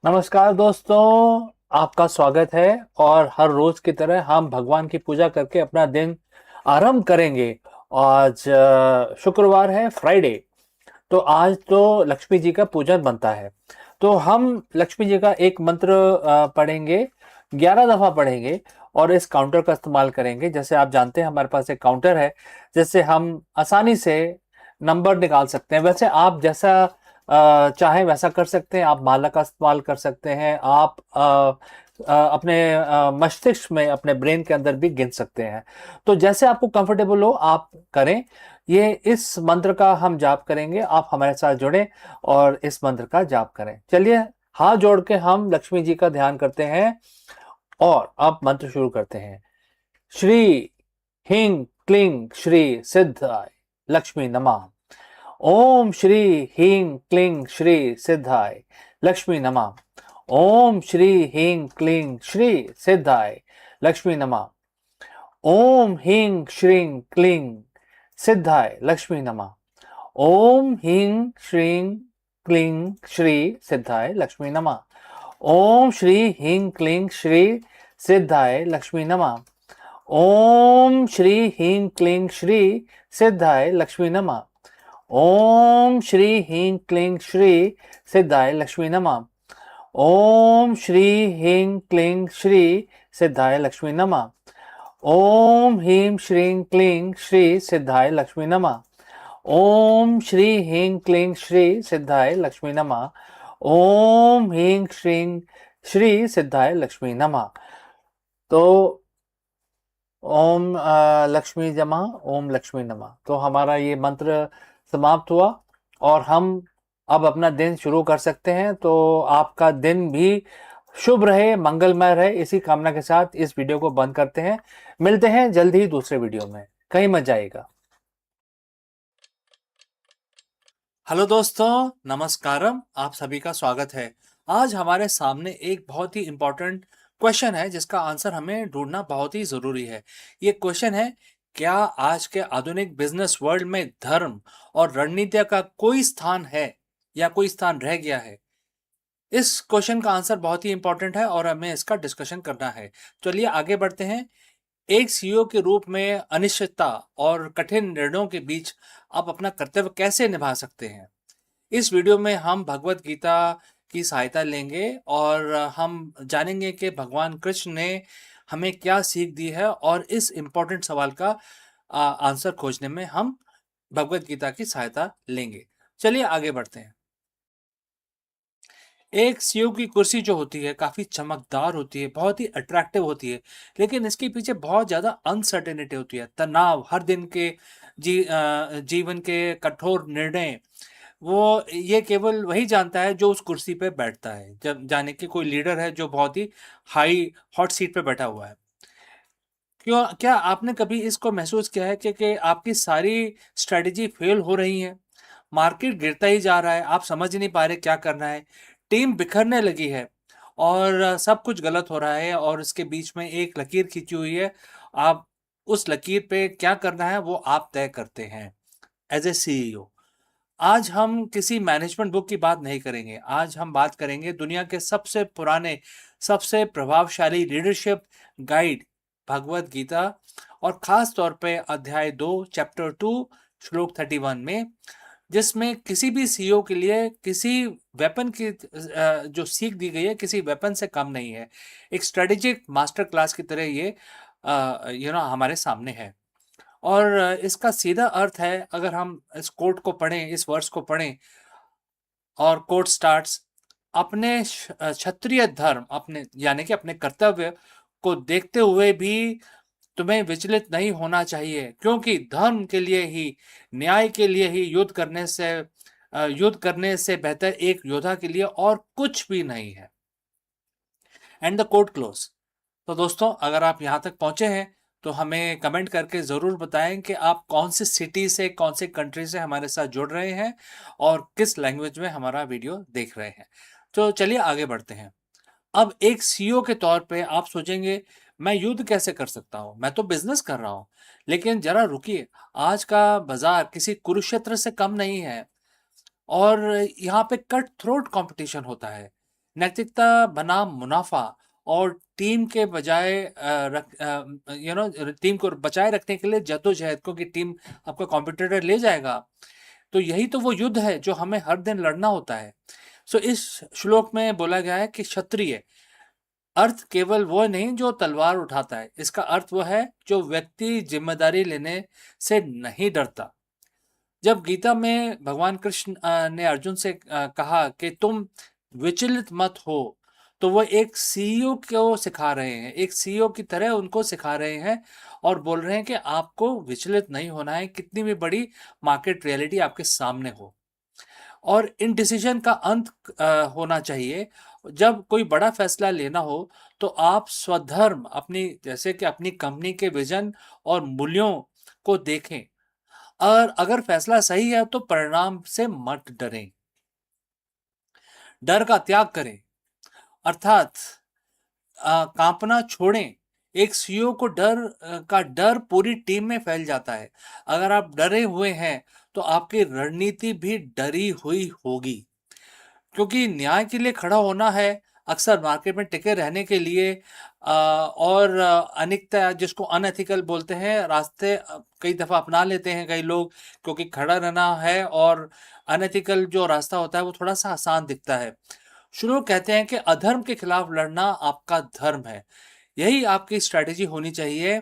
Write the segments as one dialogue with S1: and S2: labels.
S1: नमस्कार दोस्तों, आपका स्वागत है। और हर रोज की तरह हम भगवान की पूजा करके अपना दिन आरंभ करेंगे। आज शुक्रवार है, फ्राइडे। तो आज तो लक्ष्मी जी का पूजन बनता है। तो हम लक्ष्मी जी का एक मंत्र पढ़ेंगे, 11 दफा पढ़ेंगे। और इस काउंटर का इस्तेमाल करेंगे। जैसे आप जानते हैं, हमारे पास एक काउंटर है जिससे हम आसानी से नंबर निकाल सकते हैं। वैसे आप जैसा चाहे वैसा कर सकते हैं। आप माला का इस्तेमाल कर सकते हैं। आप अपने मस्तिष्क में, अपने ब्रेन के अंदर भी गिन सकते हैं। तो जैसे आपको कंफर्टेबल हो आप करें। ये इस मंत्र का हम जाप करेंगे। आप हमारे साथ जुड़ें और इस मंत्र का जाप करें। चलिए, हाथ जोड़ के हम लक्ष्मी जी का ध्यान करते हैं और अब मंत्र शुरू करते हैं। श्री ह्रीं क्लीं श्री सिद्धाय लक्ष्मी नमः। ओम श्री ह्रीं क्लीं श्री सिद्धाय लक्ष्मी नमः। ओम श्री ह्रीं क्लीं श्री सिद्धाय लक्ष्मी नमः। ओम ह्रीं श्रीं क्लीं सिद्धाय लक्ष्मी नमः। ओम ह्रीं श्रीं क्लीं श्री सिद्धाय लक्ष्मी नमः। ओम श्री ह्रीं क्लीं श्री सिद्धाय लक्ष्मी नमः। ओम श्री ह्रीं क्लीं श्री सिद्धाय लक्ष्मी नमः। ओम श्री ह्रीं क्लीं श्री सिद्धाय लक्ष्मी नमः। ओम श्री ह्रीं क्लीं श्री सिद्धाय लक्ष्मी नमः। ओम ह्रीं श्रीं क्लीं श्री सिद्धाय लक्ष्मी नमः। ओम श्री ह्रीं क्लीं श्री सिद्धाय लक्ष्मी नमः। ओम ह्रीं श्रीं श्री सिद्धाय लक्ष्मी नमः। तो ओम लक्ष्मी नमः, ओम लक्ष्मी नमः। तो हमारा ये मंत्र समाप्त हुआ और हम अब अपना दिन शुरू कर सकते हैं। तो आपका दिन भी शुभ रहे, मंगलमय रहे, इसी कामना के साथ इस वीडियो को बंद करते हैं। मिलते हैं जल्द ही दूसरे वीडियो में। कहीं मत जाइएगा। हेलो दोस्तों, नमस्कारम। आप सभी का स्वागत है। आज हमारे सामने एक बहुत ही इंपॉर्टेंट क्वेश्चन है जिसका आंसर हमें ढूंढना बहुत ही जरूरी है। ये क्वेश्चन है, क्या आज के आधुनिक बिजनेस वर्ल्ड में धर्म और रणनीति का कोई स्थान है या कोई स्थान रह गया है? इस क्वेश्चन का आंसर बहुत ही इंपॉर्टेंट है और हमें इसका डिस्कशन करना है। चलिए आगे बढ़ते हैं। एक सीईओ के रूप में अनिश्चितता और कठिन निर्णयों के बीच आप अपना कर्तव्य कैसे निभा सकते हैं? इस वीडियो में हम भगवत गीता की सहायता लेंगे और हम जानेंगे कि भगवान कृष्ण ने हमें क्या सीख दी है और इस इम्पोर्टेंट सवाल का आंसर खोजने में हम भगवत गीता की सहायता लेंगे। चलिए आगे बढ़ते हैं। एक सीईओ की कुर्सी जो होती है काफ़ी चमकदार होती है, बहुत ही अट्रैक्टिव होती है, लेकिन इसके पीछे बहुत ज़्यादा अनसर्टेनिटी होती है, तनाव, हर दिन के जीवन के कठोर निर्णय। वो ये केवल वही जानता है जो उस कुर्सी पे बैठता है। जब जाने कि कोई लीडर है जो बहुत ही हाई हॉट सीट पे बैठा हुआ है। क्या आपने कभी इसको महसूस किया है कि आपकी सारी स्ट्रैटेजी फेल हो रही है? मार्केट गिरता ही जा रहा है, आप समझ ही नहीं पा रहे क्या करना है, टीम बिखरने लगी है और सब कुछ गलत हो रहा है और इसके बीच में एक लकीर खींची हुई है। आप उस लकीर पे क्या करना है वो आप तय करते हैं एज ए सीईओ। आज हम किसी मैनेजमेंट बुक की बात नहीं करेंगे। आज हम बात करेंगे दुनिया के सबसे पुराने, सबसे प्रभावशाली लीडरशिप गाइड भगवत गीता और खास तौर पे अध्याय 2 चैप्टर 2 श्लोक 31 में, जिसमें किसी भी सीईओ के लिए किसी वेपन की जो सीख दी गई है किसी वेपन से कम नहीं है। एक स्ट्रेटेजिक मास्टर क्लास की तरह ये हमारे सामने है। और इसका सीधा अर्थ है, अगर हम इस कोट को पढ़ें, इस वर्स को पढ़ें, और कोट स्टार्ट्स, अपने क्षत्रिय धर्म, अपने यानी कि अपने कर्तव्य को देखते हुए भी तुम्हें विचलित नहीं होना चाहिए, क्योंकि धर्म के लिए ही, न्याय के लिए ही युद्ध करने से बेहतर एक योद्धा के लिए और कुछ भी नहीं है। And the quote close. तो दोस्तों, अगर आप यहाँ तक पहुंचे हैं तो हमें कमेंट करके ज़रूर बताएं कि आप कौन सी सिटी से, कौन सी कंट्री से हमारे साथ जुड़ रहे हैं और किस लैंग्वेज में हमारा वीडियो देख रहे हैं। तो चलिए आगे बढ़ते हैं। अब एक सीईओ के तौर पे आप सोचेंगे, मैं युद्ध कैसे कर सकता हूँ, मैं तो बिजनेस कर रहा हूँ। लेकिन जरा रुकिए, आज का बाजार किसी कुरुक्षेत्र से कम नहीं है और यहाँ पे कट थ्रोट कंपटीशन होता है। नैतिकता बनाम मुनाफा और टीम के बजाय टीम को बचाए रखने के लिए जद्दोजहद, क्योंकि टीम आपका कॉम्पिटिटर ले जाएगा। तो यही तो वो युद्ध है जो हमें हर दिन लड़ना होता है। सो इस श्लोक में बोला गया है कि क्षत्रिय अर्थ केवल वो नहीं जो तलवार उठाता है, इसका अर्थ वो है जो व्यक्ति जिम्मेदारी लेने से नहीं डरता। जब गीता में भगवान कृष्ण ने अर्जुन से कहा कि तुम विचलित मत हो, तो वो एक सीईओ को सिखा रहे हैं, एक सीईओ की तरह उनको सिखा रहे हैं और बोल रहे हैं कि आपको विचलित नहीं होना है, कितनी भी बड़ी मार्केट रियलिटी आपके सामने हो। और इन डिसीजन का अंत होना चाहिए। जब कोई बड़ा फैसला लेना हो तो आप स्वधर्म, अपनी जैसे कि अपनी कंपनी के विजन और मूल्यों को देखें, और अगर फैसला सही है तो परिणाम से मत डरें, डर का त्याग करें, अर्थात कांपना छोड़ें। एक सीईओ को का डर पूरी टीम में फैल जाता है। अगर आप डरे हुए हैं तो आपकी रणनीति भी डरी हुई होगी, क्योंकि न्याय के लिए खड़ा होना है, अक्सर मार्केट में टिके रहने के लिए और अनिकता, जिसको अनएथिकल बोलते हैं, रास्ते कई दफ़ा अपना लेते हैं कई लोग, क्योंकि खड़ा रहना है और अनएथिकल जो रास्ता होता है वो थोड़ा सा आसान दिखता है। शुरू कहते हैं कि अधर्म के खिलाफ लड़ना आपका धर्म है। यही आपकी स्ट्रैटेजी होनी चाहिए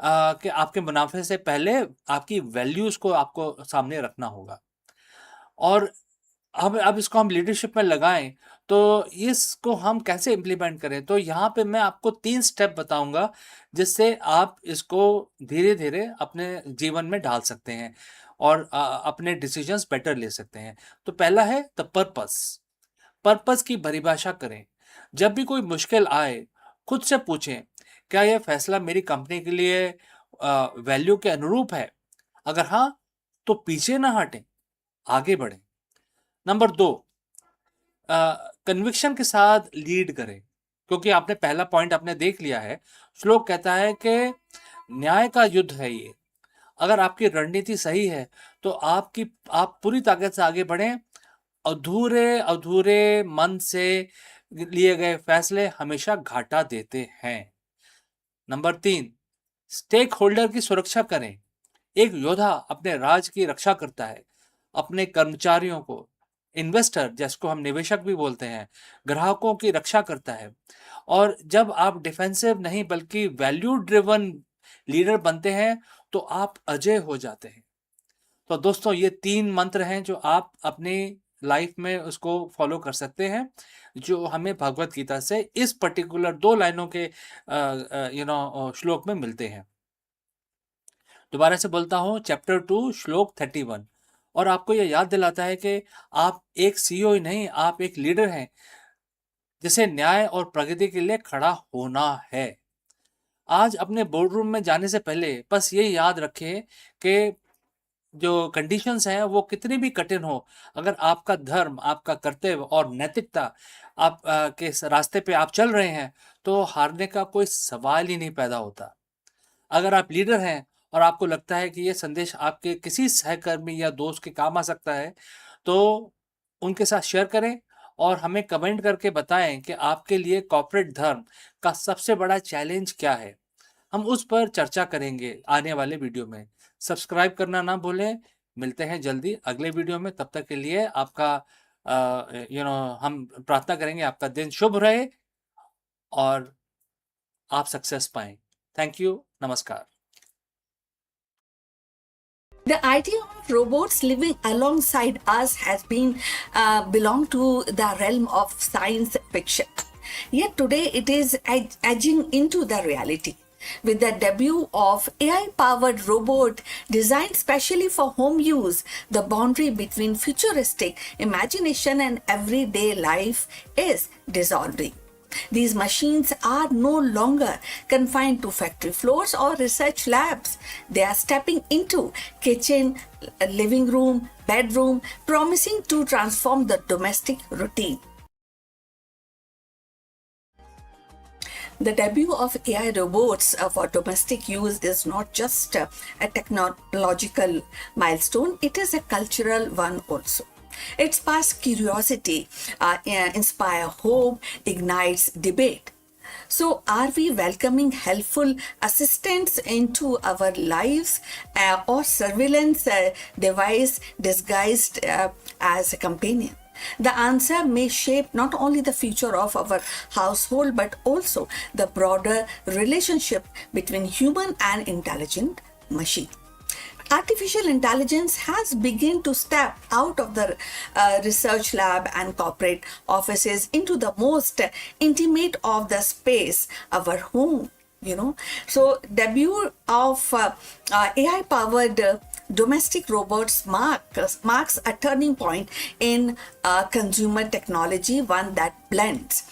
S1: कि आपके मुनाफे से पहले आपकी वैल्यूज़ को आपको सामने रखना होगा। और अब इसको हम लीडरशिप में लगाएं तो इसको हम कैसे इम्प्लीमेंट करें, तो यहाँ पे मैं आपको 3 स्टेप बताऊंगा जिससे आप इसको धीरे धीरे अपने जीवन में डाल सकते हैं और अपने डिसीजंस बेटर ले सकते हैं। तो पहला है द पर्पस। पर्पस की परिभाषा करें। जब भी कोई मुश्किल आए, खुद से पूछें, क्या यह फैसला मेरी कंपनी के लिए वैल्यू के अनुरूप है? अगर हाँ, तो पीछे ना हटें, आगे बढ़ें। नंबर 2, कन्विक्शन के साथ लीड करें, क्योंकि आपने पहला पॉइंट आपने देख लिया है। श्लोक कहता है कि न्याय का युद्ध है ये। अगर आपकी रणनीति सही है तो आप पूरी ताकत से आगे बढ़ें। अधूरे अधूरे मन से लिए गए फैसले हमेशा घाटा देते हैं। नंबर 3, स्टेक होल्डर की सुरक्षा करें। एक योद्धा अपने राज की रक्षा करता है, अपने कर्मचारियों को, इन्वेस्टर जिसको हम निवेशक भी बोलते हैं, ग्राहकों की रक्षा करता है। और जब आप डिफेंसिव नहीं बल्कि वैल्यू ड्रिवन लीडर बनते हैं तो आप अजय हो जाते हैं। तो दोस्तों, ये 3 मंत्र हैं जो आप अपनी लाइफ में उसको फॉलो कर सकते हैं, जो हमें भगवत गीता से इस पर्टिकुलर 2 लाइनों के श्लोक में मिलते हैं। दोबारा से बोलता हूँ, चैप्टर 2 श्लोक 31, और आपको यह याद दिलाता है कि आप एक सीईओ ही नहीं, आप एक लीडर हैं जिसे न्याय और प्रगति के लिए खड़ा होना है। आज अपने बोर्ड रूम में जाने से पहले बस ये याद रखें कि जो कंडीशंस हैं वो कितनी भी कठिन हो, अगर आपका धर्म, आपका कर्तव्य और नैतिकता आप के रास्ते पे आप चल रहे हैं तो हारने का कोई सवाल ही नहीं पैदा होता। अगर आप लीडर हैं और आपको लगता है कि ये संदेश आपके किसी सहकर्मी या दोस्त के काम आ सकता है, तो उनके साथ शेयर करें और हमें कमेंट करके बताएं कि आपके लिए कॉर्पोरेट धर्म का सबसे बड़ा चैलेंज क्या है। हम उस पर चर्चा करेंगे आने वाले वीडियो में। सब्सक्राइब करना ना भूलें। मिलते हैं जल्दी अगले वीडियो में। तब तक के लिए आपका हम प्रार्थना करेंगे आपका दिन शुभ रहे और आप सक्सेस पाएं। Thank you. नमस्कार।
S2: The idea of robots living alongside us has been belonged to the realm of science fiction. Yet today it is edging into the reality. With the debut of AI-powered robot designed specially for home use, the boundary between futuristic imagination and everyday life is dissolving. These machines are no longer confined to factory floors or research labs. They are stepping into kitchen, living room, bedroom, promising to transform the domestic routine. The debut of AI robots for domestic use is not just a technological milestone, it is a cultural one also. It sparks curiosity, inspires hope, ignites debate. So, are we welcoming helpful assistants into our lives, or surveillance device disguised as a companion? The answer may shape not only the future of our household but also the broader relationship between human and intelligent machine. Artificial intelligence has begun to step out of the research lab and corporate offices into the most intimate of the space, our home. So debut of AI powered domestic robots marks a turning point in consumer technology, one that blends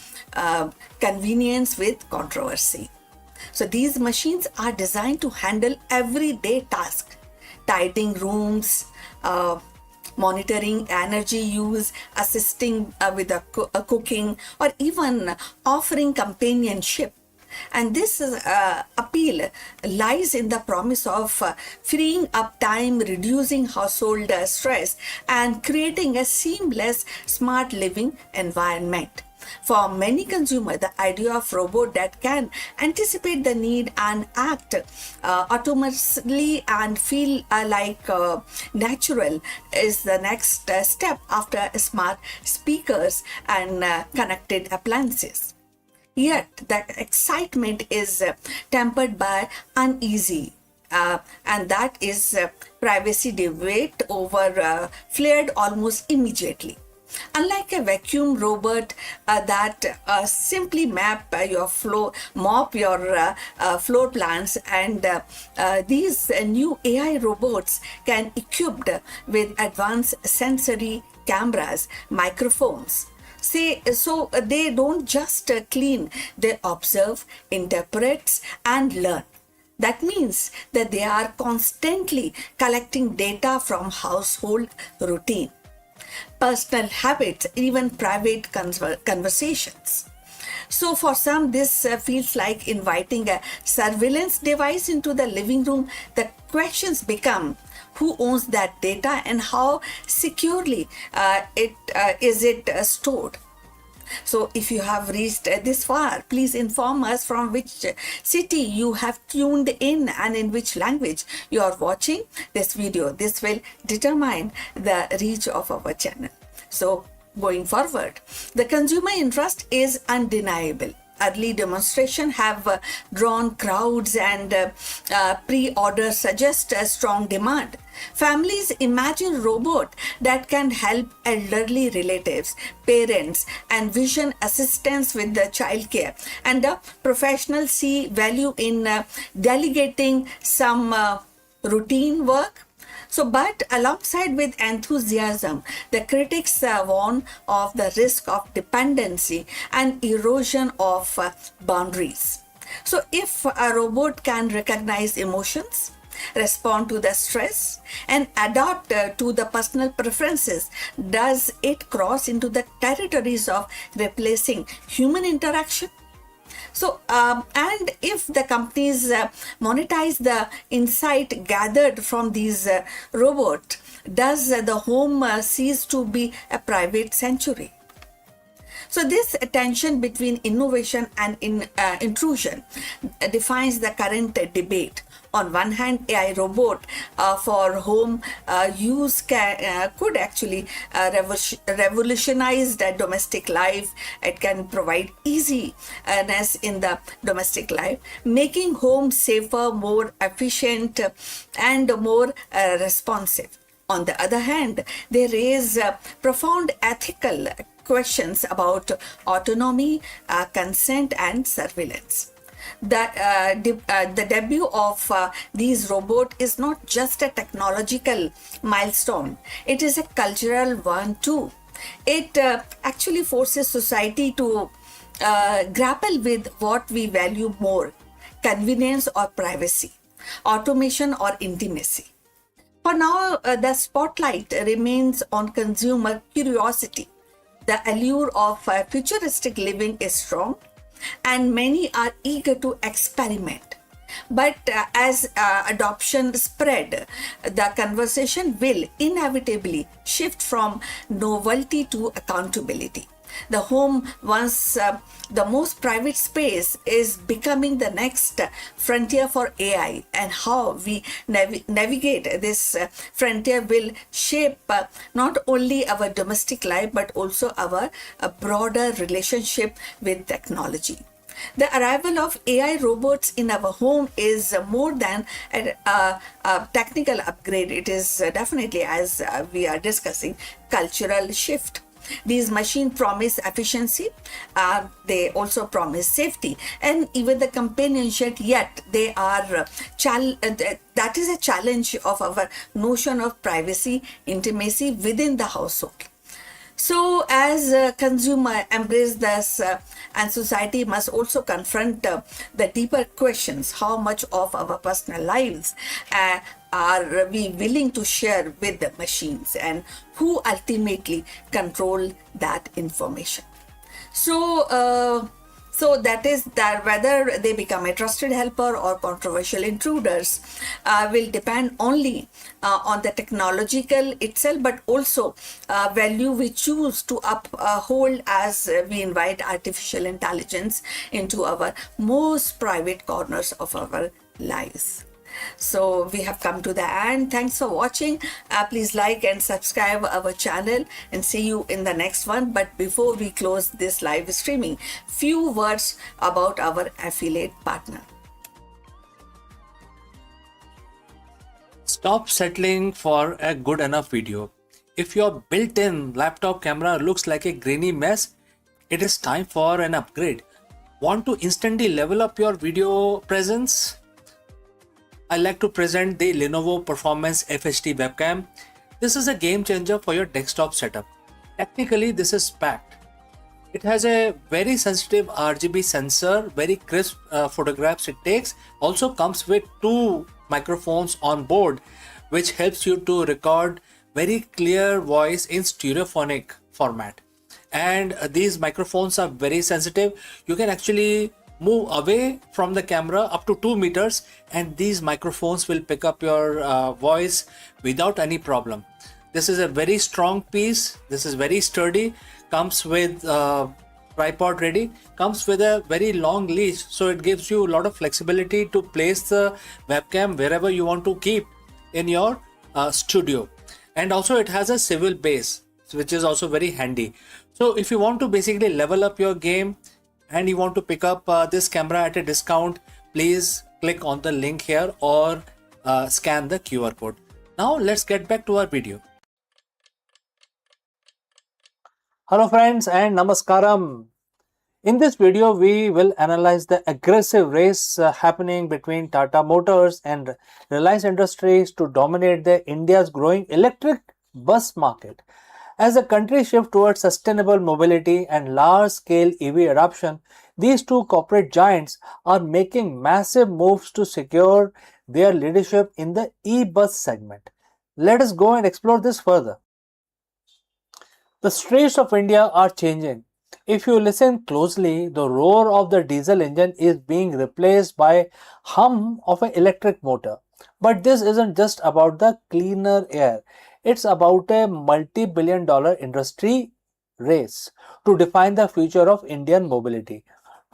S2: convenience with controversy. So these machines are designed to handle everyday tasks, tidying rooms, monitoring energy use, assisting with cooking, or even offering companionship. And this appeal lies in the promise of freeing up time, reducing household stress, and creating a seamless, smart living environment. For many consumers, the idea of robot that can anticipate the need and act automatically and feel natural is the next step after smart speakers and connected appliances. Yet, that excitement is tempered by uneasy, and that is privacy debate over flared almost immediately. Unlike a vacuum robot that simply mop your floor plans, and these new AI robots can equipped with advanced sensory cameras, microphones. So they don't just clean, they observe, interpret, and learn. That means that they are constantly collecting data from household routine, personal habits, even private conversations. So for some, this feels like inviting a surveillance device into the living room. The questions become: who owns that data and how securely it is stored? So if you have reached this far, please inform us from which city you have tuned in and in which language you are watching this video. This will determine the reach of our channel. So going forward, the consumer interest is undeniable. Early demonstrations have drawn crowds, and pre-orders suggest a strong demand. Families imagine robots that can help elderly relatives, parents, and vision assistants with the childcare. And the professionals see value in delegating some routine work. So, but alongside with enthusiasm, the critics warn of the risk of dependency and erosion of boundaries. So, if a robot can recognize emotions, respond to the stress, and adapt to the personal preferences, does it cross into the territories of replacing human interaction? So, and if the companies monetize the insight gathered from these robots, does the home cease to be a private sanctuary? So this tension between innovation and intrusion defines the current debate. On one hand, AI robot for home use could actually revolutionize the domestic life. It can provide easiness in the domestic life, making home safer, more efficient, and more responsive. On the other hand, they raise profound ethical questions about autonomy, consent, and surveillance. The debut of these robots is not just a technological milestone, it is a cultural one too. It actually forces society to grapple with what we value more: convenience or privacy, automation or intimacy. For now, the spotlight remains on consumer curiosity. The allure of futuristic living is strong, and many are eager to experiment. But as adoption spread, the conversation will inevitably shift from novelty to accountability. The home, once the most private space, is becoming the next frontier for AI, and how we navigate this frontier will shape not only our domestic life but also our broader relationship with technology. The arrival of AI robots in our home is more than a technical upgrade. It is definitely, as we are discussing, cultural shift. These machines promise efficiency, they also promise safety, and even the companionship, yet they are that is a challenge of our notion of privacy, intimacy within the household. So, as consumer embrace this, and society must also confront the deeper questions: how much of our personal lives are we willing to share with the machines, and who ultimately control that information? So, so that is that whether they become a trusted helper or controversial intruders will depend only on the technological itself, but also value we choose to uphold as we invite artificial intelligence into our most private corners of our lives. So we have come to the end. Thanks for watching. Please like and subscribe our channel, and see you in the next one. But before we close this live streaming, few words about our affiliate partner.
S1: Stop settling for a good enough video. If your built-in laptop camera looks like a grainy mess, it is time for an upgrade. Want to instantly level up your video presence? I like to present the Lenovo Performance FHD webcam. This is a game changer for your desktop setup. Technically, this is packed. It has a very sensitive RGB sensor, very crisp photographs it takes. Also comes with two microphones on board, which helps you to record very clear voice in stereophonic format. And these microphones are very sensitive. You can actually move away from the camera up to 2 meters, and these microphones will pick up your voice without any problem. This is a very strong piece. This is very sturdy. Comes with tripod ready. Comes with a very long leash, so it gives you a lot of flexibility to place the webcam wherever you want to keep in your studio. And also it has a swivel base, which is also very handy. So if you want to basically level up your game and you want to pick up this camera at a discount, please click on the link here or scan the QR code. Now let's get back to our video. Hello friends and namaskaram. In this video, we will analyze the aggressive race happening between Tata Motors and Reliance Industries to dominate India's growing electric bus market. As the country shifts towards sustainable mobility and large-scale EV adoption, these two corporate giants are making massive moves to secure their leadership in the e-bus segment. Let us go and explore this further. The streets of India are changing. If you listen closely, the roar of the diesel engine is being replaced by hum of an electric motor. But this isn't just about the cleaner air. It's about a multi-billion-dollar industry race to define the future of Indian mobility.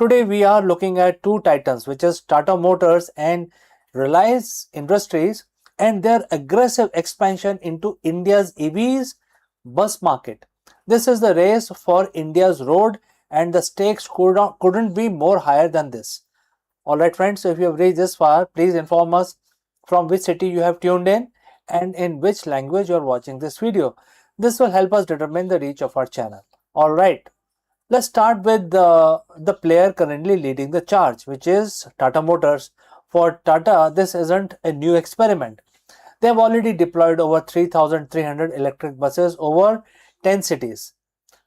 S1: Today we are looking at two titans, which is Tata Motors and Reliance Industries, and their aggressive expansion into India's EVs bus market. This is the race for India's road, and the stakes couldn't be more higher than this. Alright friends, so if you have reached this far, please inform us from which city you have tuned in and in which language you are watching this video. This will help us determine the reach of our channel. Alright, let's start with the player currently leading the charge, which is Tata Motors. For Tata, this isn't a new experiment. They have already deployed over 3,300 electric buses over 10 cities,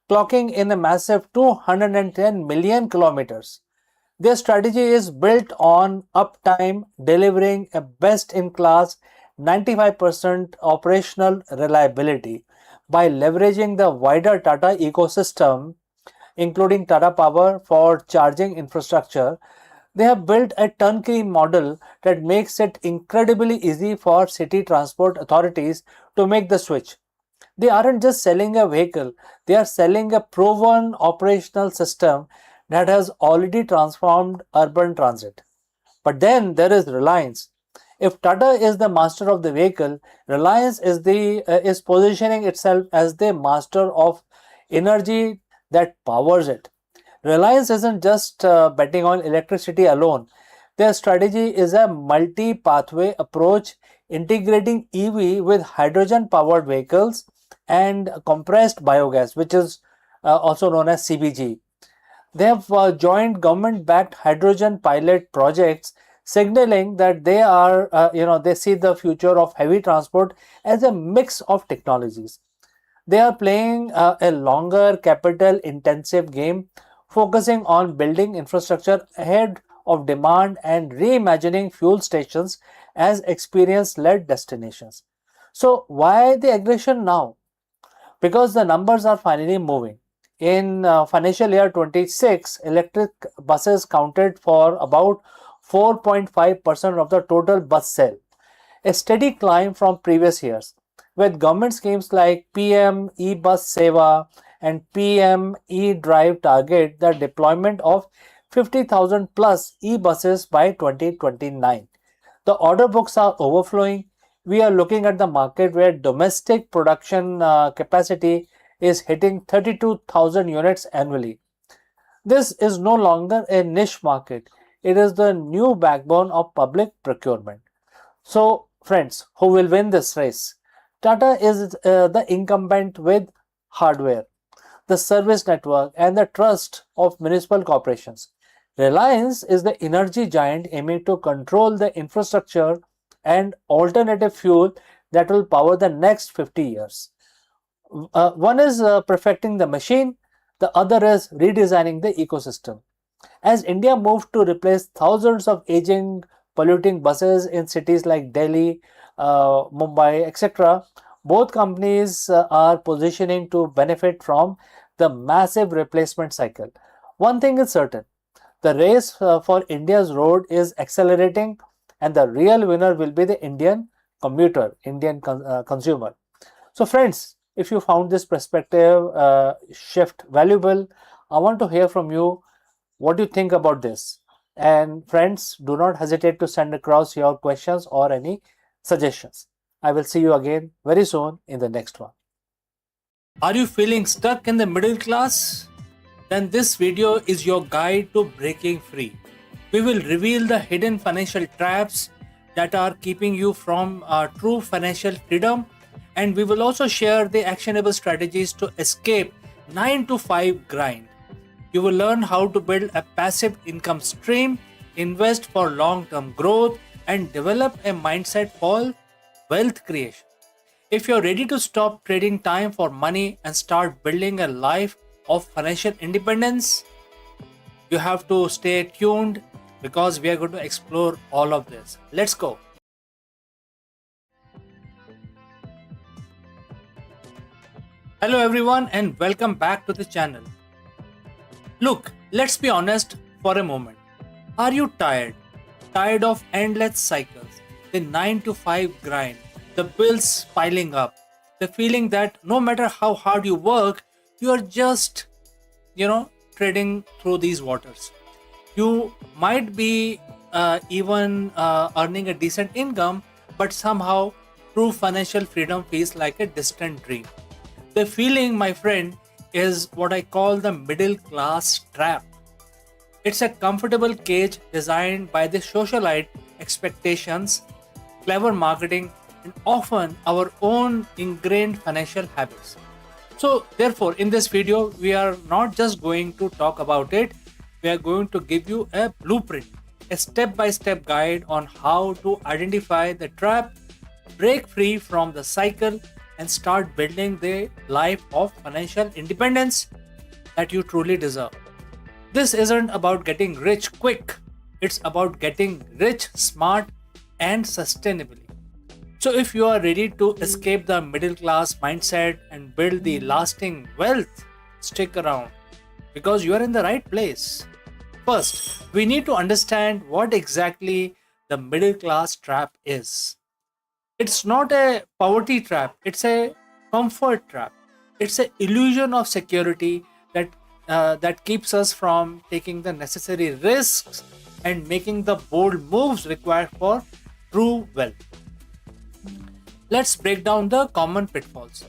S1: clocking in a massive 210 million kilometers. Their strategy is built on uptime, delivering a best-in-class 95% operational reliability by leveraging the wider Tata ecosystem, including Tata Power for charging infrastructure, They have built a turnkey model that makes it incredibly easy for city transport authorities to make the switch. They aren't just selling a vehicle, they are selling a proven operational system that has already transformed urban transit. But then there is Reliance. If Tata is the master of the vehicle, Reliance is positioning itself as the master of energy that powers it. Reliance isn't just betting on electricity alone. Their strategy is a multi pathway approach integrating EV with hydrogen powered vehicles and compressed biogas, which is also known as CBG. They have joined government backed hydrogen pilot projects, signaling that they see the future of heavy transport as a mix of technologies. They are playing a longer capital intensive game, focusing on building infrastructure ahead of demand and reimagining fuel stations as experience led destinations. So, why the aggression now? Because the numbers are finally moving. In financial year 26, electric buses counted for about 4.5% of the total bus sale, a steady climb from previous years. With government schemes like PM E-Bus Seva and PM E-Drive target the deployment of 50,000 plus e-buses by 2029. The order books are overflowing. We are looking at the market where domestic production capacity is hitting 32,000 units annually. This is no longer a niche market. It is the new backbone of public procurement. So, friends, who will win this race? Tata is the incumbent with hardware, the service network, and the trust of municipal corporations. Reliance is the energy giant aiming to control the infrastructure and alternative fuel that will power the next 50 years. One is perfecting the machine, the other is redesigning the ecosystem. As India moves to replace thousands of aging, polluting buses in cities like Delhi, Mumbai, etc., both companies are positioning to benefit from the massive replacement cycle. One thing is certain, the race for India's road is accelerating, and the real winner will be the Indian commuter, Indian consumer. So, friends, if you found this perspective shift valuable, I want to hear from you what do you think about this. And friends, do not hesitate to send across your questions or any suggestions. I will see you again very soon in the next one. Are you feeling stuck in the middle class? Then this video is your guide to breaking free. We will reveal the hidden financial traps that are keeping you from true financial freedom, and we will also share the actionable strategies to escape 9 to 5 grind. You will learn how to build a passive income stream, invest for long term growth, and develop a mindset for wealth creation. If you're ready to stop trading time for money and start building a life of financial independence, you have to stay tuned because we are going to explore all of this. Let's go. Hello everyone and welcome back to the channel. Look, let's be honest for a moment. Are you tired? Tired of endless cycles, the 9 to 5 grind, the bills piling up, the feeling that no matter how hard you work, you are just, trading through these waters. You might be even earning a decent income, but somehow true financial freedom feels like a distant dream. The feeling, my friend, is what I call the middle class trap. It's a comfortable cage designed by the socialite expectations, clever marketing, and often our own ingrained financial habits. So, therefore, in this video, we are not just going to talk about it, we are going to give you a blueprint, a step by step guide on how to identify the trap, break free from the cycle, and start building the life of financial independence that you truly deserve. This isn't about getting rich quick, it's about getting rich smart and sustainably. So, if you are ready to escape the middle class mindset and build the lasting wealth, stick around because you are in the right place. First, we need to understand what exactly the middle class trap is. It's not a poverty trap, it's a comfort trap. It's an illusion of security that keeps us from taking the necessary risks and making the bold moves required for true wealth. Let's break down the common pitfalls.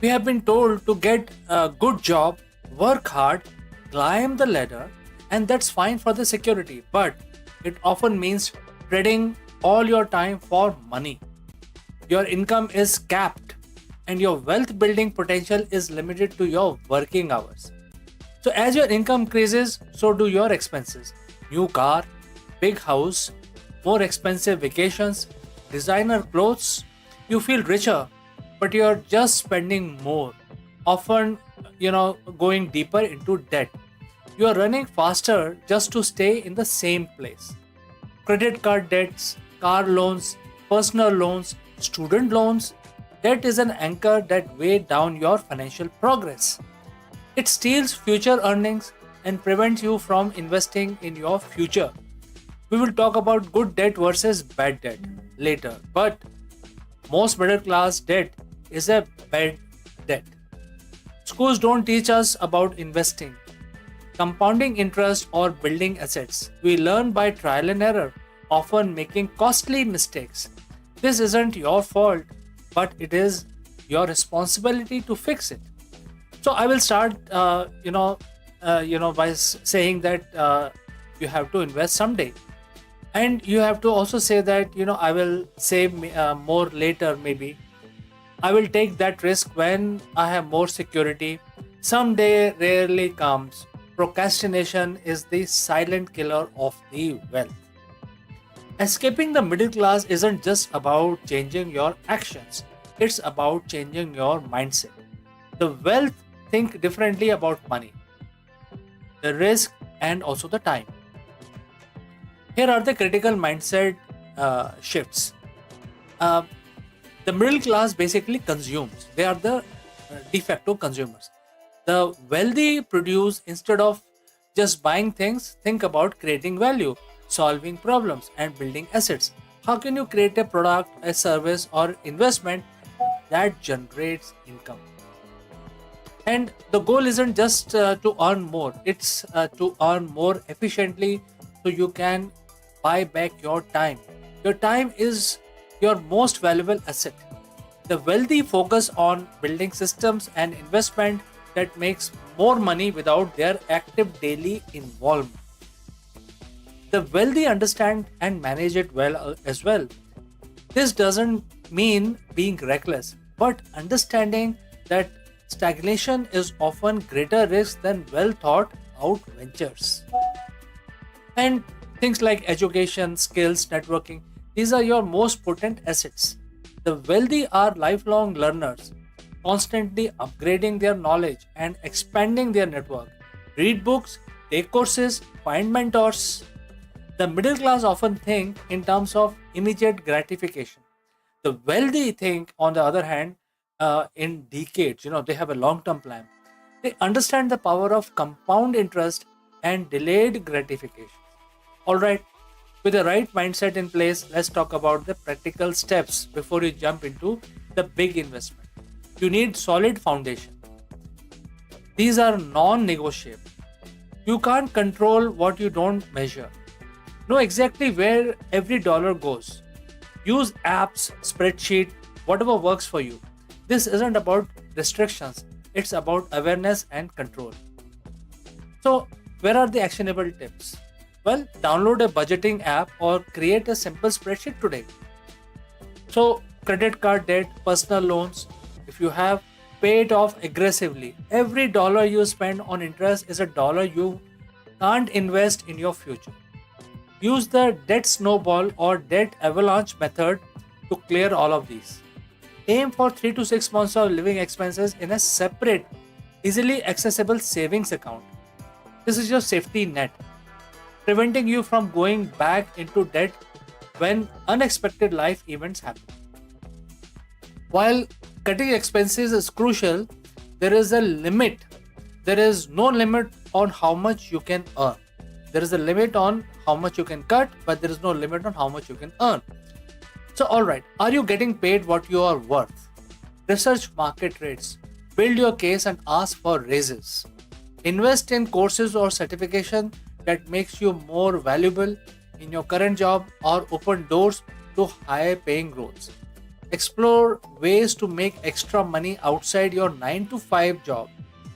S1: We have been told to get a good job, work hard, climb the ladder, and that's fine for the security, but it often means trading all your time for money. Your income is capped, and your wealth building potential is limited to your working hours. So, as your income increases, so do your expenses. New car, big house, more expensive vacations, designer clothes. You feel richer, but you're just spending more, often, going deeper into debt. You are running faster just to stay in the same place. Credit card debts, car loans, personal loans, student loans. Debt is an anchor that weighs down your financial progress. It steals future earnings and prevents you from investing in your future. We will talk about good debt versus bad debt later, but most middle class debt is a bad debt. Schools don't teach us about investing, compounding interest, or building assets. We learn by trial and error, often making costly mistakes. This isn't your fault, but it is your responsibility to fix it. So I will start, by saying that you have to invest someday, and you have to also say that I will save more later. Maybe I will take that risk when I have more security. Someday rarely comes. Procrastination is the silent killer of the wealth. Escaping the middle class isn't just about changing your actions, it's about changing your mindset. The wealth think differently about money, the risk, and also the time. Here are the critical mindset shifts. Uh, the middle class basically consumes, they are the de facto consumers. The wealthy produce instead of just buying things, think about creating value, solving problems, and building assets. How can you create a product, a service, or investment that generates income? And the goal isn't just to earn more, it's to earn more efficiently so you can buy back your time. Your time is your most valuable asset. The wealthy focus on building systems and investment that makes more money without their active daily involvement. The wealthy understand and manage it well as well. This doesn't mean being reckless, but understanding that stagnation is often greater risk than well thought out ventures. And things like education, skills, networking, these are your most potent assets. The wealthy are lifelong learners, constantly upgrading their knowledge and expanding their network. Read books, take courses, find mentors. The middle class often think in terms of immediate gratification. The wealthy think, on the other hand, in decades. They have a long-term plan. They understand the power of compound interest and delayed gratification. All right, with the right mindset in place, let's talk about the practical steps before you jump into the big investment. You need solid foundation. These are non-negotiable. You can't control what you don't measure. Know exactly where every dollar goes. Use apps, spreadsheet, whatever works for you. This isn't about restrictions, it's about awareness and control. So, where are the actionable tips? Well, download a budgeting app or create a simple spreadsheet today. So, credit card debt, personal loans, if you have, pay it off aggressively. Every dollar you spend on interest is a dollar you can't invest in your future. Use the debt snowball or debt avalanche method to clear all of these. Aim for 3 to 6 months of living expenses in a separate, easily accessible savings account. This is your safety net, preventing you from going back into debt when unexpected life events happen. While cutting expenses is crucial, there is a limit. There is no limit on how much you can earn. There is a limit on how much you can cut, but there is no limit on how much you can earn. So, alright, are you getting paid what you are worth? Research market rates, build your case and ask for raises. Invest in courses or certification that makes you more valuable in your current job or open doors to higher paying roles. Explore ways to make extra money outside your 9 to 5 job.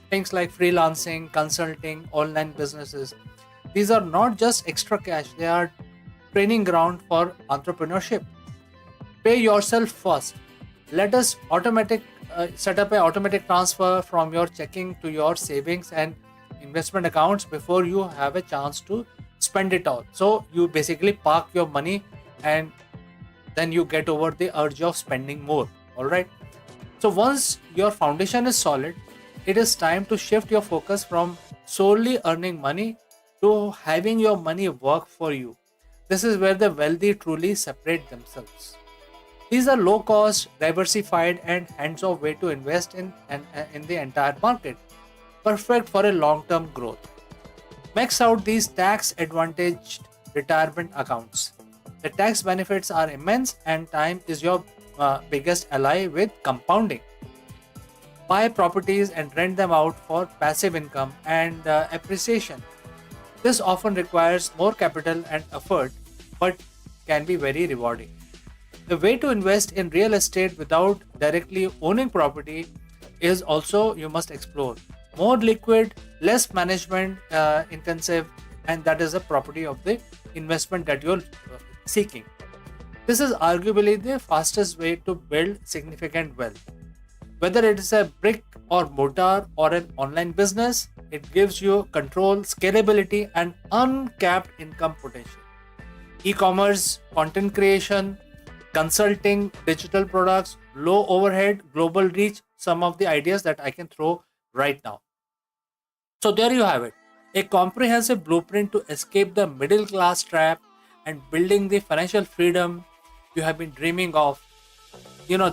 S1: Things like freelancing, consulting, online businesses. These are not just extra cash, they are training ground for entrepreneurship. Pay yourself first. Let us set up an automatic transfer from your checking to your savings and investment accounts before you have a chance to spend it all. So you basically park your money and then you get over the urge of spending more. All right. So once your foundation is solid, it is time to shift your focus from solely earning money to having your money work for you. This is where the wealthy truly separate themselves. These are low cost, diversified, and hands off way to invest in the entire market, perfect for a long term growth. Max out these tax advantaged retirement accounts. The tax benefits are immense, and time is your biggest ally with compounding. Buy properties and rent them out for passive income and appreciation. This often requires more capital and effort, but can be very rewarding. The way to invest in real estate without directly owning property is also you must explore. More liquid, less management intensive, and that is the property of the investment that you're seeking. This is arguably the fastest way to build significant wealth. Whether it is a brick or mortar or an online business, it gives you control, scalability, and uncapped income potential. E-commerce, content creation, consulting, digital products, low overhead, global reach, some of the ideas that I can throw right now. So there you have it. A comprehensive blueprint to escape the middle class trap and building the financial freedom you have been dreaming of.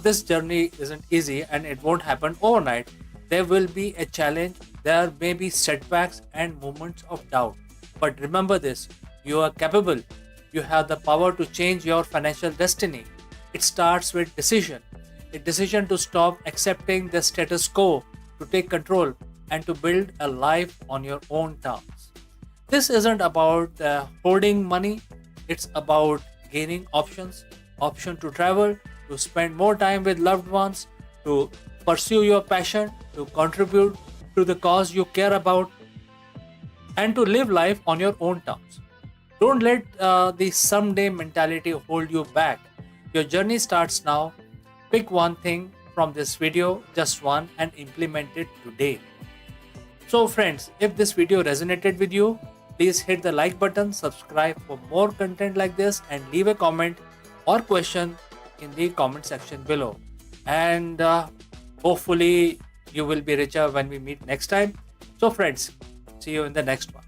S1: This journey isn't easy and it won't happen overnight. There will be a challenge, there may be setbacks and moments of doubt. But remember this, you are capable. You have the power to change your financial destiny. It starts with decision. A decision to stop accepting the status quo, to take control, and to build a life on your own terms. This isn't about hoarding money, it's about gaining options, option to travel, to spend more time with loved ones, to pursue your passion, to contribute to the cause you care about, and to live life on your own terms. Don't let the someday mentality hold you back. Your journey starts now. Pick one thing from this video, just one, and implement it today. So friends, if this video resonated with you, please hit the like button, subscribe for more content like this, and leave a comment or question in the comment section below. And hopefully you will be richer when we meet next time. So friends, see you in the next one.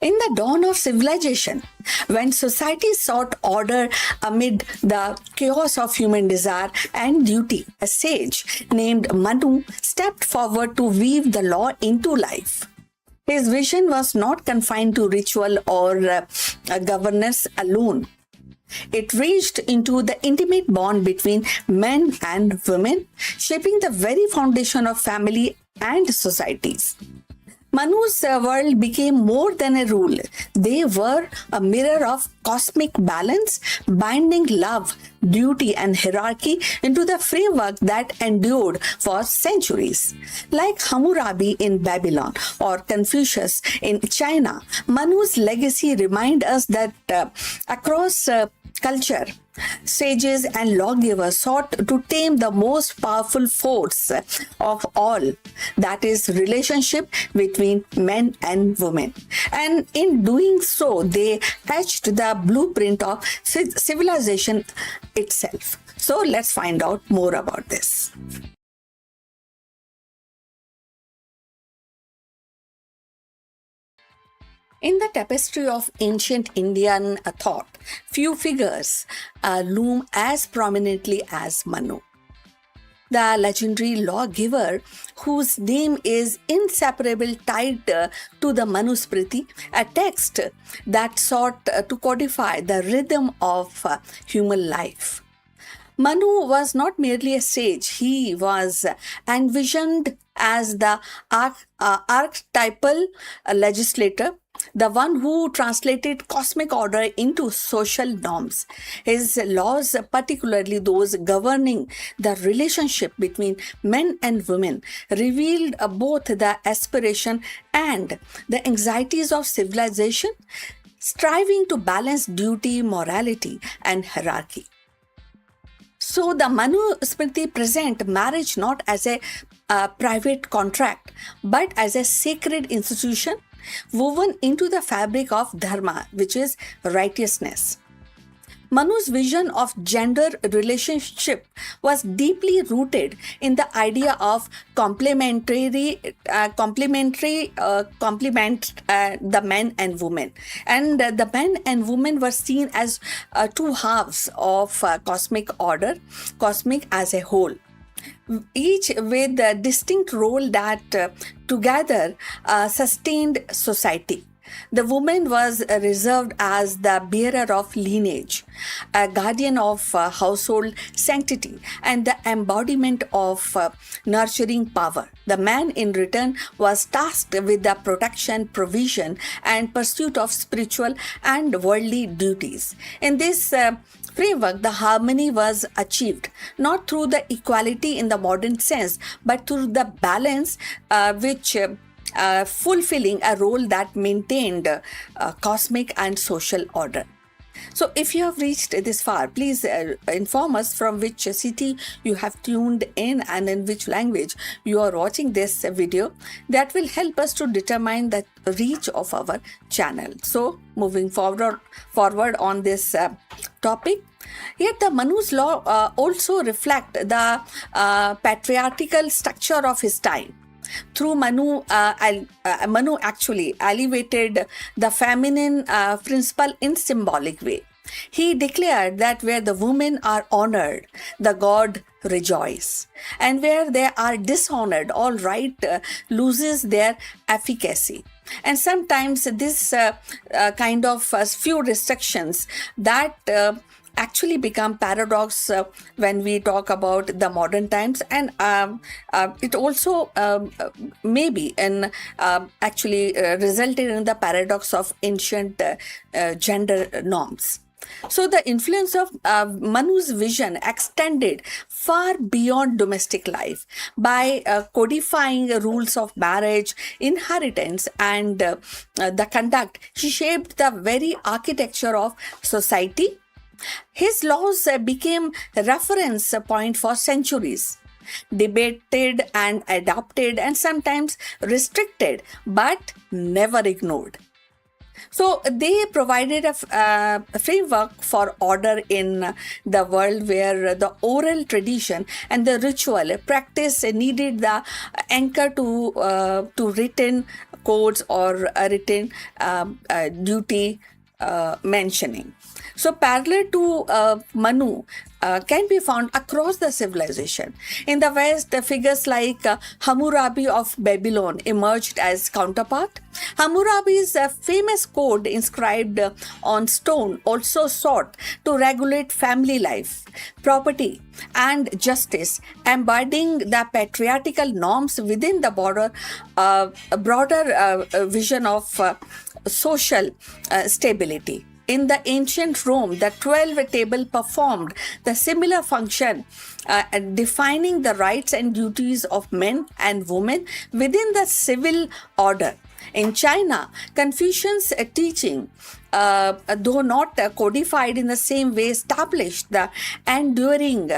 S2: In the dawn of civilization, when society sought order amid the chaos of human desire and duty, a sage named Manu stepped forward to weave the law into life. His vision was not confined to ritual or governance alone. It reached into the intimate bond between men and women, shaping the very foundation of family and societies. Manu's world became more than a rule. They were a mirror of cosmic balance, binding love, duty, and hierarchy into the framework that endured for centuries. Like Hammurabi in Babylon or Confucius in China, Manu's legacy reminds us that across culture, Sages and lawgivers sought to tame the most powerful force of all, that is, relationship between men and women. And in doing so, they etched the blueprint of civilization itself. So let's find out more about this. In the tapestry of ancient Indian thought, few figures loom as prominently as Manu, the legendary lawgiver whose name is inseparably tied to the Manusmriti, a text that sought to codify the rhythm of human life. Manu was not merely a sage, he was envisioned as the archetypal legislator, the one who translated cosmic order into social norms. His laws, particularly those governing the relationship between men and women, revealed both the aspiration and the anxieties of civilization, striving to balance duty, morality, and hierarchy. So the Manusmriti present marriage not as a private contract, but as a sacred institution woven into the fabric of dharma, which is righteousness. Manu's vision of gender relationship was deeply rooted in the idea of complement the men and women, and the men and women were seen as two halves of cosmic order, cosmic as a whole, each with a distinct role that together sustained society. The woman was reserved as the bearer of lineage, a guardian of household sanctity, and the embodiment of nurturing power. The man, in return, was tasked with the protection, provision, and pursuit of spiritual and worldly duties. In this framework, the harmony was achieved not through the equality in the modern sense, but through the balance which fulfilling a role that maintained cosmic and social order. So if you have reached this far, please inform us from which city you have tuned in and in which language you are watching this video. That will help us to determine the reach of our channel. So moving forward on this topic, yet the Manu's law also reflect the patriarchal structure of his time. Through Manu actually elevated the feminine principle in symbolic way. He declared that where the women are honored, the god rejoice, and where they are dishonored, all right loses their efficacy. And sometimes this kind of few restrictions that actually become paradox when we talk about the modern times, and it also maybe in actually resulted in the paradox of ancient gender norms. So the influence of Manu's vision extended far beyond domestic life by codifying rules of marriage, inheritance, and the conduct. He shaped the very architecture of society. His laws became a reference point for centuries, debated and adopted and sometimes restricted, but never ignored. So they provided a framework for order in the world where the oral tradition and the ritual practice needed the anchor to written codes or a written duty mentioning. So parallel to Manu can be found across the civilization. In the West, figures like Hammurabi of Babylon emerged as counterpart. Hammurabi's famous code inscribed on stone also sought to regulate family life, property, and justice, embodying the patriarchal norms within the broader vision of social stability. In the ancient Rome, the 12 table performed the similar function, defining the rights and duties of men and women within the civil order. In China, Confucian's teaching, though not codified in the same way, established the enduring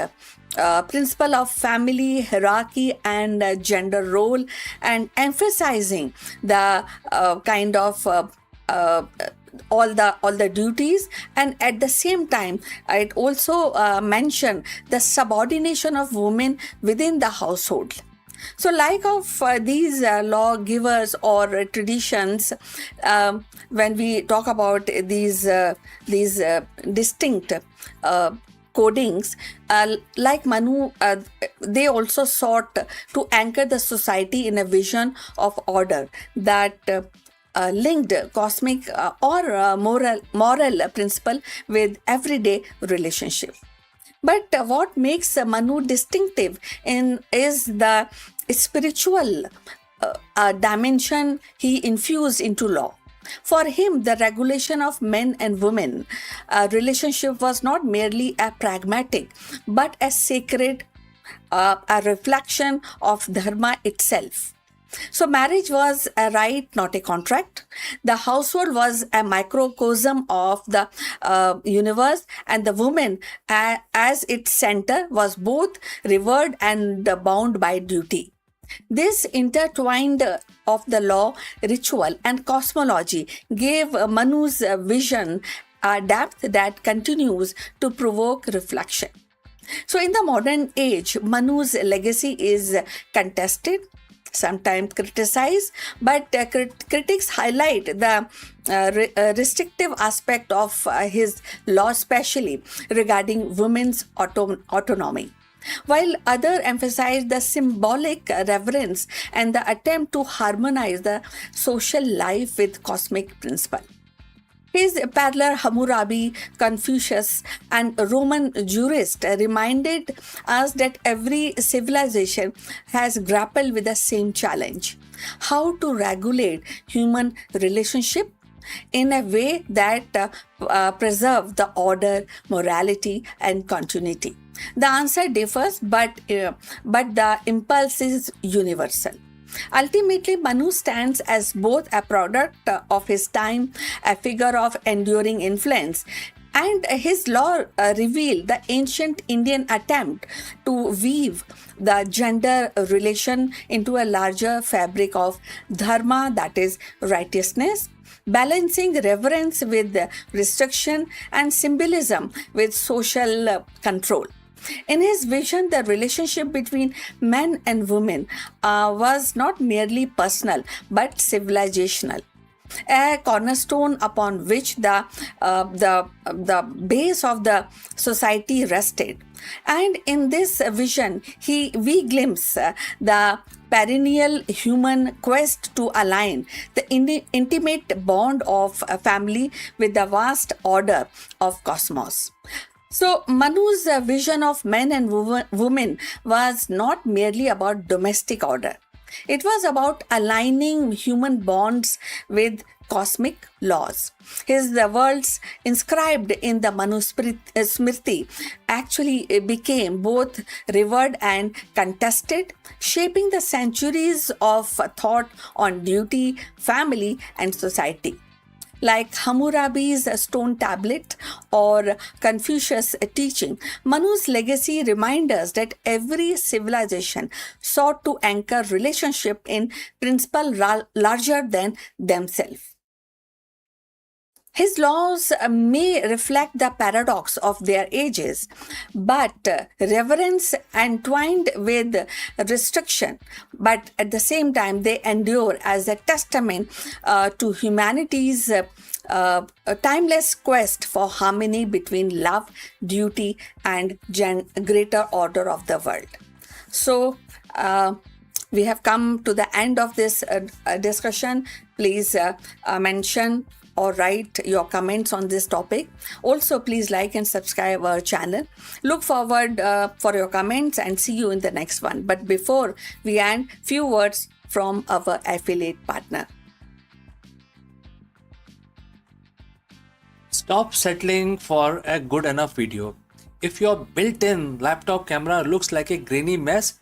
S2: principle of family hierarchy and gender role, and emphasizing the kind of all the duties, and at the same time it also mentioned the subordination of women within the household. So, like of these lawgivers or traditions, when we talk about these distinct codings, like Manu, they also sought to anchor the society in a vision of order that linked cosmic or moral principle with everyday relationship. But what makes Manu distinctive is the spiritual dimension he infused into law. For him, the regulation of men and women relationship was not merely a pragmatic, but a sacred, a reflection of dharma itself. So, marriage was a right, not a contract. The household was a microcosm of the universe, and the woman, as its center, was both revered and bound by duty. This intertwined of the law, ritual, and cosmology gave Manu's vision a depth that continues to provoke reflection. So, in the modern age, Manu's legacy is contested, sometimes criticized, but critics highlight the restrictive aspect of his law, especially regarding women's autonomy, while others emphasize the symbolic reverence and the attempt to harmonize the social life with cosmic principle. His parallel Hammurabi, Confucius, and Roman jurist reminded us that every civilization has grappled with the same challenge: how to regulate human relationship in a way that preserve the order, morality, and continuity. The answer differs, but the impulse is universal. Ultimately, Manu stands as both a product of his time, a figure of enduring influence, and his law revealed the ancient Indian attempt to weave the gender relation into a larger fabric of dharma, that is, righteousness, balancing reverence with restriction and symbolism with social control. In his vision, the relationship between men and women was not merely personal but civilizational, a cornerstone upon which the base of the society rested. And in this vision, we glimpse the perennial human quest to align the intimate bond of a family with the vast order of cosmos. So, Manu's vision of men and women was not merely about domestic order. It was about aligning human bonds with cosmic laws. His words inscribed in the Smriti actually became both revered and contested, shaping the centuries of thought on duty, family, and society. Like Hammurabi's stone tablet or Confucius' teaching, Manu's legacy reminds us that every civilization sought to anchor relationship in principle larger than themselves. His laws may reflect the paradox of their ages, but reverence entwined with restriction, but at the same time they endure as a testament to humanity's timeless quest for harmony between love, duty, and greater order of the world. So, we have come to the end of this discussion. Please mention or write your comments on this topic. Also, please like and subscribe our channel. Look forward for your comments and see you in the next one. But before we end, few words from our affiliate partner.
S1: Stop settling for a good enough video. If your built-in laptop camera looks like a grainy mess,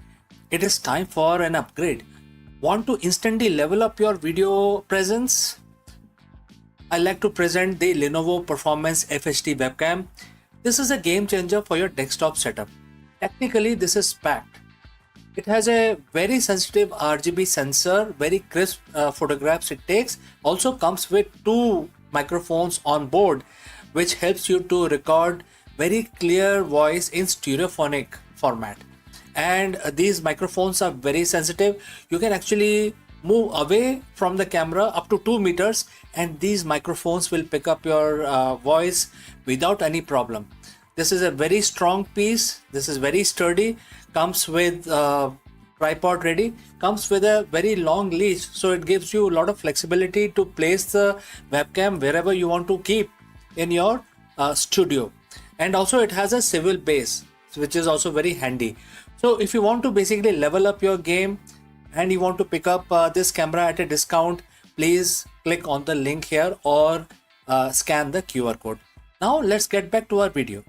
S1: it is time for an upgrade. Want to instantly level up your video presence? I like to present the Lenovo Performance FHD webcam. This is a game changer for your desktop setup. Technically, this is packed. It has a very sensitive RGB sensor, very crisp photographs it takes. Also comes with two microphones on board, which helps you to record very clear voice in stereophonic format. And these microphones are very sensitive. You can actually move away from the camera up to 2 meters, and these microphones will pick up your voice without any problem. This is a very strong piece. This is very sturdy. Comes with tripod ready. Comes with a very long leash, so it gives you a lot of flexibility to place the webcam wherever you want to keep in your studio. And also it has a swivel base, which is also very handy. So if you want to basically level up your game and you want to pick up this camera at a discount, please click on the link here or scan the QR code. Now let's get back to our video.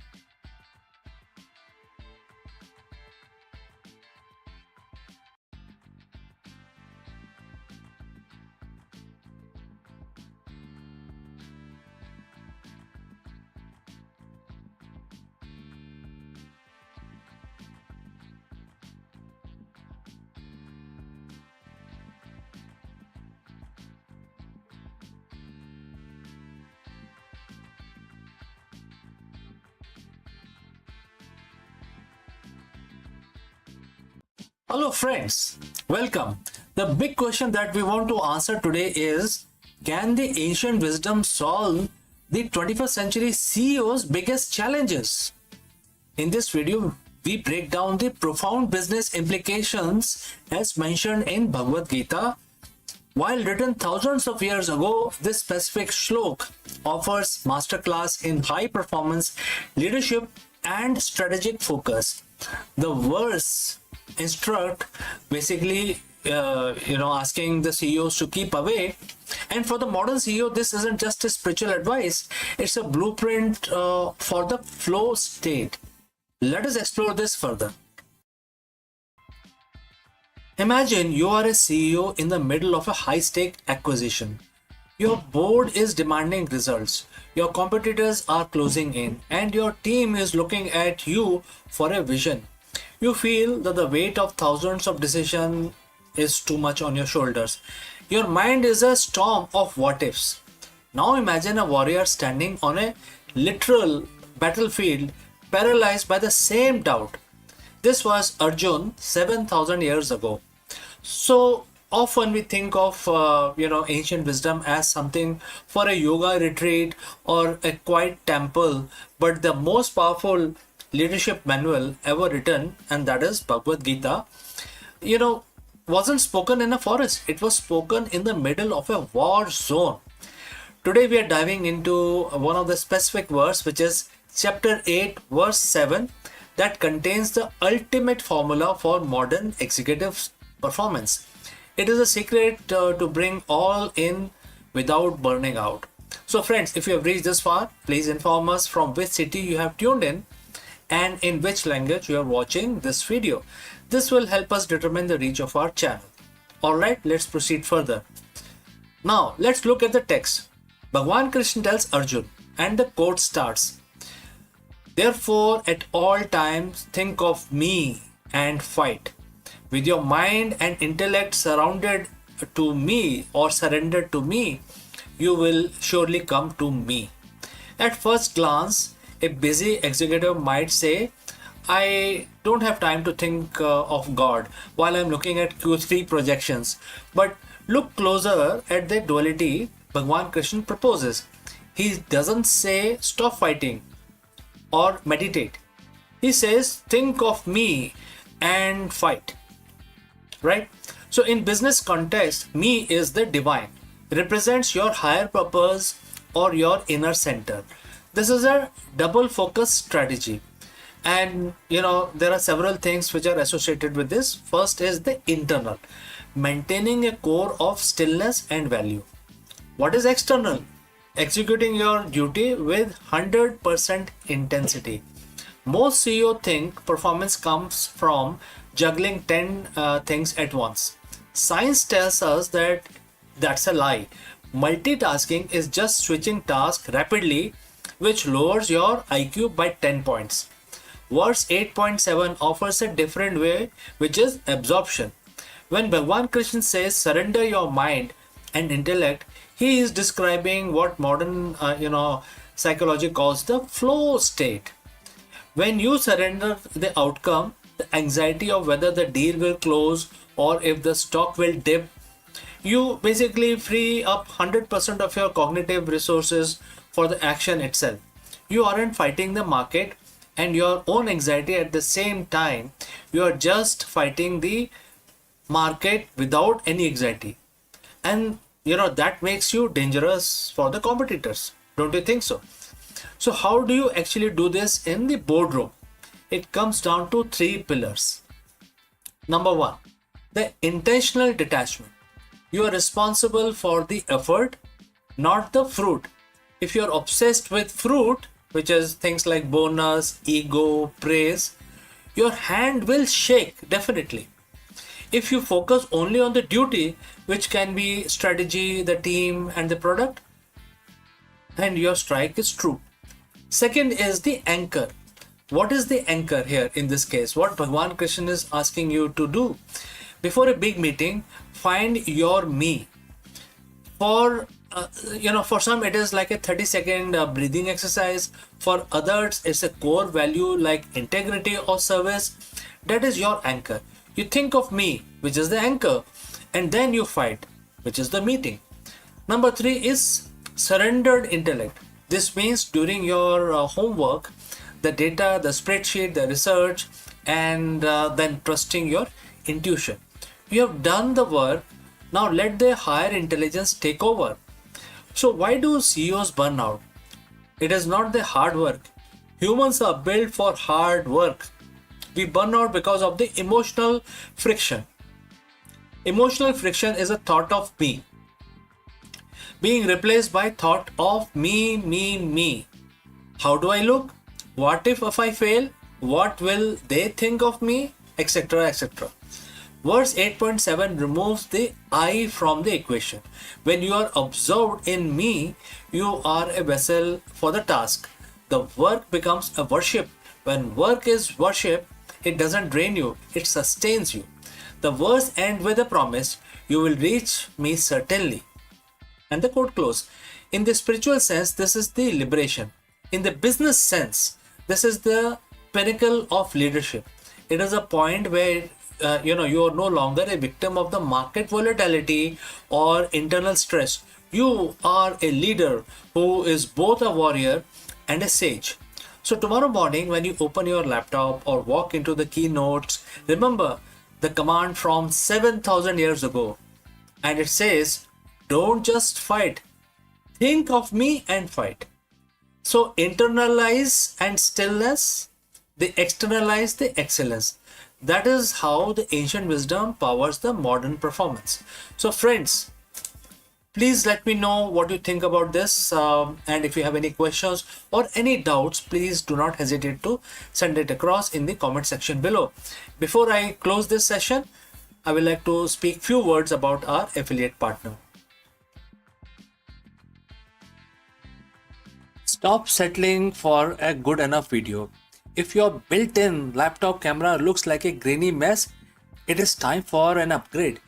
S1: Hello friends, welcome. The big question that we want to answer today is, can the ancient wisdom solve the 21st century CEO's biggest challenges? In this video, we break down the profound business implications as mentioned in Bhagavad Gita. While written thousands of years ago, this specific shlok offers masterclass in high performance leadership and strategic focus. The verse instruct basically asking the CEOs to keep away, and for the modern CEO this isn't just a spiritual advice, it's a blueprint for the flow state. Let us explore this further. Imagine you are a CEO in the middle of a high-stake acquisition. Your board is demanding results, your competitors are closing in, and your team is looking at you for a vision. You feel that the weight of thousands of decisions is too much on your shoulders. Your mind is a storm of what ifs. Now imagine a warrior standing on a literal battlefield, paralyzed by the same doubt. This was Arjun 7,000 years ago. So often we think of ancient wisdom as something for a yoga retreat or a quiet temple, but the most powerful leadership manual ever written, and that is Bhagavad Gita, wasn't spoken in a forest. It was spoken in the middle of a war zone. Today we are diving into one of the specific verse, which is chapter 8 verse 7, that contains the ultimate formula for modern executive performance. It is a secret to bring all in without burning out. So friends, if you have reached this far, please inform us from which city you have tuned in and in which language you are watching this video. This will help us determine the reach of our channel. Alright, let's proceed further. Now let's look at the text. Bhagwan Krishna tells Arjun, and the quote starts, "Therefore at all times think of me and fight. With your mind and intellect surrounded to me or surrendered to me, you will surely come to me." At first glance, a busy executive might say, I don't have time to think of God while I'm looking at Q3 projections. But look closer at the duality Bhagwan Krishna proposes. He doesn't say stop fighting or meditate. He says think of me and fight. Right? So in business context, me is the divine, represents your higher purpose or your inner center. This is a double focus strategy, and there are several things which are associated with this. First is the internal, maintaining a core of stillness and value. What is external? Executing your duty with 100% intensity. Most CEO think performance comes from juggling 10 things at once.
S3: Science tells us that that's a lie. Multitasking is just switching tasks rapidly, which lowers your IQ by 10 points. Verse 8.7 offers a different way, which is absorption. When Bhagwan Krishna says surrender your mind and intellect, he is describing what modern psychology calls the flow state. When you surrender the outcome, the anxiety of whether the deal will close or if the stock will dip, you basically free up 100% of your cognitive resources for the action itself. You aren't fighting the market and your own anxiety at the same time. You are just fighting the market without any anxiety. And that makes you dangerous for the competitors. Don't you think so? So how do you actually do this in the boardroom? It comes down to three pillars. Number one, the intentional detachment. You are responsible for the effort, not the fruit. If you're obsessed with fruit, which is things like bonus, ego, praise, your hand will shake definitely. If you focus only on the duty, which can be strategy, the team, and the product, then your strike is true. Second is the anchor. What is the anchor here in this case? What Bhagwan Krishna is asking you to do? Before a big meeting, find your me. For for some it is like a 30-second breathing exercise. For others, it's a core value like integrity or service. That is your anchor. You think of me, which is the anchor, and then you fight, which is the meeting. Number three is surrendered intellect. This means during your homework, the data, the spreadsheet, the research, and then trusting your intuition. You have done the work. Now let the higher intelligence take over. So why do CEOs burn out? It is not the hard work. Humans are built for hard work. We burn out because of the emotional friction. Emotional friction is a thought of me being replaced by thought of me. How do I look? What if I fail? What will they think of me? Etc. etc. Verse 8.7 removes the I from the equation. When you are absorbed in me, you are a vessel for the task. The work becomes a worship. When work is worship, it doesn't drain you, it sustains you. The verse ends with a promise, you will reach me certainly. And the quote close. In the spiritual sense, this is the liberation. In the business sense, this is the pinnacle of leadership. It is a point where you are no longer a victim of the market volatility or internal stress. You are a leader who is both a warrior and a sage. So tomorrow morning when you open your laptop or walk into the keynotes, remember the command from 7,000 years ago, and it says, don't just fight, think of me and fight. So internalize and stillness, they externalize the excellence. That is how the ancient wisdom powers the modern performance. So friends, please let me know what you think about this, and if you have any questions or any doubts, please do not hesitate to send it across in the comment section below. Before I close this session, I would like to speak few words about our affiliate partner.
S1: Stop settling for a good enough video. If your built-in laptop camera looks like a grainy mess, it is time for an upgrade.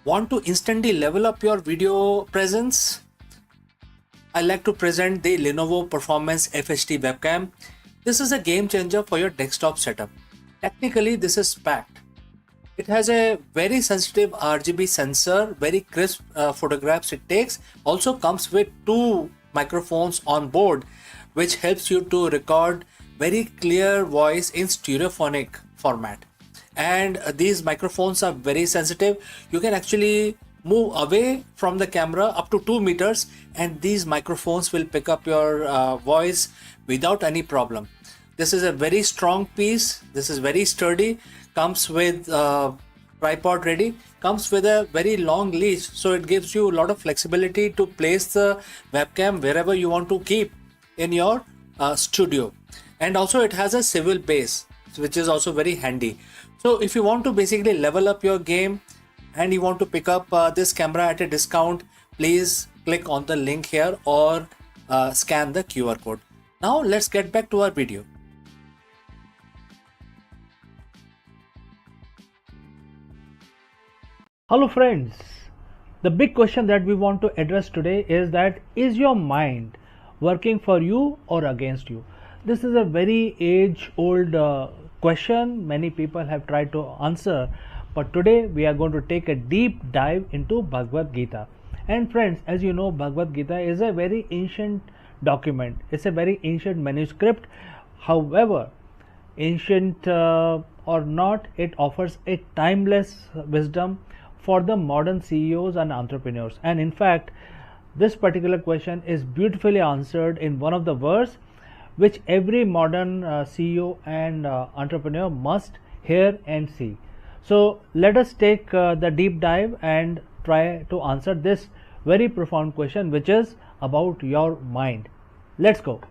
S1: Want to instantly level up your video presence? I like to present the Lenovo Performance FHD webcam. This is a game changer for your desktop setup. Technically, this is packed. It has a very sensitive RGB sensor, very crisp photographs it takes. Also comes with two microphones on board, which helps you to record very clear voice in stereophonic format. And these microphones are very sensitive. You can actually move away from the camera up to 2 meters and these microphones will pick up your voice without any problem. This is a very strong piece. This is very sturdy. Comes with tripod ready. Comes with a very long leash, so it gives you a lot of flexibility to place the webcam wherever you want to keep in your studio. And also it has a swivel base, which is also very handy. So if you want to basically level up your game, and you want to pick up this camera at a discount, please click on the link here or scan the QR code. Now let's get back to our video.
S4: Hello friends, the big question that we want to address today is that is your mind working for you or against you? This is a very age old question many people have tried to answer, but today we are going to take a deep dive into Bhagavad Gita. And friends, as you know, Bhagavad Gita is a very ancient document. It's a very ancient manuscript. However, ancient or not, it offers a timeless wisdom for the modern CEOs and entrepreneurs. And in fact, this particular question is beautifully answered in one of the verse which every modern CEO and entrepreneur must hear and see. So let us take the deep dive and try to answer this very profound question, which is about your mind. Let's go.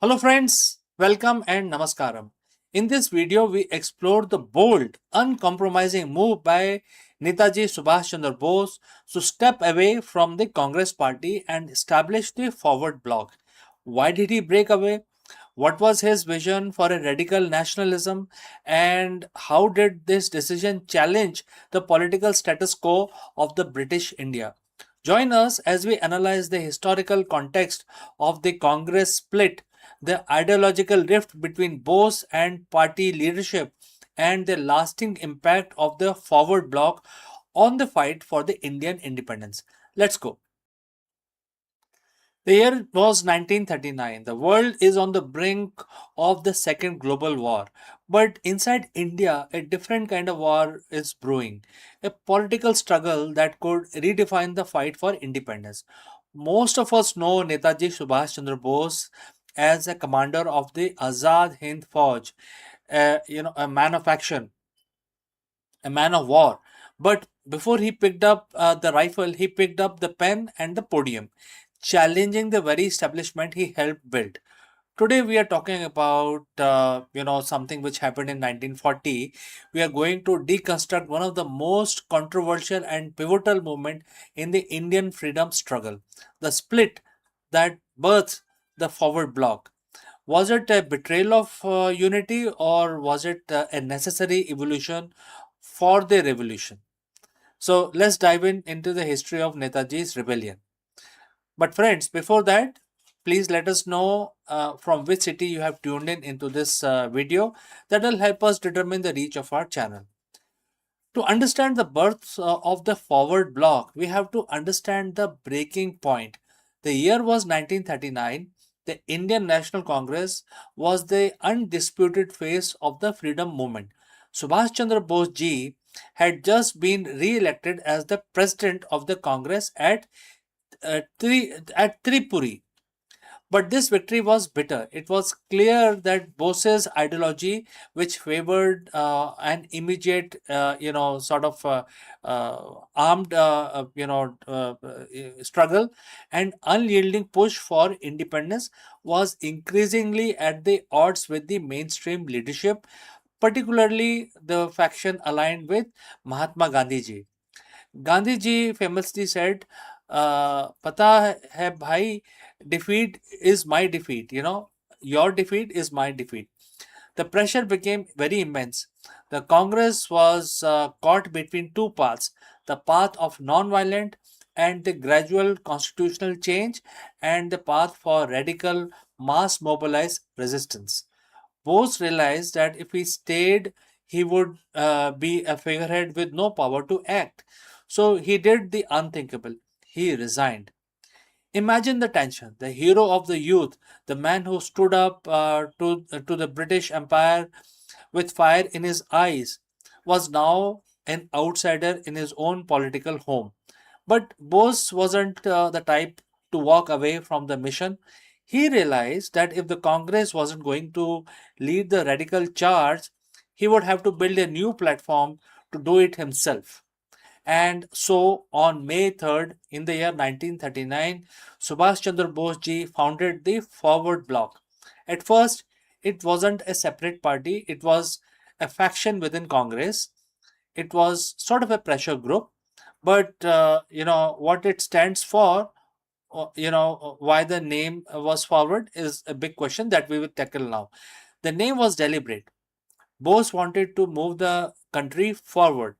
S1: Hello friends, welcome and namaskaram. In this video, we explore the bold, uncompromising move by Netaji Subhash Chandra Bose to step away from the Congress party and establish the forward bloc. Why did he break away? What was his vision for a radical nationalism? And how did this decision challenge the political status quo of the British India? Join us as we analyze the historical context of the Congress split, the ideological rift between Bose and party leadership, and the lasting impact of the forward bloc on the fight for the Indian independence. Let's go. The year was 1939. The world is on the brink of the Second Global War. But inside India, a different kind of war is brewing. A political struggle that could redefine the fight for independence. Most of us know Netaji Subhash Chandra Bose as a commander of the Azad Hind Fauj, a man of action, a man of war. But before he picked up the rifle, he picked up the pen and the podium, challenging the very establishment he helped build. Today we are talking about something which happened in 1940. We are going to deconstruct one of the most controversial and pivotal movement in the Indian freedom struggle, the split that birthed the forward bloc. Was it a betrayal of unity, or was it a necessary evolution for the revolution? So let's dive into the history of Netaji's rebellion. But friends, before that, please let us know from which city you have tuned in into this video. That will help us determine the reach of our channel. To understand the birth of the forward bloc, we have to understand the breaking point. The year was 1939. The Indian National Congress was the undisputed face of the freedom movement. Subhash Chandra Bose ji had just been re-elected as the president of the Congress at Tripuri. But this victory was bitter. It was clear that Bose's ideology, which favored an immediate, armed, struggle and unyielding push for independence, was increasingly at the odds with the mainstream leadership, particularly the faction aligned with Mahatma Gandhi ji. Gandhi ji famously said, "पता है भाई, defeat is my defeat. Your defeat is my defeat." The pressure became very immense. The Congress was caught between two paths: the path of non-violent and the gradual constitutional change, and the path for radical mass mobilized resistance. Bose realized that if he stayed, he would be a figurehead with no power to act. So he did the unthinkable. He resigned. Imagine the tension. The hero of the youth, the man who stood up to the British Empire with fire in his eyes, was now an outsider in his own political home. But Bose wasn't the type to walk away from the mission. He realized that if the Congress wasn't going to lead the radical charge, he would have to build a new platform to do it himself. And so on May 3rd in the year 1939, Subhash Chandra Bose ji founded the Forward Bloc. At first, it wasn't a separate party, it was a faction within Congress. It was sort of a pressure group, but what it stands for, why the name was forward is a big question that we will tackle now. The name was deliberate. Bose wanted to move the country forward.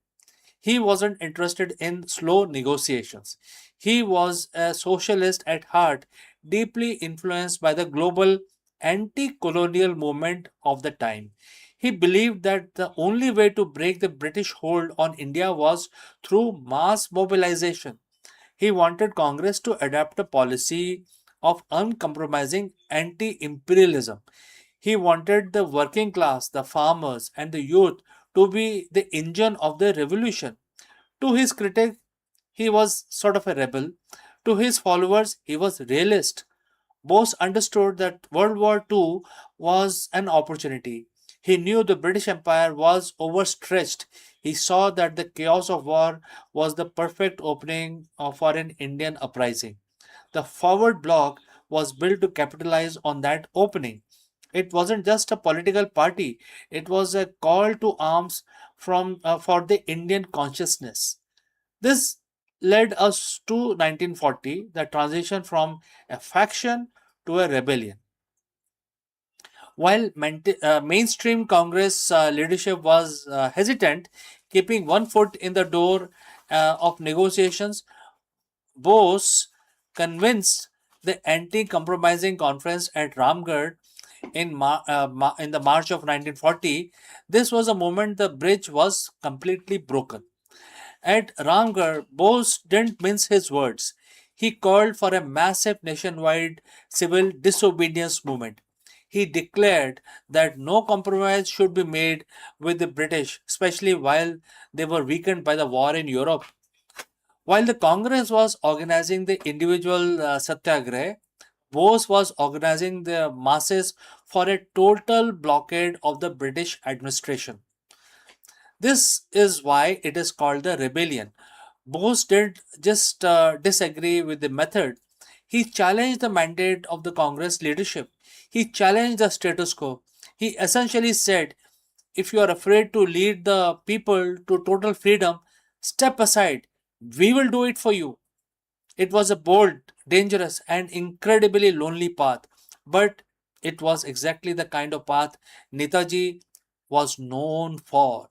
S1: He wasn't interested in slow negotiations. He was a socialist at heart, deeply influenced by the global anti colonial movement of the time. He believed that the only way to break the British hold on India was through mass mobilization. He wanted Congress to adopt a policy of uncompromising anti imperialism. He wanted the working class, the farmers, and the youth to be the engine of the revolution. To his critic, he was sort of a rebel. To his followers, he was realist. Bose understood that World War II was an opportunity. He knew the British Empire was overstretched. He saw that the chaos of war was the perfect opening for an Indian uprising. The forward bloc was built to capitalize on that opening. It wasn't just a political party, it was a call to arms for the Indian consciousness. This led us to 1940, the transition from a faction to a rebellion. While mainstream Congress leadership was hesitant, keeping one foot in the door of negotiations, Bose convinced the anti-compromising conference at Ramgarh in the March of 1940. This was a moment the bridge was completely broken. At Ramgarh, Bose didn't mince his words. He called for a massive nationwide civil disobedience movement. He declared that no compromise should be made with the British, especially while they were weakened by the war in Europe. While the Congress was organizing the individual satyagrah, Bose was organizing the masses for a total blockade of the British administration. This is why it is called the rebellion. Bose did just disagree with the method. He challenged the mandate of the Congress leadership. He challenged the status quo. He essentially said, if you are afraid to lead the people to total freedom, step aside. We will do it for you. It was a bold, dangerous, and incredibly lonely path, but it was exactly the kind of path Netaji was known for.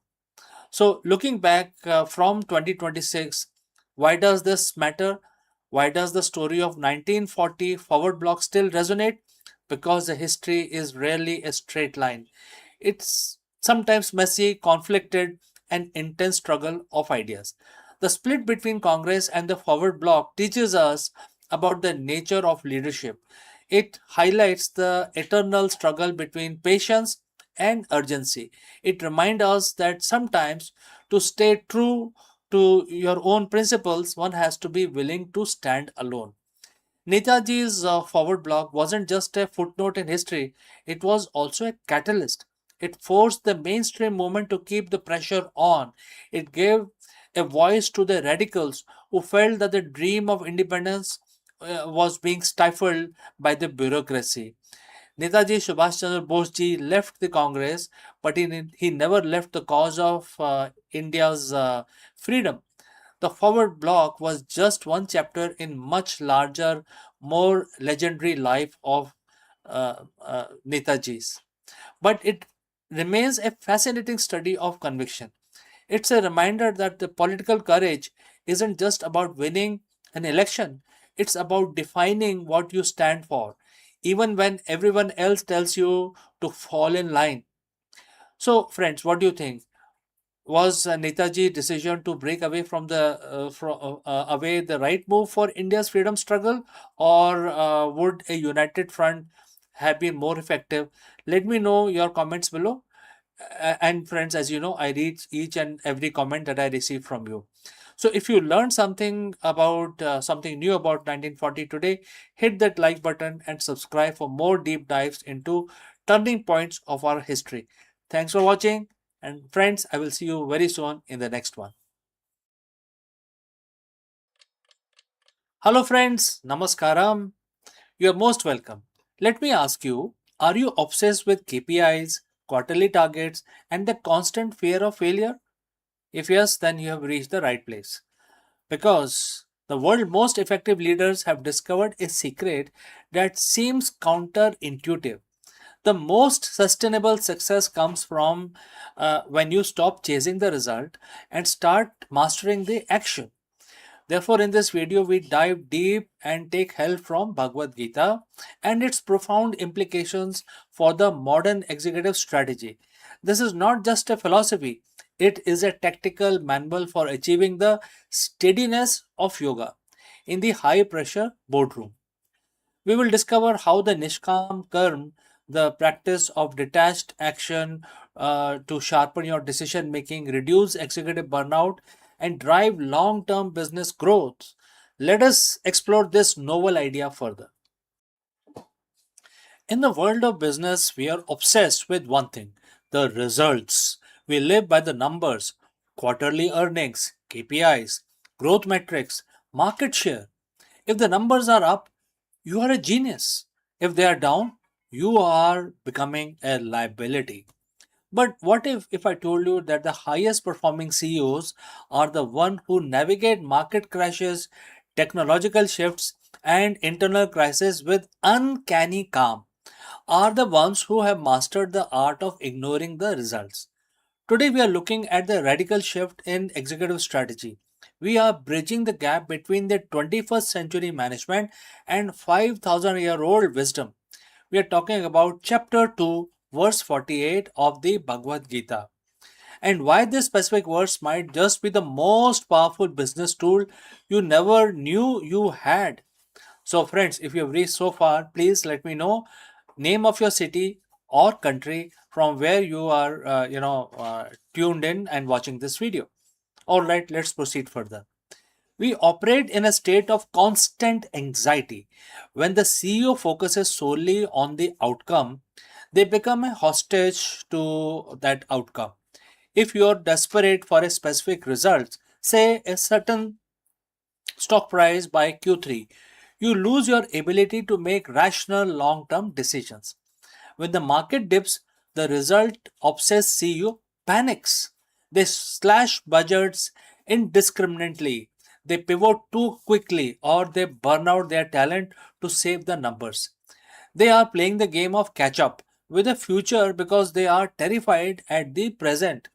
S1: So, looking back from 2026, why does this matter? Why does the story of 1940 forward block still resonate? Because the history is rarely a straight line. It's sometimes messy, conflicted, and intense struggle of ideas. The split between Congress and the forward bloc teaches us about the nature of leadership. It highlights the eternal struggle between patience and urgency. It reminds us that sometimes to stay true to your own principles, one has to be willing to stand alone. Netaji's forward block wasn't just a footnote in history, it was also a catalyst. It forced the mainstream movement to keep the pressure on. It gave a voice to the radicals who felt that the dream of independence was being stifled by the bureaucracy. Netaji Subhash Chandra Bose ji left the Congress, but he never left the cause of India's freedom. The forward block was just one chapter in much larger, more legendary life of Netaji's. But it remains a fascinating study of conviction. It's a reminder that the political courage isn't just about winning an election, it's about defining what you stand for, even when everyone else tells you to fall in line. So, friends, what do you think? Was Netaji's decision to break away away the right move for India's freedom struggle, or would a united front have been more effective? Let me know your comments below. And friends, as you know, I read each and every comment that I receive from you. So if you learned something new about 1940 today, hit that like button and subscribe for more deep dives into turning points of our history. Thanks for watching, and friends, I will see you very soon in the next one. Hello friends, namaskaram. You are most welcome. Let me ask you, are you obsessed with KPIs, quarterly targets, and the constant fear of failure? If yes, then you have reached the right place. Because the world's most effective leaders have discovered a secret that seems counterintuitive. The most sustainable success comes from when you stop chasing the result and start mastering the action. Therefore, in this video, we dive deep and take help from Bhagavad Gita and its profound implications for the modern executive strategy. This is not just a philosophy, it is a tactical manual for achieving the steadiness of yoga in the high pressure boardroom. We will discover how the Nishkam Karm, the practice of detached action to sharpen your decision making, reduce executive burnout, and drive long term business growth. Let us explore this novel idea further. In the world of business, we are obsessed with one thing: the results. We live by the numbers, quarterly earnings, KPIs, growth metrics, market share. If the numbers are up, you are a genius. If they are down, you are becoming a liability. But what if I told you that the highest performing CEOs are the one who navigate market crashes, technological shifts, and internal crises with uncanny calm, are the ones who have mastered the art of ignoring the results. Today, we are looking at the radical shift in executive strategy. We are bridging the gap between the 21st century management and 5,000-year-old wisdom. We are talking about chapter 2, verse 48 of the Bhagavad Gita, and why this specific verse might just be the most powerful business tool you never knew you had. So, friends, if you have reached so far, please let me know name of your city or country from where you are, tuned in and watching this video. All right, let's proceed further. We operate in a state of constant anxiety. When the CEO focuses solely on the outcome, they become a hostage to that outcome. If you are desperate for a specific result, say a certain stock price by Q3, you lose your ability to make rational long term decisions. When the market dips, the result obsessed CEO panics. They slash budgets indiscriminately, they pivot too quickly, or they burn out their talent to save the numbers. They are playing the game of catch up with the future because they are terrified at the present.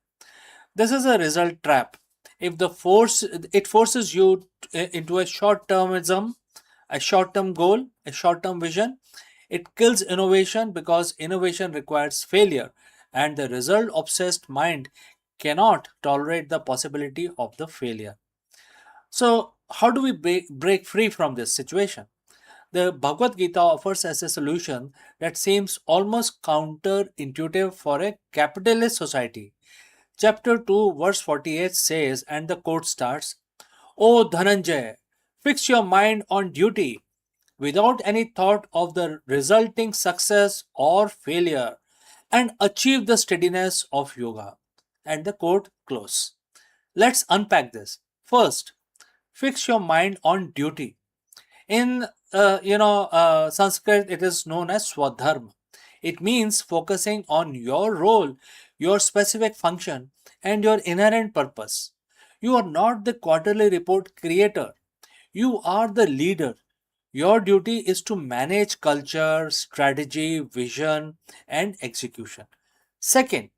S1: This is a result trap. If the force it forces you into a short-termism, a short-term goal, a short-term vision, it kills innovation because innovation requires failure, and the result-obsessed mind cannot tolerate the possibility of the failure. So, how do we break free from this situation? The Bhagavad Gita offers us a solution that seems almost counterintuitive for a capitalist society. Chapter 2, verse 48 says, and the quote starts, O Dhananjay, fix your mind on duty without any thought of the resulting success or failure and achieve the steadiness of yoga. And the quote close. Let's unpack this. First, fix your mind on duty. In Sanskrit, it is known as swadharma. It means focusing on your role, your specific function, and your inherent purpose. You are not the quarterly report creator. You are the leader. Your duty is to manage culture, strategy, vision, and execution. Second,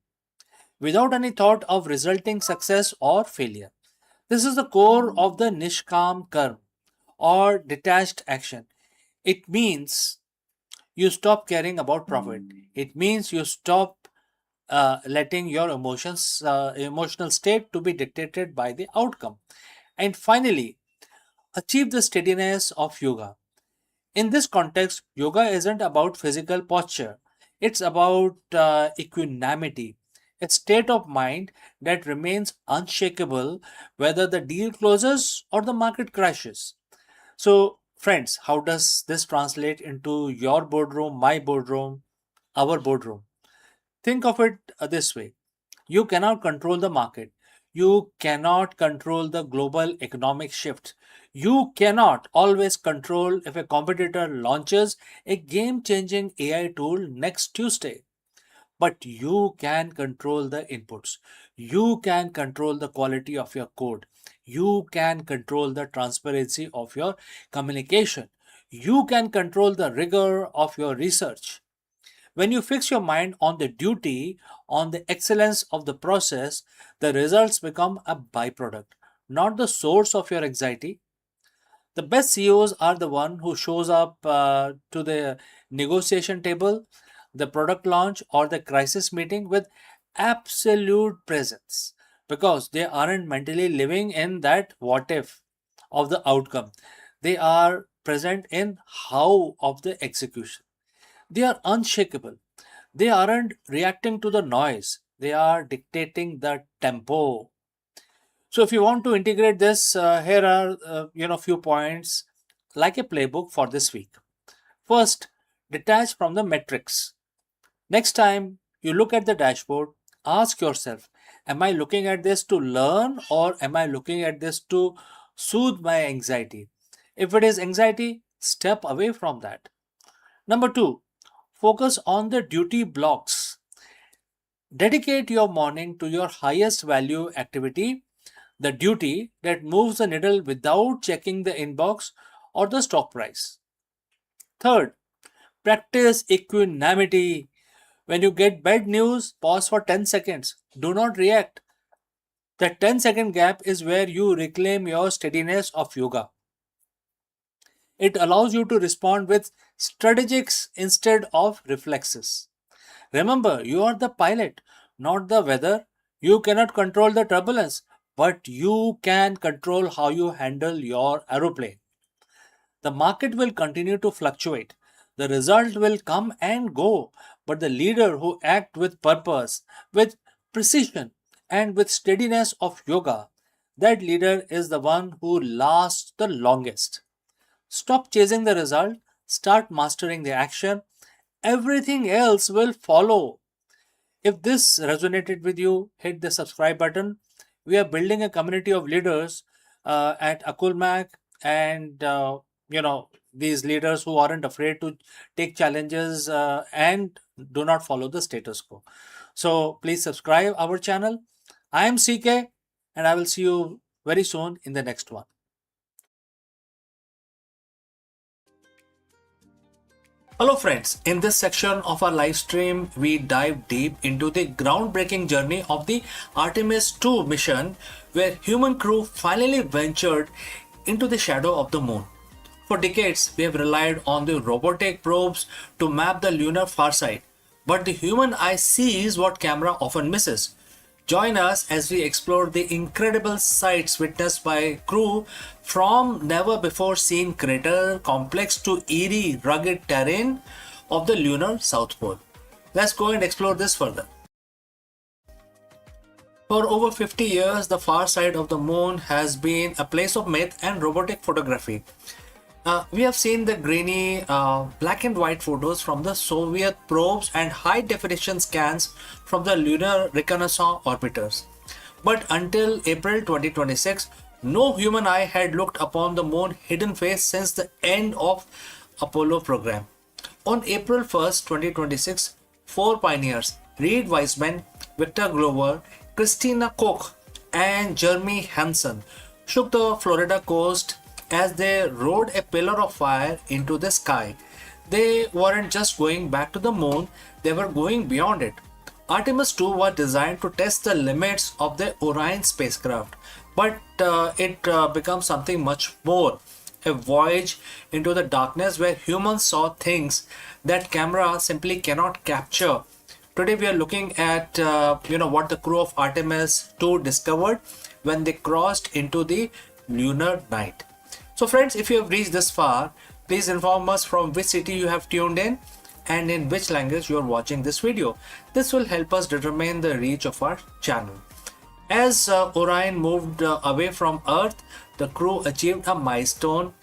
S1: without any thought of resulting success or failure. This is the core of the Nishkam Karma or detached action. It means you stop caring about profit. It means you stop letting your emotional state to be dictated by the outcome. And finally, achieve the steadiness of yoga. In this context, yoga isn't about physical posture. It's about equanimity, a state of mind that remains unshakable whether the deal closes or the market crashes. So, friends, how does this translate into your boardroom, my boardroom, our boardroom? Think of it this way: you cannot control the market, you cannot control the global economic shift, you cannot always control if a competitor launches a game changing AI tool next Tuesday. But you can control the inputs. You can control the quality of your code. You can control the transparency of your communication. You can control the rigor of your research. When you fix your mind on the duty, on the excellence of the process, the results become a byproduct, not the source of your anxiety. The best CEOs are the one who shows up to the negotiation table, the product launch, or the crisis meeting with absolute presence, because they aren't mentally living in that what if of the outcome. They are present in how of the execution. They are unshakable. They aren't reacting to the noise. They are dictating the tempo. So if you want to integrate this, here are few points like a playbook for this week. First, detach from the metrics. Next time you look at the dashboard, ask yourself, am I looking at this to learn or am I looking at this to soothe my anxiety? If it is anxiety, step away from that. Number two, focus on the duty blocks. Dedicate your morning to your highest value activity, the duty that moves the needle without checking the inbox or the stock price. Third, practice equanimity. When you get bad news, pause for 10 seconds. Do not react. That 10-second gap is where you reclaim your steadiness of yoga. It allows you to respond with strategics instead of reflexes. Remember, you are the pilot, not the weather. You cannot control the turbulence, but you can control how you handle your aeroplane. The market will continue to fluctuate. The result will come and go, but the leader who acts with purpose, with precision, and with steadiness of yoga, that leader is the one who lasts the longest. Stop chasing the result, start mastering the action. Everything else will follow. If this resonated with you, hit the subscribe button. We are building a community of leaders at Akulmach, and these leaders who aren't afraid to take challenges and do not follow the status quo. So please subscribe our channel. I am CK, and I will see you very soon in the next one.
S3: Hello friends, in this section of our live stream, we dive deep into the groundbreaking journey of the Artemis 2 mission, where human crew finally ventured into the shadow of the moon. For decades, we have relied on the robotic probes to map the lunar far side, but the human eye sees what camera often misses. Join us as we explore the incredible sights witnessed by crew from never before seen crater complex to eerie rugged terrain of the lunar South Pole. Let's go and explore this further. For over 50 years, the far side of the moon has been a place of myth and robotic photography. We have seen the grainy black and white photos from the Soviet probes and high definition scans from the lunar reconnaissance orbiters. But until April 2026, no human eye had looked upon the moon's hidden face since the end of Apollo program. On April 1st, 2026, four pioneers, Reed Wiseman, Victor Glover, Christina Koch, and Jeremy Hansen, shook the Florida coast as they rode a pillar of fire into the sky. They weren't just going back to the moon, they were going beyond it. Artemis 2 was designed to test the limits of the Orion spacecraft, but it becomes something much more. A voyage into the darkness where humans saw things that camera simply cannot capture. Today we are looking at what the crew of Artemis 2 discovered when they crossed into the lunar night. So friends, if you have reached this far, please inform us from which city you have tuned in and in which language you are watching this video. This will help us determine the reach of our channel. As Orion moved away from Earth, the crew achieved a milestone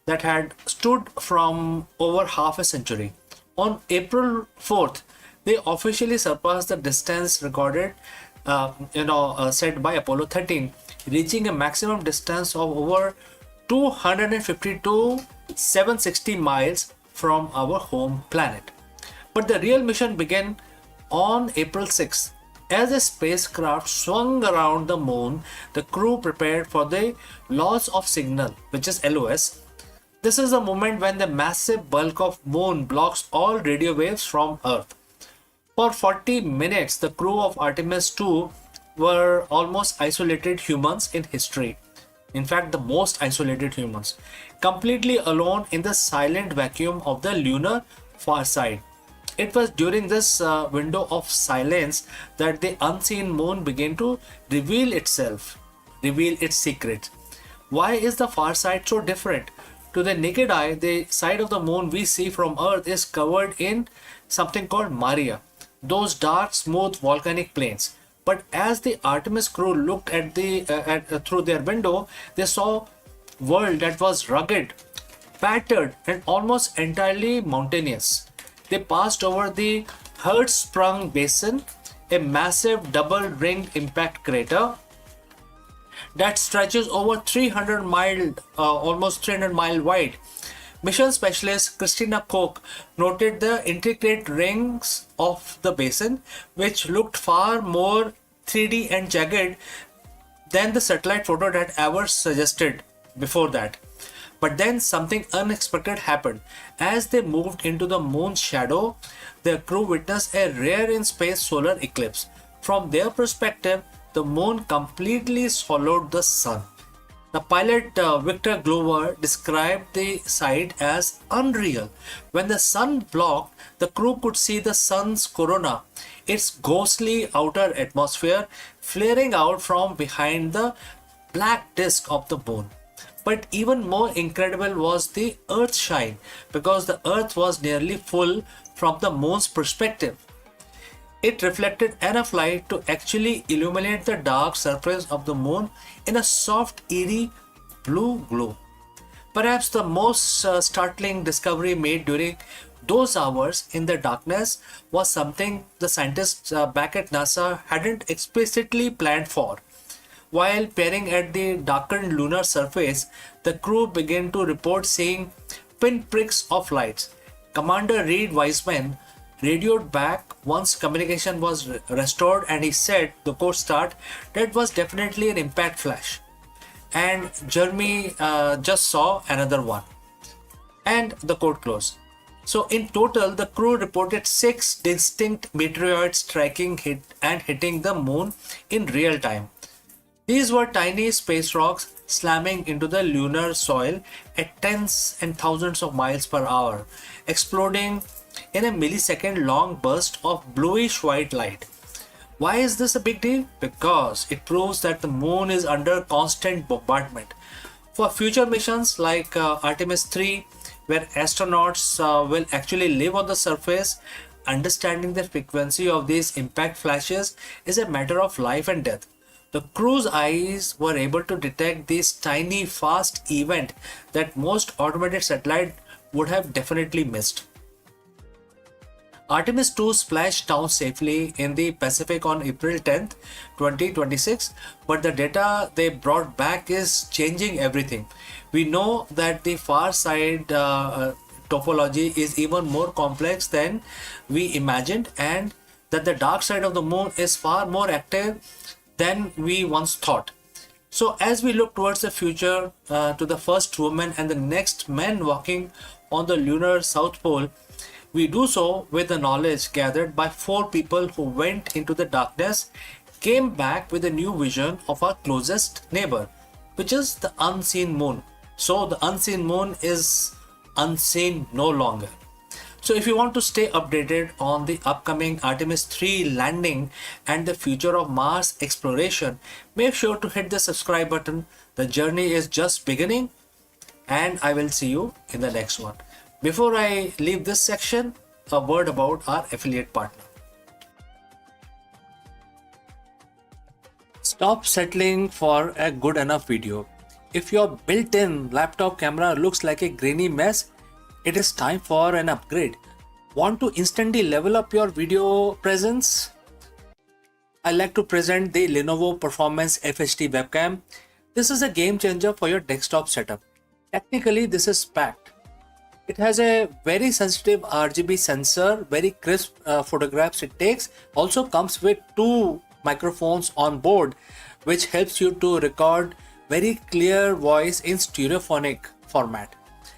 S3: that had stood from over half a century. On April 4th, they officially surpassed the distance recorded set by Apollo 13, reaching a maximum distance of over 252,760 miles from our home planet. But the real mission began on April 6th, As the spacecraft swung around the moon, the crew prepared for the loss of signal, which is LOS. This is the moment when the massive bulk of moon blocks all radio waves from Earth. For 40 minutes, the crew of Artemis 2 were almost isolated humans in history. In fact, the most isolated humans, completely alone in the silent vacuum of the lunar far side. It was during this window of silence that the unseen moon began to reveal itself, reveal its secret. Why is the far side so different? To the naked eye, the side of the moon we see from Earth is covered in something called Maria, those dark, smooth volcanic plains. But as the Artemis crew looked at through their window, they saw a world that was rugged, battered, and almost entirely mountainous. They passed over the Hertzsprung Basin, a massive double-ringed impact crater that stretches over 300 mile, almost 300 mile wide. Mission specialist Christina Koch noted the intricate rings of the basin, which looked far more 3D and jagged than the satellite photo had ever suggested before that. But then something unexpected happened. As they moved into the moon's shadow, their crew witnessed a rare in space solar eclipse. From their perspective, the moon completely swallowed the sun. The pilot Victor Glover described the sight as unreal. When the sun blocked, the crew could see the sun's corona, its ghostly outer atmosphere, flaring out from behind the black disk of the moon. But even more incredible was the Earth's shine, because the Earth was nearly full from the moon's perspective. It reflected enough light to actually illuminate the dark surface of the moon in a soft, eerie blue glow. Perhaps the most startling discovery made during those hours in the darkness was something the scientists back at NASA hadn't explicitly planned for. While peering at the darkened lunar surface, the crew began to report seeing pinpricks of lights. Commander Reed Wiseman radioed back once communication was restored, and he said, the quote start, that was definitely an impact flash. And Jeremy just saw another one. And the quote close. So in total, the crew reported 6 distinct meteoroids striking and hitting the moon in real time. These were tiny space rocks slamming into the lunar soil at tens and thousands of miles per hour, exploding in a millisecond long burst of bluish white light. Why is this a big deal? Because it proves that the moon is under constant bombardment. For future missions like Artemis 3, where astronauts will actually live on the surface, understanding the frequency of these impact flashes is a matter of life and death. The crew's eyes were able to detect this tiny, fast event that most automated satellite would have definitely missed. Artemis 2 splashed down safely in the Pacific on April 10th, 2026, but the data they brought back is changing everything. We know that the far side topology is even more complex than we imagined, and that the dark side of the moon is far more active than we once thought. So as we look towards the future, to the first woman and the next man walking on the lunar South Pole, we do so with the knowledge gathered by 4 people who went into the darkness, came back with a new vision of our closest neighbor, which is the unseen moon. So the unseen moon is unseen no longer. So if you want to stay updated on the upcoming Artemis 3 landing and the future of Mars exploration, make sure to hit the subscribe button. The journey is just beginning, and I will see you in the next one. Before I leave this section, a word about our affiliate partner.
S1: Stop settling for a good enough video. If your built-in laptop camera looks like a grainy mess, it is time for an upgrade. Want to instantly level up your video presence? I like to present the Lenovo Performance FHD webcam. This is a game changer for your desktop setup. Technically, this is packed. It has a very sensitive RGB sensor, very crisp photographs it takes. Also comes with two microphones on board, which helps you to record very clear voice in stereophonic format.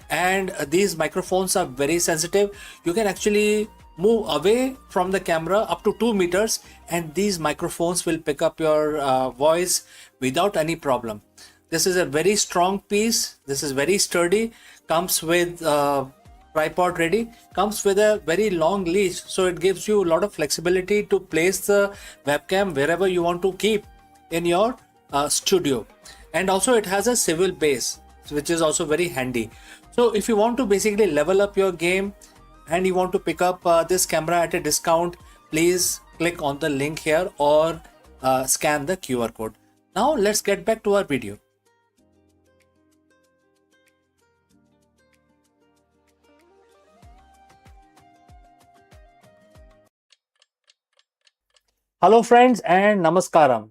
S1: And these microphones are very sensitive. You can actually move away from the camera up to 2 meters, and these microphones will pick up your voice without any problem. This is a very strong piece. This is very sturdy. Comes with tripod ready. Comes with a very long leash, so it gives you a lot of flexibility to place the webcam wherever you want to keep in your studio. And also it has a swivel base, which is also very handy. So if you want to basically level up your game and you want to pick up this camera at a discount, please click on the link here or scan the QR code. Now let's get back to our video. Hello friends and namaskaram.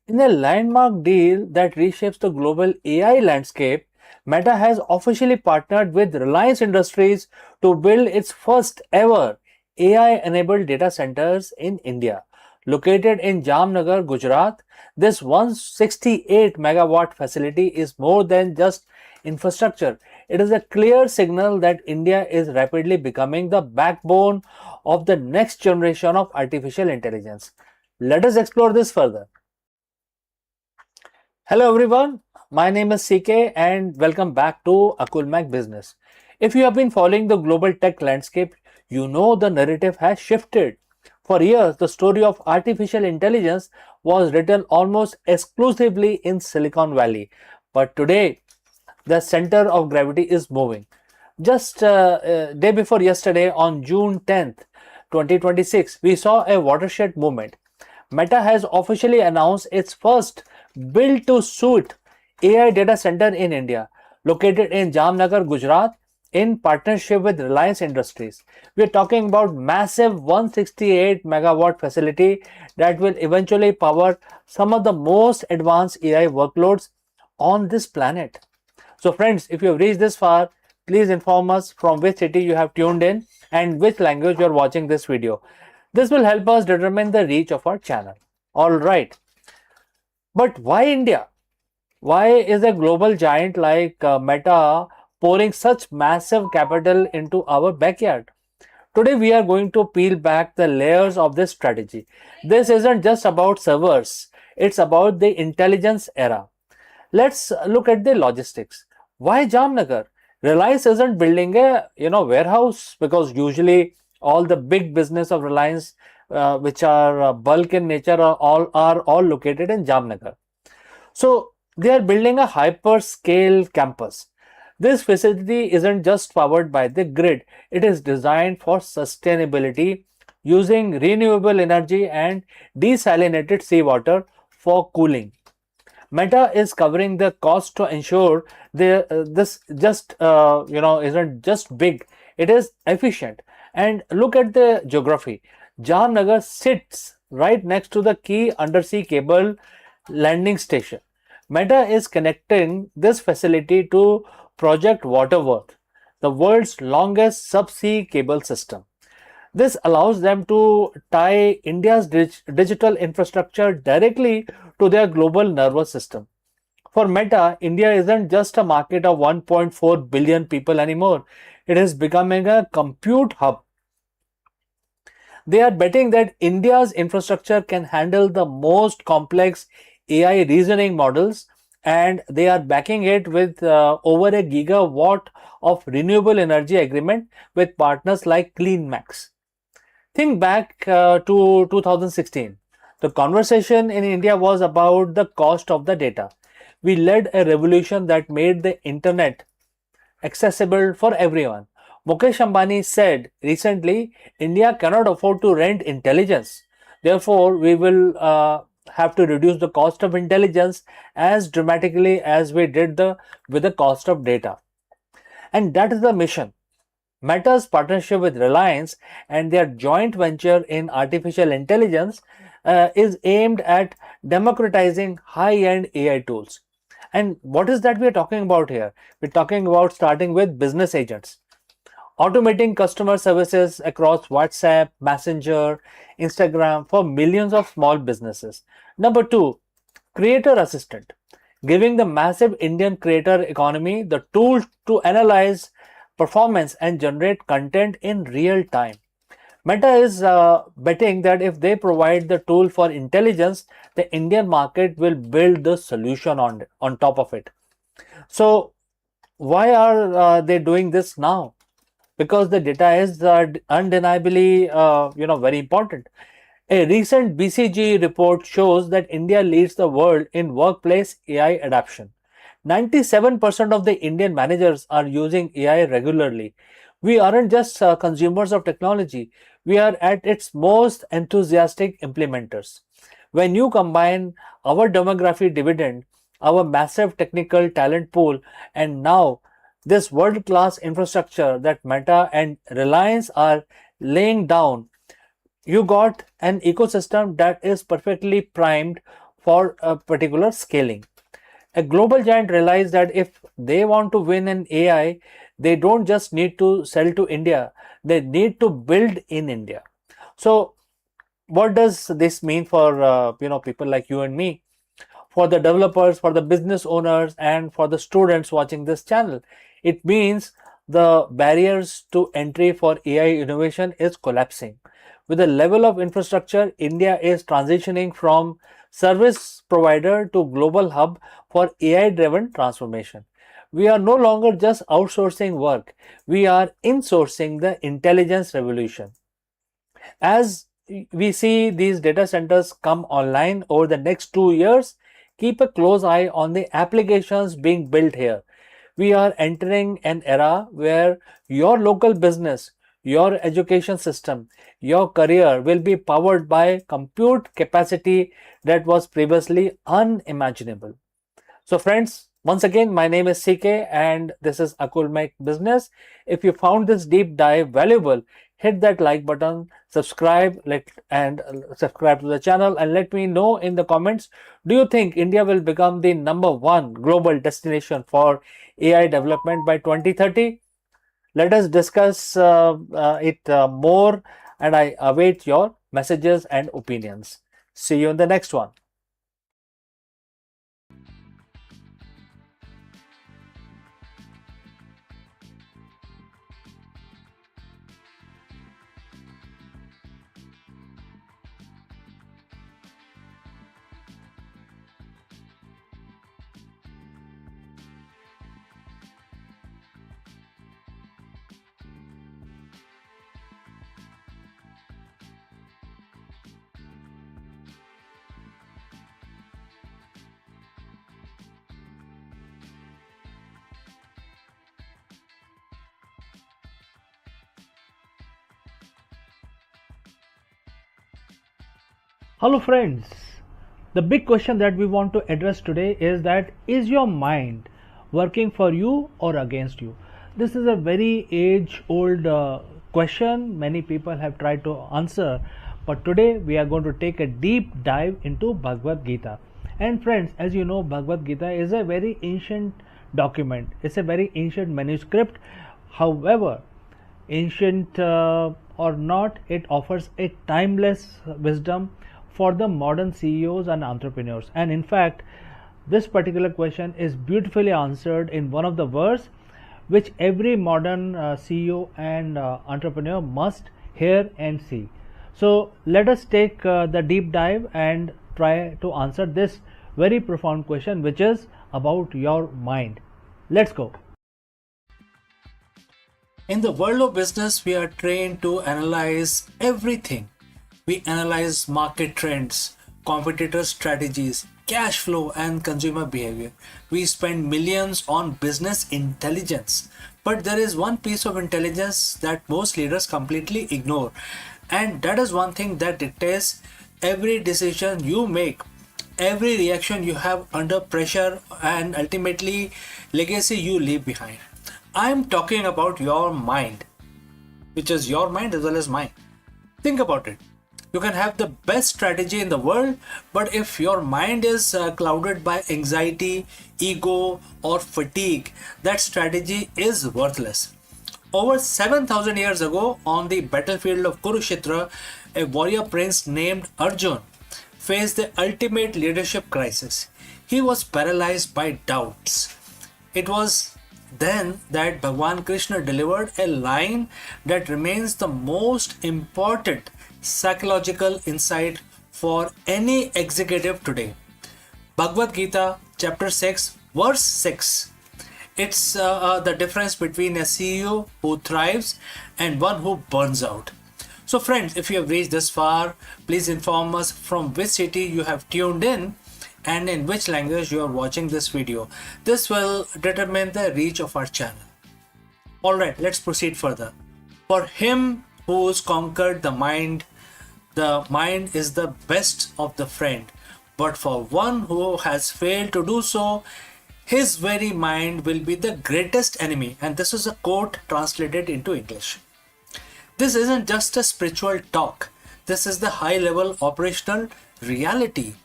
S1: In a landmark deal that reshapes the global AI landscape, Meta has officially partnered with Reliance Industries to build its first ever AI-enabled data centers in India. Located in Jamnagar, Gujarat, this 168 megawatt facility is more than just infrastructure. It is a clear signal that India is rapidly becoming the backbone of the next generation of artificial intelligence. Let us explore this further. Hello everyone, my name is CK and welcome back to Akulmach Business. If you have been following the global tech landscape, you know the narrative has shifted. For years, the story of artificial intelligence was written almost exclusively in Silicon Valley. But today, the center of gravity is moving. Just day before yesterday, on June 10th, 2026, we saw a watershed movement. Meta has officially announced its first build-to-suit AI data center in India, located in Jamnagar, Gujarat, in partnership with Reliance Industries. We are talking about massive 168 megawatt facility that will eventually power some of the most advanced AI workloads on this planet. So friends, if you have reached this far, please inform us from which city you have tuned in and which language you are watching this video. This will help us determine the reach of our channel. Alright, but why India? Why is a global giant like Meta pouring such massive capital into our backyard? Today we are going to peel back the layers of this strategy. This isn't just about servers, it's about the intelligence era. Let's look at the logistics. Why Jamnagar? Reliance isn't building a warehouse, because usually all the big business of Reliance, which are bulk in nature, are all located in Jamnagar. So they are building a hyperscale campus. This facility isn't just powered by the grid; it is designed for sustainability, using renewable energy and desalinated seawater for cooling. Meta is covering the cost to ensure this just isn't just big; it is efficient. And look at the geography. Jamnagar sits right next to the key undersea cable landing station. Meta is connecting this facility to Project Waterworth, the world's longest subsea cable system. This allows them to tie India's digital infrastructure directly to their global nervous system. For Meta, India isn't just a market of 1.4 billion people anymore. It is becoming a compute hub. They are betting that India's infrastructure can handle the most complex AI reasoning models, and they are backing it with over a gigawatt of renewable energy agreement with partners like CleanMax. Think back to 2016. The conversation in India was about the cost of the data. We led a revolution that made the internet accessible for everyone. Mukesh Ambani said recently, India cannot afford to rent intelligence. Therefore, we will have to reduce the cost of intelligence as dramatically as we did with the cost of data. And that is the mission. Meta's partnership with Reliance and their joint venture in artificial intelligence is aimed at democratizing high-end AI tools. And what is that we are talking about here? We're talking about starting with business agents. automating customer services across WhatsApp, Messenger, Instagram for millions of small businesses. Number two, creator assistant, giving the massive Indian creator economy the tools to analyze performance and generate content in real time. Meta is betting that if they provide the tool for intelligence, the Indian market will build the solution on top of it. So why are they doing this now? Because the data is undeniably very important. A recent BCG report shows that India leads the world in workplace AI adoption. 97% of the Indian managers are using AI regularly. We aren't just consumers of technology, we are at its most enthusiastic implementers. When you combine our demography dividend, our massive technical talent pool, and now this world class infrastructure that Meta and Reliance are laying down, you got an ecosystem that is perfectly primed for a particular scaling. A global giant realized that if they want to win in AI, they don't just need to sell to India, they need to build in India. So, what does this mean for people like you and me? For the developers, for the business owners, and for the students watching this channel? It means the barriers to entry for AI innovation is collapsing. With the level of infrastructure, India is transitioning from service provider to global hub for AI driven transformation. We are no longer just outsourcing work, we are insourcing the intelligence revolution. As we see these data centers come online over the next 2 years, keep a close eye on the applications being built here. We are entering an era where your local business, your education system, your career will be powered by compute capacity that was previously unimaginable. So friends, once again, my name is CK and this is Akulmach Business. If you found this deep dive valuable, hit that like button, subscribe subscribe to the channel, and let me know in the comments, do you think India will become the #1 global destination for AI development by 2030? Let us discuss it more, and I await your messages and opinions. See you in the next one.
S4: Hello friends, the big question that we want to address today is that is your mind working for you or against you? This is a very age old question many people have tried to answer, but today we are going to take a deep dive into Bhagavad Gita. And friends, as you know, Bhagavad Gita is a very ancient document, it's a very ancient manuscript. However, ancient or not, it offers a timeless wisdom for the modern CEOs and entrepreneurs. And in fact, this particular question is beautifully answered in one of the verse which every modern CEO and entrepreneur must hear and see. So let us take the deep dive and try to answer this very profound question, which is about your mind. Let's go.
S3: In the world of business, we are trained to analyze everything. We analyze market trends, competitor strategies, cash flow, and consumer behavior. We spend millions on business intelligence. But there is one piece of intelligence that most leaders completely ignore. And that is one thing that dictates every decision you make, every reaction you have under pressure, and ultimately legacy you leave behind. I'm talking about your mind, which is your mind as well as mine. Think about it. You can have the best strategy in the world, but if your mind is clouded by anxiety, ego, or fatigue, that strategy is worthless. Over 7,000 years ago, on the battlefield of Kurukshetra, a warrior prince named Arjun faced the ultimate leadership crisis. He was paralyzed by doubts. It was then that Bhagwan Krishna delivered a line that remains the most important psychological insight for any executive today. Bhagavad Gita, chapter 6, verse 6. It's the difference between a CEO who thrives and one who burns out. So, friends, if you have reached this far, please inform us from which city you have tuned in and in which language you are watching this video. This will determine the reach of our channel. Alright, let's proceed further. For him who's conquered the mind is the best of the friend. But for one who has failed to do so, his very mind will be the greatest enemy. And this is a quote translated into English. This isn't just a spiritual talk. This is the high level operational reality.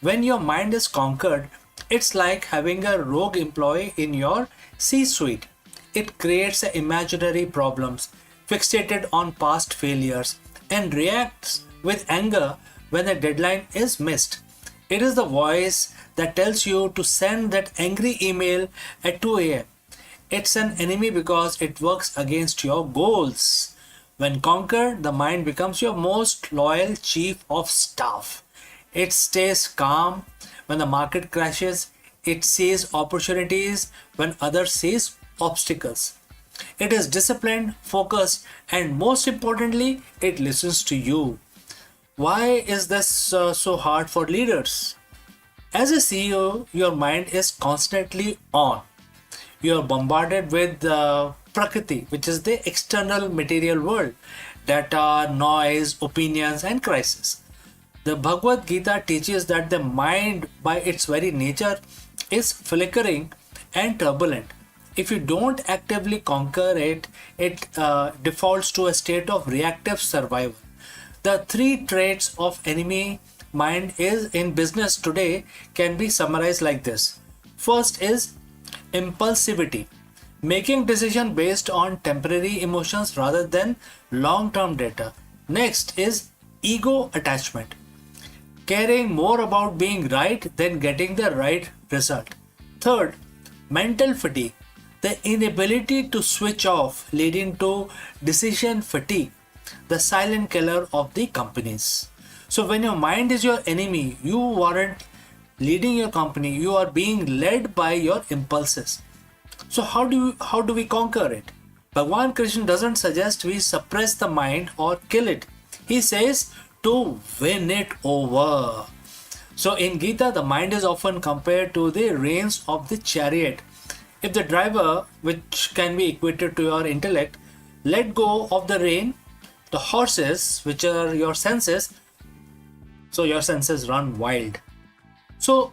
S3: When your mind is conquered, it's like having a rogue employee in your C-suite. It creates imaginary problems, fixated on past failures, and reacts with anger when a deadline is missed. It is the voice that tells you to send that angry email at 2 a.m. It's an enemy because it works against your goals. When conquered, the mind becomes your most loyal chief of staff. It stays calm when the market crashes. It sees opportunities when others sees obstacles. It is disciplined, focused, and most importantly, it listens to you. Why is this so hard for leaders? As a CEO, your mind is constantly on. You are bombarded with Prakriti, which is the external material world, data, noise, opinions, and crisis. The Bhagavad Gita teaches that the mind, by its very nature, is flickering and turbulent. If you don't actively conquer it, it defaults to a state of reactive survival. The three traits of enemy mind is in business today can be summarized like this. First is impulsivity, making decision based on temporary emotions rather than long-term data. Next is ego attachment, caring more about being right than getting the right result. Third, mental fatigue, the inability to switch off, leading to decision fatigue, the silent killer of the companies. So when your mind is your enemy, you aren't leading your company, you are being led by your impulses. So how do we conquer it? Bhagwan Krishna doesn't suggest we suppress the mind or kill it. He says to win it over. So in Gita, the mind is often compared to the reins of the chariot. If the driver, which can be equated to your intellect, let go of the rein, the horses, which are your senses, so your senses run wild. So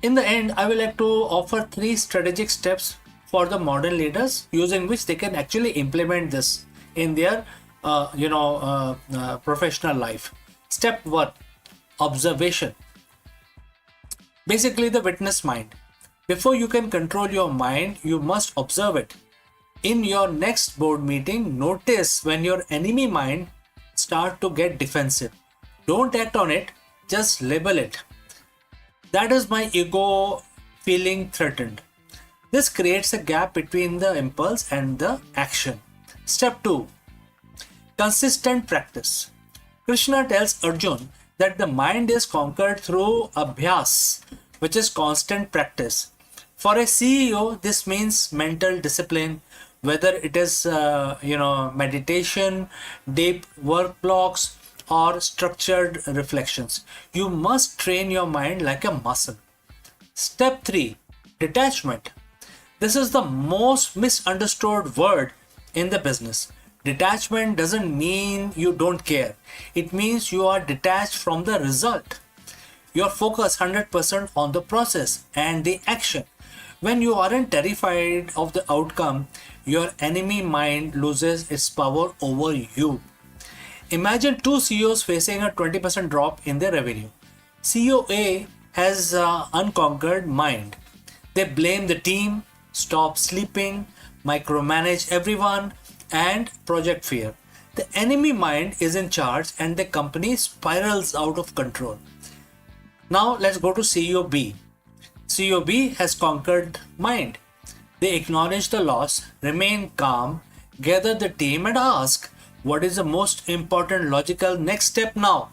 S3: in the end, I will like to offer 3 strategic steps for the modern leaders using which they can actually implement this in their professional life. Step 1, observation. Basically the witness mind. Before you can control your mind, you must observe it. In your next board meeting, notice when your enemy mind start to get defensive. Don't act on it, just label it. That is my ego feeling threatened. This creates a gap between the impulse and the action. Step 2, consistent practice. Krishna tells Arjun that the mind is conquered through abhyas, which is constant practice. For a CEO, this means mental discipline, whether it is meditation, deep work blocks, or structured reflections. You must train your mind like a muscle. Step 3, detachment. This is the most misunderstood word in the business. Detachment doesn't mean you don't care. It means you are detached from the result. You are focused 100% on the process and the action. When you aren't terrified of the outcome, your enemy mind loses its power over you. Imagine 2 CEOs facing a 20% drop in their revenue. CEO A has unconquered mind. They blame the team, stop sleeping, micromanage everyone, and project fear. The enemy mind is in charge and the company spirals out of control. Now let's go to CEO B. CEO B has conquered mind. They acknowledge the loss, remain calm, gather the team and ask, what is the most important logical next step now?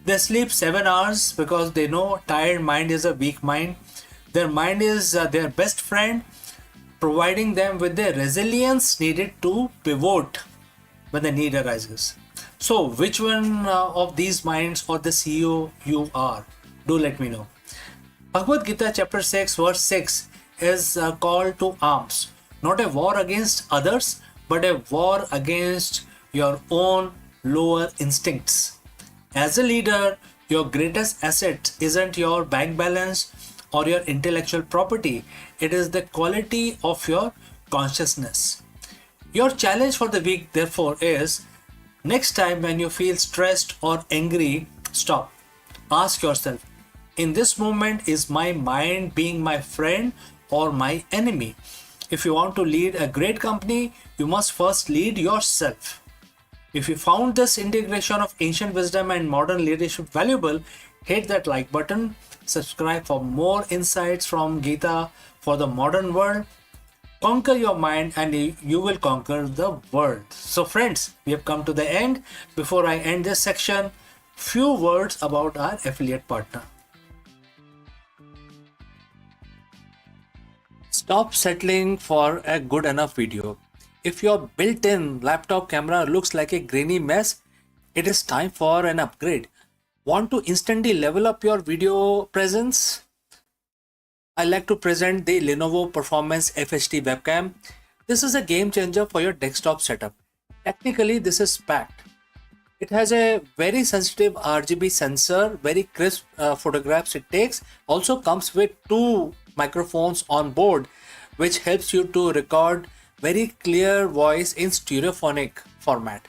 S3: They sleep 7 hours because they know tired mind is a weak mind. Their mind is their best friend, providing them with the resilience needed to pivot when the need arises. So, which one of these minds or the CEO you are? Do let me know. Bhagavad Gita chapter 6 verse 6 is a call to arms, not a war against others, but a war against your own lower instincts. As a leader, your greatest asset isn't your bank balance or your intellectual property, it is the quality of your consciousness. Your challenge for the week, therefore, is next time when you feel stressed or angry, stop. Ask yourself, in this moment, is my mind being my friend or my enemy? If you want to lead a great company, you must first lead yourself. If you found this integration of ancient wisdom and modern leadership valuable, hit that like button, subscribe for more insights from Gita for the modern world. Conquer your mind and you will conquer the world. So friends, we have come to the end. Before I end this section, few words about our affiliate partner.
S1: Stop settling for a good enough video. If your built-in laptop camera looks like a grainy mess, it is time for an upgrade. Want to instantly level up your video presence? I like to present the Lenovo Performance FHD webcam. This is a game changer for your desktop setup. Technically, this is packed. It has a very sensitive RGB sensor, very crisp photographs it takes. Also comes with 2 microphones on board, which helps you to record very clear voice in stereophonic format.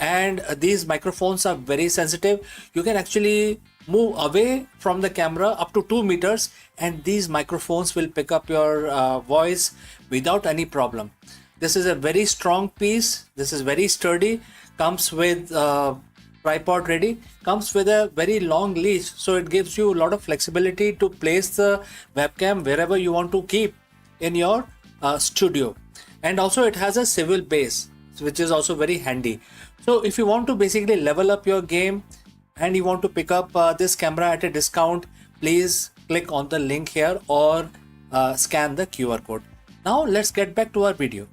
S1: And these microphones are very sensitive. You can actually move away from the camera up to 2 meters and these microphones will pick up your voice without any problem. This is a very strong piece. This is very sturdy. Comes with tripod ready. Comes with a very long leash, so it gives you a lot of flexibility to place the webcam wherever you want to keep in your studio. And also it has a swivel base, which is also very handy. So if you want to basically level up your game and you want to pick up this camera at a discount, please click on the link here or scan the QR code. Now let's get back to our video.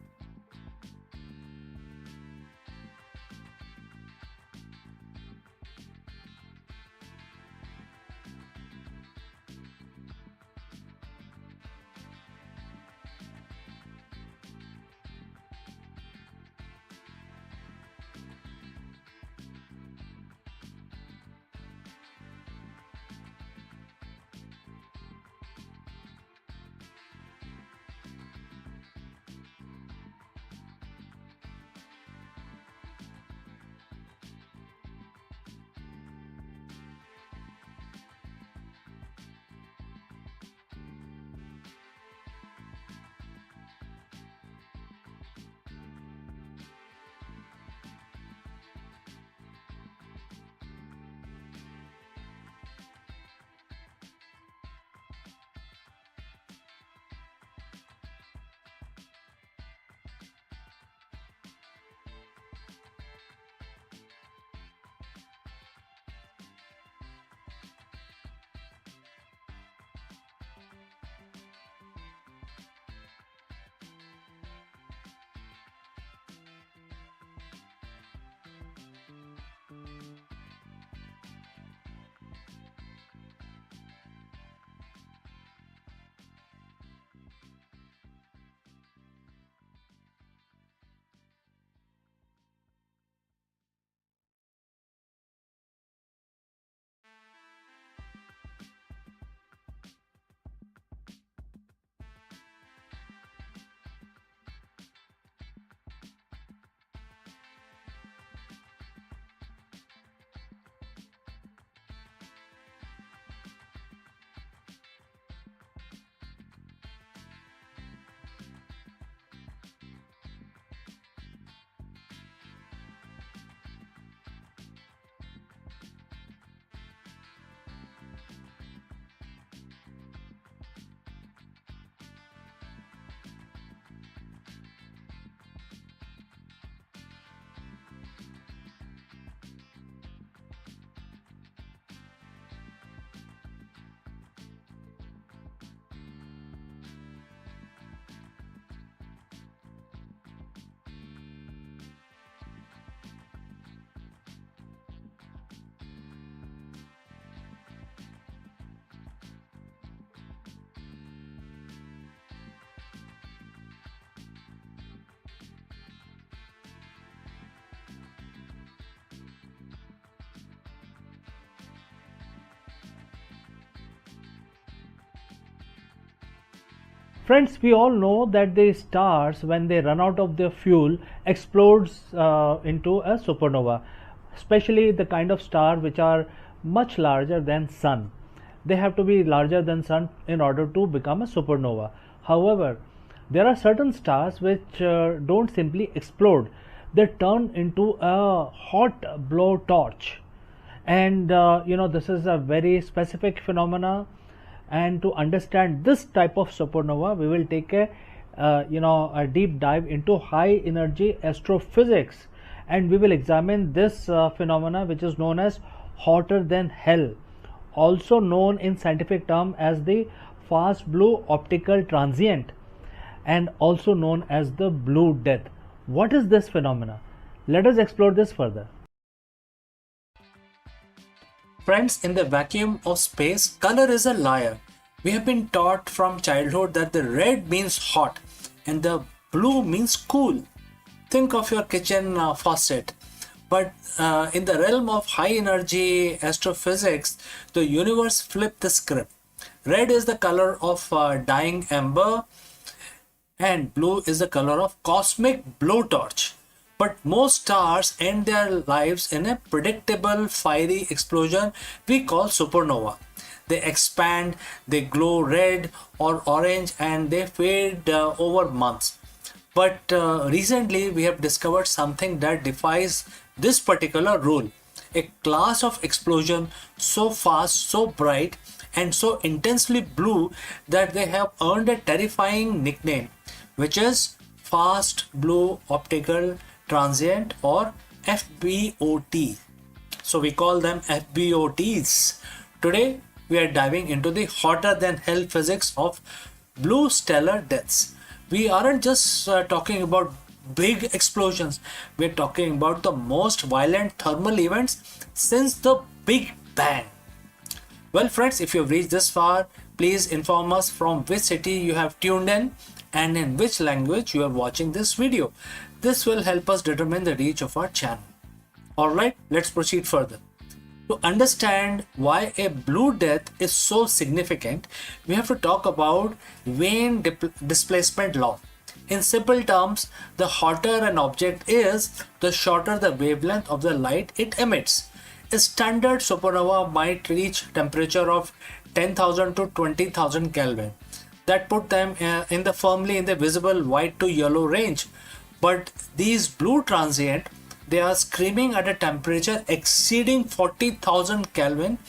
S4: Friends, we all know that the stars, when they run out of their fuel, explodes into a supernova, especially the kind of star which are much larger than sun. They have to be larger than sun in order to become a supernova. However, there are certain stars which don't simply explode, they turn into a hot blowtorch. And this is a very specific phenomena, and to understand this type of supernova we will take a deep dive into high energy astrophysics, and we will examine this phenomena which is known as hotter than hell, also known in scientific term as the fast blue optical transient, and also known as the blue death. What is this phenomena? Let us explore this further.
S3: Friends, in the vacuum of space, color is a liar. We have been taught from childhood that the red means hot and the blue means cool. Think of your kitchen faucet. But in the realm of high energy astrophysics, the universe flipped the script. Red is the color of dying ember, and blue is the color of cosmic blowtorch. But most stars end their lives in a predictable fiery explosion we call supernova. They expand, they glow red or orange, and they fade over months. But recently we have discovered something that defies this particular rule. A class of explosion so fast, so bright, and so intensely blue that they have earned a terrifying nickname, which is fast blue optical transient, or FBOT. So we call them FBOTs. Today we are diving into the hotter than hell physics of blue stellar deaths. We aren't just talking about big explosions, we're talking about the most violent thermal events since the Big Bang. Well friends, if you've reached this far, please inform us from which city you have tuned in and in which language you are watching this video. This will help us determine the reach of our channel. Alright, let's proceed further. To understand why a blue death is so significant, we have to talk about Wien displacement law. In simple terms, the hotter an object is, the shorter the wavelength of the light it emits. A standard supernova might reach temperature of 10,000 to 20,000 Kelvin. That put them firmly in the visible white to yellow range. But these blue transient, they are screaming at a temperature exceeding 40,000 Kelvin,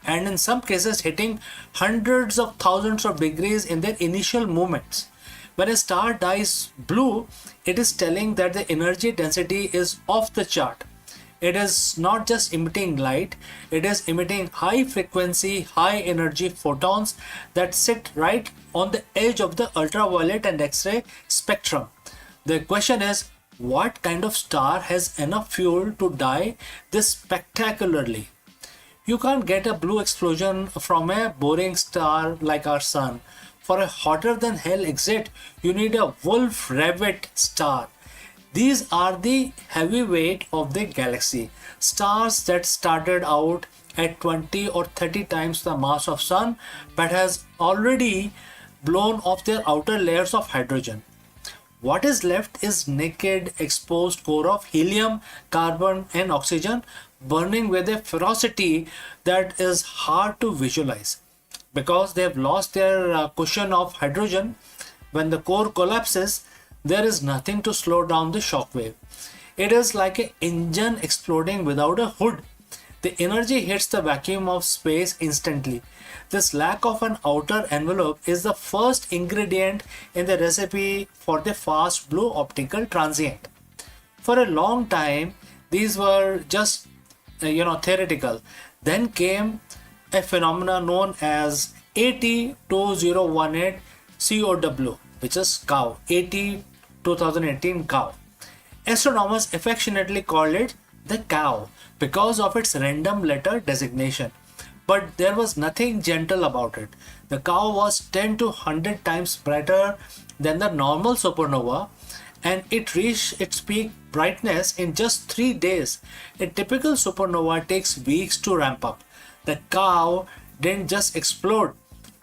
S3: and in some cases hitting hundreds of thousands of degrees in their initial movements. When a star dies blue, it is telling that the energy density is off the chart. It is not just emitting light, it is emitting high frequency, high energy photons that sit right on the edge of the ultraviolet and X-ray spectrum. The question is, what kind of star has enough fuel to die this spectacularly? You can't get a blue explosion from a boring star like our sun. For a hotter than hell exit, you need a Wolf-Rayet star. These are the heavyweight of the galaxy. Stars that started out at 20 or 30 times the mass of sun but has already blown off their outer layers of hydrogen. What is left is naked exposed core of helium, carbon and oxygen burning with a ferocity that is hard to visualize. Because they have lost their cushion of hydrogen, when the core collapses, there is nothing to slow down the shock wave. It is like an engine exploding without a hood. The energy hits the vacuum of space instantly. This lack of an outer envelope is the first ingredient in the recipe for the fast blue optical transient. For a long time, these were just theoretical. Then came a phenomenon known as AT2018 COW, which is cow, AT 2018 cow. Astronomers affectionately called it the cow because of its random letter designation. But there was nothing gentle about it. The cow was 10 to 100 times brighter than the normal supernova, and it reached its peak brightness in just 3 days. A typical supernova takes weeks to ramp up. The cow didn't just explode,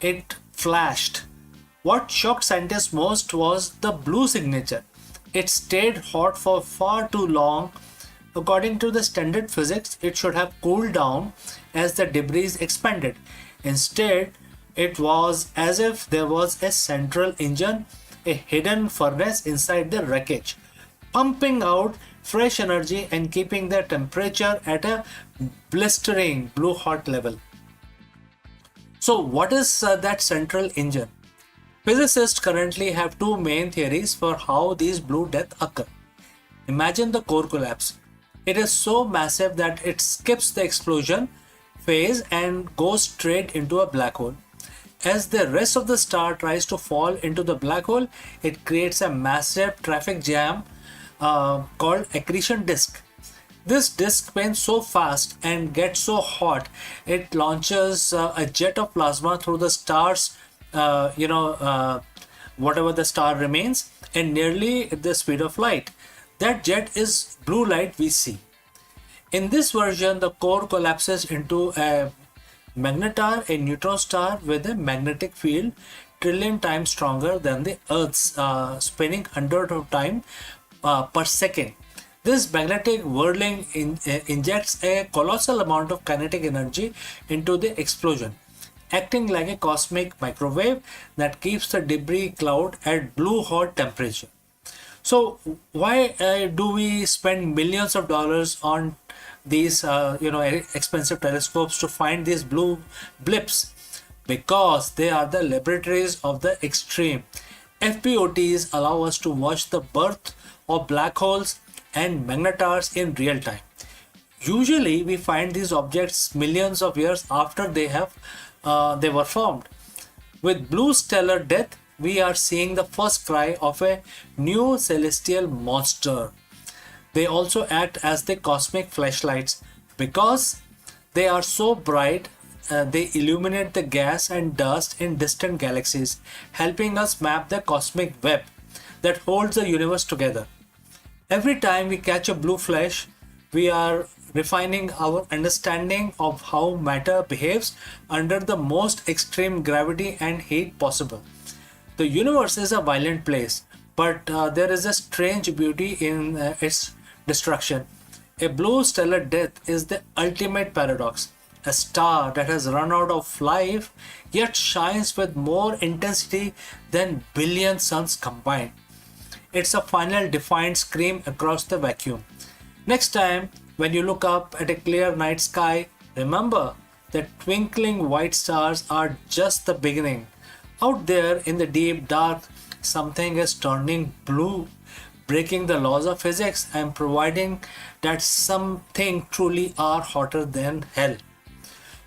S3: it flashed. What shocked scientists most was the blue signature. It stayed hot for far too long. According to the standard physics, it should have cooled down as the debris expanded. Instead, it was as if there was a central engine, a hidden furnace inside the wreckage, pumping out fresh energy and keeping the temperature at a blistering blue hot level. So, what is that central engine? Physicists currently have two main theories for how these blue deaths occur. Imagine the core collapse. It is so massive that it skips the explosion phase and goes straight into a black hole. As the rest of the star tries to fall into the black hole, it creates a massive traffic jam called accretion disk. This disk spins so fast and gets so hot, it launches a jet of plasma through the star's, whatever the star remains, and nearly at the speed of light. That jet is blue light we see. In this version, the core collapses into a magnetar, a neutron star with a magnetic field trillion times stronger than the Earth's, spinning hundred of time per second. This magnetic whirling injects a colossal amount of kinetic energy into the explosion, acting like a cosmic microwave that keeps the debris cloud at blue hot temperature. So why do we spend millions of dollars on these expensive telescopes to find these blue blips? Because they are the laboratories of the extreme. FBOTs allow us to watch the birth of black holes and magnetars in real time. Usually we find these objects millions of years after they were formed. With blue stellar death, we are seeing the first cry of a new celestial monster. They also act as the cosmic flashlights because they are so bright. They illuminate the gas and dust in distant galaxies, helping us map the cosmic web that holds the universe together. Every time we catch a blue flash, we are refining our understanding of how matter behaves under the most extreme gravity and heat possible. The universe is a violent place, but there is a strange beauty in its destruction. A blue stellar death is the ultimate paradox. A star that has run out of life yet shines with more intensity than billion suns combined. It's a final defiant scream across the vacuum. Next time, when you look up at a clear night sky, remember that twinkling white stars are just the beginning. Out there in the deep dark, something is turning blue, breaking the laws of physics and providing that something truly are hotter than hell.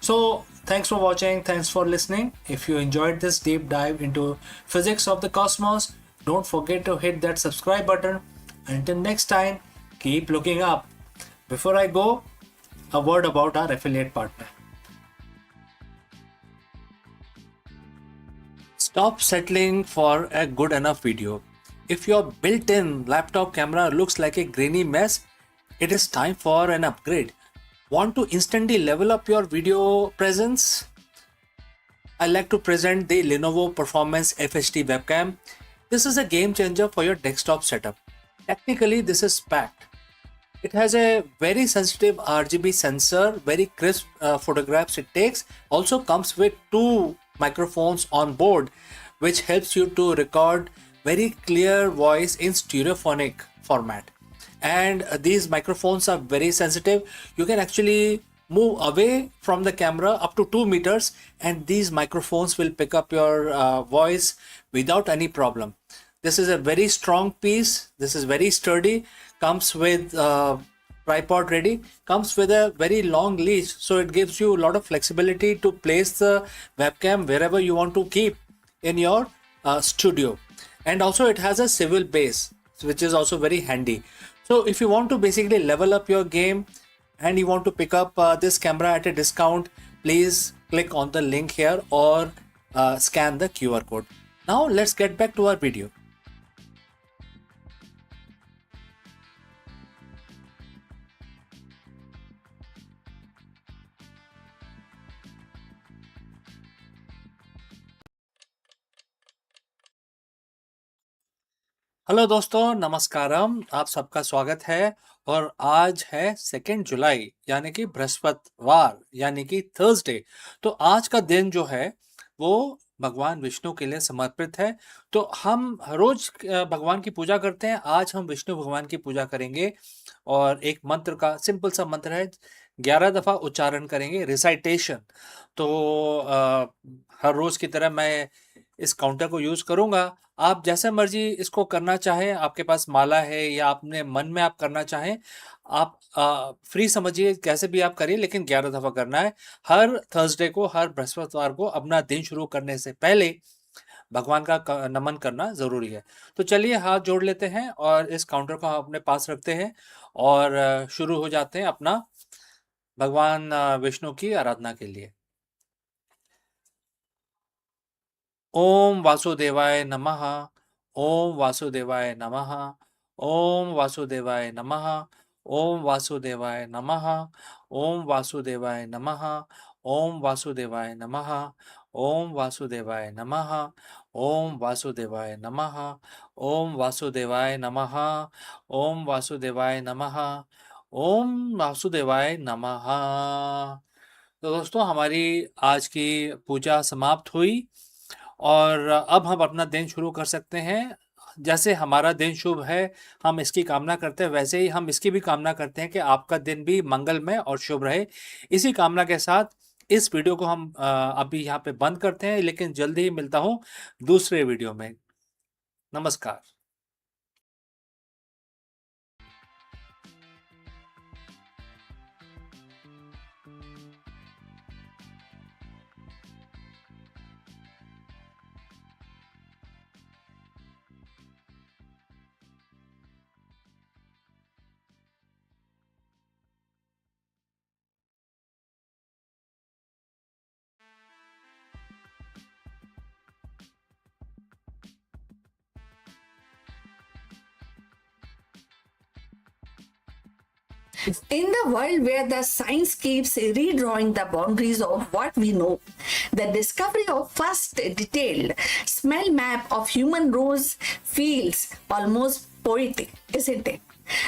S3: So, thanks for watching, thanks for listening. If you enjoyed this deep dive into physics of the cosmos, don't forget to hit that subscribe button. Until next time, keep looking up. Before I go, a word about our affiliate partner.
S1: Stop settling for a good enough video. If your built-in laptop camera looks like a grainy mess, it is time for an upgrade. Want to instantly level up your video presence? I like to present the Lenovo Performance FHD webcam. This is a game changer for your desktop setup. Technically, this is packed. It has a very sensitive RGB sensor, very crisp photographs it takes. Also comes with two microphones on board, which helps you to record very clear voice in stereophonic format. And these microphones are very sensitive. You can actually move away from the camera up to 2 meters and these microphones will pick up your voice without any problem. This is a very strong piece. This is very sturdy. Comes with tripod ready. Comes with a very long leash, so it gives you a lot of flexibility to place the webcam wherever you want to keep in your studio. And also it has a swivel base, which is also very handy. So if you want to basically level up your game and you want to pick up this camera at a discount, please click on the link here or scan the QR code. Now let's get back to our video. Hello दोस्तों, नमस्कारम। आप सबका स्वागत है। और आज है 2 जुलाई यानी कि बृहस्पतिवार यानी कि थर्सडे। तो आज का दिन जो है वो भगवान विष्णु के लिए समर्पित है। तो हम रोज भगवान की पूजा करते हैं। आज हम विष्णु भगवान की पूजा करेंगे और एक मंत्र का सिंपल सा मंत्र है, 11 दफा उच्चारण करेंगे, रिसाइटेशन। तो हर रोज की तरह मैं इस काउंटर को यूज करूंगा। आप जैसे मर्जी इसको करना चाहें, आपके पास माला है या अपने मन में आप करना चाहें, आप फ्री समझिए, कैसे भी आप करिए, लेकिन 11 दफा करना है। हर थर्सडे को, हर बृहस्पतिवार को अपना दिन शुरू करने से पहले भगवान का नमन करना जरूरी है। तो चलिए हाथ जोड़ लेते हैं और इस काउंटर को हम अपने पास रखते हैं और शुरू हो जाते हैं अपना भगवान विष्णु की आराधना के लिए। ओम वासुदेवाय नमः। ओम वासुदेवाय नमः। ओम वासुदेवाय नमः। ओम वासुदेवाय नमः। ओम वासुदेवाय नमः। ओम वासुदेवाय नमः। ओम वासुदेवाय नमः। ओम वासुदेवाय नमः। ओम वासुदेवाय नमः। ओम वासुदेवाय नमः। ओम वासुदेवाय नमः। तो दोस्तों, हमारी आज की पूजा समाप्त हुई और अब हम अपना दिन शुरू कर सकते हैं। जैसे हमारा दिन शुभ है, हम इसकी कामना करते हैं, वैसे ही हम इसकी भी कामना करते हैं कि आपका दिन भी मंगलमय और शुभ रहे। इसी कामना के साथ इस वीडियो को हम अभी यहाँ पे बंद करते हैं, लेकिन जल्दी ही मिलता हूँ दूसरे वीडियो में। नमस्कार।
S2: In the world where the science keeps redrawing the boundaries of what we know, the discovery of first detailed smell map of human nose feels almost poetic, isn't it?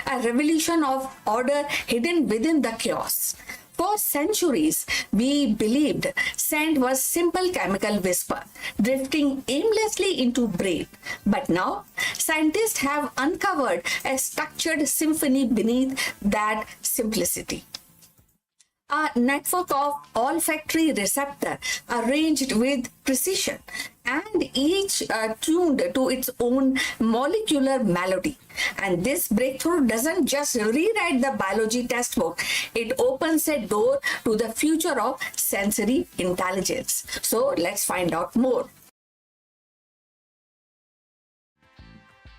S2: A revolution of order hidden within the chaos. For centuries, we believed scent was simple chemical whisper, drifting aimlessly into brain. But now, scientists have uncovered a structured symphony beneath that simplicity. A network of olfactory receptors arranged with precision and each tuned to its own molecular melody. And this breakthrough doesn't just rewrite the biology textbook, it opens a door to the future of sensory intelligence. So let's find out more.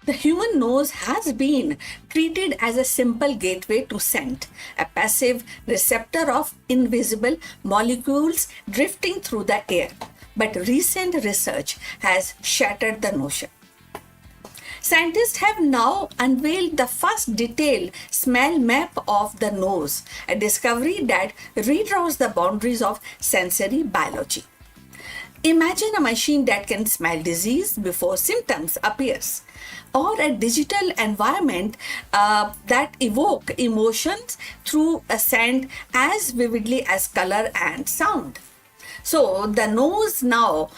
S2: The human nose has been treated as a simple gateway to scent, a passive receptor of invisible molecules drifting through the air. But recent research has shattered the notion. Scientists have now unveiled the first detailed smell map of the nose, a discovery that redraws the boundaries of sensory biology. Imagine a machine that can smell disease before symptoms appears, or a digital environment that evoke emotions through a scent as vividly as color and sound. So the nose now,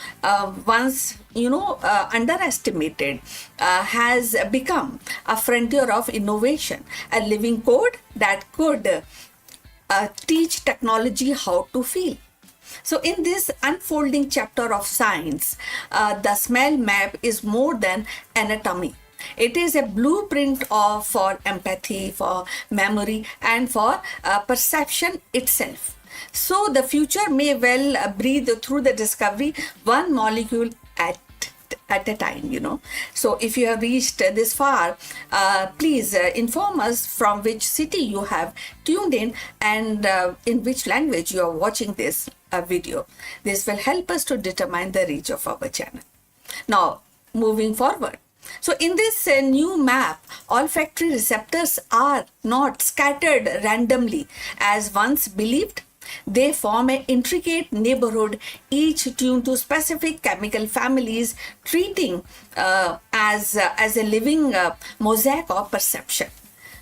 S2: once underestimated, has become a frontier of innovation, a living code that could teach technology how to feel. So, in this unfolding chapter of science, the smell map is more than anatomy. It is a blueprint for empathy, for memory, and for perception itself. So, the future may well breathe through the discovery one molecule at a time. So if you have reached this far, please inform us from which city you have tuned in and in which language you are watching this video. This will help us to determine the reach of our channel. Now, moving forward. So in this new map, olfactory receptors are not scattered randomly as once believed. They form an intricate neighborhood, each tuned to specific chemical families, treating as a living mosaic of perception.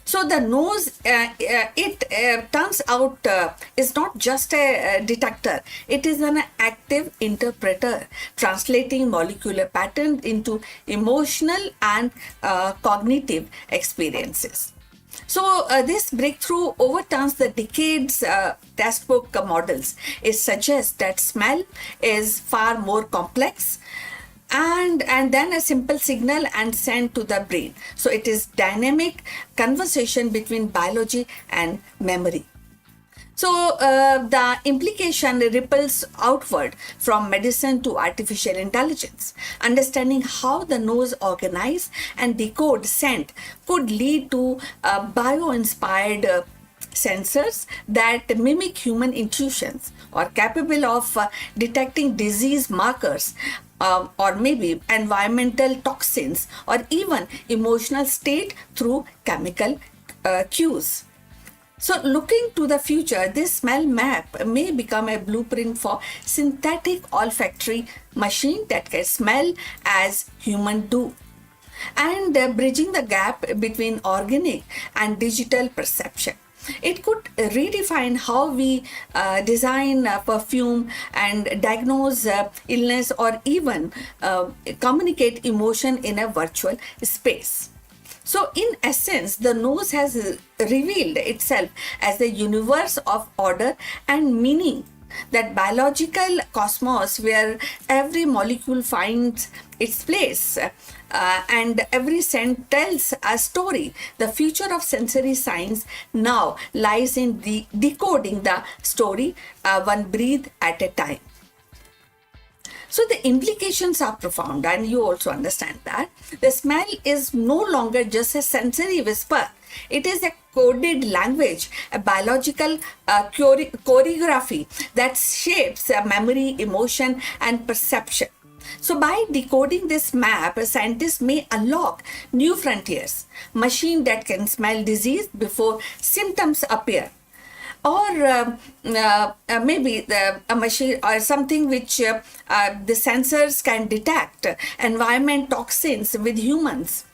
S2: So the nose, it turns out, is not just a detector; it is an active interpreter, translating molecular patterns into emotional and cognitive experiences. So this breakthrough overturns the decades textbook models. It suggests that smell is far more complex and then a simple signal and sent to the brain. So it is dynamic conversation between biology and memory. So the implication ripples outward from medicine to artificial intelligence. Understanding how the nose organize and decode scent could lead to bio-inspired sensors that mimic human intuitions or capable of detecting disease markers, or maybe environmental toxins or even emotional state through chemical cues. So, looking to the future, this smell map may become a blueprint for synthetic olfactory machine that can smell as humans do, and bridging the gap between organic and digital perception. It could redefine how we design perfume and diagnose illness or even communicate emotion in a virtual space. So, in essence, the nose has revealed itself as the universe of order and meaning, that biological cosmos where every molecule finds its place and every scent tells a story. The future of sensory science now lies in decoding the story one breath at a time. So the implications are profound, and you also understand that. The smell is no longer just a sensory whisper. It is a coded language, a biological choreography that shapes memory, emotion, and perception. So by decoding this map, scientists may unlock new frontiers. Machine that can smell disease before symptoms appear, or maybe a machine or something which the sensors can detect environment toxins with humans,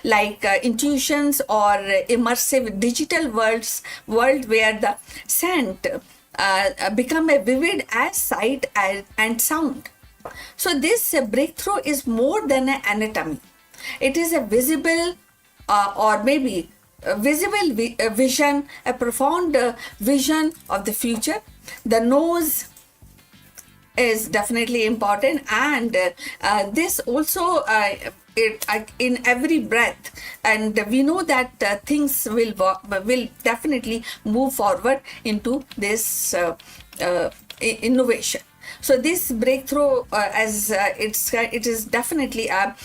S2: like intuitions or immersive digital world where the scent become a vivid as sight and sound. So this breakthrough is more than an anatomy. It is a visible or maybe a visible vision, a profound vision of the future. The nose is definitely important, and this also in every breath, and we know that things will definitely move forward into this innovation. So this breakthrough, it is definitely a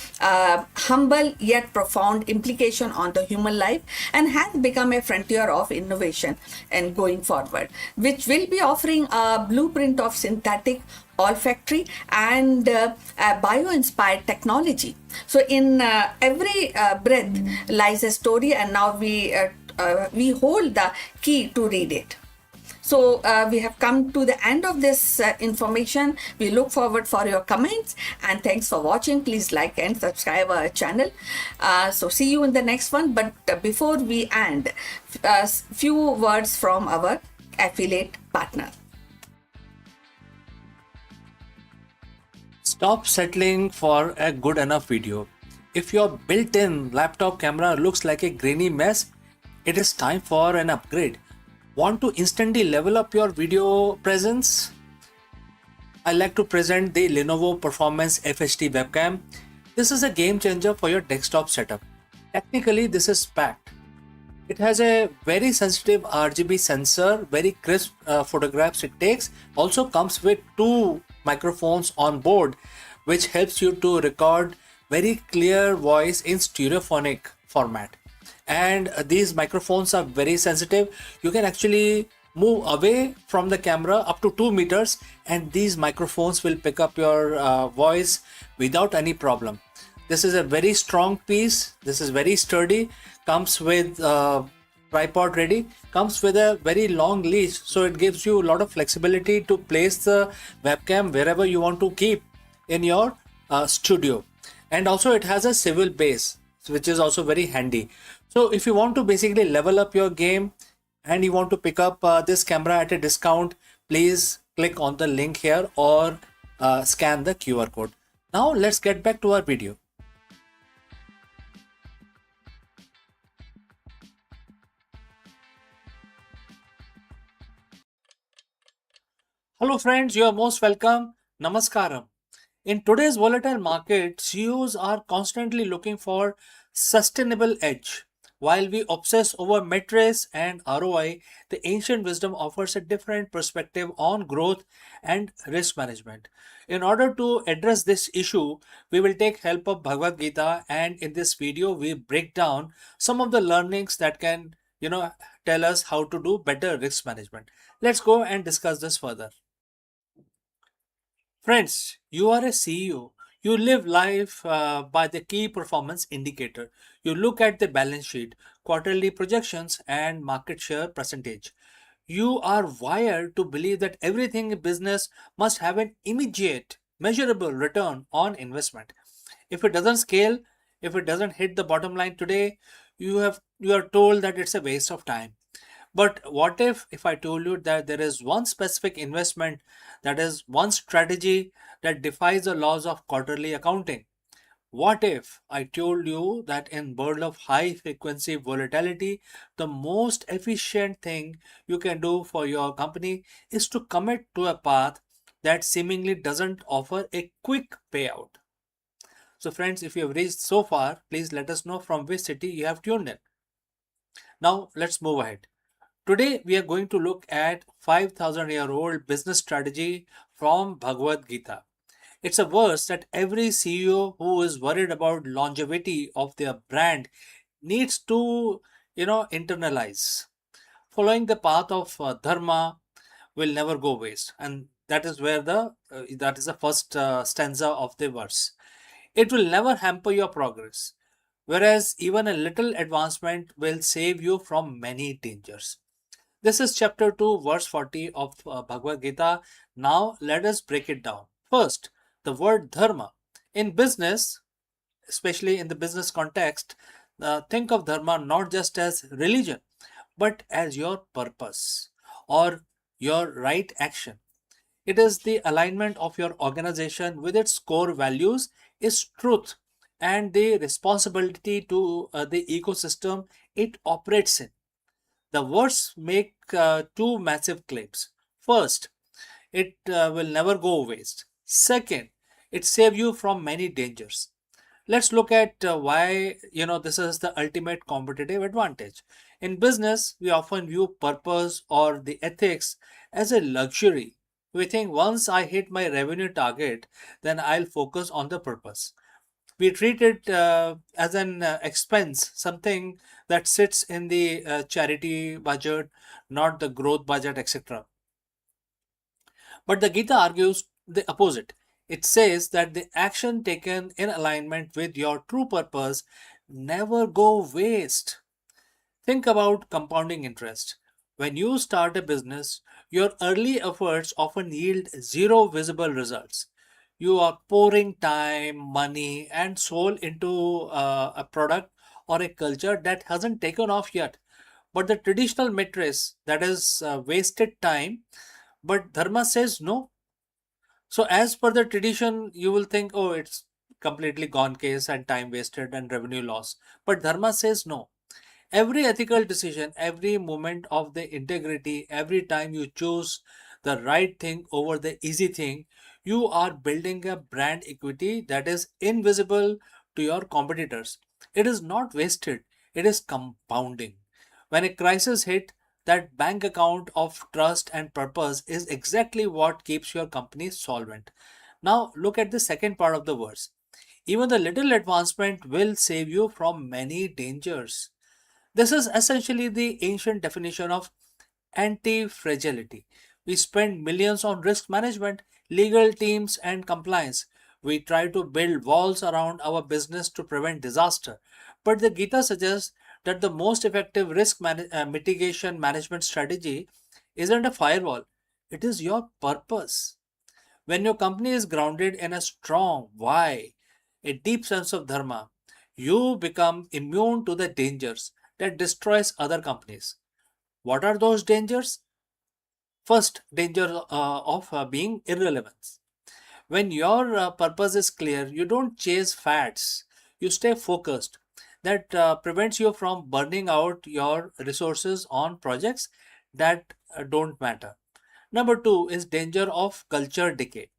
S2: humble yet profound implication on the human life, and has become a frontier of innovation and going forward, which will be offering a blueprint of synthetic olfactory and bio-inspired technology. So in every breath lies a story, and now we hold the key to read it. So we have come to the end of this information. We look forward for your comments, and thanks for watching. Please like and subscribe our channel. So see you in the next one. But before we end, few words from our affiliate partner.
S1: Stop settling for a good enough video. If your built-in laptop camera looks like a grainy mess, it is time for an upgrade. Want to instantly level up your video presence? I like to present the Lenovo Performance FHD webcam. This is a game changer for your desktop setup. Technically, this is packed. It has a very sensitive RGB sensor, very crisp photographs it takes. Also comes with 2 microphones on board, which helps you to record very clear voice in stereophonic format. And these microphones are very sensitive. You can actually move away from the camera up to 2 meters, and these microphones will pick up your voice without any problem. This is a very strong piece. This is very sturdy. Comes with tripod ready, comes with a very long leash, so it gives you a lot of flexibility to place the webcam wherever you want to keep in your studio. And also it has a swivel base, which is also very handy. So if you want to basically level up your game and you want to pick up this camera at a discount, please click on the link here or scan the QR code. Now let's get back to our video. Hello friends, you are most welcome. Namaskaram. In today's volatile market, CEOs are constantly looking for sustainable edge. While we obsess over metrics and ROI, the ancient wisdom offers a different perspective on growth and risk management. In order to address this issue, we will take help of Bhagavad Gita, and in this video we break down some of the learnings that can, tell us how to do better risk management. Let's go and discuss this further. Friends, you are a CEO. You live life by the key performance indicator. You look at the balance sheet, quarterly projections, and market share percentage. You are wired to believe that everything in business must have an immediate, measurable return on investment. If it doesn't scale, if it doesn't hit the bottom line today, you are told that it's a waste of time. But what if I told you that there is one specific investment, that is one strategy that defies the laws of quarterly accounting? What if I told you that in world of high frequency volatility, the most efficient thing you can do for your company is to commit to a path that seemingly doesn't offer a quick payout? So friends, if you have reached so far, please let us know from which city you have tuned in. Now let's move ahead. Today, we are going to look at 5,000-year-old business strategy from Bhagavad Gita. It's a verse that every CEO who is worried about longevity of their brand needs to, internalize. Following the path of dharma will never go waste, and that is where that is the first stanza of the verse. It will never hamper your progress, whereas even a little advancement will save you from many dangers. This is chapter 2, verse 40 of Bhagavad Gita. Now let us break it down. First, the word dharma. In business, especially in the business context, think of dharma not just as religion, but as your purpose or your right action. It is the alignment of your organization with its core values, its truth, and the responsibility to the ecosystem it operates in. The words make two massive claims. First, it will never go waste. Second, it saves you from many dangers. Let's look at why this is the ultimate competitive advantage. In business, we often view purpose or the ethics as a luxury. We think once I hit my revenue target, then I'll focus on the purpose. We treat it as an expense, something that sits in the charity budget, not the growth budget, etc. But the Gita argues the opposite. It says that the action taken in alignment with your true purpose never go waste. Think about compounding interest. When you start a business, your early efforts often yield zero visible results. You are pouring time, money, and soul into a product or a culture that hasn't taken off yet. But the traditional metrics, that is wasted time, but Dharma says no. So, as per the tradition, you will think, oh, it's completely gone case and time wasted and revenue loss. But Dharma says no. Every ethical decision, every moment of the integrity, every time you choose the right thing over the easy thing, you are building a brand equity that is invisible to your competitors. It is not wasted, it is compounding. When a crisis hit, that bank account of trust and purpose is exactly what keeps your company solvent. Now look at the second part of the verse. Even the little advancement will save you from many dangers. This is essentially the ancient definition of anti fragility. We spend millions on risk management, legal teams, and compliance. We try to build walls around our business to prevent disaster. But the Gita suggests that the most effective mitigation management strategy isn't a firewall, it is your purpose. When your company is grounded in a strong why, a deep sense of dharma, you become immune to the dangers that destroys other companies. What are those dangers? First, danger of being irrelevant. When your purpose is clear, you don't chase fads, you stay focused. That prevents you from burning out your resources on projects that don't matter. Number two is danger of culture decay.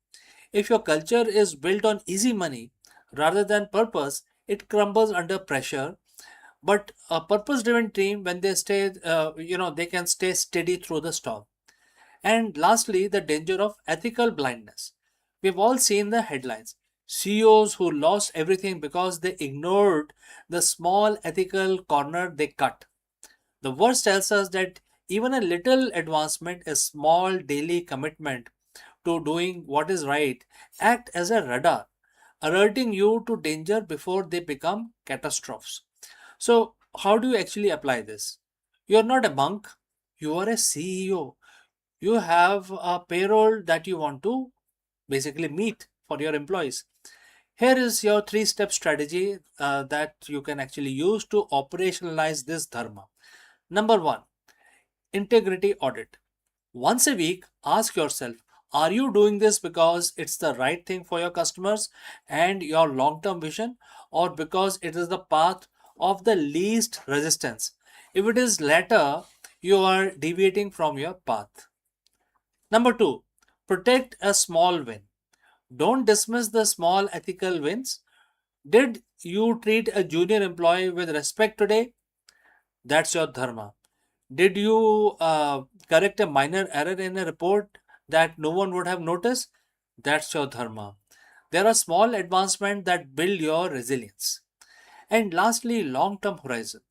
S1: If your culture is built on easy money rather than purpose, it crumbles under pressure. But a purpose-driven team, when they stay, they can stay steady through the storm. And lastly, the danger of ethical blindness. We've all seen the headlines. CEOs who lost everything because they ignored the small ethical corner they cut. The verse tells us that even a little advancement, a small daily commitment to doing what is right, act as a radar, alerting you to danger before they become catastrophes. So, how do you actually apply this? You're not a monk, you are a CEO. You have a payroll that you want to basically meet for your employees. Here is your three-step strategy that you can actually use to operationalize this dharma. Number one, integrity audit. Once a week, ask yourself, are you doing this because it's the right thing for your customers and your long-term vision, or because it is the path of the least resistance? If it is latter, you are deviating from your path. Number two, protect a small win. Don't dismiss the small ethical wins. Did you treat a junior employee with respect today? That's your dharma. Did you correct a minor error in a report that no one would have noticed? That's your dharma. There are small advancements that build your resilience. And lastly, long term horizon.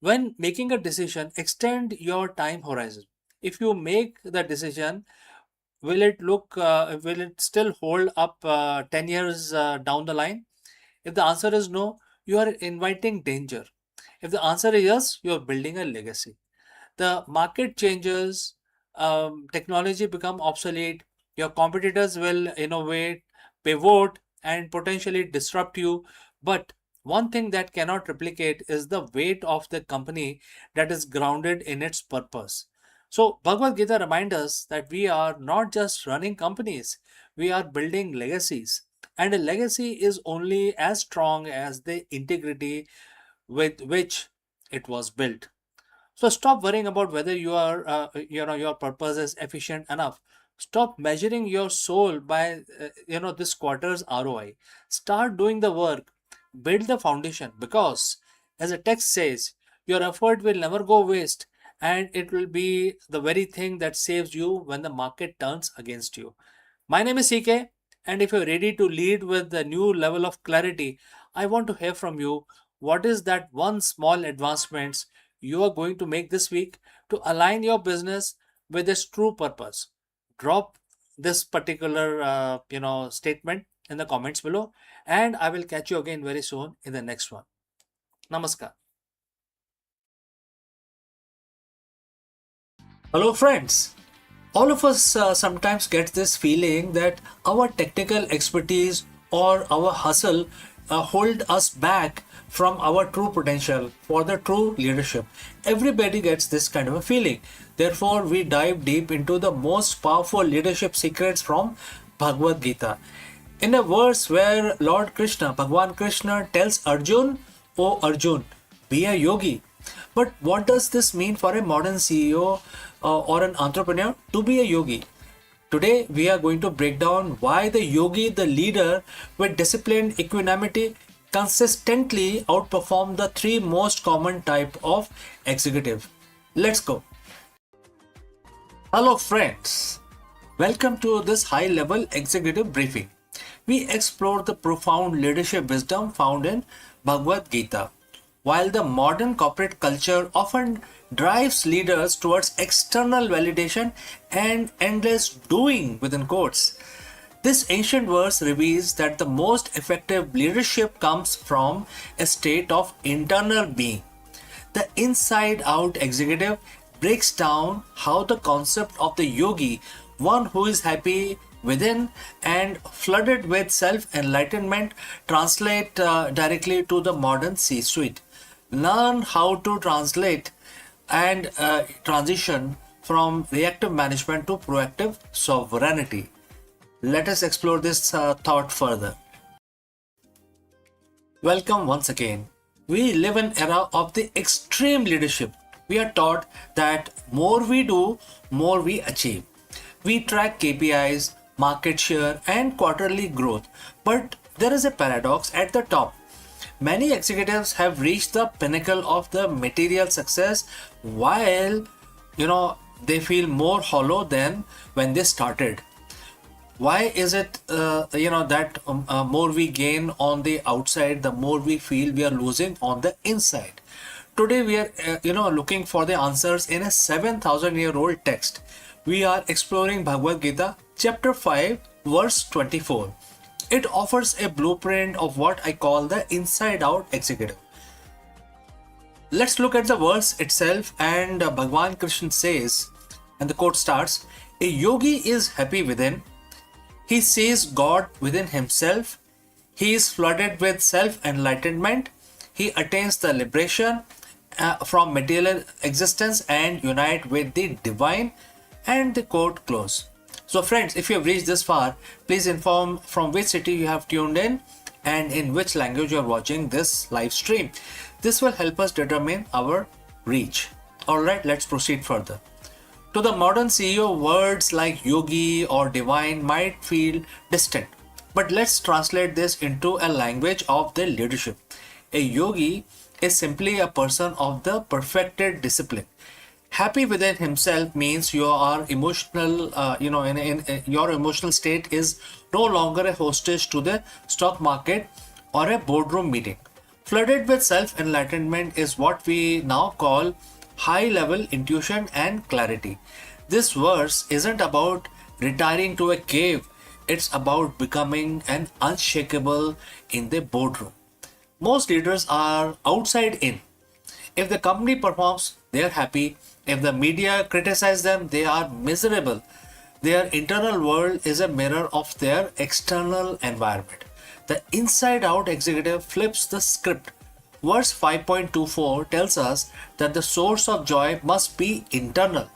S1: When making a decision, extend your time horizon. If you make the decision, will it still hold up 10 years down the line? If the answer is no, you are inviting danger. If the answer is yes, you are building a legacy. The market changes, technology become obsolete, your competitors will innovate, pivot, and potentially disrupt you. But one thing that cannot replicate is the weight of the company that is grounded in its purpose. So Bhagavad Gita reminds us that we are not just running companies, we are building legacies. And a legacy is only as strong as the integrity with which it was built. So stop worrying about whether your purpose is efficient enough. Stop measuring your soul by, this quarter's ROI. Start doing the work. Build the foundation because, as the text says, your effort will never go waste and it will be the very thing that saves you when the market turns against you. My name is CK, and if you're ready to lead with a new level of clarity, I want to hear from you. What is that one small advancements you are going to make this week to align your business with its true purpose? Drop this particular statement in the comments below, and I will catch you again very soon in the next one. Namaskar.
S3: Hello, friends. All of us sometimes get this feeling that our technical expertise or our hustle hold us back from our true potential for the true leadership. Everybody gets this kind of a feeling. Therefore, we dive deep into the most powerful leadership secrets from Bhagavad Gita. In a verse where Lord Krishna, Bhagwan Krishna, tells Arjun, "O Arjun, be a yogi." But what does this mean for a modern CEO or an entrepreneur to be a yogi? Today, we are going to break down why the yogi, the leader with disciplined equanimity, consistently outperform the three most common type of executive. Let's go. Hello, friends. Welcome to this high-level executive briefing. We explore the profound leadership wisdom found in Bhagavad Gita. While the modern corporate culture often drives leaders towards external validation and endless doing within quotes, this ancient verse reveals that the most effective leadership comes from a state of internal being. The inside out executive breaks down how the concept of the yogi, one who is happy within and flooded with self enlightenment, translate directly to the modern C suite. Learn how to translate and transition from reactive management to proactive sovereignty. Let us explore this thought further. Welcome once again. We live in an era of the extreme leadership. We are taught that more we do, more we achieve. We track KPIs, market share, and quarterly growth. But there is a paradox at the top. Many executives have reached the pinnacle of the material success while they feel more hollow than when they started. Why is it that more we gain on the outside, the more we feel we are losing on the inside? Today we are looking for the answers in a 7,000-year-old text. We are exploring Bhagavad Gita chapter 5 verse 24. It offers a blueprint of what I call the inside out executive. Let's look at the verse itself, and Bhagwan Krishna says, and the quote starts, a yogi is happy within. He sees God within himself. He is flooded with self-enlightenment. He attains the liberation from material existence and unite with the divine. And the quote close. So friends, if you have reached this far, please inform from which city you have tuned in and in which language you are watching this live stream. This will help us determine our reach. Alright, let's proceed further. To the modern CEO, words like yogi or divine might feel distant. But let's translate this into a language of the leadership. A yogi is simply a person of the perfected discipline. Happy within himself means you are emotional, in your emotional state is no longer a hostage to the stock market or a boardroom meeting. Flooded with self-enlightenment is what we now call high-level intuition and clarity. This verse isn't about retiring to a cave. It's about becoming an unshakable in the boardroom. Most leaders are outside in. If the company performs, they are happy. If the media criticize them, they are miserable. Their internal world is a mirror of their external environment. The inside-out executive flips the script. Verse 5.24 tells us that the source of joy must be internal.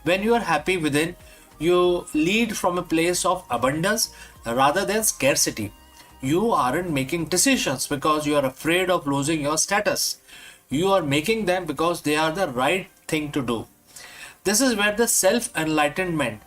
S3: When you are happy within, you lead from a place of abundance rather than scarcity. You aren't making decisions because you are afraid of losing your status. You are making them because they are the right thing to do. This is where the self-enlightenment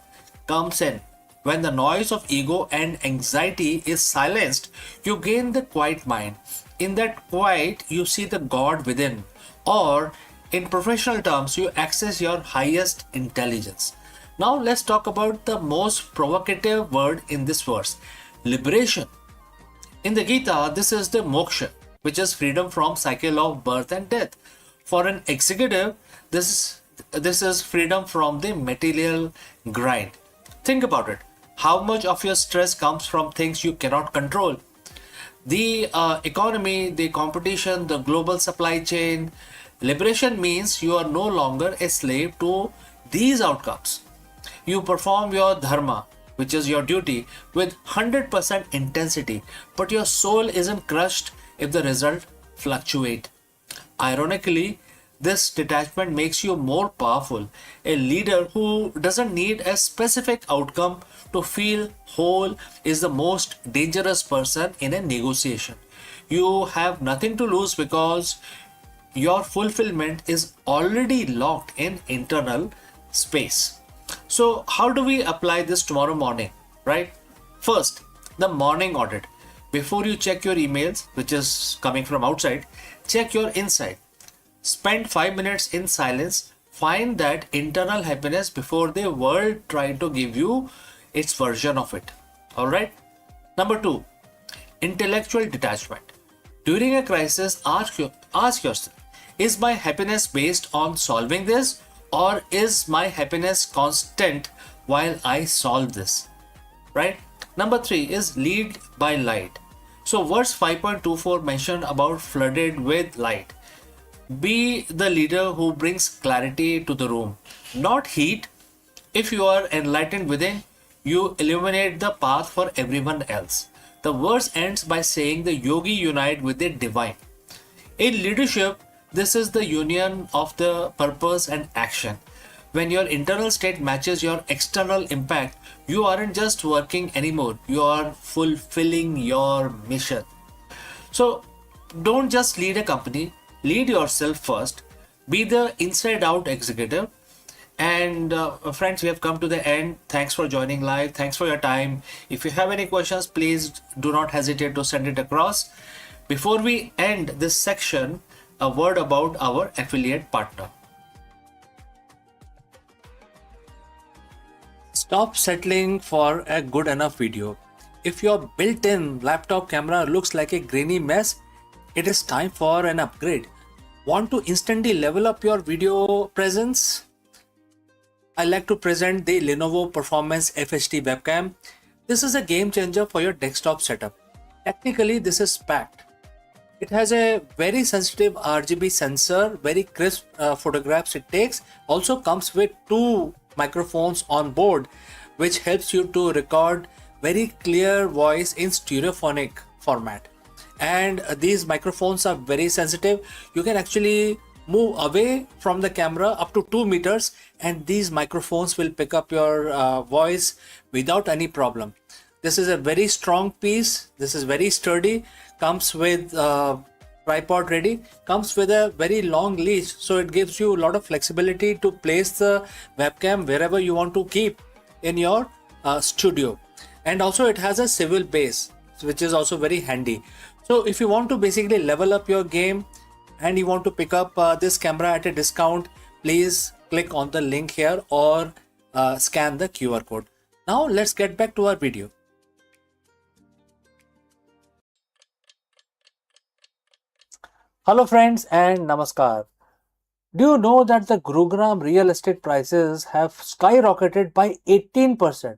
S3: comes in. When the noise of ego and anxiety is silenced, you gain the quiet mind. In that quiet, you see the God within, or in professional terms, you access your highest intelligence. Now let's talk about the most provocative word in this verse, liberation. In the Gita, this is the moksha, which is freedom from cycle of birth and death. For an executive, this is freedom from the material grind. Think about it. How much of your stress comes from things you cannot control? The economy, the competition, the global supply chain. Liberation means you are no longer a slave to these outcomes. You perform your dharma, which is your duty, with 100% intensity, but your soul isn't crushed if the result fluctuate. Ironically, this detachment makes you more powerful. A leader who doesn't need a specific outcome to feel whole is the most dangerous person in a negotiation. You have nothing to lose because your fulfillment is already locked in internal space. So, how do we apply this tomorrow morning, right? First, the morning audit. Before you check your emails, which is coming from outside, check your inside. Spend 5 minutes in silence. Find that internal happiness before the world tries to give you its version of it. Alright? Number 2, intellectual detachment. During a crisis, ask yourself, is my happiness based on solving this, or is my happiness constant while I solve this? Right? Number 3 is lead by light. So verse 5.24 mentioned about flooded with light. Be the leader who brings clarity to the room, not heat. If you are enlightened within, you illuminate the path for everyone else. The verse ends by saying the yogi unite with the divine. In leadership, this is the union of the purpose and action. When your internal state matches your external impact, you aren't just working anymore, you are fulfilling your mission. So don't just lead a company, lead yourself first. Be the inside out executive. And friends, we have come to the end. Thanks for joining live. Thanks for your time. If you have any questions, please do not hesitate to send it across. Before we end this section, a word about our affiliate partner.
S1: Stop settling for a good enough video. If your built-in laptop camera looks like a grainy mess, it is time for an upgrade. Want to instantly level up your video presence? I like to present the Lenovo Performance FHD webcam. This is a game changer for your desktop setup. Technically, this is packed. It has a very sensitive RGB sensor, very crisp photographs it takes. Also comes with two microphones on board, which helps you to record very clear voice in stereophonic format. And these microphones are very sensitive. You can actually move away from the camera up to 2 meters and these microphones will pick up your voice without any problem. This is a very strong piece. This is very sturdy. Comes with tripod ready. Comes with a very long leash, so it gives you a lot of flexibility to place the webcam wherever you want to keep in your studio. And also it has a swivel base, which is also very handy. So if you want to basically level up your game and you want to pick up this camera at a discount, please click on the link here or scan the QR code. Now let's get back to our video. Hello friends and namaskar. Do you know that the Gurugram real estate prices have skyrocketed by 18%?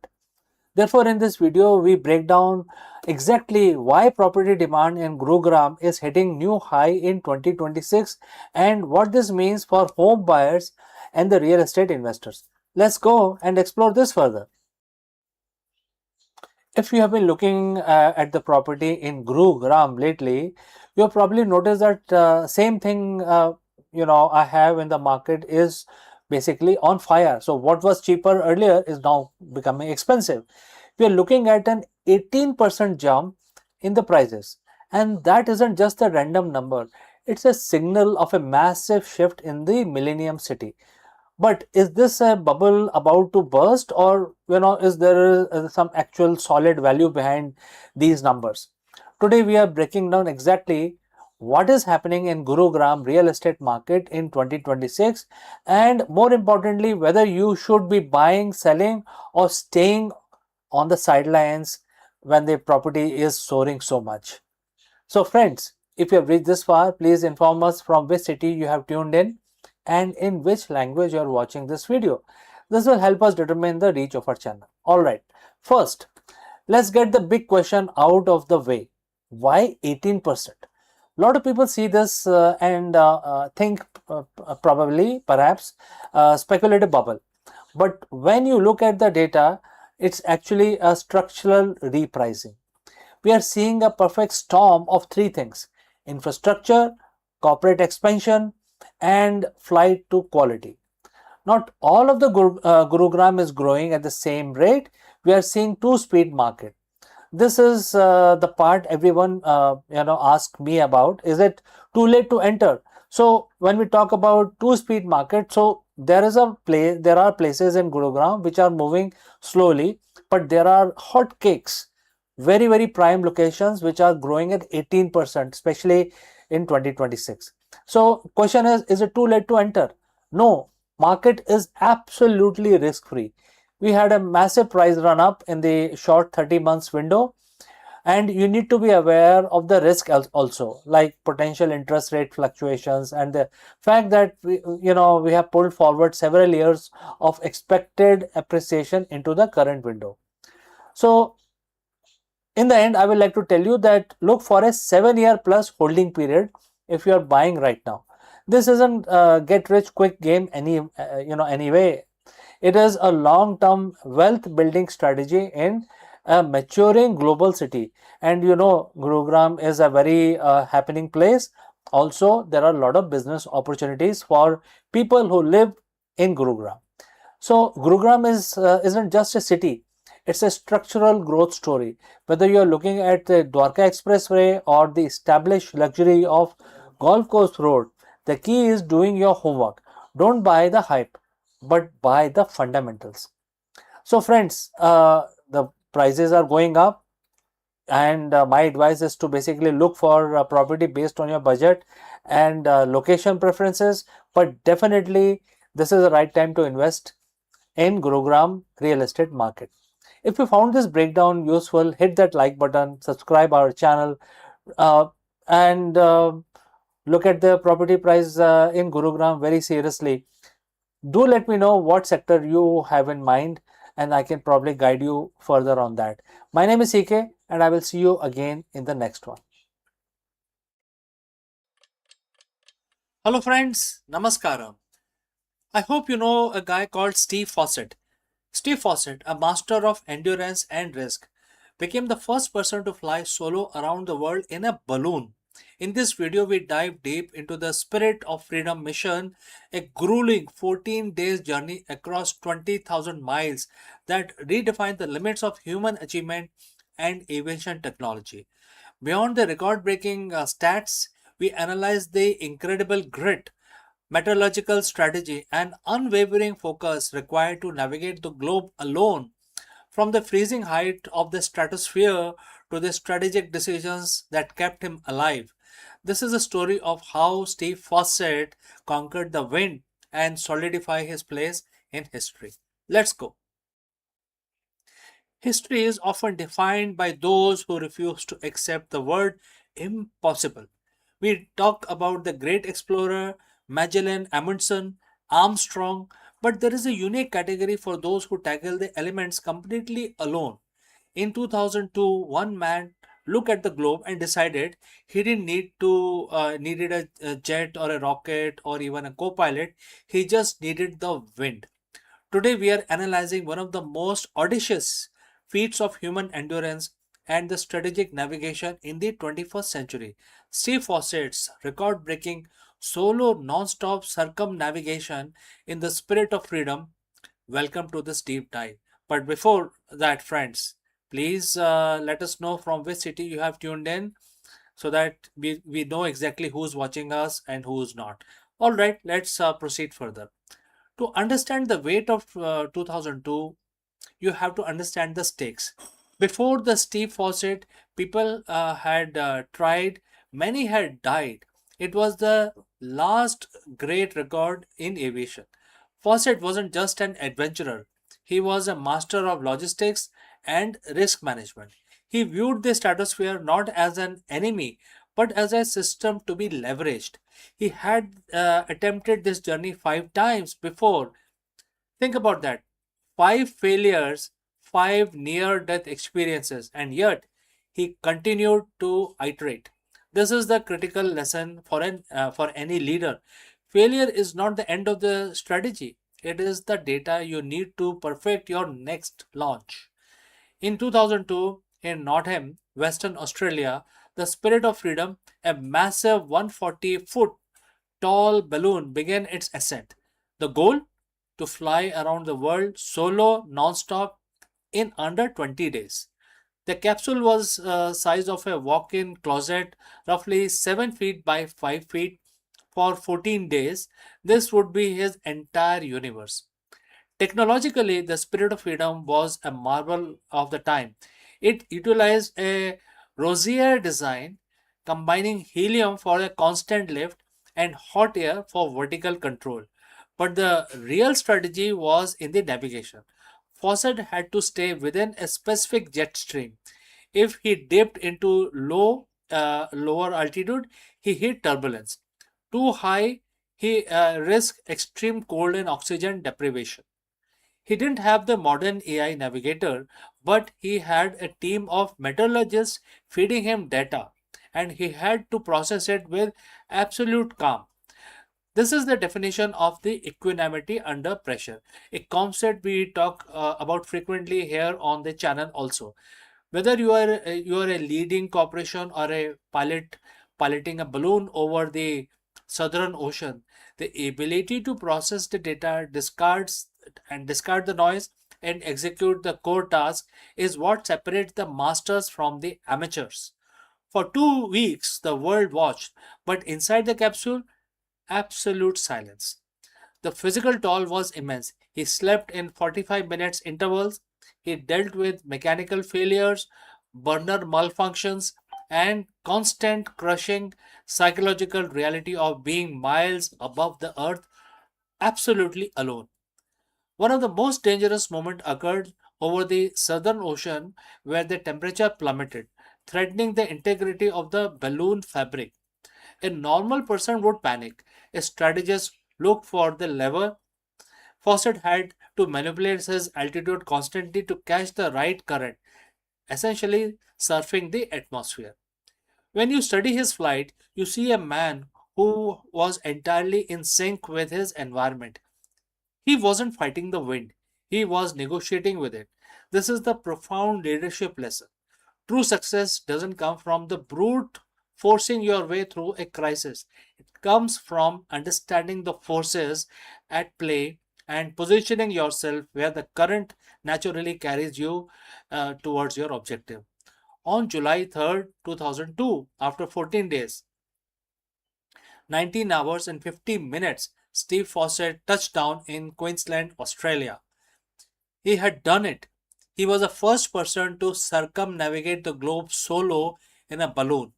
S1: Therefore, in this video, we break down exactly why property demand in Gurugram is hitting new high in 2026 and what this means for home buyers and the real estate investors. Let's go and explore this further. If you have been looking at the property in Gurugram lately, you have probably noticed that same thing I have in the market is basically on fire. So what was cheaper earlier is now becoming expensive. We are looking at an 18% jump in the prices, and that isn't just a random number. It's a signal of a massive shift in the Millennium City. But is this a bubble about to burst, or is there some actual solid value behind these numbers? Today we are breaking down exactly what is happening in Gurugram real estate market in 2026, and more importantly whether you should be buying, selling or staying on the sidelines when the property is soaring so much. So friends, if you have reached this far, please inform us from which city you have tuned in and in which language you are watching this video. This will help us determine the reach of our channel. Alright, first, let's get the big question out of the way. Why 18%? A lot of people see this and think probably, perhaps, speculative bubble. But when you look at the data, it's actually a structural repricing. We are seeing a perfect storm of three things: infrastructure, corporate expansion, and flight to quality. Not all of the Gurugram is growing at the same rate. We are seeing two-speed market. This is the part everyone ask me about. Is it too late to enter? So when we talk about two-speed market, so there are places in Gurugram which are moving slowly, but there are hot cakes, very very prime locations which are growing at 18%, especially in 2026. So question is it too late to enter? No, market is absolutely risk free. We had a massive price run up in the short 30 months window, and you need to be aware of the risk also, like potential interest rate fluctuations and the fact that we have pulled forward several years of expected appreciation into the current window. So in the end, I would like to tell you that look for a 7-year plus holding period if you are buying right now. This isn't a get rich quick game anyway. It is a long term wealth building strategy in a maturing global city. And Gurugram is a very happening place. Also, there are a lot of business opportunities for people who live in Gurugram. So Gurugram isn't just a city; it's a structural growth story. Whether you are looking at the Dwarka Expressway or the established luxury of Golf Course Road, the key is doing your homework. Don't buy the hype, but buy the fundamentals. So, friends, the prices are going up, and my advice is to basically look for a property based on your budget and location preferences. But definitely, this is the right time to invest in Gurugram real estate market. If you found this breakdown useful, hit that like button, subscribe our channel, uh, and look at the property price in Gurugram very seriously. Do let me know what sector you have in mind, and I can probably guide you further on that. My name is CK, and I will see you again in the next one. Hello, friends. Namaskaram. I hope you know a guy called Steve Fawcett. Steve Fawcett, a master of endurance and risk, became the first person to fly solo around the world in a balloon. In this video, we dive deep into the Spirit of Freedom mission, a grueling 14 days journey across 20,000 miles that redefined the limits of human achievement and aviation technology. Beyond the record breaking stats, we analyze the incredible grit, metallurgical strategy, and unwavering focus required to navigate the globe alone, from the freezing height of the stratosphere to the strategic decisions that kept him alive. This is a story of how Steve Fawcett conquered the wind and solidified his place in history. Let's go. History is often defined by those who refuse to accept the word impossible. We talk about the great explorer, Magellan, Amundsen, Armstrong, but there is a unique category for those who tackle the elements completely alone. In 2002, one man looked at the globe and decided he didn't needed a jet or a rocket or even a co-pilot. He just needed the wind. Today, we are analyzing one of the most audacious feats of human endurance and the strategic navigation in the 21st century. Steve Fawcett's record breaking solo non stop circumnavigation in the spirit of freedom. Welcome to this deep dive. But before that, friends, please let us know from which city you have tuned in so that we know exactly who's watching us and who's not. All right, let's proceed further. To understand the weight of 2002, you have to understand the stakes. Before the Steve Fawcett, people had tried, many had died. It was the last great record in aviation. Fawcett wasn't just an adventurer, he was a master of logistics and risk management. He viewed the stratosphere not as an enemy but as a system to be leveraged. He had attempted this journey 5 times before. Think about that. 5 failures, 5 near death experiences, and yet he continued to iterate. This is the critical lesson for any leader. Failure is not the end of the strategy. It is the data you need to perfect your next launch. In 2002, in Nottingham, Western Australia, the Spirit of Freedom, a massive 140-foot tall balloon, began its ascent. The goal? To fly around the world solo, non-stop, in under 20 days. The capsule was size of a walk-in closet, roughly 7 feet by 5 feet. For 14 days, this would be his entire universe. Technologically, the Spirit of Freedom was a marvel of the time. It utilized a Rosier design, combining helium for a constant lift and hot air for vertical control. But the real strategy was in the navigation. Fawcett had to stay within a specific jet stream. If he dipped into lower altitude, he hit turbulence. Too high, he risked extreme cold and oxygen deprivation. He didn't have the modern AI navigator, but he had a team of metallurgists feeding him data, and he had to process it with absolute calm. This is the definition of the equanimity under pressure, a concept we talk about frequently here on the channel also. Whether you are a leading corporation or a piloting a balloon over the southern ocean, the ability to process the data, discard the noise, and execute the core task is what separates the masters from the amateurs. For 2 weeks, the world watched, but inside the capsule, absolute silence. The physical toll was immense. He slept in 45 minutes intervals. He dealt with mechanical failures, burner malfunctions, and constant crushing psychological reality of being miles above the earth, absolutely alone. One of the most dangerous moments occurred over the Southern Ocean where the temperature plummeted, threatening the integrity of the balloon fabric. A normal person would panic. A strategist looked for the lever. Fawcett had to manipulate his altitude constantly to catch the right current, essentially surfing the atmosphere. When you study his flight, you see a man who was entirely in sync with his environment. He wasn't fighting the wind, he was negotiating with it. This is the profound leadership lesson. True success doesn't come from the brute forcing your way through a crisis. It comes from understanding the forces at play and positioning yourself where the current naturally carries you towards your objective. On July 3rd, 2002, after 14 days, 19 hours and 50 minutes, Steve Fawcett touched down in Queensland, Australia. He had done it. He was the first person to circumnavigate the globe solo in a balloon.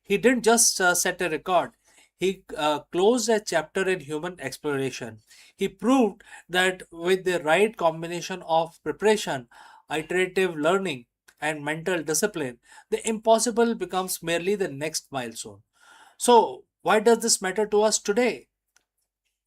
S1: He didn't just set a record, he closed a chapter in human exploration. He proved that with the right combination of preparation, iterative learning, and mental discipline, the impossible becomes merely the next milestone. So, why does this matter to us today?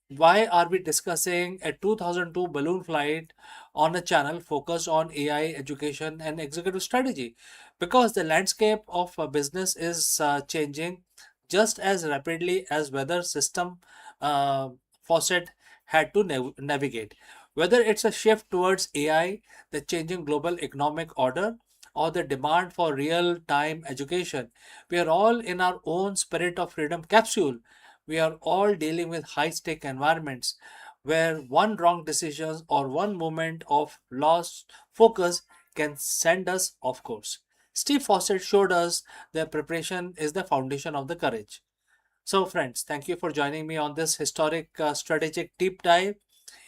S1: Why are we discussing a 2002 balloon flight on a channel focused on AI education and executive strategy? Because the landscape of a business is changing just as rapidly as weather system uh, faucet had to navigate. Whether it's a shift towards AI, the changing global economic order, or the demand for real time education, we are all in our own spirit of freedom capsule. We are all dealing with high stake environments where one wrong decision or one moment of lost focus can send us off course. Steve Fawcett showed us that preparation is the foundation of the courage. So, friends, thank you for joining me on this historic strategic deep dive.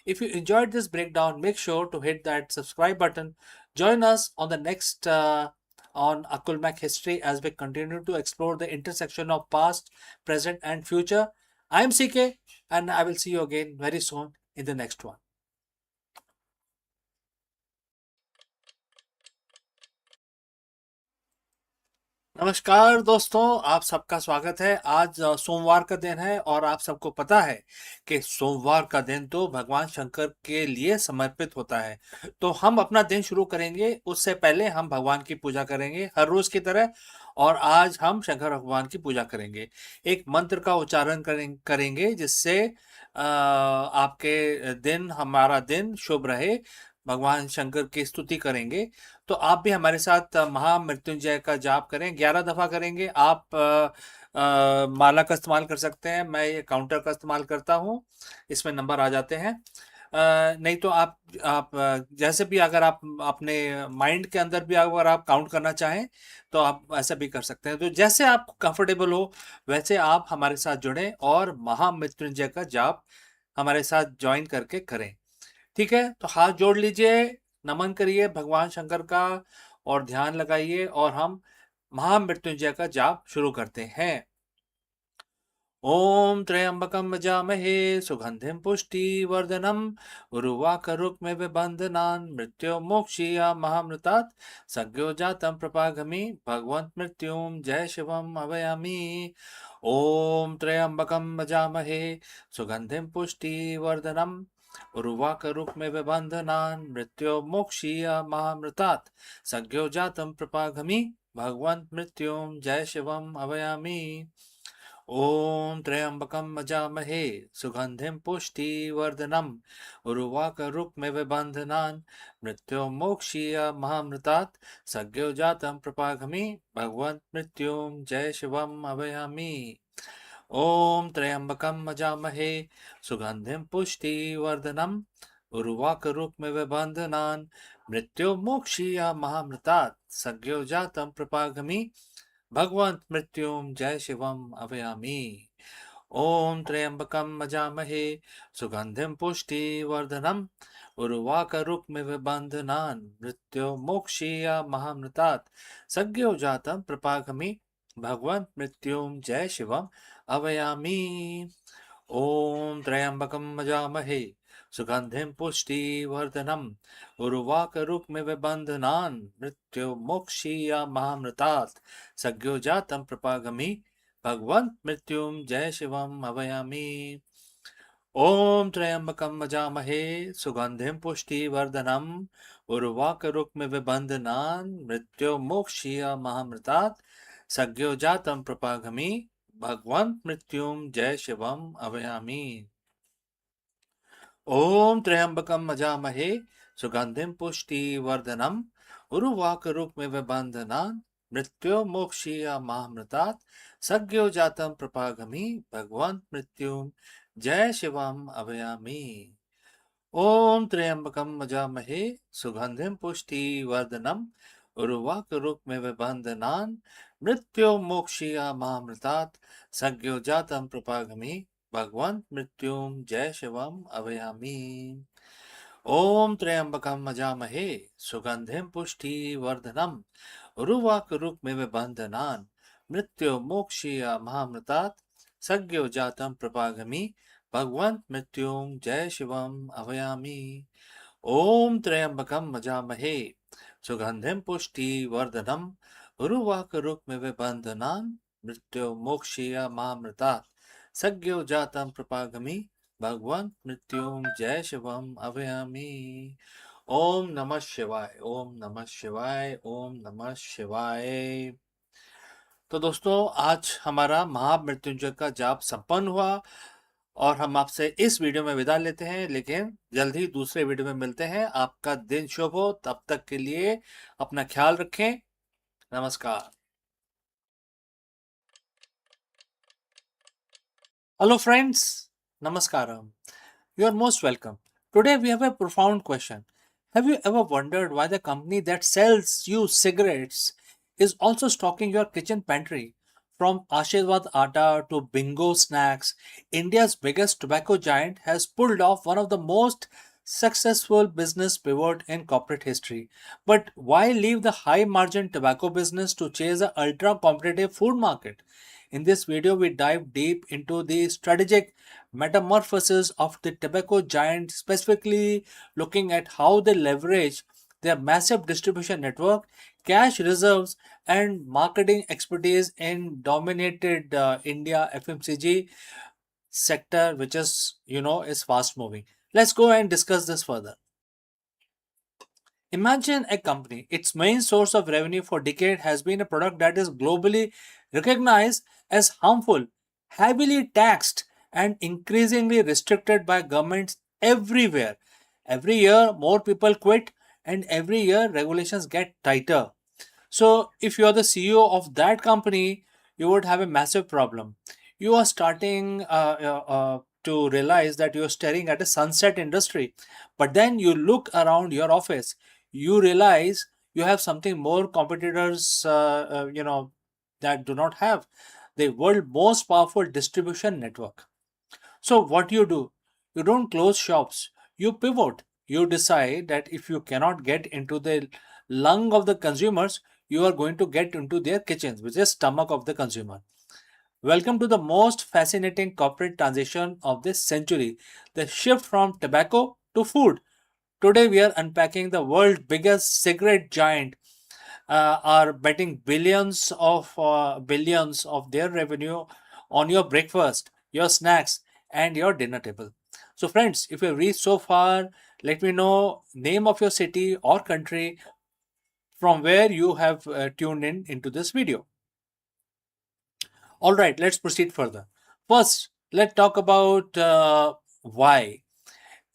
S1: If you enjoyed this breakdown, make sure to hit that subscribe button. Join us on the next on Akulmach history as we continue to explore the intersection of past, present, and future. I am CK, and I will see you again very soon in the next one. नमस्कार दोस्तों, आप सबका स्वागत है। आज सोमवार का दिन है और आप सबको पता है कि सोमवार का दिन तो भगवान शंकर के लिए समर्पित होता है। तो हम अपना दिन शुरू करेंगे, उससे पहले हम भगवान की पूजा करेंगे हर रोज की तरह। और आज हम शंकर भगवान की पूजा करेंगे, एक मंत्र का उच्चारण करेंगे जिससे आपके दिन, हमारा दिन शुभ रहे। भगवान शंकर की स्तुति करेंगे। तो आप भी हमारे साथ महामृत्युंजय का जाप करें, 11 दफा करेंगे। आप माला का इस्तेमाल कर सकते हैं, मैं ये काउंटर का इस्तेमाल करता हूँ, इसमें नंबर आ जाते हैं। नहीं तो आप जैसे भी, अगर आप अपने माइंड के अंदर भी अगर आप काउंट करना चाहें तो आप ऐसा भी कर सकते हैं। तो जैसे आप कंफर्टेबल हो वैसे आप हमारे साथ जुड़ें और महामृत्युंजय का जाप हमारे साथ ज्वाइन करके करें। ठीक है, तो हाथ जोड़ लीजिए, नमन करिए भगवान शंकर का और ध्यान लगाइए और हम महामृत्युंजय का जाप शुरू करते हैं। ओम त्र्यंबकं यजामहे सुगंधिं पुष्टिवर्धनम् उर्वारुकमिव बन्धनान् मृत्युर्मोक्षीयमामृतात् सद्यो जातं प्रपागामि भगवन्तं मृत्युं जय शिवम् आवाहयामि। ओम त्र्यंबकं यजामहे सुगंधिं पुष्टिवर्धनम् उर्वारुकमिव बन्धनान् मृत्युर्मोक्षीयमामृतात् सद्यो जातं प्रपागामि भगवन्तं मृत्युं जय शिवम् आवाहयामि। ॐ त्र्यम्बकं यजामहे सुगन्धिं पुष्टिवर्धनम् उर्वाकरुक्मिव बन्धनान् मृत्योर्मोक्षीयमामृतात् सद्यो जातं प्रपागमि भगवन् मृत्युं जय शिवम् अभयामि। ॐ त्र्यम्बकं यजामहे सुगन्धिं पुष्टिवर्धनम् उर्वाकरुक्मिव बन्धनान् मृत्योर्मोक्षीयमामृतात् सद्यो जातं प्रपागमि भगवन् मृत्युं जय शिवम् अभयामि। ॐ त्र्यम्बकं यजामहे सुगन्धिं पुष्टिवर्धनम् उर्वाकरुक्मिव बन्धनान् मृत्योर्मोक्षीयमामृतात् सद्यो जातं प्रपागमि भगवन् मृत्युं जय शिवम् अभयामि। ॐ त्र्यम्बकं यजामहे सुगन्धिं पुष्टिवर्धनम् उर्वाकरुक्मिव बन्धनान् मृत्योर्मोक्षीयमामृतात् सद्यो जातं प्रपागमि भगवन् मृत्युं जय शिवम् अभयामि। ॐ त्र्यम्बकं यजामहे सुगन्धिं पुष्टिवर्धनम् उर्वाकरुक्मिव बन्धनान् मृत्योर्मोक्षीयमामृतात् सद्यो जातं प्रपागमि भगवन् मृत्युं जय शिवम् अभयामि। ॐ त्र्यम्बकं यजामहे सुगन्धिं पुष्टिवर्धनम् उर्वाकरुक्मिव बन्धनान् मृत्योर्मोक्षीयमामृतात् सद्यो जातं प्रपागमि भगवन् मृत्युं जय शिवम् अभयामि। ॐ त्र्यम्बकं यजामहे सुगन्धिं पुष्टिवर्धनम् उर्वाकरुक्मिव बन्धनान् मृत्योर्मोक्षीयमामृतात् सद्यो जातं प्रपागमि भगवन् मृत्युं जय शिवम् अभयामि। ॐ त्र्यम्बकं यजामहे सुगन्धिं पुष्टिवर्धनम् उर्वाकरुक्मिव बन्धनान् मृत्योर्मोक्षीयमामृतात् सद्यो जातं प्रपागमि भगवन् मृत्युं जय शिवम् अभयामि। ॐ त्र्यम्बकं यजामहे सुगन्धिं पुष्टिवर्धनम् उर्वाकरुक्मिव बन्धनान् मृत्योर्मोक्षीयमामृतात् सद्यो जातं प्रपागमि भगवन् मृत्युं जय शिवम् अभयामि। ओम नमः शिवाय, ओम नमः शिवाय, ओम नमः शिवाय। तो दोस्तों, आज हमारा महामृत्युंजय का जाप संपन्न हुआ और हम आपसे इस वीडियो में विदा लेते हैं, लेकिन जल्द ही दूसरे वीडियो में मिलते हैं। आपका दिन शुभ हो, तब तक के लिए अपना ख्याल रखें। नमस्कार। Hello friends, Namaskaram. You are most welcome. Today we have a profound question. Have you ever wondered why the company that sells you cigarettes is also stocking your kitchen pantry? From Ashirwad Atta to Bingo Snacks, India's biggest tobacco giant has pulled off one of the most successful business pivot in corporate history. But why leave the high margin tobacco business to chase the ultra competitive food market? In this video, we dive deep into the strategic metamorphosis of the tobacco giant, specifically looking at how they leverage their massive distribution network, cash reserves, and marketing expertise in dominated India FMCG sector, which is fast moving. Let's go and discuss this further. Imagine a company, its main source of revenue for decades has been a product that is globally recognized as harmful, heavily taxed, and increasingly restricted by governments everywhere. Every year, more people quit, and every year, regulations get tighter. So, if you are the CEO of that company, you would have a massive problem. You are starting to realize that you are staring at a sunset industry, but then you look around your office, you realize you have something more competitors, that do not have the world most powerful distribution network. So, what do? You don't close shops, you pivot. You decide that if you cannot get into the lung of the consumers, you are going to get into their kitchens, which is stomach of the consumer. Welcome to the most fascinating corporate transition of this century, the shift from tobacco to food. Today we are unpacking the world's biggest cigarette giant, are betting billions of their revenue on your breakfast, your snacks, and your dinner table. So, friends, if you have reached so far, let me know name of your city or country from where you have tuned in into this video. All right, let's proceed further. First, let's talk about why.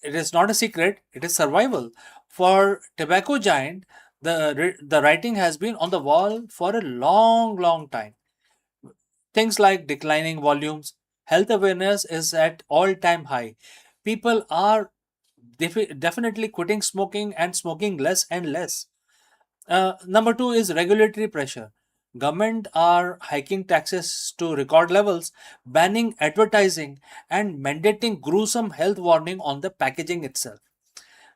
S1: It is not a secret, it is survival. For tobacco giant, the writing has been on the wall for a long, long time. Things like declining volumes, health awareness is at all-time high. People are definitely quitting smoking and smoking less and less. Number two is regulatory pressure. Government are hiking taxes to record levels, banning advertising, and mandating gruesome health warning on the packaging itself.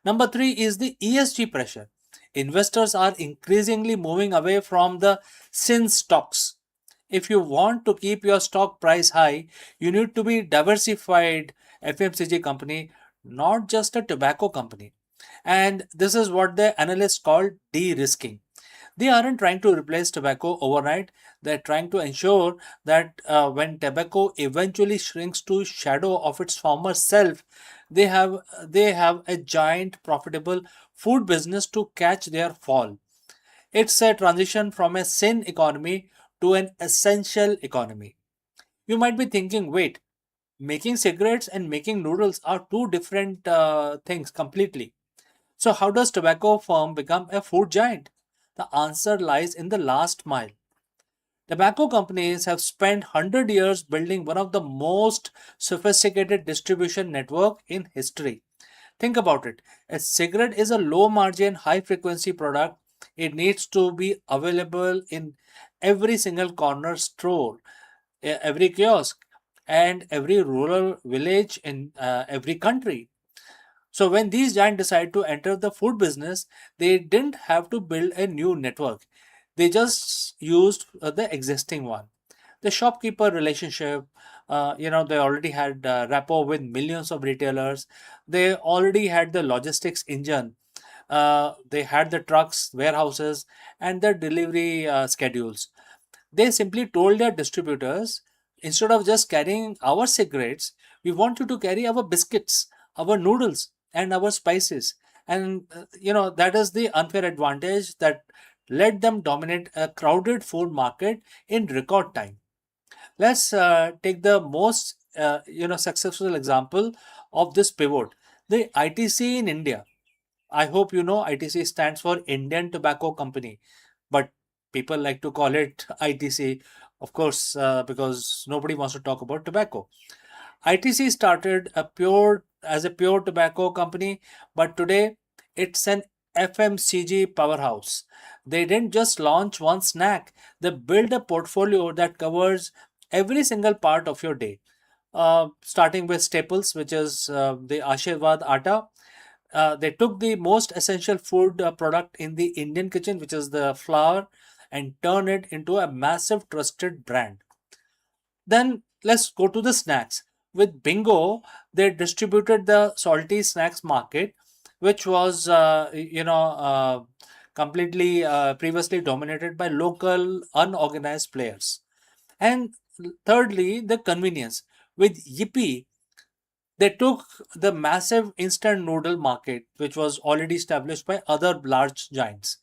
S1: Number three is the ESG pressure. Investors are increasingly moving away from the sin stocks. If you want to keep your stock price high, you need to be diversified FMCG company, not just a tobacco company. And this is what the analysts call de-risking. They aren't trying to replace tobacco overnight. They're trying to ensure that when tobacco eventually shrinks to shadow of its former self, they have they have a giant profitable food business to catch their fall. It's a transition from a sin economy to an essential economy. You might be thinking, wait, making cigarettes and making noodles are two different things completely. So, how does tobacco firm become a food giant? The answer lies in the last mile. Tobacco companies have spent 100 years building one of the most sophisticated distribution network in history. Think about it. A cigarette is a low margin, high frequency product. It needs to be available in every single corner store, every kiosk, and every rural village in every country. So when these giants decided to enter the food business, they didn't have to build a new network. They just used the existing one. The shopkeeper relationship, they already had rapport with millions of retailers. They already had the logistics engine. They had the trucks, warehouses, and the delivery schedules. They simply told their distributors, instead of just carrying our cigarettes, we want you to carry our biscuits, our noodles, and our spices. And that is the unfair advantage that let them dominate a crowded food market in record time. Let's take the most successful example of this pivot, the ITC in India. I hope you know ITC stands for Indian Tobacco Company, but people like to call it ITC, of course, because nobody wants to talk about tobacco. ITC started as a pure tobacco company, but today it's an FMCG powerhouse. They didn't just launch one snack; they built a portfolio that covers every single part of your day. Starting with staples, which is the Ashirwad Atta. They took the most essential food product in the Indian kitchen, which is the flour, and turned it into a massive trusted brand. Then let's go to the snacks. With Bingo, they distributed the salty snacks market, which was, completely previously dominated by local unorganized players. And thirdly, the convenience. With Yippee, they took the massive instant noodle market, which was already established by other large giants.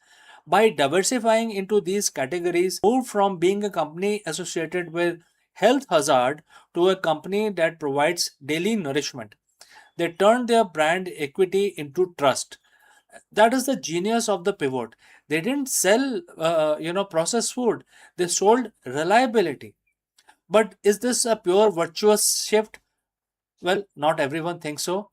S1: By diversifying into these categories, moved from being a company associated with health hazard to a company that provides daily nourishment. They turned their brand equity into trust. That is the genius of the pivot. They didn't sell, processed food. They sold reliability. But is this a pure virtuous shift? Well, not everyone thinks so.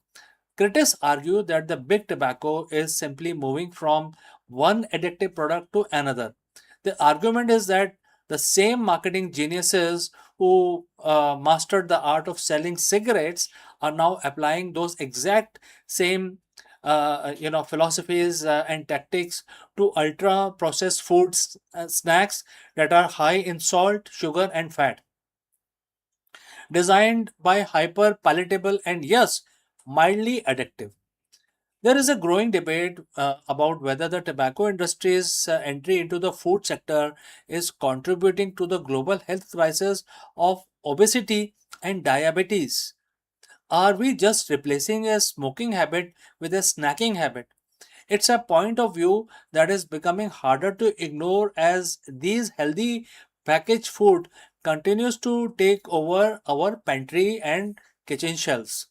S1: Critics argue that the big tobacco is simply moving from one addictive product to another. The argument is that the same marketing geniuses who mastered the art of selling cigarettes are now applying those exact same philosophies and tactics to ultra processed foods snacks that are high in salt, sugar, and fat, designed by hyper palatable and yes, mildly addictive. There is a growing debate about whether the tobacco industry's entry into the food sector is contributing to the global health crisis of obesity and diabetes. Are we just replacing a smoking habit with a snacking habit? It's a point of view that is becoming harder to ignore as these healthy packaged food continues to take over our pantry and kitchen shelves.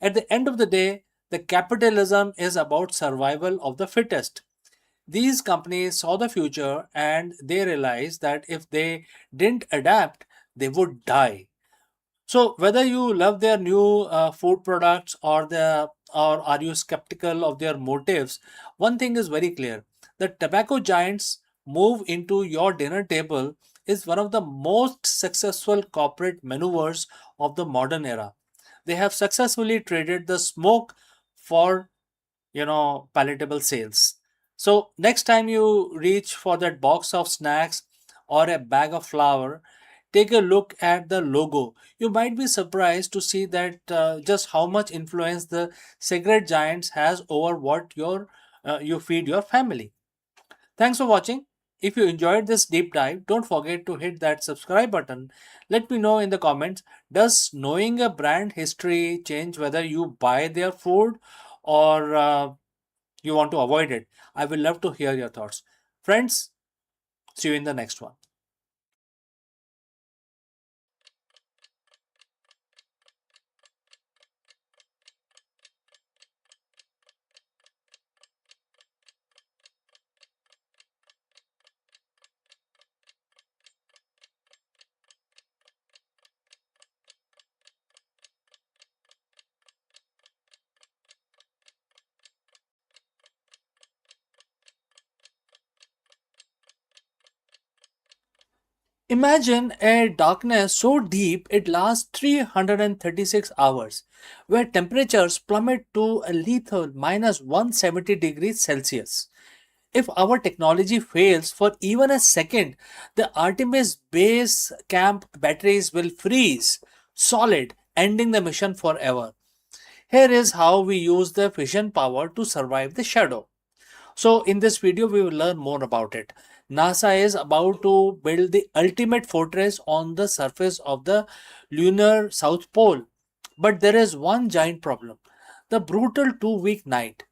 S1: At the end of the day, the capitalism is about survival of the fittest. These companies saw the future and they realized that if they didn't adapt, they would die. So whether you love their new food products or are you skeptical of their motives, one thing is very clear: the tobacco giants move into your dinner table is one of the most successful corporate maneuvers of the modern era. They have successfully traded the smoke for palatable sales. So next time you reach for that box of snacks or a bag of flour, take a look at the logo. You might be surprised to see that just how much influence the cigarette giants has over what you feed your family. Thanks for watching. If you enjoyed this deep dive, don't forget to hit that subscribe button. Let me know in the comments, does knowing a brand history change whether you buy their food or you want to avoid it? I will love to hear your thoughts. Friends, see you in the next one. Imagine a darkness so deep it lasts 336 hours, where temperatures plummet to a lethal minus 170 degrees Celsius. If our technology fails for even a second, the Artemis base camp batteries will freeze solid, ending the mission forever. Here is how we use the fission power to survive the shadow. So, in this video, we will learn more about it. NASA is about to build the ultimate fortress on the surface of the lunar South Pole. But there is one giant problem: the brutal 2 week night.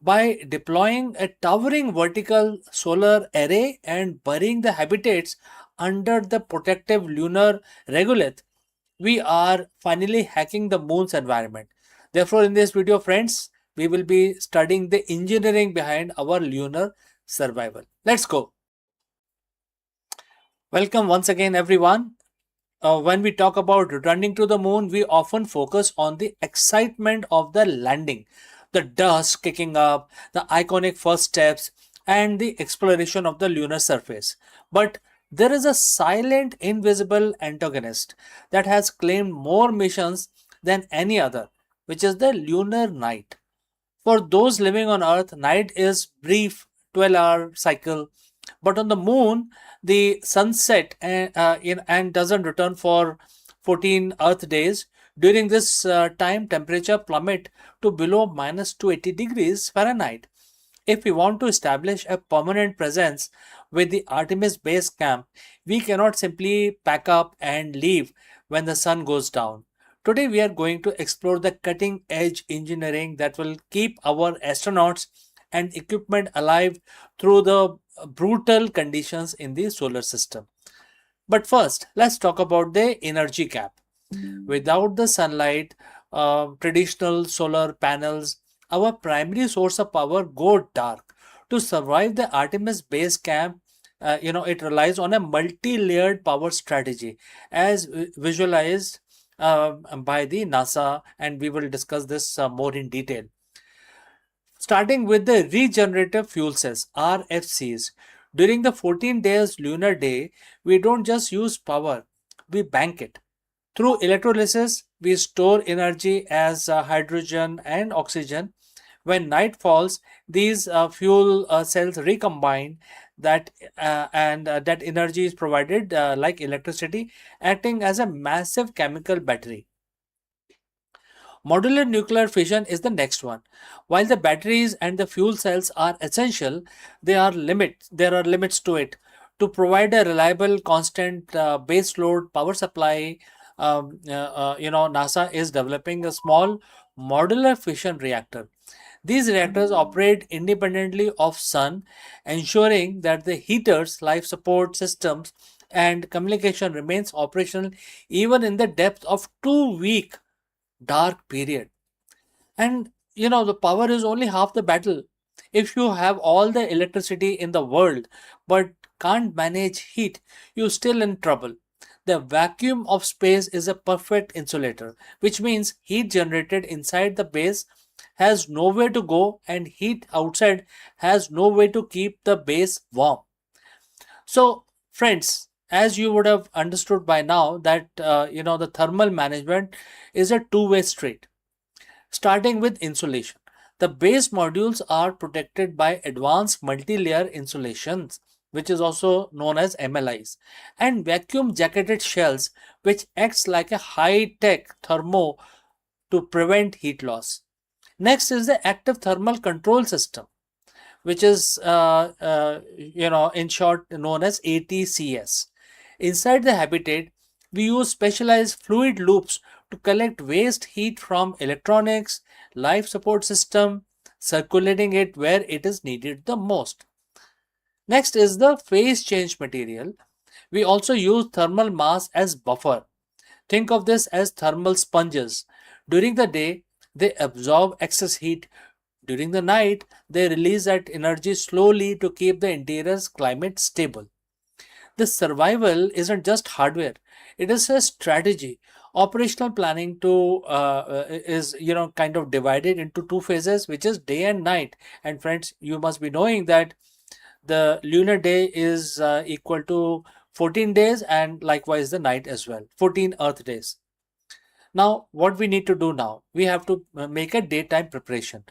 S1: By deploying a towering vertical solar array and burying the habitats under the protective lunar regolith, we are finally hacking the moon's environment. Therefore, in this video, friends, we will be studying the engineering behind our lunar survival. Let's go. Welcome once again, everyone. When we talk about returning to the moon, we often focus on the excitement of the landing, the dust kicking up, the iconic first steps, and the exploration of the lunar surface. But there is a silent, invisible antagonist that has claimed more missions than any other, which is the lunar night. For those living on Earth, night is brief 12-hour cycle, but on the moon, the sunset and doesn't return for 14 Earth days. During this time, temperature plummet to below minus 280 degrees Fahrenheit. If we want to establish a permanent presence with the Artemis base camp, we cannot simply pack up and leave when the sun goes down. Today, we are going to explore the cutting edge engineering that will keep our astronauts and equipment alive through the brutal conditions in the solar system. But first, let's talk about the energy cap. Without the sunlight, traditional solar panels, our primary source of power go dark. To survive the Artemis base camp, it relies on a multi-layered power strategy, as visualized by the NASA, and we will discuss this more in detail. Starting with the regenerative fuel cells, RFCs. During the 14 days lunar day, we don't just use power, we bank it. Through electrolysis, we store energy as hydrogen and oxygen. When night falls, these fuel cells recombine that energy is provided like electricity, acting as a massive chemical battery. Modular nuclear fission is the next one. While the batteries and the fuel cells are essential, there are limits to it. To provide a reliable, constant base load power supply, NASA is developing a small modular fission reactor. These reactors operate independently of sun, ensuring that the heaters, life support systems, and communication remains operational even in the depth of 2 week dark period. And the power is only half the battle. If you have all the electricity in the world but can't manage heat, you're still in trouble. The vacuum of space is a perfect insulator, which means heat generated inside the base has nowhere to go and heat outside has no way to keep the base warm. So, friends, as you would have understood by now that the thermal management is a two-way street. Starting with insulation. The base modules are protected by advanced multi-layer insulations, which is also known as MLIs, and vacuum jacketed shells, which acts like a high-tech thermo to prevent heat loss. Next is the active thermal control system, which is in short known as ATCS. Inside the habitat, we use specialized fluid loops to collect waste heat from electronics, life support system, circulating it where it is needed the most. Next is the phase change material. We also use thermal mass as buffer. Think of this as thermal sponges. During the day, they absorb excess heat. During the night, they release that energy slowly to keep the interior's climate stable. This survival isn't just hardware, it is a strategy. Operational planning is kind of divided into two phases, which is day and night. And friends, you must be knowing that the lunar day is equal to 14 days, and likewise the night as well, 14 earth days. Now what we need to do now, we have to make a daytime preparation.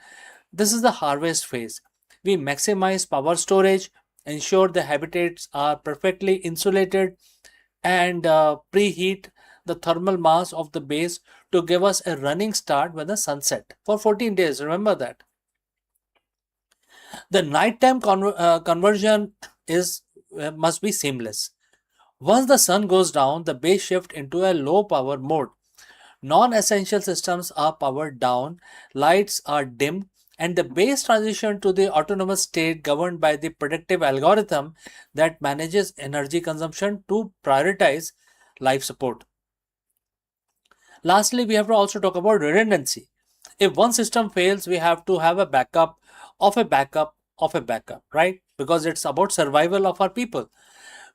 S1: This is the harvest phase. We maximize power storage, ensure the habitats are perfectly insulated, and preheat the thermal mass of the base to give us a running start when the sun set for 14 days. Remember that. The nighttime conversion is must be seamless. Once the sun goes down, the base shift into a low power mode. Non-essential systems are powered down, lights are dimmed, and the base transition to the autonomous state governed by the predictive algorithm that manages energy consumption to prioritize life support. Lastly, we have to also talk about redundancy. If one system fails, we have to have a backup of a backup of a backup, right? Because it's about survival of our people.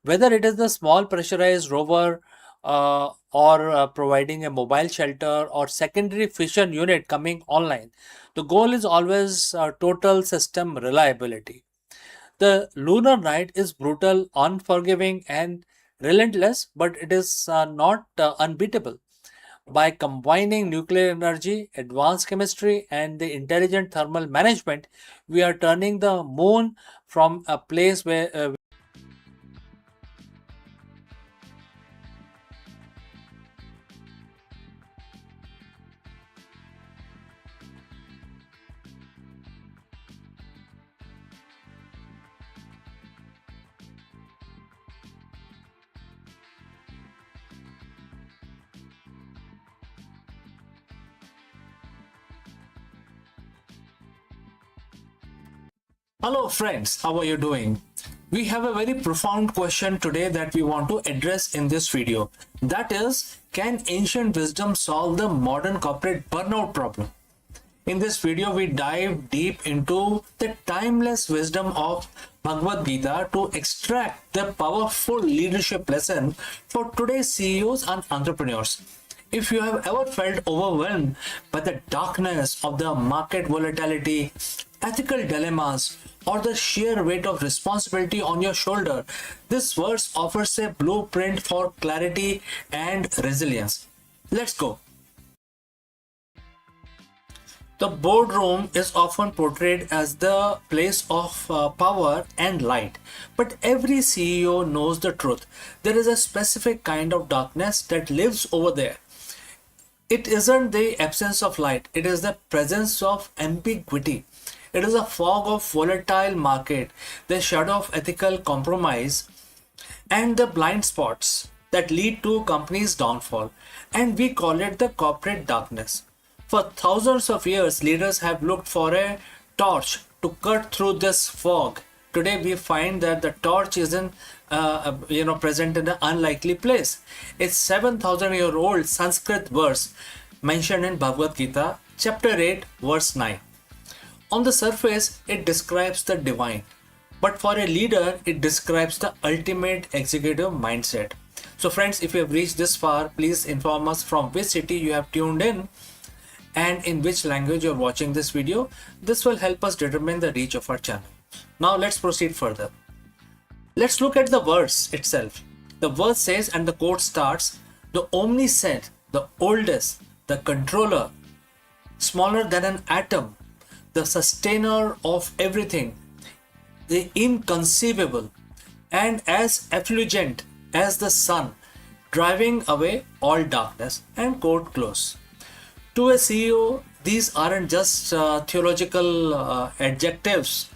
S1: Whether it is the small pressurized rover or providing a mobile shelter or secondary fission unit coming online, the goal is always total system reliability. The lunar night is brutal, unforgiving, and relentless, but it is not unbeatable. By combining nuclear energy, advanced chemistry, and the intelligent thermal management, we are turning the moon from a place where
S3: Hello friends, how are you doing? We have a very profound question today that we want to address in this video. That is, can ancient wisdom solve the modern corporate burnout problem? In this video, we dive deep into the timeless wisdom of Bhagavad Gita to extract the powerful leadership lesson for today's CEOs and entrepreneurs. If you have ever felt overwhelmed by the darkness of the market volatility, ethical dilemmas, or the sheer weight of responsibility on your shoulder, this verse offers a blueprint for clarity and resilience. Let's go. The boardroom is often portrayed as the place of power and light, but every CEO knows the truth. There is a specific kind of darkness that lives over there. It isn't the absence of light, it is the presence of ambiguity. It is a fog of volatile market, the shadow of ethical compromise, and the blind spots that lead to companies' downfall. And we call it the corporate darkness. For thousands of years, leaders have looked for a torch to cut through this fog. Today, we find that the torch isn't present in an unlikely place. It's 7,000-year-old Sanskrit verse mentioned in Bhagavad Gita, chapter 8, verse 9. On the surface, it describes the divine, but for a leader, it describes the ultimate executive mindset. So, friends, if you have reached this far, please inform us from which city you have tuned in and in which language you're watching this video. This will help us determine the reach of our channel. Now, let's proceed further. Let's look at the verse itself. The verse says, and the quote starts, the omniscient, the oldest, the controller, smaller than an atom, the sustainer of everything, the inconceivable, and as effulgent as the sun, driving away all darkness. And quote close. To a CEO, these aren't just theological adjectives.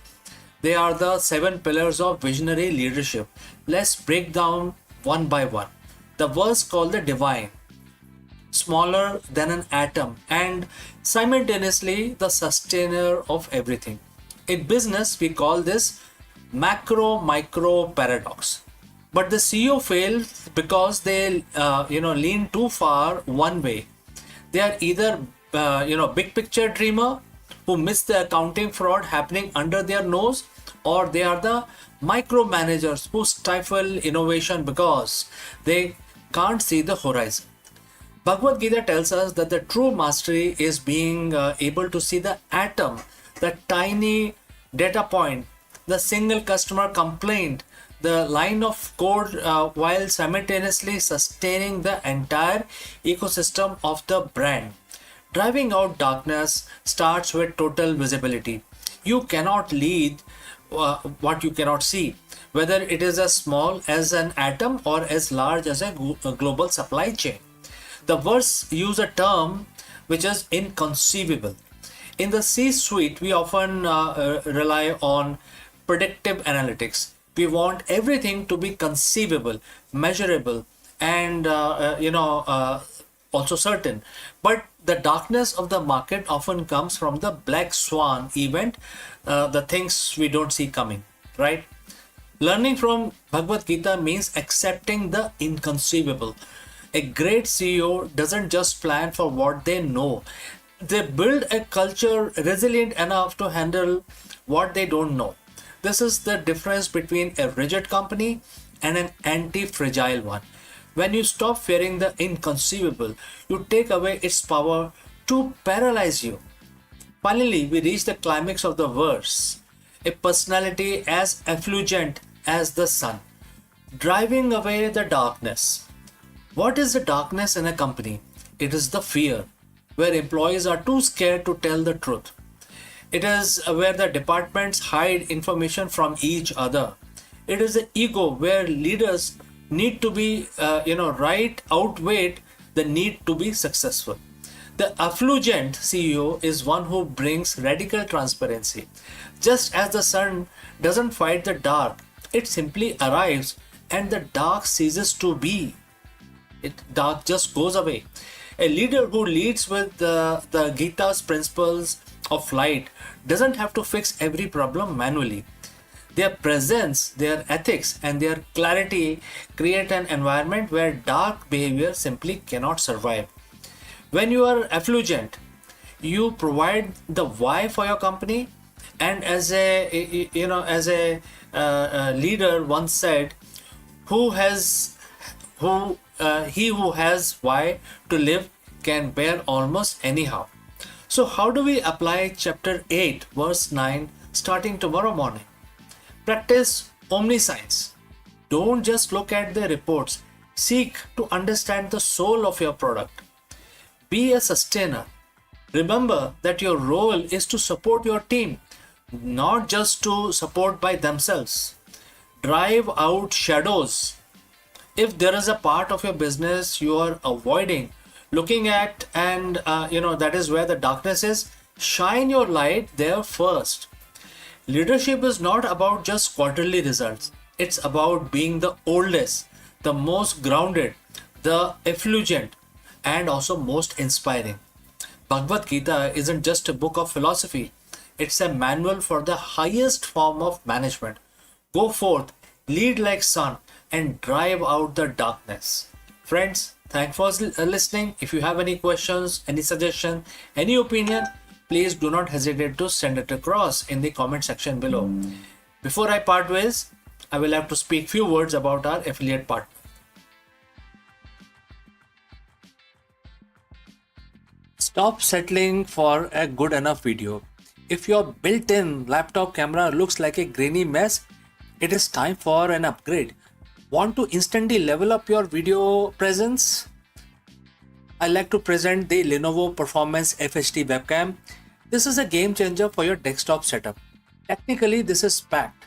S3: They are the 7 pillars of visionary leadership. Let's break down one by one. The verse called the divine, smaller than an atom, and simultaneously the sustainer of everything. In business, we call this macro-micro paradox. But the CEO fails because they lean too far one way. They are either big picture dreamer who miss the accounting fraud happening under their nose, or they are the micromanagers who stifle innovation because they can't see the horizon. Bhagavad Gita tells us that the true mastery is being able to see the atom, the tiny data point, the single customer complaint, the line of code, while simultaneously sustaining the entire ecosystem of the brand. Driving out darkness starts with total visibility. You cannot lead what you cannot see, whether it is as small as an atom or as large as a global supply chain. The verse uses a term which is inconceivable. In the C-suite, we often rely on predictive analytics. We want everything to be conceivable, measurable, and also certain. But the darkness of the market often comes from the black swan event, the things we don't see coming, right? Learning from Bhagavad Gita means accepting the inconceivable. A great CEO doesn't just plan for what they know. They build a culture resilient enough to handle what they don't know. This is the difference between a rigid company and an anti-fragile one. When you stop fearing the inconceivable, you take away its power to paralyze you. Finally, we reach the climax of the verse. A personality as effulgent as the sun, driving away the darkness. What is the darkness in a company? It is the fear, where employees are too scared to tell the truth. It is where the departments hide information from each other. It is the ego where leaders need to be, right, outweighed the need to be successful. The effulgent CEO is one who brings radical transparency. Just as the sun doesn't fight the dark, it simply arrives and the dark ceases to be. Dark just goes away. A leader who leads with the Gita's principles of light doesn't have to fix every problem manually. Their presence, their ethics, and their clarity create an environment where dark behavior simply cannot survive. When you are effulgent, you provide the why for your company, and as a leader once said, he who has why to live can bear almost anyhow. So how do we apply chapter 8 verse 9 starting tomorrow morning? Practice omniscience. Don't just look at the reports. Seek to understand the soul of your product. Be a sustainer. Remember that your role is to support your team, not just to support by themselves. Drive out shadows. If there is a part of your business you are avoiding looking at, and that is where the darkness is, shine your light there first. Leadership is not about just quarterly results. It's about being the oldest, the most grounded, the effulgent, and also most inspiring. Bhagavad Gita isn't just a book of philosophy. It's a manual for the highest form of management. Go forth, lead like sun, and drive out the darkness. Friends, thanks for listening. If you have any questions, any suggestion, any opinion, please do not hesitate to send it across in the comment section below. Before I part ways, I will have to speak few words about our affiliate partner.
S1: Stop settling for a good enough video. If your built-in laptop camera looks like a grainy mess, it is time for an upgrade. Want to instantly level up your video presence? I like to present the Lenovo Performance FHD webcam. This is a game changer for your desktop setup. Technically, this is packed.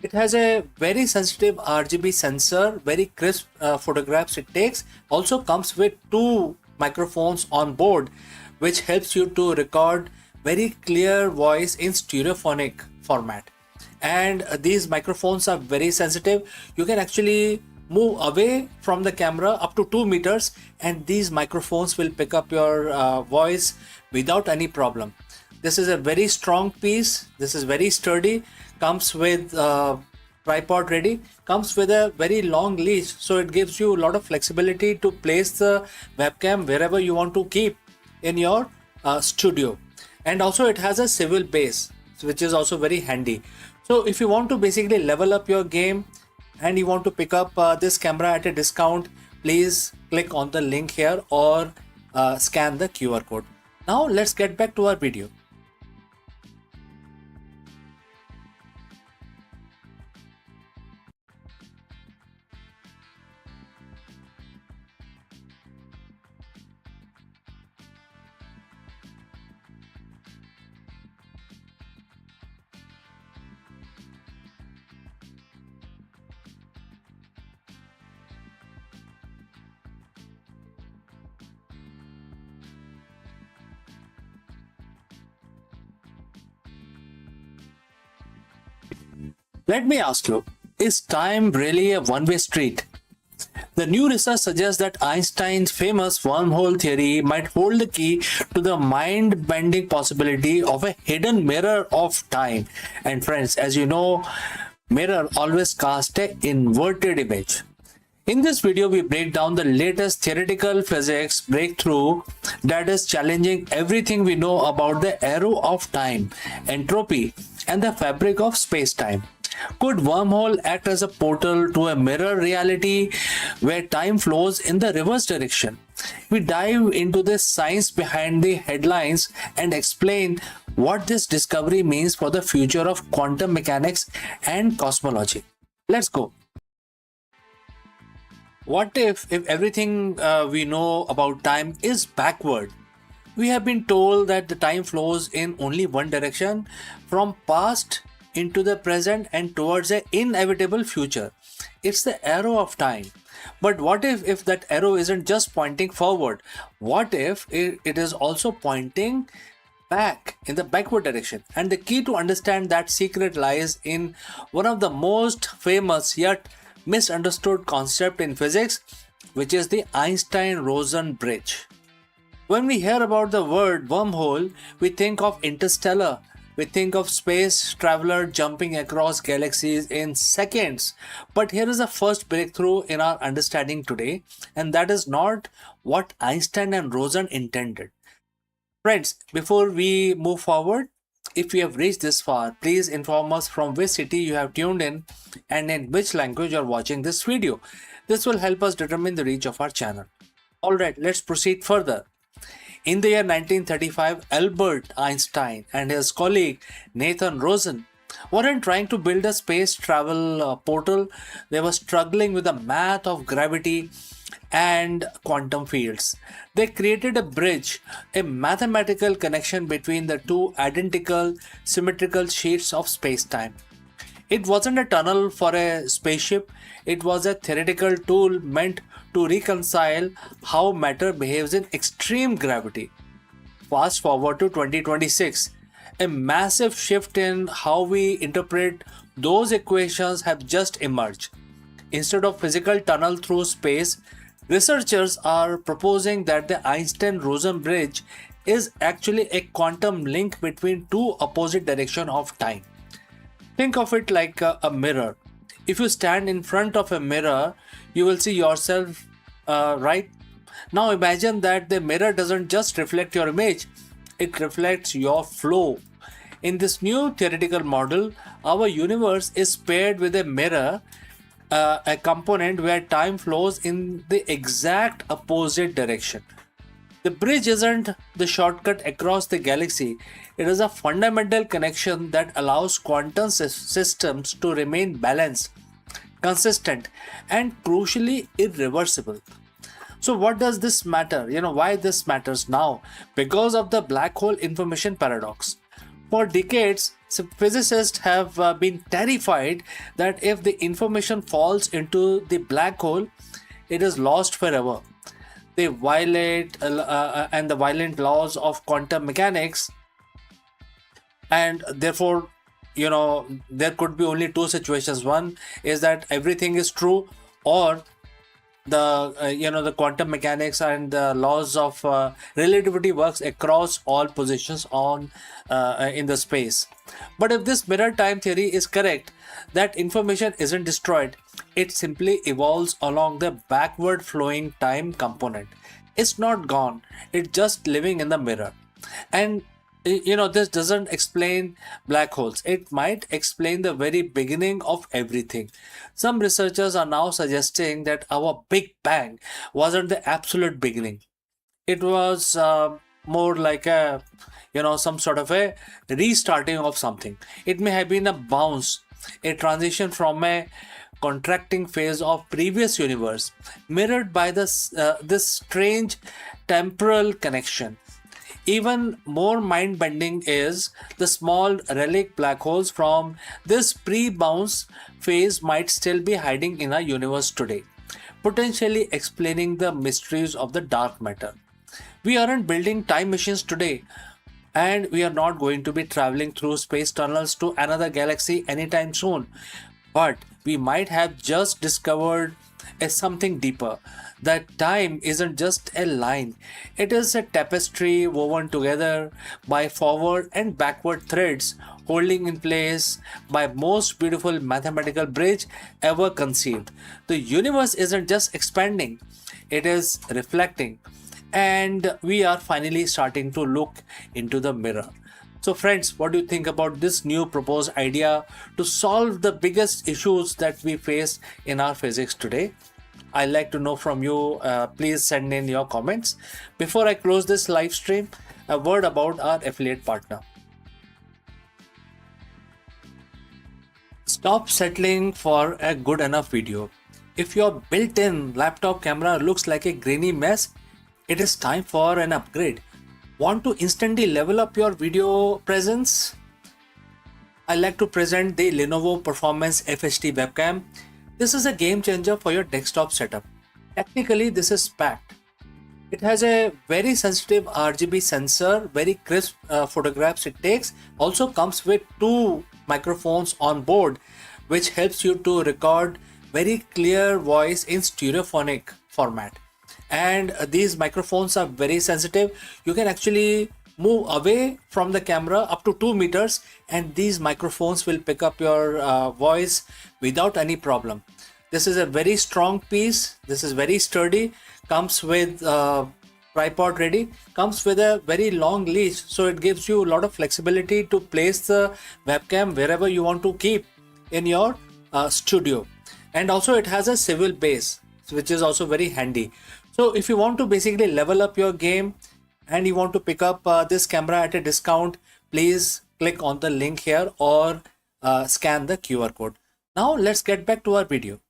S1: It has a very sensitive RGB sensor, very crisp photographs it takes. Also comes with two microphones on board, which helps you to record very clear voice in stereophonic format. And these microphones are very sensitive. You can actually move away from the camera up to 2 meters and these microphones will pick up your voice without any problem. This is a very strong piece. This is very sturdy. Comes with tripod ready. Comes with a very long leash, so it gives you a lot of flexibility to place the webcam wherever you want to keep in your studio. And also it has a swivel base, which is also very handy. So if you want to basically level up your game and you want to pick up this camera at a discount, please click on the link here or scan the QR code. Now let's get back to our video. Let me ask you, is time really a one-way street? The new research suggests that Einstein's famous wormhole theory might hold the key to the mind-bending possibility of a hidden mirror of time. And friends, as you know, mirror always casts an inverted image. In this video, we break down the latest theoretical physics breakthrough that is challenging everything we know about the arrow of time, entropy, and the fabric of space-time. Could wormhole act as a portal to a mirror reality where time flows in the reverse direction? We dive into the science behind the headlines and explain what this discovery means for the future of quantum mechanics and cosmology. Let's go. What if everything we know about time is backward? We have been told that the time flows in only one direction, from past into the present and towards an inevitable future. It's the arrow of time. But what if that arrow isn't just pointing forward? What if it is also pointing back in the backward direction? And the key to understand that secret lies in one of the most famous yet misunderstood concept in physics, which is the Einstein-Rosen bridge. When we hear about the word wormhole, we think of interstellar. We think of space traveler jumping across galaxies in seconds. But here is the first breakthrough in our understanding today, and that is not what Einstein and Rosen intended. Friends, before we move forward, if you have reached this far, please inform us from which city you have tuned in and in which language you are watching this video. This will help us determine the reach of our channel. Alright, let's proceed further. In the year 1935, Albert Einstein and his colleague Nathan Rosen weren't trying to build a space travel portal. They were struggling with the math of gravity and quantum fields. They created a bridge, a mathematical connection between the two identical symmetrical sheets of space-time. It wasn't a tunnel for a spaceship, it was a theoretical tool meant to reconcile how matter behaves in extreme gravity. Fast forward to 2026, a massive shift in how we interpret those equations have just emerged. Instead of physical tunnel through space, researchers are proposing that the Einstein-Rosen bridge is actually a quantum link between two opposite directions of time. Think of it like a mirror. If you stand in front of a mirror, you will see yourself, right? Now imagine that the mirror doesn't just reflect your image, it reflects your flow. In this new theoretical model, our universe is paired with a mirror, a component where time flows in the exact opposite direction. The bridge isn't the shortcut across the galaxy, it is a fundamental connection that allows quantum systems to remain balanced, consistent, and crucially irreversible. So, what does this matter? Why this matters now? Because of the black hole information paradox. For decades, physicists have been terrified that if the information falls into the black hole, it is lost forever. They violate and the violent laws of quantum mechanics, and therefore, there could be only two situations. One is that everything is true, or the quantum mechanics and the laws of relativity works across all positions on in the space. But if this mirror time theory is correct, that information isn't destroyed, it simply evolves along the backward flowing time component. It's not gone, it's just living in the mirror. And this doesn't explain black holes, it might explain the very beginning of everything. Some researchers are now suggesting that our big bang wasn't the absolute beginning. It was more like a some sort of a restarting of something. It may have been a bounce, a transition from a contracting phase of previous universe, mirrored by this strange temporal connection. Even more mind bending is the small relic black holes from this pre bounce phase might still be hiding in our universe today, potentially explaining the mysteries of the dark matter. We aren't building time machines today, and we are not going to be traveling through space tunnels to another galaxy anytime soon. But we might have just discovered something deeper. That time isn't just a line, it is a tapestry woven together by forward and backward threads, holding in place by most beautiful mathematical bridge ever conceived. The universe isn't just expanding, it is reflecting, and we are finally starting to look into the mirror. So, friends, what do you think about this new proposed idea to solve the biggest issues that we face in our physics today? I'd like to know from you. Please send in your comments. Before I close this live stream, a word about our affiliate partner. Stop settling for a good enough video. If your built-in laptop camera looks like a grainy mess, it is time for an upgrade. Want to instantly level up your video presence? I like to present the Lenovo Performance FHD webcam. This is a game changer for your desktop setup. Technically, this is packed. It has a very sensitive RGB sensor, very crisp photographs it takes. Also comes with two microphones on board, which helps you to record very clear voice in stereophonic format. And these microphones are very sensitive. You can actually move away from the camera up to 2 meters, and these microphones will pick up your voice without any problem. This is a very strong piece. This is very sturdy. Comes with tripod ready. Comes with a very long leash, so it gives you a lot of flexibility to place the webcam wherever you want to keep in your studio. And also it has a swivel base, which is also very handy. So if you want to basically level up your game and you want to pick up this camera at a discount, please click on the link here or scan the QR code. Now let's get back to our video.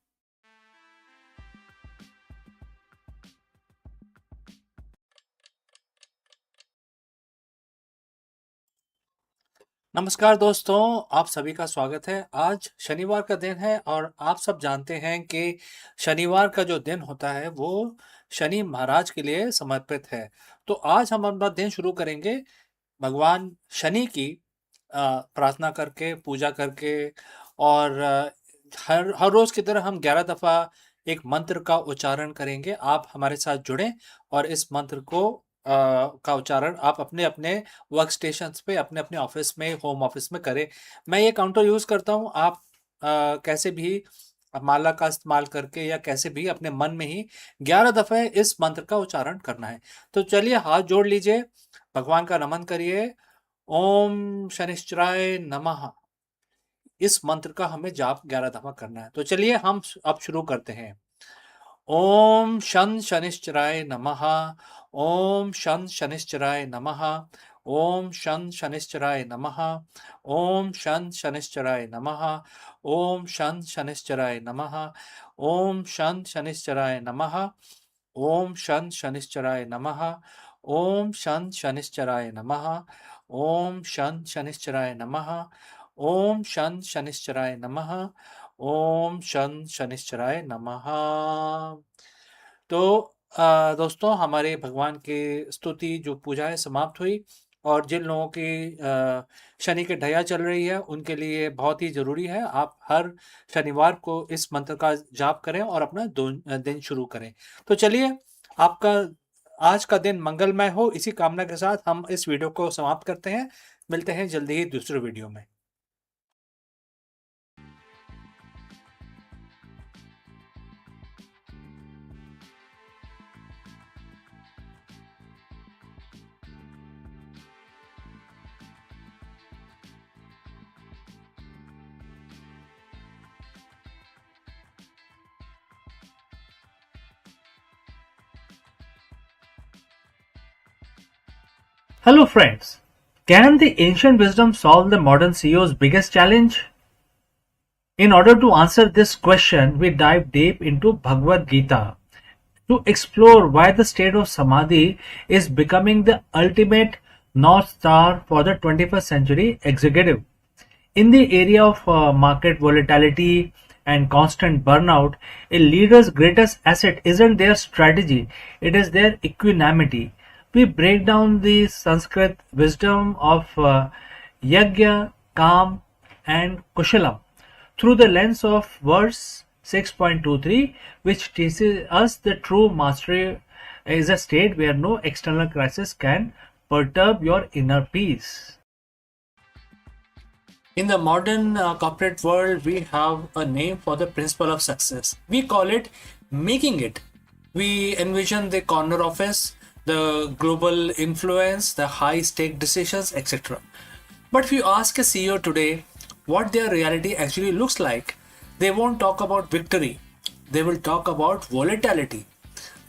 S1: नमस्कार दोस्तों, आप सभी का स्वागत है। आज शनिवार का दिन है और आप सब जानते हैं कि शनिवार का जो दिन होता है वो शनि महाराज के लिए समर्पित है। तो आज हम अपना दिन शुरू करेंगे भगवान शनि की प्रार्थना करके, पूजा करके, और हर रोज की तरह हम 11 दफा एक मंत्र का उच्चारण करेंगे। आप हमारे साथ जुड़ें और इस मंत्र का उच्चारण आप अपने अपने वर्क स्टेशन पे, अपने अपने ऑफिस में, होम ऑफिस में करें। मैं ये काउंटर यूज करता हूँ, आप कैसे भी माला का इस्तेमाल करके या कैसे भी अपने मन में ही 11 दफे इस मंत्र का उच्चारण करना है। तो चलिए हाथ जोड़ लीजिए, भगवान का नमन करिए। ओम शनिश्चराय नमः। इस मंत्र का हमें जाप 11 दफा करना है। तो चलिए हम अब शुरू करते हैं। ओम शन शनिश्चराय नमः। ओम शन शनिश्चराय नमः। ओम शन शनिश्चराय नमः। ओम शन शनिश्चराय नमः। ओम शन शनिश्चराय नमः। ओम शन शनिश्चराय नमः। ओम शन शनिश्चराय नमः। ओम शन शनिश्चराय नमः। ओम शन शनिश्चराय नमः। ओम शन शनिश्चराय नमः। ओम शन शनिश्चराय नमः। तो दोस्तों, हमारे भगवान की स्तुति जो पूजा है समाप्त हुई, और जिन लोगों की शनि की ढैया चल रही है उनके लिए बहुत ही ज़रूरी है आप हर शनिवार को इस मंत्र का जाप करें और अपना दिन शुरू करें। तो चलिए, आपका आज का दिन मंगलमय हो, इसी कामना के साथ हम इस वीडियो को समाप्त करते हैं। मिलते हैं जल्दी ही दूसरे वीडियो में।
S4: Hello friends, can the ancient wisdom solve the modern CEO's biggest challenge? In order to answer this question, we dive deep into Bhagavad Gita to explore why the state of Samadhi is becoming the ultimate North Star for the 21st century executive. In the area of market volatility and constant burnout, a leader's greatest asset isn't their strategy, it is their equanimity. We break down the Sanskrit wisdom of Yajna, Kam, and Kushalam through the lens of verse 6.23, which teaches us the true mastery is a state where no external crisis can perturb your inner peace.
S3: In the modern corporate world, we have a name for the principle of success. We call it making it. We envision the corner office, the global influence, the high stake decisions, etc. But if you ask a CEO today what their reality actually looks like, they won't talk about victory. They will talk about volatility.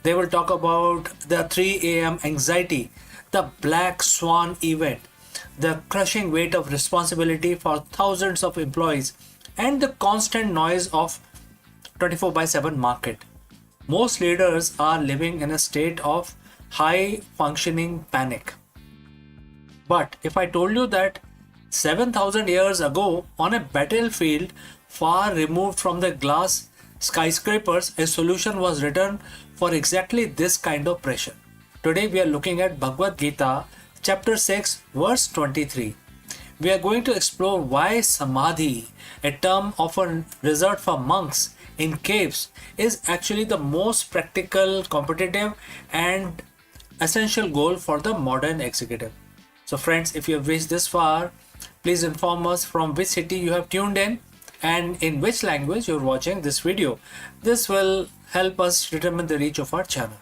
S3: They will talk about the 3 a.m. anxiety, the black swan event, the crushing weight of responsibility for thousands of employees, and the constant noise of 24/7 market. Most leaders are living in a state of high functioning panic. But if I told you that 7,000 years ago, on a battlefield far removed from the glass skyscrapers, a solution was written for exactly this kind of pressure. Today we are looking at Bhagavad Gita, chapter 6, verse 23. We are going to explore why Samadhi, a term often reserved for monks in caves, is actually the most practical, competitive, and essential goal for the modern executive. So friends, if you have reached this far, please inform us from which city you have tuned in and in which language you're watching this video. This will help us determine the reach of our channel.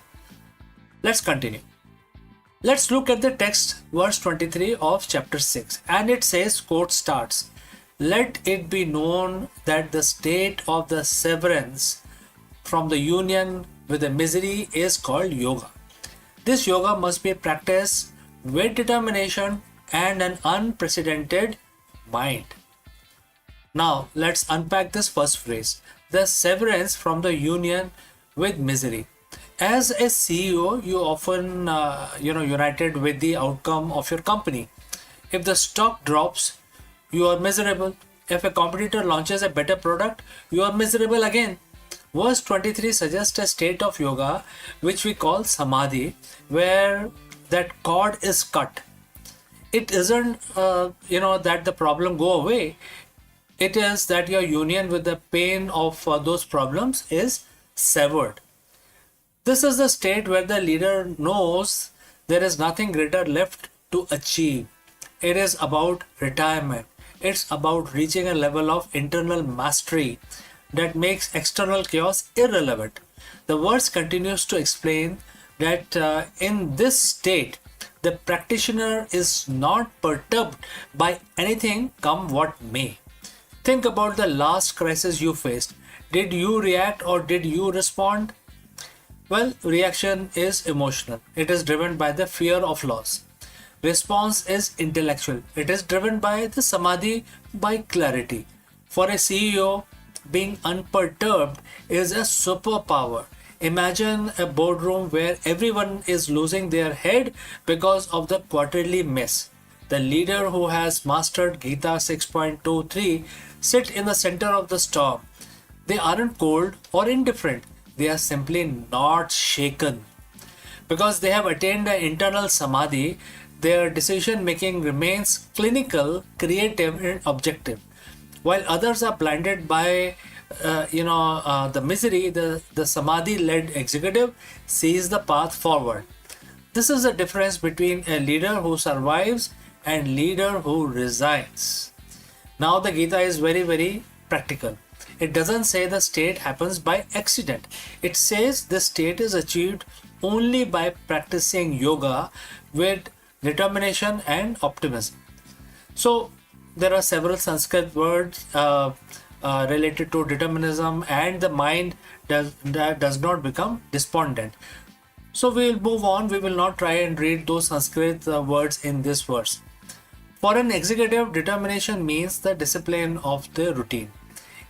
S3: Let's continue. Let's look at the text, verse 23 of chapter 6, and it says, quote starts, "Let it be known that the state of the severance from the union with the misery is called yoga. This yoga must be practiced with determination and an unprecedented mind." Now let's unpack this first phrase, the severance from the union with misery. As a CEO, you often united with the outcome of your company. If the stock drops, you are miserable. If a competitor launches a better product, you are miserable again. Verse 23 suggests a state of yoga which we call samadhi, where that cord is cut. It isn't that the problem go away. It is that your union with the pain of those problems is severed. This is the state where the leader knows there is nothing greater left to achieve. It is about retirement. It's about reaching a level of internal mastery that makes external chaos irrelevant. The verse continues to explain that in this state, the practitioner is not perturbed by anything come what may. Think about the last crisis you faced. Did you react or did you respond? Well, reaction is emotional. It is driven by the fear of loss. Response is intellectual. It is driven by the samadhi, by clarity. For a CEO, being unperturbed is a superpower. Imagine a boardroom where everyone is losing their head because of the quarterly mess. The leader who has mastered Gita 6.23 sit in the center of the storm. They aren't cold or indifferent. They are simply not shaken. Because they have attained an internal samadhi, their decision making remains clinical, creative, and objective. While others are blinded by the misery, the samadhi led executive sees the path forward. This is the difference between a leader who survives and leader who resigns. Now the Gita is very, very practical. It doesn't say the state happens by accident. It says the state is achieved only by practicing yoga with determination and optimism. So there are several Sanskrit words related to determinism, and the mind does not become despondent. So we will move on. We will not try and read those Sanskrit words in this verse. For an executive, determination means the discipline of the routine.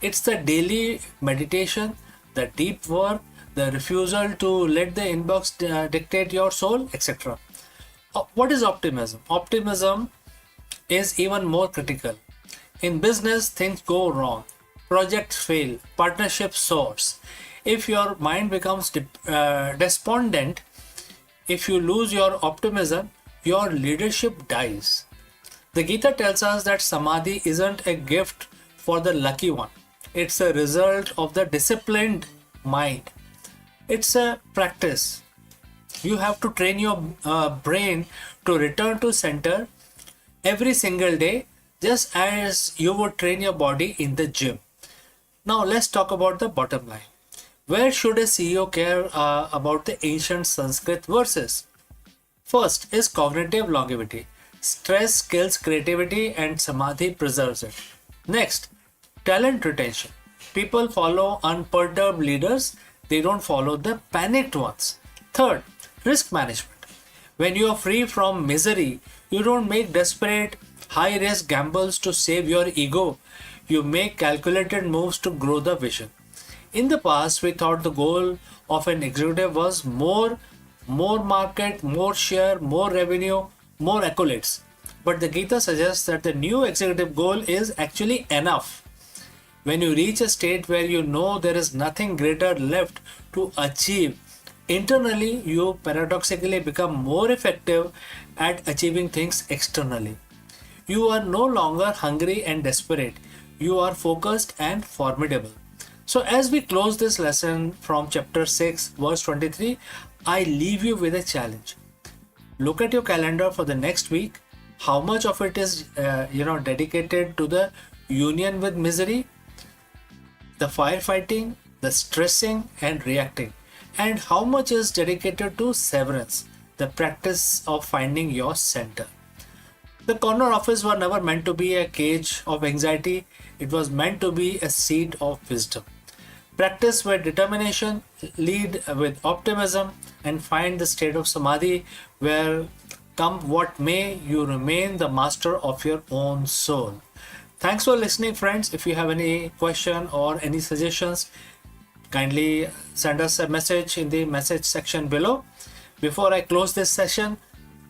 S3: It's the daily meditation, the deep work, the refusal to let the inbox dictate your soul, etc. What is optimism? Optimism is even more critical. In business, things go wrong, projects fail, partnerships soars. If your mind becomes despondent, if you lose your optimism, your leadership dies. The Gita tells us that samadhi isn't a gift for the lucky one. It's a result of the disciplined mind. It's a practice. You have to train your brain to return to center every single day, just as you would train your body in the gym. Now let's talk about the bottom line. Where should a CEO care about the ancient Sanskrit verses? First is cognitive longevity. Stress kills creativity and samadhi preserves it. Next, talent retention. People follow unperturbed leaders, they don't follow the panicked ones. Third, risk management. When you are free from misery, you don't make desperate, high risk gambles to save your ego. You make calculated moves to grow the vision. In the past, we thought the goal of an executive was more market, more share, more revenue, more accolades. But the Gita suggests that the new executive goal is actually enough. When you reach a state where you know there is nothing greater left to achieve, internally you paradoxically become more effective at achieving things externally. You are no longer hungry and desperate. You are focused and formidable. So as we close this lesson from chapter 6, verse 23, I leave you with a challenge. Look at your calendar for the next week. How much of it is dedicated to the union with misery, the firefighting, the stressing and reacting, and how much is dedicated to severance, the practice of finding your center. The corner office was never meant to be a cage of anxiety. It was meant to be a seat of wisdom. Practice with determination, lead with optimism, and find the state of samadhi where, come what may, you remain the master of your own soul. Thanks for listening, friends. If you have any question or any suggestions, kindly send us a message in the message section below. Before I close this session,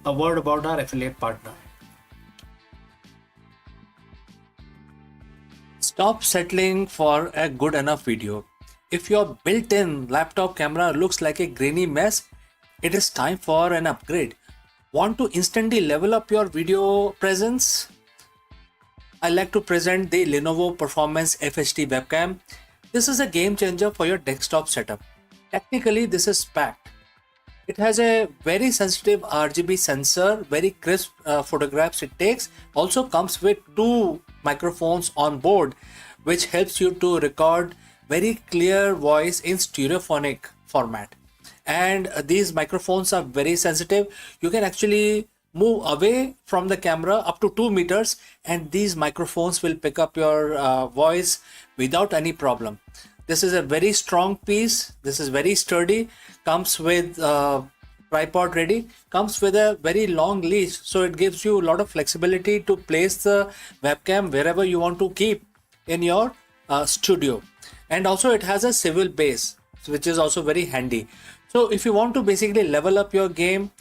S3: a word about our affiliate partner.
S1: Stop settling for a good enough video. If your built-in laptop camera looks like a grainy mess, it is time for an upgrade. Want to instantly level up your video presence? I like to present the Lenovo Performance FHD webcam. This is a game changer for your desktop setup. Technically, this is packed. It has a very sensitive RGB sensor, very crisp photographs it takes. Also comes with 2 microphones on board, which helps you to record very clear voice in stereophonic format. And these microphones are very sensitive. You can actually move away from the camera up to 2 meters, and these microphones will pick up your voice without any problem. This is a very strong piece. This is very sturdy. Comes with tripod ready. Comes with a very long leash, so it gives you a lot of flexibility to place the webcam wherever you want to keep in your studio. And also it has a swivel base, which is also very handy. So if you want to basically level up your game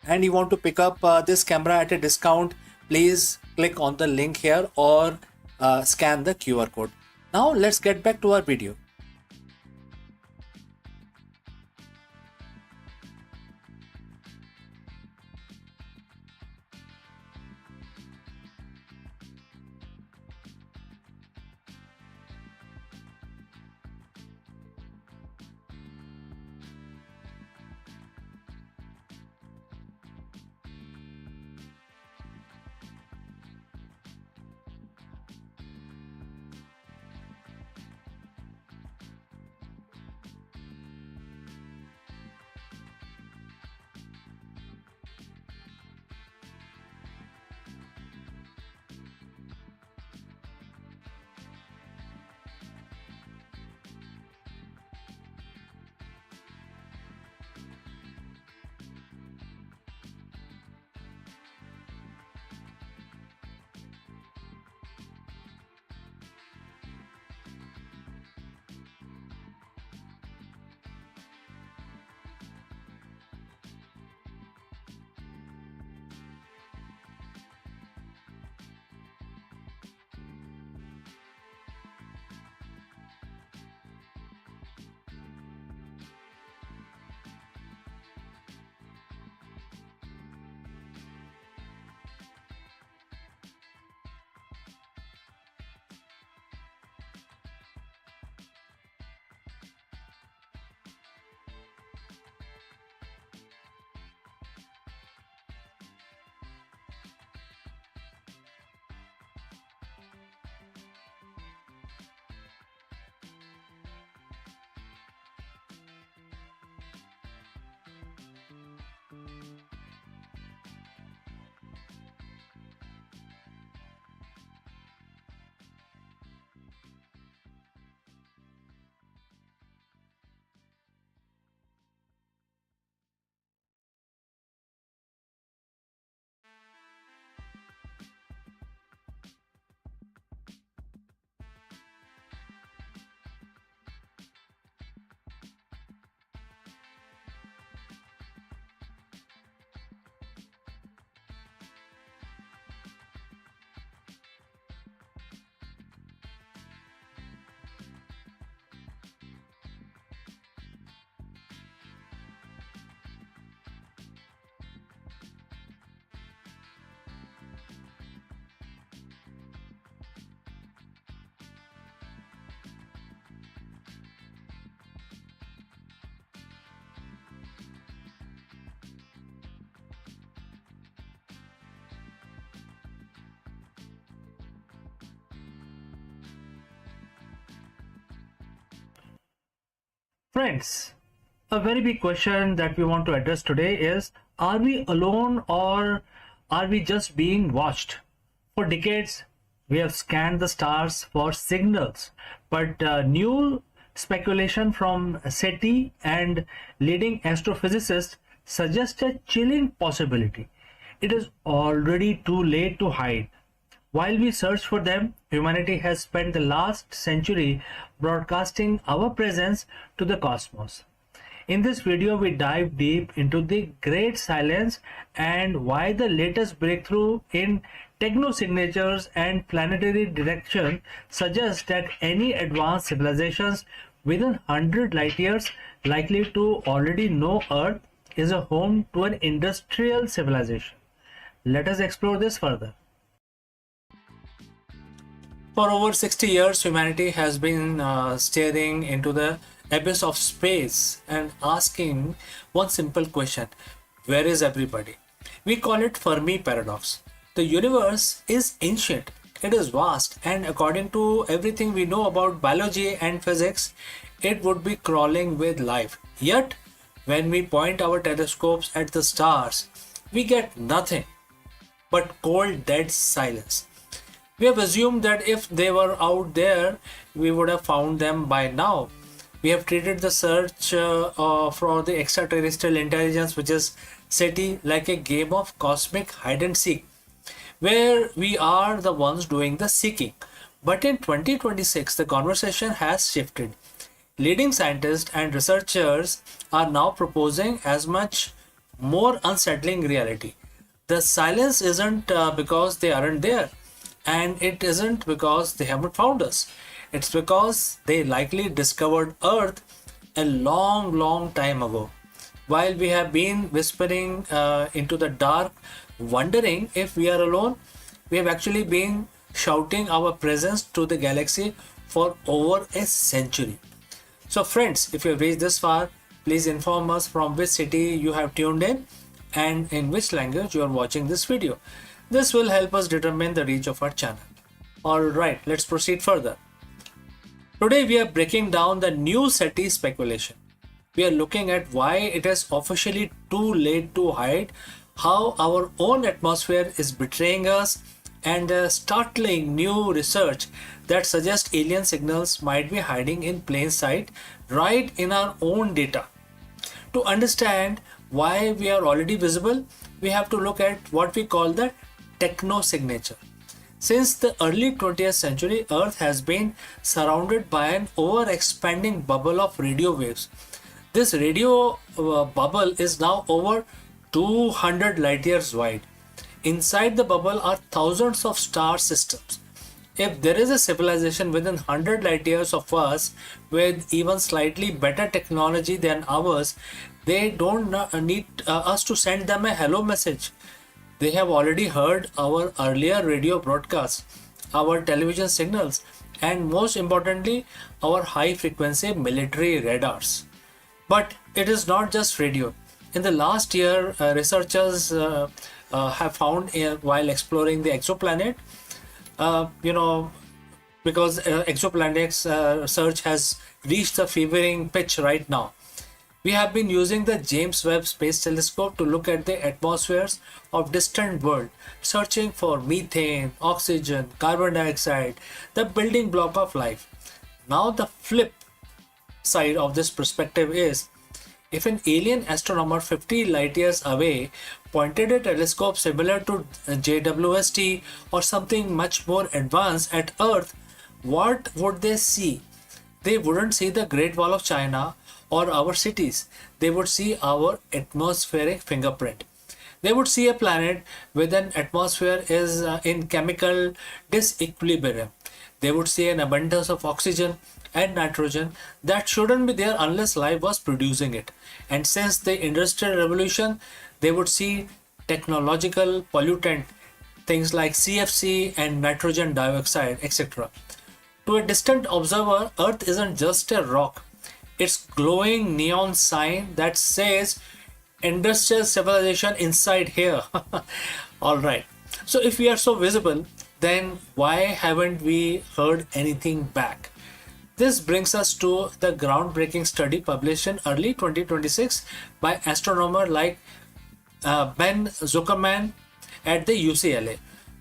S1: and you want to pick up this camera at a discount, please click on the link here or scan the QR code. Now let's get back to our video.
S4: Friends, a very big question that we want to address today is, are we alone or are we just being watched? For decades, we have scanned the stars for signals, but new speculation from SETI and leading astrophysicists suggest a chilling possibility. It is already too late to hide. While we search for them, humanity has spent the last century broadcasting our presence to the cosmos. In this video, we dive deep into the great silence and why the latest breakthrough in technosignatures and planetary direction suggests that any advanced civilizations within 100 light years likely to already know Earth is a home to an industrial civilization. Let us explore this further.
S3: For over 60 years, humanity has been staring into the abyss of space and asking one simple question: where is everybody? We call it Fermi paradox. The universe is ancient, It is vast, and according to everything we know about biology and physics, it would be crawling with life. Yet, when we point our telescopes at the stars, we get nothing but cold, dead silence. We have assumed that if they were out there, we would have found them by now. We have treated the search for the extraterrestrial intelligence, which is SETI, like a game of cosmic hide and seek, where we are the ones doing the seeking. But in 2026, the conversation has shifted. Leading scientists and researchers are now proposing as much more unsettling reality. The silence isn't because they aren't there, and it isn't because they haven't found us. It's because they likely discovered Earth a long, long time ago. While we have been whispering into the dark, wondering if we are alone, we have actually been shouting our presence to the galaxy for over a century. So, friends, if you have reached this far, please inform us from which city you have tuned in and in which language you are watching this video. This will help us determine the reach of our channel. Alright, let's proceed further. Today we are breaking down the new SETI speculation. We are looking at why it is officially too late to hide, how our own atmosphere is betraying us, and the startling new research that suggests alien signals might be hiding in plain sight right in our own data. To understand why we are already visible, we have to look at what we call the techno signature. Since the early 20th century, Earth has been surrounded by an over-expanding bubble of radio waves. This radio bubble is now over 200 light years wide. Inside the bubble are thousands of star systems. If there is a civilization within 100 light years of us with even slightly better technology than ours, they don't need us to send them a hello message. They have already heard our earlier radio broadcasts, our television signals, and most importantly, our high frequency military radars. But it is not just radio. In the last year, researchers have found while exploring the exoplanet, because exoplanets search has reached a fevering pitch right now. We have been using the James Webb Space Telescope to look at the atmospheres of distant worlds, searching for methane, oxygen, carbon dioxide, the building block of life. Now the flip side of this perspective is, if an alien astronomer 50 light years away pointed a telescope similar to JWST or something much more advanced at Earth, what would they see? They wouldn't see the Great Wall of China or our cities. They would see our atmospheric fingerprint. They would see a planet with an atmosphere is in chemical disequilibrium. They would see an abundance of oxygen and nitrogen that shouldn't be there unless life was producing it. And since the Industrial Revolution, they would see technological pollutant, things like CFC and nitrogen dioxide, etc. To a distant observer, Earth isn't just a rock. It's glowing neon sign that says industrial civilization inside here. Alright. So if we are so visible, then why haven't we heard anything back? This brings us to the groundbreaking study published in early 2026 by astronomer like Ben Zuckerman at the UCLA.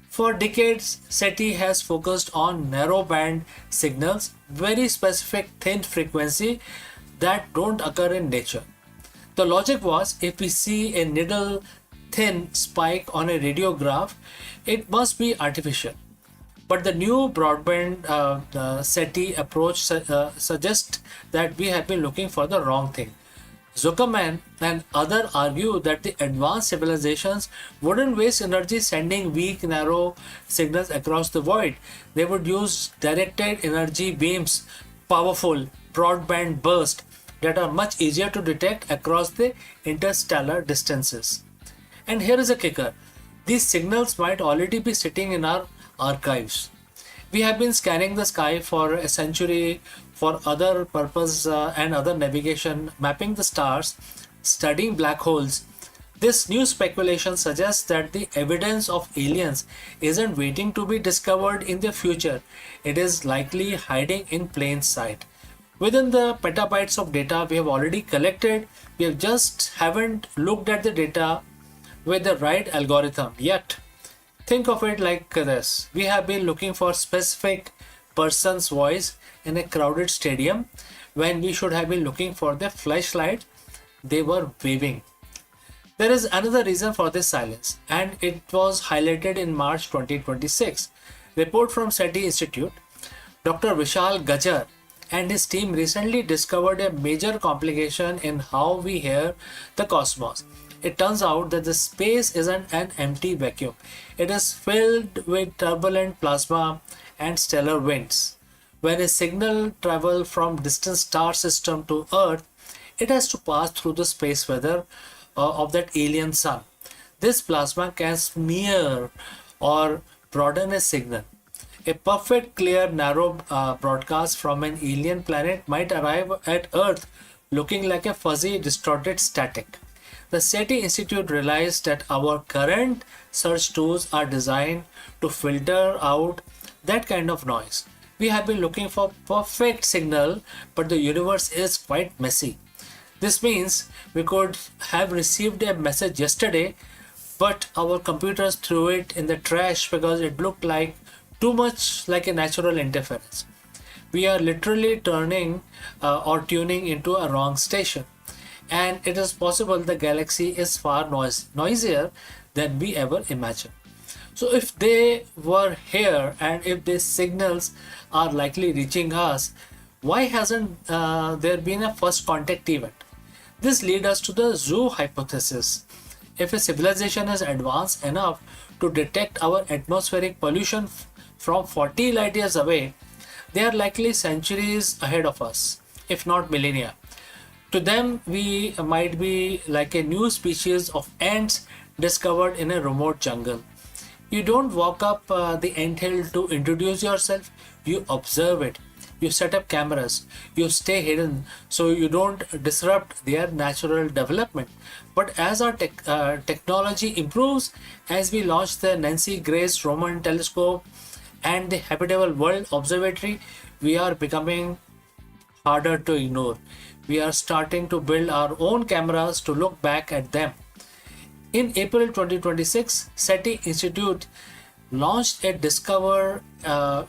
S3: For decades, SETI has focused on narrowband signals, very specific thin frequency that don't occur in nature. The logic was, if we see a needle thin spike on a radiograph, it must be artificial. But the new broadband SETI approach suggests that we have been looking for the wrong thing. Zuckerman and others argue that the advanced civilizations wouldn't waste energy sending weak, narrow signals across the void. They would use directed energy beams, powerful broadband bursts that are much easier to detect across the interstellar distances. And here is a kicker. These signals might already be sitting in our archives. We have been scanning the sky for a century for other purpose and other navigation, mapping the stars, studying black holes. This new speculation suggests that the evidence of aliens isn't waiting to be discovered in the future, it is likely hiding in plain sight. Within the petabytes of data we have already collected, we have just haven't looked at the data with the right algorithm yet. Think of it like this. We have been looking for specific person's voice in a crowded stadium when we should have been looking for the flashlight they were waving. There is another reason for this silence, and it was highlighted in March 2026. Report from SETI Institute. Dr. Vishal Gajar and his team recently discovered a major complication in how we hear the cosmos. It turns out that the space isn't an empty vacuum. It is filled with turbulent plasma and stellar winds. When a signal travels from distant star system to Earth, it has to pass through the space weather of that alien sun. This plasma can smear or broaden a signal. A perfect, clear, narrow broadcast from an alien planet might arrive at Earth looking like a fuzzy, distorted static. The SETI Institute realized that our current search tools are designed to filter out that kind of noise. We have been looking for perfect signal, but the universe is quite messy. This means we could have received a message yesterday, but our computers threw it in the trash because it looked like too much like a natural interference. We are literally turning or tuning into a wrong station. And it is possible the galaxy is far noisier than we ever imagined. So if they were here and if these signals are likely reaching us, why hasn't there been a first contact event? This leads us to the zoo hypothesis. If a civilization is advanced enough to detect our atmospheric pollution from 40 light years away, they are likely centuries ahead of us, if not millennia. To them, we might be like a new species of ants discovered in a remote jungle. You don't walk up the anthill to introduce yourself, you observe it. You set up cameras, you stay hidden so you don't disrupt their natural development. But as our technology improves, as we launch the Nancy Grace Roman telescope and the Habitable World Observatory, we are becoming harder to ignore. We are starting to build our own cameras to look back at them. In April 2026, SETI Institute launched a Discover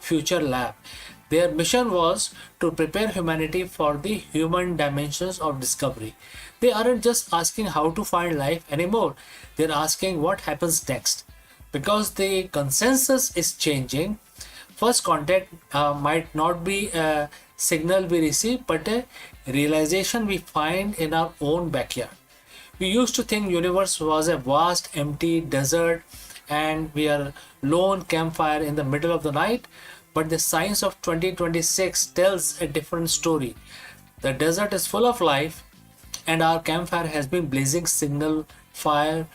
S3: Future Lab. Their mission was to prepare humanity for the human dimensions of discovery. They aren't just asking how to find life anymore, they're asking what happens next. Because the consensus is changing, first contact might not be a signal we receive, but a realization we find in our own backyard. We used to think universe was a vast empty desert and we are lone campfire in the middle of the night, but the science of 2026 tells a different story. The desert is full of life and our campfire has been blazing signal fire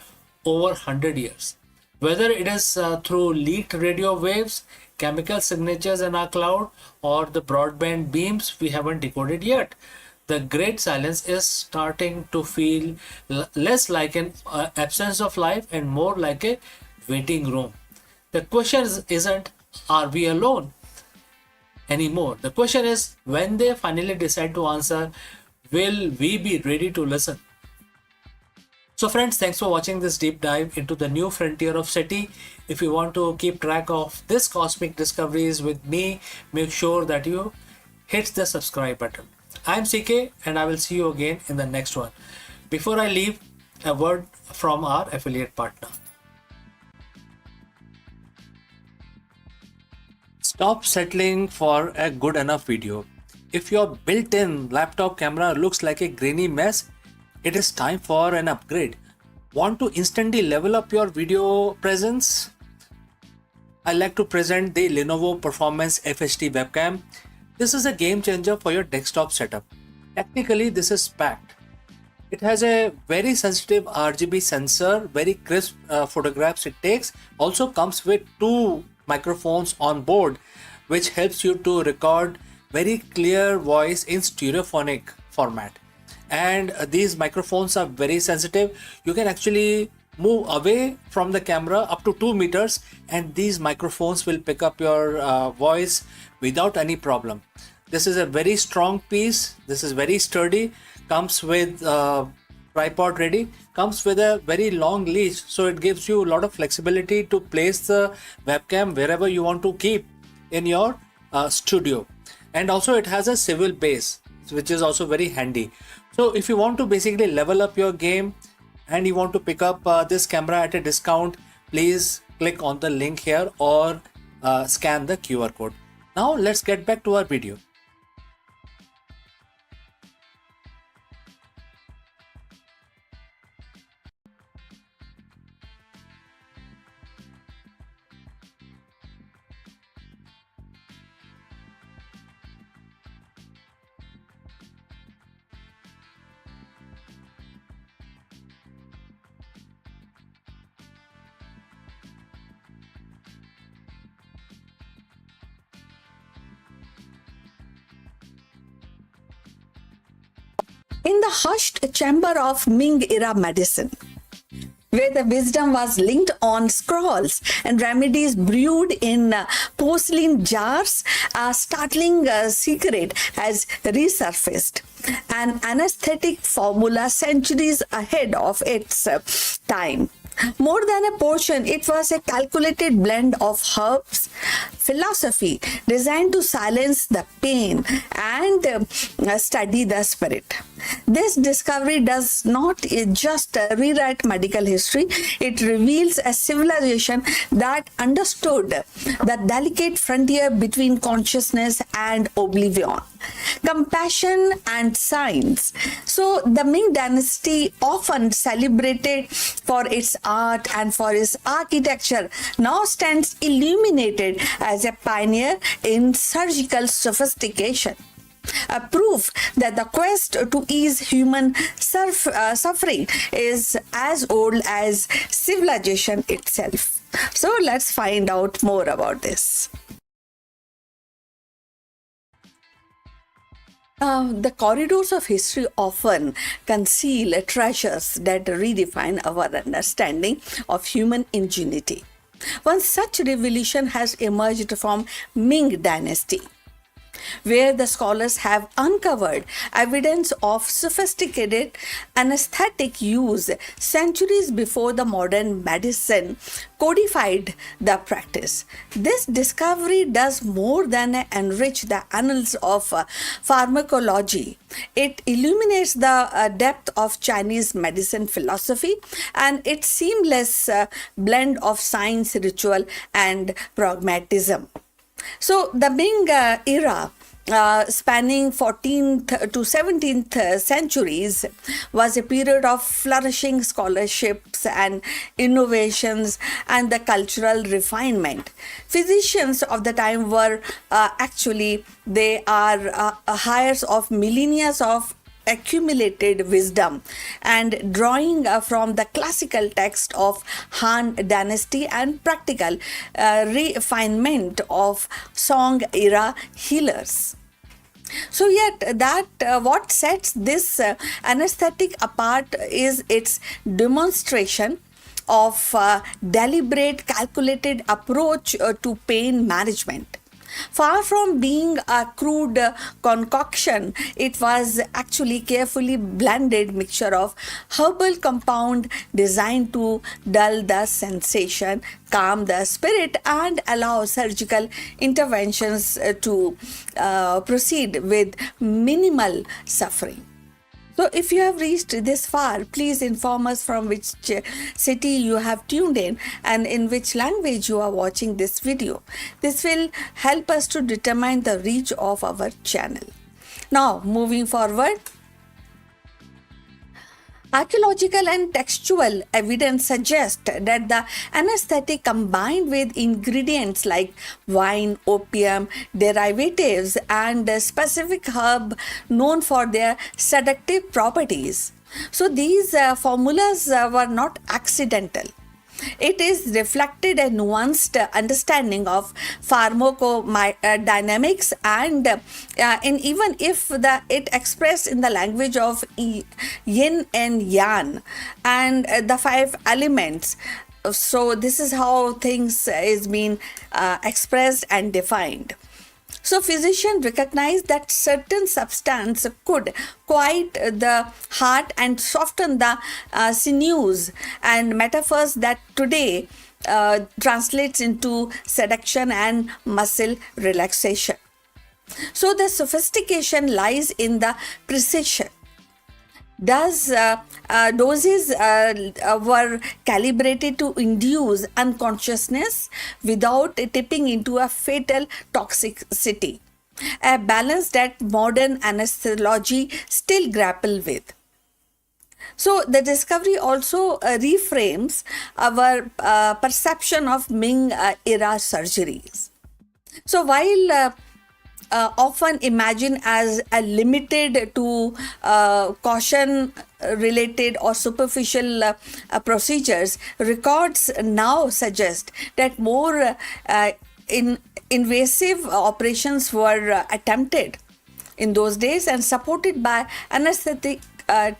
S3: over 100 years. Whether it is through leaked radio waves, chemical signatures in our cloud, or the broadband beams we haven't decoded yet, the great silence is starting to feel less like an absence of life and more like a waiting room. The question isn't, are we alone anymore? The question is, when they finally decide to answer, will we be ready to listen? So friends, thanks for watching this deep dive into the new frontier of SETI. If you want to keep track of this cosmic discoveries with me, make sure that you hit the subscribe button. I'm CK and I will see you again in the next one. Before I leave, a word from our affiliate partner.
S1: Stop settling for a good enough video. If your built-in laptop camera looks like a grainy mess, it is time for an upgrade. Want to instantly level up your video presence? I like to present the Lenovo Performance FHD webcam. This is a game changer for your desktop setup. Technically, this is packed. It has a very sensitive RGB sensor, very crisp photographs it takes. Also comes with 2 microphones on board, which helps you to record very clear voice in stereophonic format. and these microphones are very sensitive. You can actually move away from the camera up to 2 meters, and these microphones will pick up your voice without any problem. This is a very strong piece. This is very sturdy. Comes with tripod ready. Comes with a very long leash, so it gives you a lot of flexibility to place the webcam wherever you want to keep in your studio. And also it has a swivel base, which is also very handy. So if you want to basically level up your game and you want to pick up this camera at a discount, please click on the link here or scan the QR code. Now let's get back to our video.
S2: In the hushed chamber of Ming era medicine, where the wisdom was linked on scrolls and remedies brewed in porcelain jars, a startling secret has resurfaced. An anesthetic formula centuries ahead of its time. More than a potion, it was a calculated blend of herbs, philosophy designed to silence the pain and study the spirit. This discovery does not just rewrite medical history, it reveals a civilization that understood the delicate frontier between consciousness and oblivion, compassion and science. So the Ming dynasty, often celebrated for its art and for its architecture, now stands illuminated as a pioneer in surgical sophistication. A proof that the quest to ease human suffering is as old as civilization itself. So let's find out more about this. The corridors of history often conceal treasures that redefine our understanding of human ingenuity. One such revelation has emerged from Ming Dynasty, where the scholars have uncovered evidence of sophisticated anesthetic use centuries before the modern medicine codified the practice. This discovery does more than enrich the annals of pharmacology. It illuminates the depth of Chinese medicine philosophy and its seamless blend of science, ritual, and pragmatism. So the Ming era, spanning 14th to 17th centuries, was a period of flourishing scholarships and innovations and the cultural refinement. Physicians of the time were they are heirs of millennia of accumulated wisdom and drawing from the classical text of Han dynasty and practical refinement of Song era healers. So yet that what sets this anesthetic apart is its demonstration of deliberate calculated approach to pain management. Far from being a crude concoction, it was actually carefully blended mixture of herbal compound designed to dull the sensation, calm the spirit, and allow surgical interventions to proceed with minimal suffering. So if you have reached this far, please inform us from which city you have tuned in and in which language you are watching this video. This will help us to determine the reach of our channel. Now, moving forward, archaeological and textual evidence suggests that the anesthetic combined with ingredients like wine, opium, derivatives, and a specific herb known for their seductive properties. So these formulas were not accidental. It is reflected a nuanced understanding of pharmacodynamics, and even if it expressed in the language of yin and yang and the five elements. So this is how things is being expressed and defined. So physicians recognized that certain substance could quiet the heart and soften the sinews, and metaphors that today translates into seduction and muscle relaxation. So the sophistication lies in the precision. Doses were calibrated to induce unconsciousness without tipping into a fatal toxicity, a balance that modern anesthesiology still grapple with. So the discovery also reframes our perception of Ming era surgeries. So while often imagined as a limited to caution related or superficial procedures, records now suggest that more invasive operations were attempted in those days and supported by anesthetic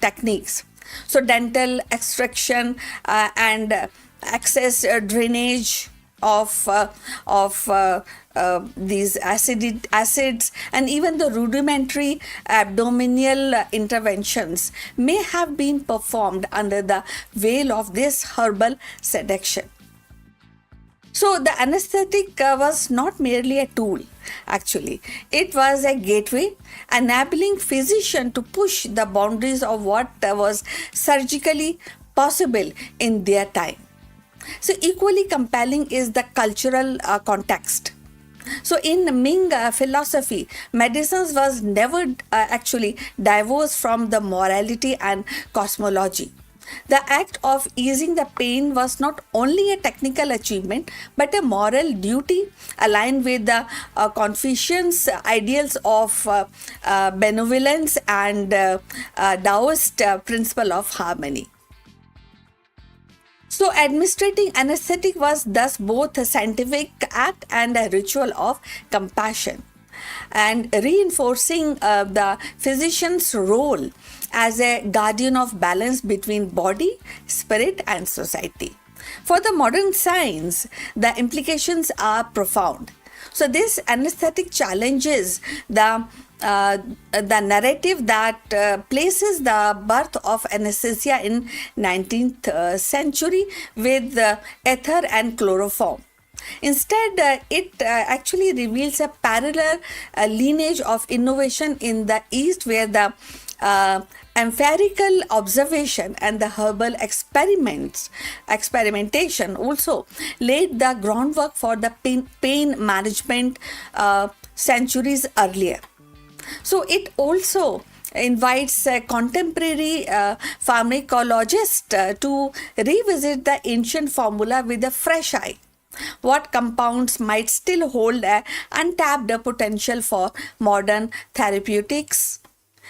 S2: techniques. So dental extraction and access drainage of these acids, and even the rudimentary abdominal interventions may have been performed under the veil of this herbal seduction. So the anesthetic was not merely a tool, actually. It was a gateway enabling physician to push the boundaries of what was surgically possible in their time. So equally compelling is the cultural context. So in Ming philosophy, medicine was never actually divorced from the morality and cosmology. The act of easing the pain was not only a technical achievement but a moral duty aligned with the Confucian ideals of benevolence and Taoist principle of harmony. So administrating anesthetic was thus both a scientific act and a ritual of compassion, and reinforcing the physician's role as a guardian of balance between body, spirit, and society. For the modern science, the implications are profound. So this anesthetic challenges the narrative that places the birth of anesthesia in 19th century with ether and chloroform. Instead, it actually reveals a parallel lineage of innovation in the East, where the empirical observation and the herbal experimentation also laid the groundwork for the pain management centuries earlier. So it also invites a contemporary pharmacologist to revisit the ancient formula with a fresh eye. What compounds might still hold an untapped potential for modern therapeutics?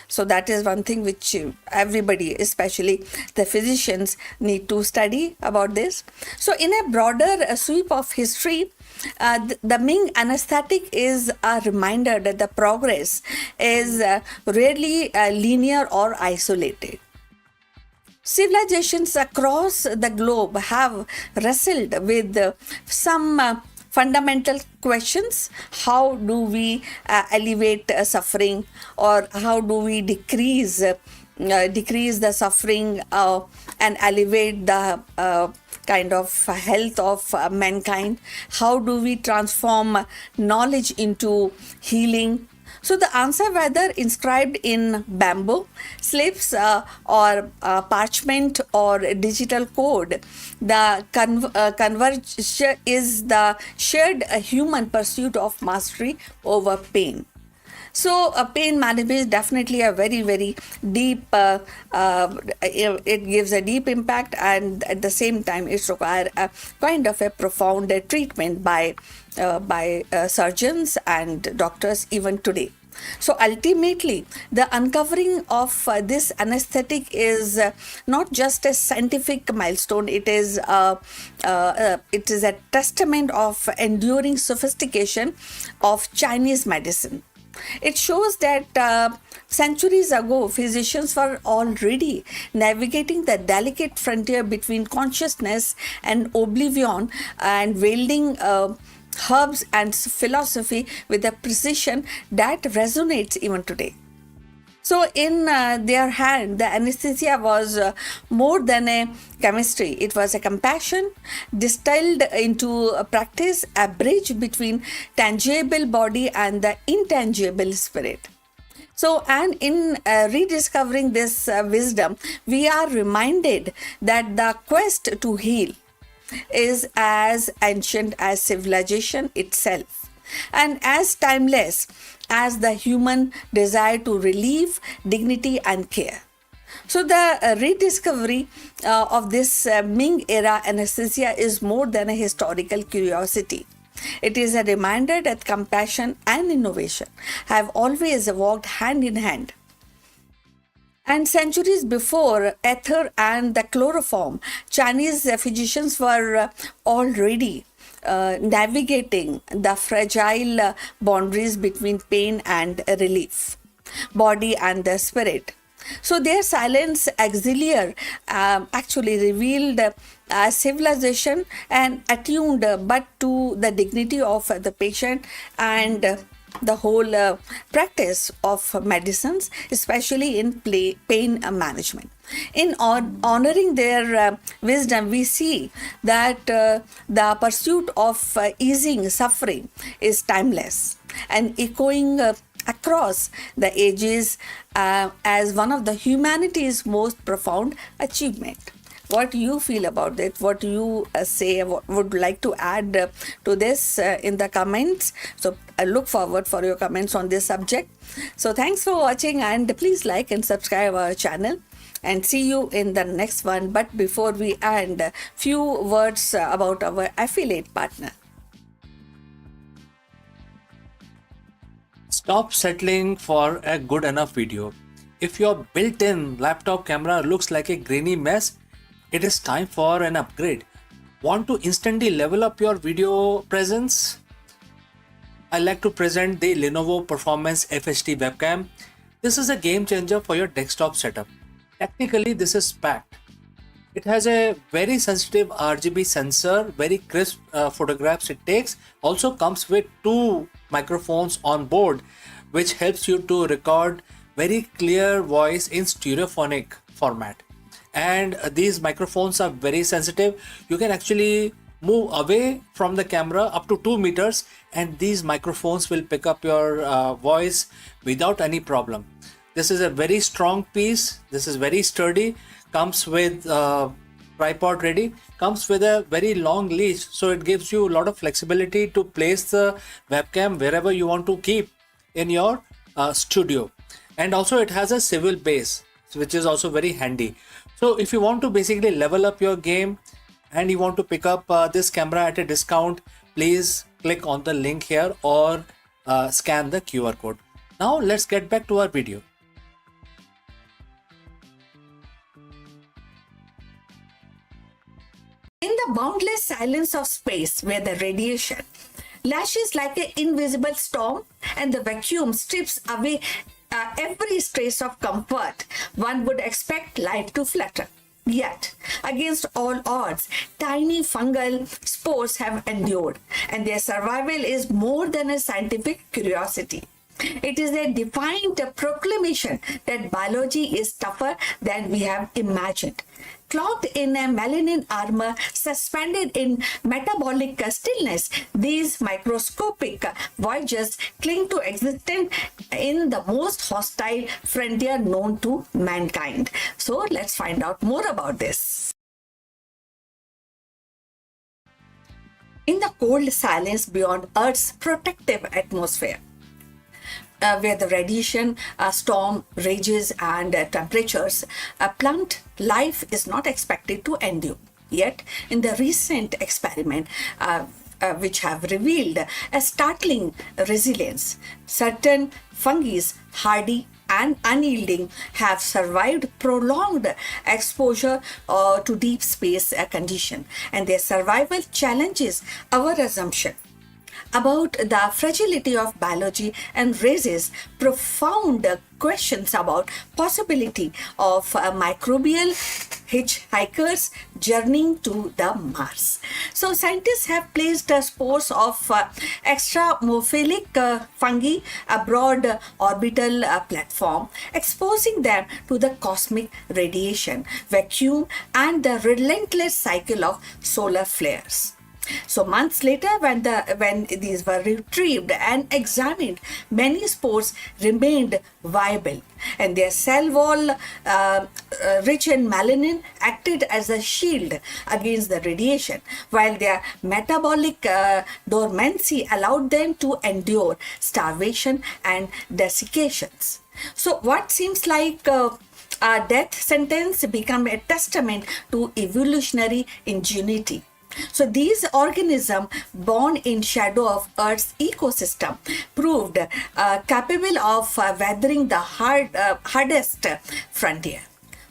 S2: So that is one thing which everybody, especially the physicians, need to study about this. So in a broader sweep of history, the Ming anesthetic is a reminder that the progress is rarely linear or isolated. Civilizations across the globe have wrestled with some fundamental questions. How do we alleviate suffering, or how do we decrease the suffering and elevate the kind of health of mankind? How do we transform knowledge into healing? So the answer, whether inscribed in bamboo, slips or parchment or digital code, the converge is the shared human pursuit of mastery over pain. So pain management is definitely a very, very deep, it gives a deep impact, and at the same time it requires a kind of a profound treatment by surgeons and doctors even today. So ultimately, the uncovering of this anesthetic is not just a scientific milestone. It is a testament of enduring sophistication of Chinese medicine. It shows that centuries ago, physicians were already navigating the delicate frontier between consciousness and oblivion and wielding herbs and philosophy with a precision that resonates even today. So, in their hand, the anesthesia was more than a chemistry. It was a compassion distilled into a practice, a bridge between tangible body and the intangible spirit. So, and in rediscovering this wisdom, we are reminded that the quest to heal is as ancient as civilization itself and as timeless as the human desire to relieve, dignity, and care. So, the rediscovery of this Ming era anesthesia is more than a historical curiosity. It is a reminder that compassion and innovation have always walked hand in hand. And centuries before ether and the chloroform, Chinese physicians were already navigating the fragile boundaries between pain and relief, body and the spirit. So their silence auxiliary actually revealed civilization and attuned but to the dignity of the patient and the whole practice of medicines, especially in pain management. In honoring their wisdom, we see that the pursuit of easing suffering is timeless and echoing across the ages as one of the humanity's most profound achievement. What you feel about it, what you say, what would like to add to this in the comments. So I look forward for your comments on this subject. So thanks for watching, and please like and subscribe our channel, and see you in the next one. But before we end, few words about our affiliate partner.
S1: Stop settling for a good enough video. If your built-in laptop camera looks like a grainy mess, it is time for an upgrade. Want to instantly level up your video presence? I like to present the Lenovo Performance FHD webcam. This is a game changer for your desktop setup. Technically, this is packed. It has a very sensitive RGB sensor, very crisp photographs it takes. Also comes with 2 microphones on board, which helps you to record very clear voice in stereophonic format. And these microphones are very sensitive. You can actually move away from the camera up to 2 meters, and these microphones will pick up your voice without any problem. This is a very strong piece. This is very sturdy. Comes with tripod ready. Comes with a very long leash, so it gives you a lot of flexibility to place the webcam wherever you want to keep in your studio. And also it has a swivel base, which is also very handy. So if you want to basically level up your game and you want to pick up this camera at a discount, please click on the link here or scan the QR code. Now let's get back to our video.
S2: In the boundless silence of space, where the radiation lashes like an invisible storm and the vacuum strips away every trace of comfort, one would expect life to flutter. Yet, against all odds, tiny fungal spores have endured, and their survival is more than a scientific curiosity. It is a defiant proclamation that biology is tougher than we have imagined. Cloaked in a melanin armor, suspended in metabolic stillness, these microscopic voyagers cling to existence in the most hostile frontier known to mankind. So let's find out more about this. In the cold silence beyond Earth's protective atmosphere, where the radiation storm rages and temperatures plummet, life is not expected to endure. Yet, in the recent experiment which have revealed a startling resilience. Certain fungi, hardy and unyielding, have survived prolonged exposure to deep space condition, and their survival challenges our assumption about the fragility of biology and raises profound questions about possibility of microbial hitchhikers journeying to the Mars. So scientists have placed spores of extramophilic fungi aboard orbital platform, exposing them to the cosmic radiation, vacuum and the relentless cycle of solar flares. So months later, when these were retrieved and examined, many spores remained viable, and their cell wall, rich in melanin, acted as a shield against the radiation, while their metabolic dormancy allowed them to endure starvation and desiccations. So what seems like a death sentence become a testament to evolutionary ingenuity. So these organisms born in shadow of Earth's ecosystem proved capable of weathering the hardest frontier.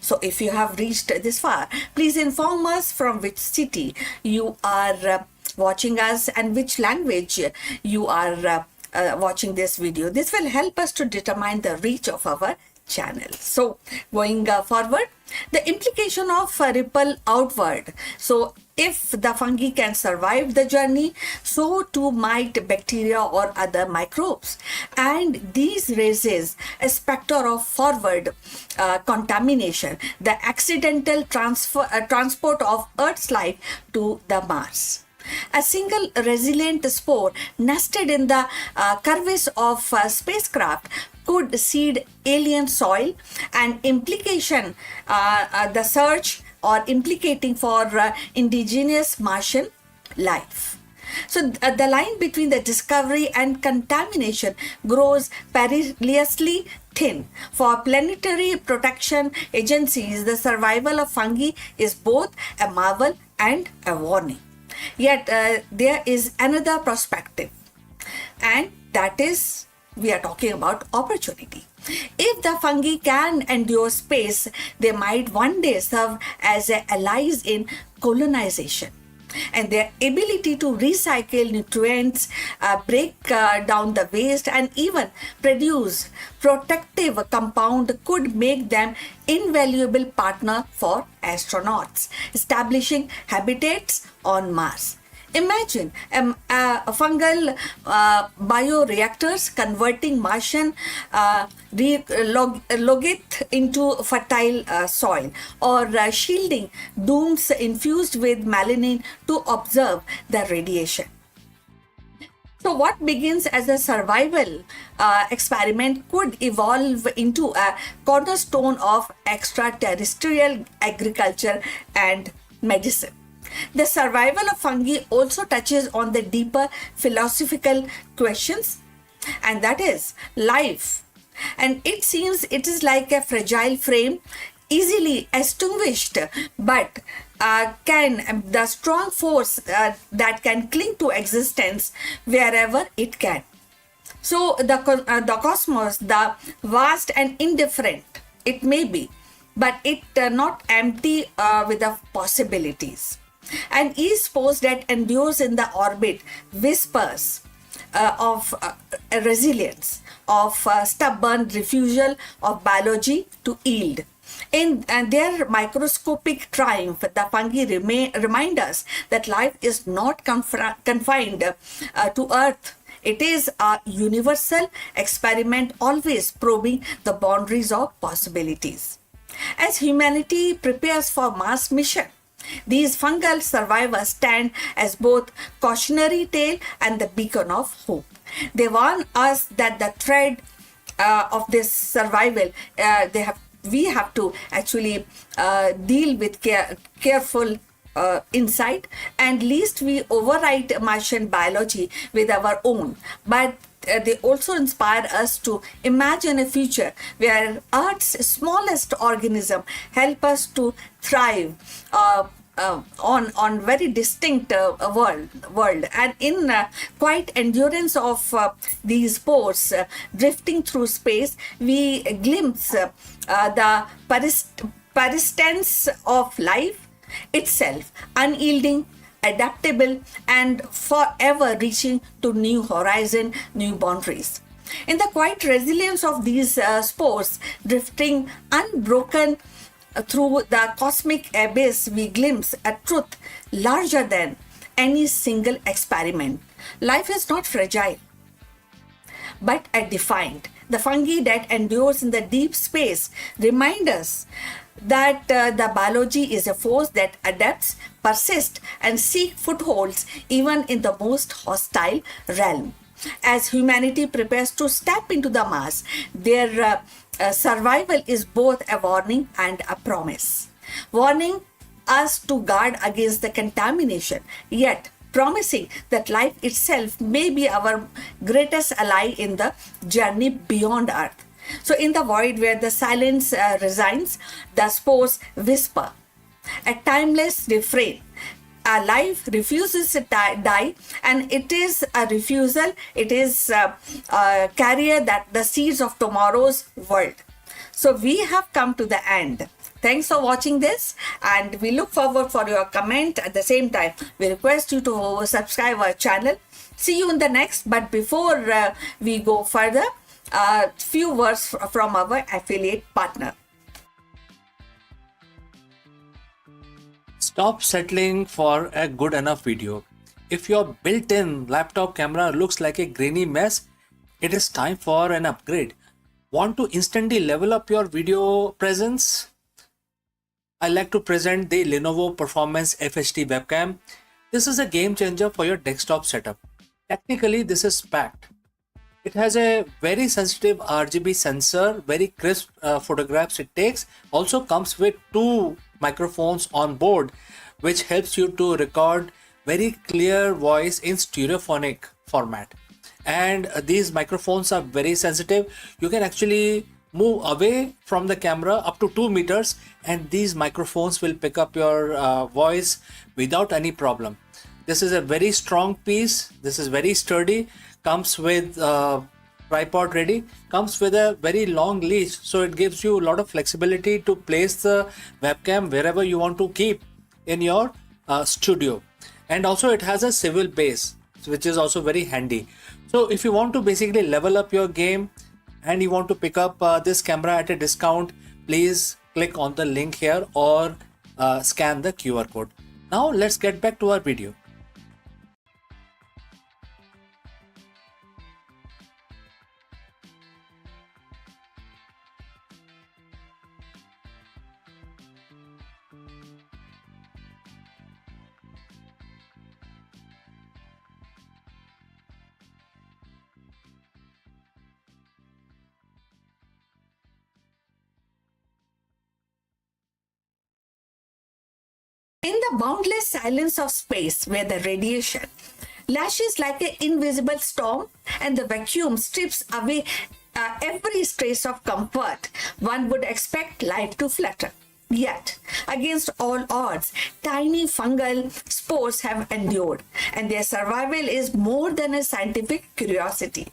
S2: So if you have reached this far, please inform us from which city you are watching us and which language you are watching this video. This will help us to determine the reach of our channel. So going forward, the implication of ripple outward. So if the fungi can survive the journey, so too might bacteria or other microbes, and these raises a specter of forward contamination, the accidental transport of Earth's life to the Mars. A single resilient spore nested in the crevice of spacecraft could seed alien soil, and implication the search or implicating for indigenous Martian life. So the line between the discovery and contamination grows perilously thin. For planetary protection agencies, the survival of fungi is both a marvel and a warning. Yet there is another perspective, and that is, we are talking about opportunity. If the fungi can endure space, they might one day serve as allies in colonization. And their ability to recycle nutrients, break down the waste, and even produce protective compound could make them invaluable partner for astronauts establishing habitats on Mars. Imagine fungal bioreactors converting Martian logit into fertile soil, or shielding domes infused with melanin to observe the radiation. So what begins as a survival experiment could evolve into a cornerstone of extraterrestrial agriculture and medicine. The survival of fungi also touches on the deeper philosophical questions, and that is life. And it seems it is like a fragile frame, easily extinguished, but can the strong force that can cling to existence wherever it can. So the cosmos, the vast and indifferent, it may be, but it not empty with the possibilities. And each pose that endures in the orbit whispers of resilience, of stubborn refusal of biology to yield. In their microscopic triumph, the fungi remind us that life is not confined to Earth. It is a universal experiment, always probing the boundaries of possibilities. As humanity prepares for Mars mission, these fungal survivors stand as both cautionary tale and the beacon of hope. They warn us that the thread of this survival, we have to actually deal with careful insight, and least we overwrite Martian biology with our own. But they also inspire us to imagine a future where Earth's smallest organism help us to thrive on very distinct world, and in quiet endurance of these spores drifting through space, we glimpse the persistence of life itself, unyielding, adaptable, and forever reaching to new horizon, new boundaries. In the quiet resilience of these spores drifting unbroken through the cosmic abyss, we glimpse a truth larger than any single experiment. Life is not fragile, but defined. The fungi that endures in the deep space remind us that the biology is a force that adapts, persists, and seeks footholds even in the most hostile realm. As humanity prepares to step into the Mars, their survival is both a warning and a promise. Warning us to guard against the contamination, yet promising that life itself may be our greatest ally in the journey beyond Earth. So, in the void where the silence resigns, the spores whisper, a timeless refrain. A life refuses to die, and it is a refusal, it is a carrier that the seeds of tomorrow's world. So we have come to the end. Thanks for watching this, and we look forward for your comment. At the same time, we request you to subscribe our channel. See you in the next, but before we go further, a few words from our affiliate partner.
S1: Stop settling for a good enough video. If your built-in laptop camera looks like a grainy mess, it is time for an upgrade. Want to instantly level up your video presence? I like to present the Lenovo Performance FHD webcam. This is a game changer for your desktop setup. Technically, this is packed. It has a very sensitive RGB sensor, very crisp photographs it takes. Also comes with two microphones on board, which helps you to record very clear voice in stereophonic format. And these microphones are very sensitive. You can actually move away from the camera up to 2 meters, and these microphones will pick up your voice without any problem. This is a very strong piece. This is very sturdy. Comes with tripod ready, comes with a very long leash, so it gives you a lot of flexibility to place the webcam wherever you want to keep in your studio. And also it has a swivel base, which is also very handy. So if you want to basically level up your game and you want to pick up this camera at a discount, please click on the link here or scan the QR code. Now let's get back to our video.
S2: In the boundless silence of space, where the radiation lashes like an invisible storm and the vacuum strips away every trace of comfort, one would expect life to flutter. Yet, against all odds, tiny fungal spores have endured, and their survival is more than a scientific curiosity.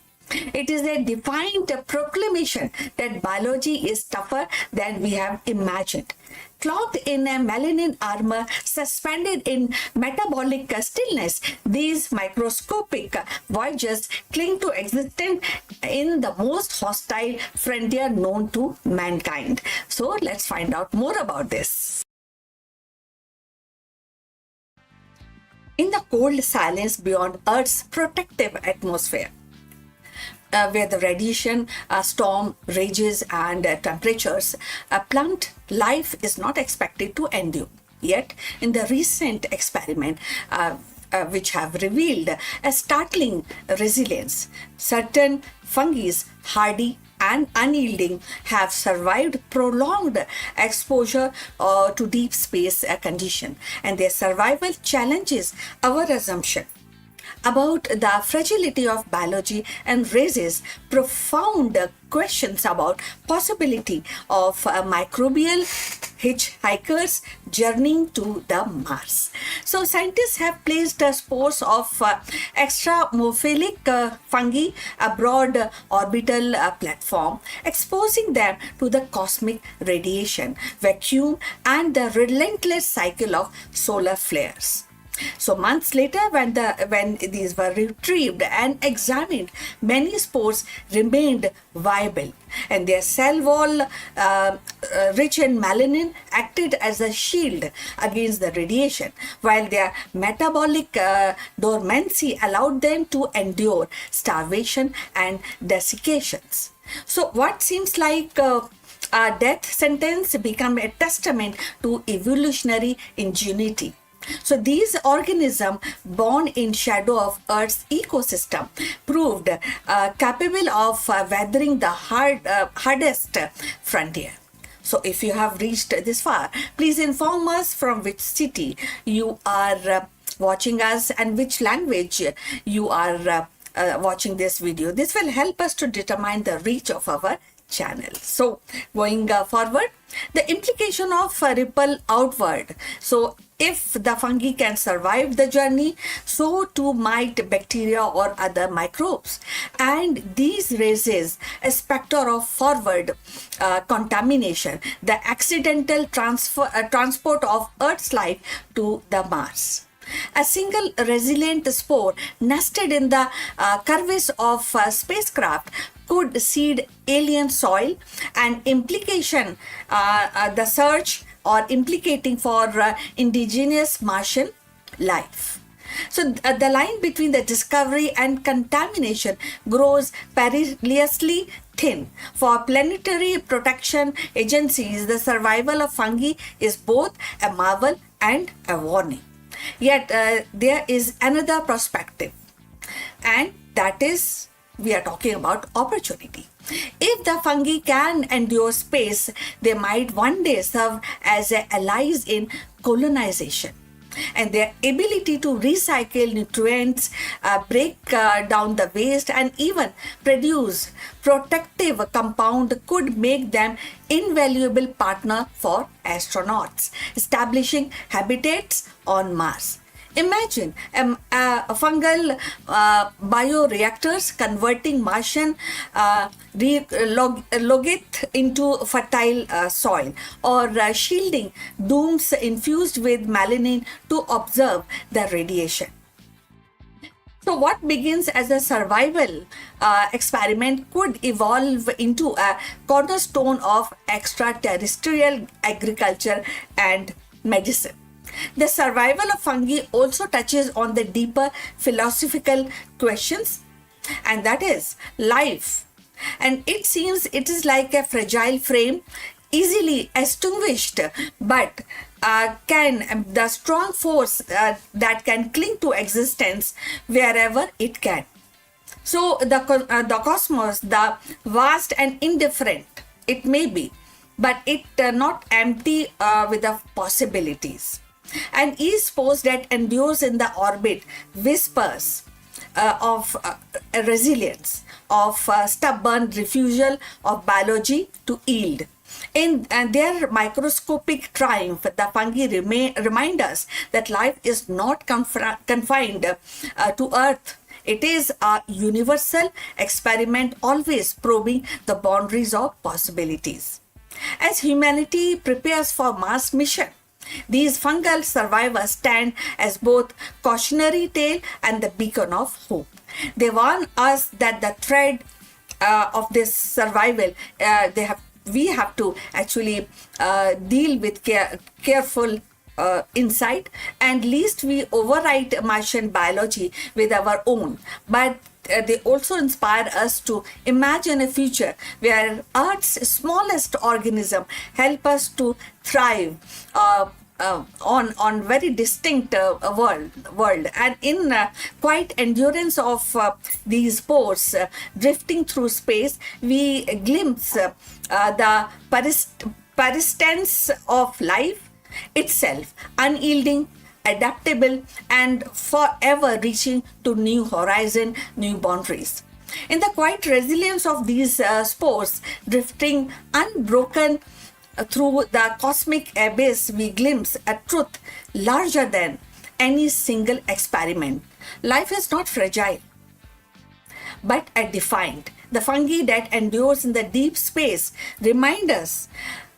S2: It is a defiant proclamation that biology is tougher than we have imagined. Clothed in a melanin armor, suspended in metabolic stillness, these microscopic voyagers cling to existence in the most hostile frontier known to mankind. So let's find out more about this. In the cold silence beyond Earth's protective atmosphere, where the radiation storm rages and temperatures plummet, life is not expected to endure. Yet, in the recent experiment, which have revealed a startling resilience, certain fungi, hardy and unyielding, have survived prolonged exposure to deep space condition, and their survival challenges our assumption. about the fragility of biology and raises profound questions about possibility of microbial hitchhikers journeying to the Mars. So scientists have placed spores of extramophilic fungi aboard orbital platform, exposing them to the cosmic radiation, vacuum, and the relentless cycle of solar flares. So months later, when these were retrieved and examined, many spores remained viable, and their cell wall, rich in melanin, acted as a shield against the radiation, while their metabolic dormancy allowed them to endure starvation and desiccations. So what seems like a death sentence become a testament to evolutionary ingenuity. So these organisms born in shadow of Earth's ecosystem proved capable of weathering the hardest frontier. So if you have reached this far, please inform us from which city you are watching us and which language you are watching this video. This will help us to determine the reach of our channel. So going forward, the implication of ripple outward. So if the fungi can survive the journey, so too might bacteria or other microbes. And these raises a specter of forward contamination, the accidental transport of Earth's life to the Mars. A single resilient spore nested in the crevice of spacecraft could seed alien soil, and implication the search or implicating for indigenous Martian life. So the line between the discovery and contamination grows perilously thin. For planetary protection agencies, the survival of fungi is both a marvel and a warning. Yet there is another perspective, and that is we are talking about opportunity. If the fungi can endure space, they might one day serve as allies in colonization. And their ability to recycle nutrients, break down the waste, and even produce protective compound could make them invaluable partner for astronauts establishing habitats on Mars. Imagine fungal bioreactors converting Martian logit into fertile soil, or shielding domes infused with melanin to observe the radiation. So what begins as a survival experiment could evolve into a cornerstone of extraterrestrial agriculture and medicine. The survival of fungi also touches on the deeper philosophical questions, and that is life. And it seems it is like a fragile frame, easily extinguished, but can the strong force that can cling to existence wherever it can. So the cosmos, the vast and indifferent, it may be, but it not empty with the possibilities. And each force that endures in the orbit whispers of resilience, of stubborn refusal of biology to yield. In their microscopic triumph, the fungi remind us that life is not confined to Earth. It is a universal experiment, always probing the boundaries of possibilities. As humanity prepares for Mars mission, these fungal survivors stand as both cautionary tale and the beacon of hope. They warn us that the thread of this survival, we have to actually deal with careful insight, and least we overwrite Martian biology with our own. But they also inspire us to imagine a future where Earth's smallest organism help us to thrive on very distinct world, and in quiet endurance of these spores drifting through space, we glimpse the persistence of life itself, unyielding, adaptable, and forever reaching to new horizon, new boundaries. In the quiet resilience of these spores, drifting unbroken through the cosmic abyss, we glimpse a truth larger than any single experiment. Life is not fragile, but defined. The fungi that endures in the deep space remind us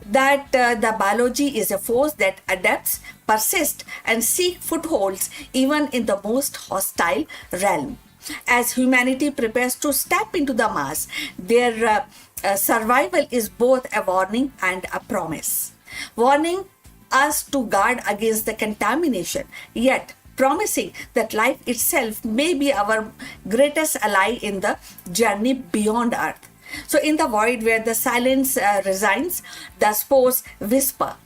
S2: that the biology is a force that adapts, persists, and seeks footholds even in the most hostile realm. As humanity prepares to step into the Mars, their survival is both a warning and a promise. Warning us to guard against the contamination, yet promising that life itself may be our greatest ally in the journey beyond Earth. So, in the void where the silence resigns, the spores whisper,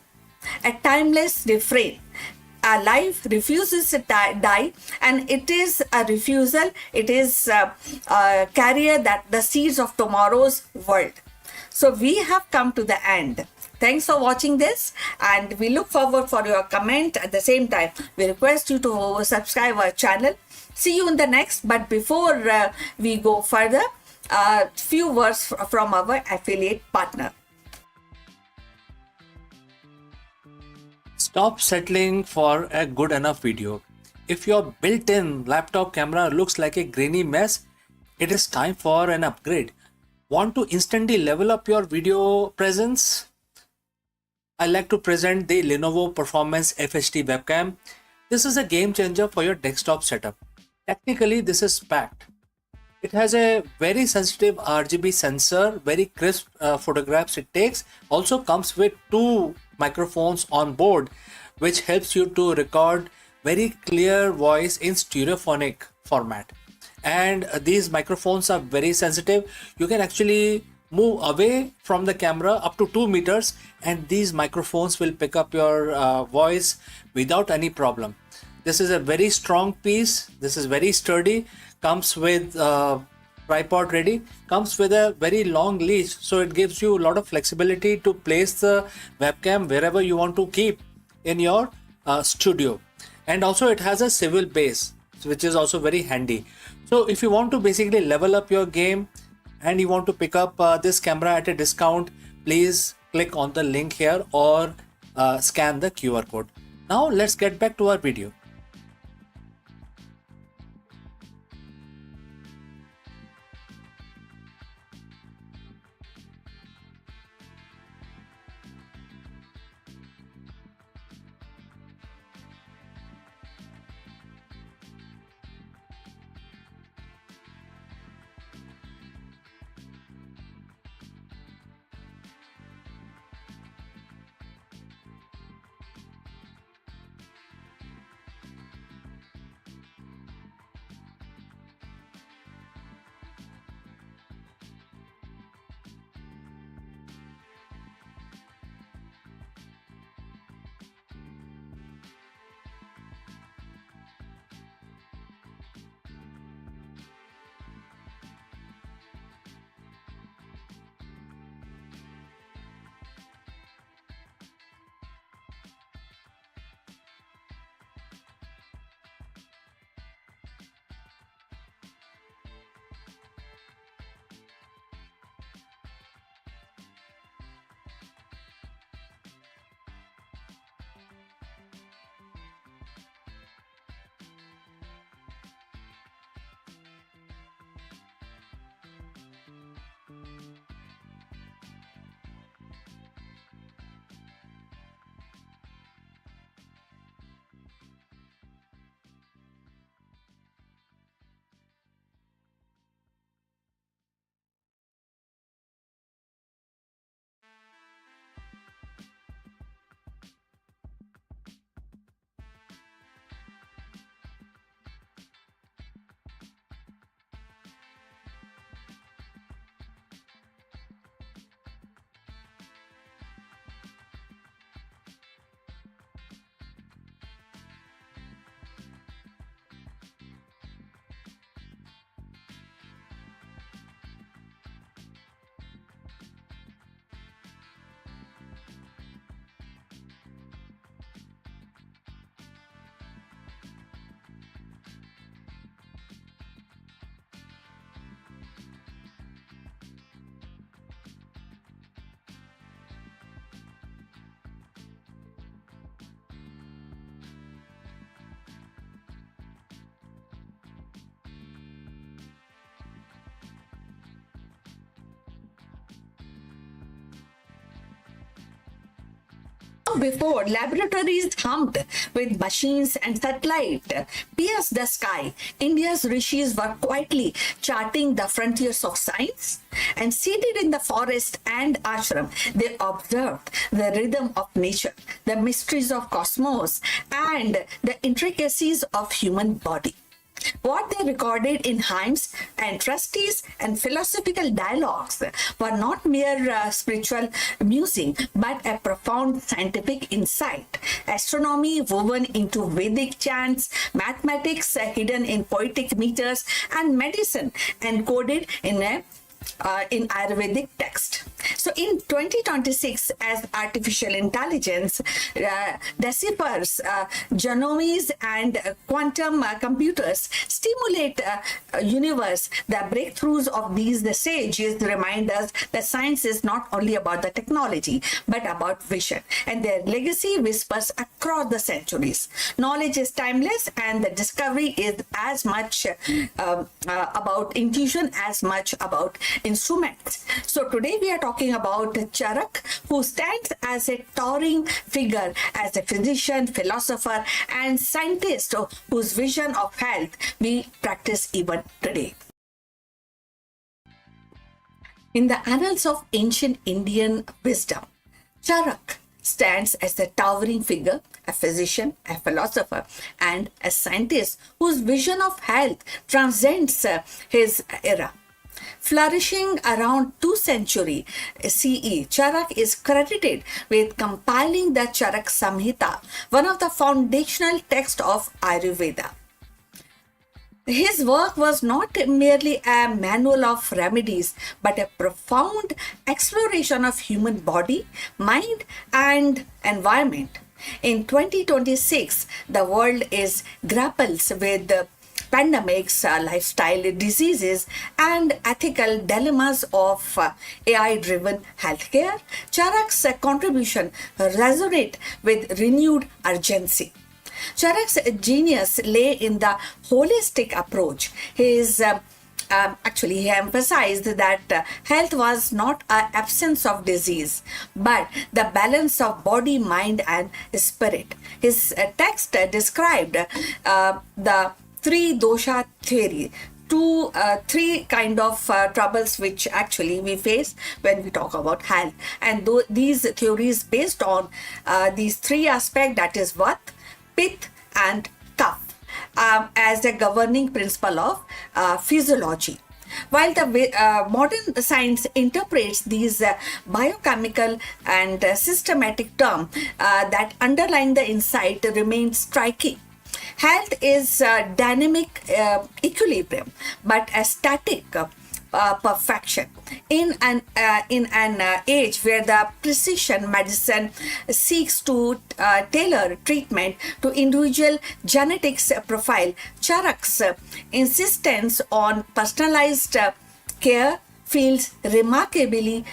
S2: a timeless refrain. A life refuses to die, and it is a refusal, it is a carrier that the seeds of tomorrow's world. So we have come to the end. Thanks for watching this, and we look forward for your comment. At the same time, we request you to subscribe our channel. See you in the next. But before we go further, a few words from our affiliate partner.
S1: Stop settling for a good enough video. If your built-in laptop camera looks like a grainy mess, it is time for an upgrade. Want to instantly level up your video presence? I like to present the Lenovo Performance FHD webcam. This is a game changer for your desktop setup. Technically, this is packed. It has a very sensitive RGB sensor, very crisp photographs it takes. Also comes with two microphones on board, which helps you to record very clear voice in stereophonic format. And these microphones are very sensitive. You can actually move away from the camera up to 2 meters, and these microphones will pick up your voice without any problem. This is a very strong piece. This is very sturdy. Comes with tripod ready. Comes with a very long leash, so it gives you a lot of flexibility to place the webcam wherever you want to keep in your studio. And also it has a swivel base, which is also very handy. So if you want to basically level up your game and you want to pick up this camera at a discount, please click on the link here or scan the QR code. Now let's get back to our video.
S2: Long before laboratories hummed with machines and satellite pierced the sky, India's rishis were quietly charting the frontiers of science. And seated in the forest and ashram, they observed the rhythm of nature, the mysteries of cosmos, and the intricacies of human body. What they recorded in hymns and trustees and philosophical dialogues were not mere spiritual musing, but a profound scientific insight. Astronomy woven into Vedic chants, mathematics hidden in poetic meters, and medicine encoded in Ayurvedic text. So in 2026, as artificial intelligence deciphers genomes and quantum computers stimulate universe, the breakthroughs of these sages remind us that science is not only about the technology, but about vision. And their legacy whispers across the centuries. Knowledge is timeless, and the discovery is as much about intuition as much about instruments. So today we are talking about Charak, who stands as a towering figure as a physician, philosopher, and scientist whose vision of health we practice even today. In the annals of ancient Indian wisdom, Charak stands as a towering figure, a physician, a philosopher, and a scientist whose vision of health transcends his era. Flourishing around 2nd century CE, Charak is credited with compiling the Charak Samhita, one of the foundational texts of Ayurveda. His work was not merely a manual of remedies, but a profound exploration of human body, mind, and environment. In 2026, the world is grapples with pandemics, lifestyle diseases, and ethical dilemmas of AI-driven healthcare. Charak's contribution resonate with renewed urgency. Charak's genius lay in the holistic approach. He emphasized that health was not an absence of disease, but the balance of body, mind, and spirit. His text described the three dosha theory, three kind of troubles which actually we face when we talk about health, and these theories based on these three aspects, that is Vat, Pith, and Kapha, as a governing principle of physiology. While the modern science interprets these biochemical and systematic terms, that underlying the insight remains striking. Health is dynamic equilibrium, but a static perfection. In an age where the precision medicine seeks to tailor treatment to individual genetics profile, Charak's insistence on personalized care feels remarkably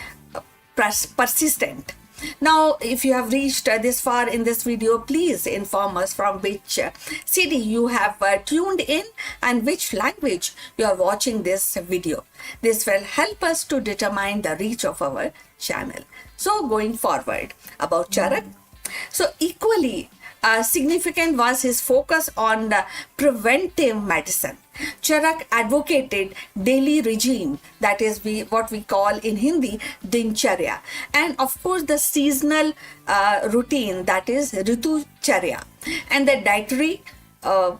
S2: persistent. Now, if you have reached this far in this video, please inform us from which city you have tuned in and which language you are watching this video. This will help us to determine the reach of our channel. So, going forward about Charak. So, equally significant was his focus on preventive medicine. Charak advocated daily regime, that is what we call in Hindi dincharya, and of course the seasonal routine, that is ritucharya, and the dietary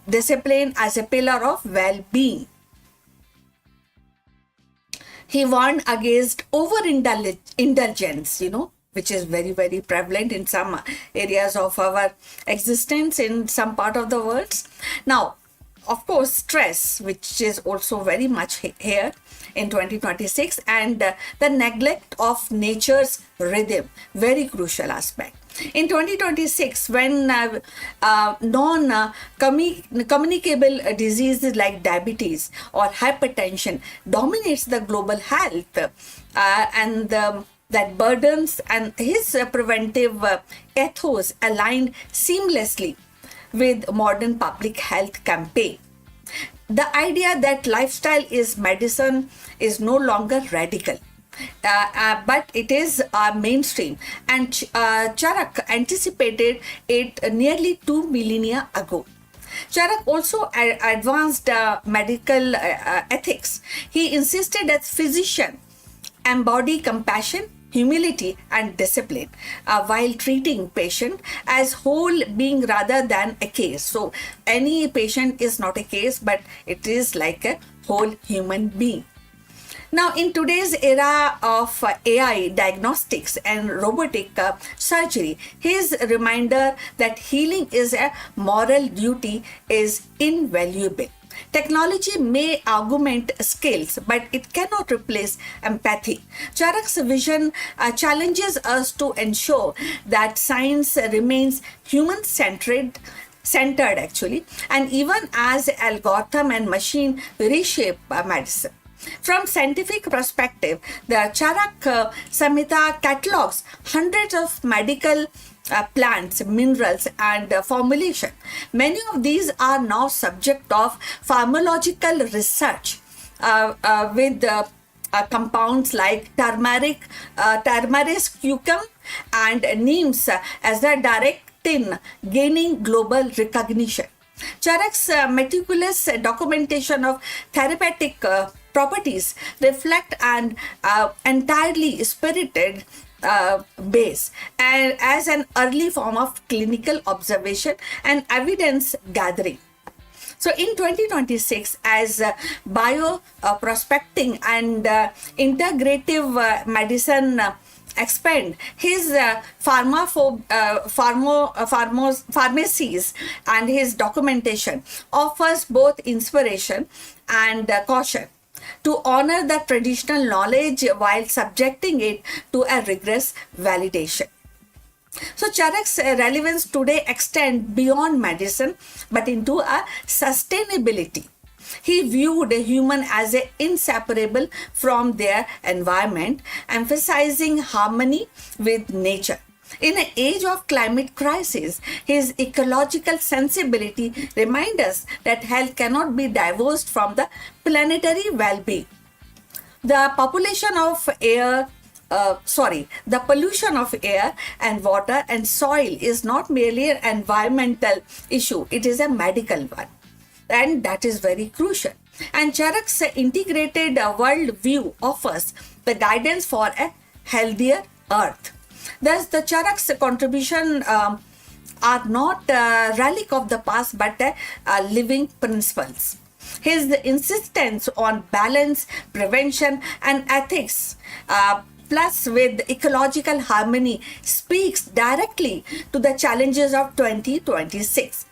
S2: discipline as a pillar of well-being. He warned against overindulgence, which is very, very prevalent in some areas of our existence in some part of the world. Now, of course, stress, which is also very much here in 2026, and the neglect of nature's rhythm, very crucial aspect. In 2026, when non-communicable diseases like diabetes or hypertension dominates the global health, and that burdens and his preventive ethos aligned seamlessly with modern public health campaign. The idea that lifestyle is medicine is no longer radical. but it is mainstream. And Charak anticipated it nearly 2 millennia ago. Charak also advanced medical ethics. He insisted that physician embody compassion, humility, and discipline while treating patient as whole being rather than a case. So any patient is not a case, but it is like a whole human being. Now, in today's era of AI diagnostics and robotic surgery, his reminder that healing is a moral duty is invaluable. Technology may augment skills, but it cannot replace empathy. Charak's vision challenges us to ensure that science remains centered actually, and even as algorithm and machine reshape medicine. From scientific perspective, the Charak Samhita catalogs hundreds of medical plants, minerals, and formulation. Many of these are now subject of pharmacological research with compounds like turmeric cucum, and neems as a direct in gaining global recognition. Charak's meticulous documentation of therapeutic properties reflect an entirely spirited base and as an early form of clinical observation and evidence gathering. So in 2026, as bio prospecting and integrative medicine expand, his pharmacies and his documentation offers both inspiration and caution to honor the traditional knowledge while subjecting it to a rigorous validation. So Charak's relevance today extends beyond medicine but into a sustainability. He viewed a human as inseparable from their environment, emphasizing harmony with nature. In an age of climate crisis, his ecological sensibility reminds us that health cannot be divorced from the planetary well-being. The population of air the pollution of air and water and soil is not merely an environmental issue, it is a medical one. And that is very crucial. And Charak's integrated world view offers the guidance for a healthier earth. Thus, the Charak's contribution are not relic of the past but living principles. His insistence on balance, prevention, and ethics plus with ecological harmony speaks directly to the challenges of 2026.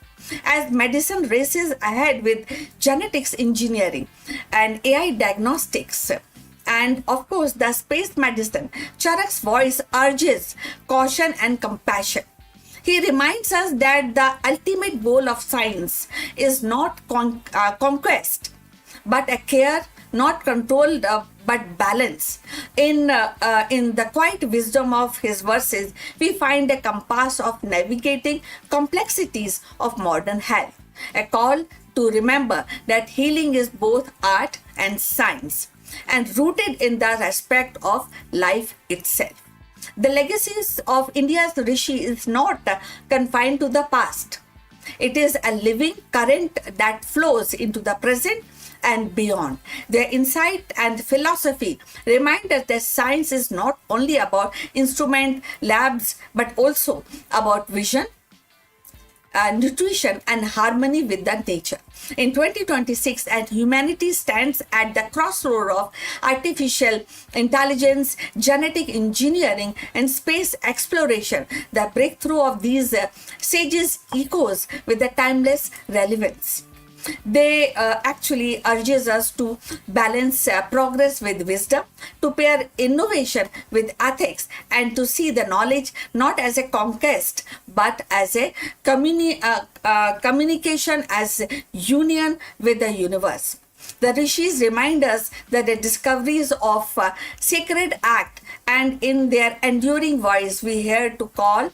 S2: As medicine races ahead with genetics engineering and AI diagnostics, and of course the space medicine, Charak's voice urges caution and compassion. He reminds us that the ultimate goal of science is not conquest, but a care, not controlled but balance. In the quiet wisdom of his verses, we find a compass of navigating complexities of modern health, a call to remember that healing is both art and science, and rooted in the respect of life itself. The legacies of India's Rishi is not confined to the past. It is a living current that flows into the present and beyond. Their insight and philosophy remind us that science is not only about instrument labs but also about vision, nutrition, and harmony with the nature. In 2026, as humanity stands at the crossroad of artificial intelligence, genetic engineering, and space exploration, the breakthrough of these sages echoes with a timeless relevance. They actually urges us to balance progress with wisdom, to pair innovation with ethics, and to see the knowledge not as a conquest but as a communication, as union with the universe. The rishis remind us that the discoveries of sacred act, and in their enduring voice we hear to call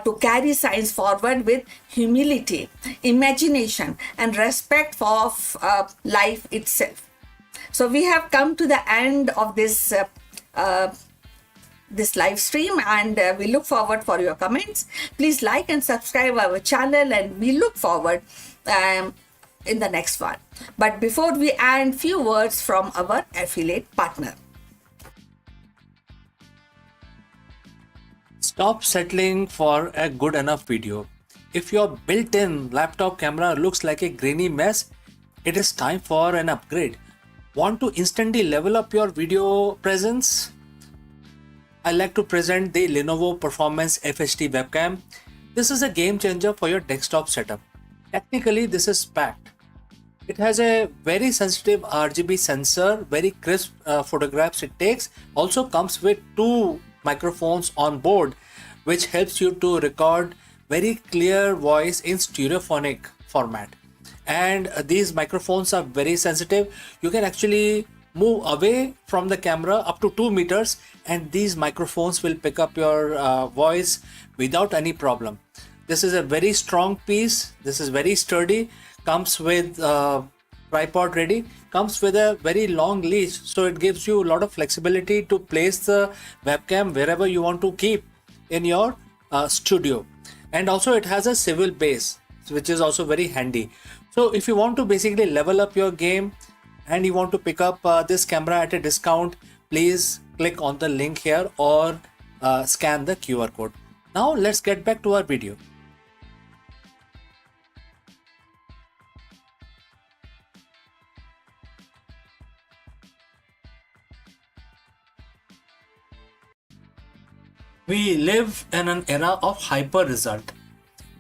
S2: to carry science forward with humility, imagination, and respect for life itself. So we have come to the end of this this live stream, and we look forward for your comments. Please like and subscribe our channel, and we look forward in the next one. But before we end, few words from our affiliate partner.
S1: Stop settling for a good enough video. If your built-in laptop camera looks like a grainy mess, it is time for an upgrade. Want to instantly level up your video presence? I like to present the Lenovo Performance FHD webcam. This is a game changer for your desktop setup. Technically, this is packed. It has a very sensitive RGB sensor, very crisp photographs it takes. Also comes with 2 microphones on board, which helps you to record very clear voice in stereophonic format. And these microphones are very sensitive. You can actually move away from the camera up to 2 meters, and these microphones will pick up your voice without any problem. This is a very strong piece. This is very sturdy. Comes with tripod ready. Comes with a very long leash, so it gives you a lot of flexibility to place the webcam wherever you want to keep in your studio. And also it has a swivel base, which is also very handy. So if you want to basically level up your game and you want to pick up this camera at a discount, please click on the link here or scan the QR code. Now let's get back to our video. We live in an era of hyper result.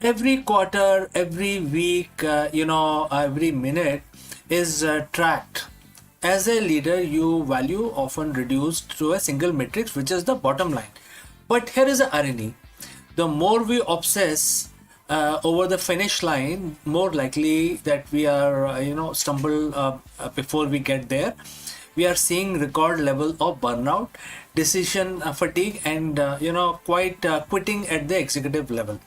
S1: Every quarter, every week, every minute is tracked. As a leader, you value often reduced to a single matrix, which is the bottom line. But here is the irony. The more we obsess over the finish line, more likely that we are, stumble before we get there. We are seeing record level of burnout, decision fatigue, and quite quitting at the executive level.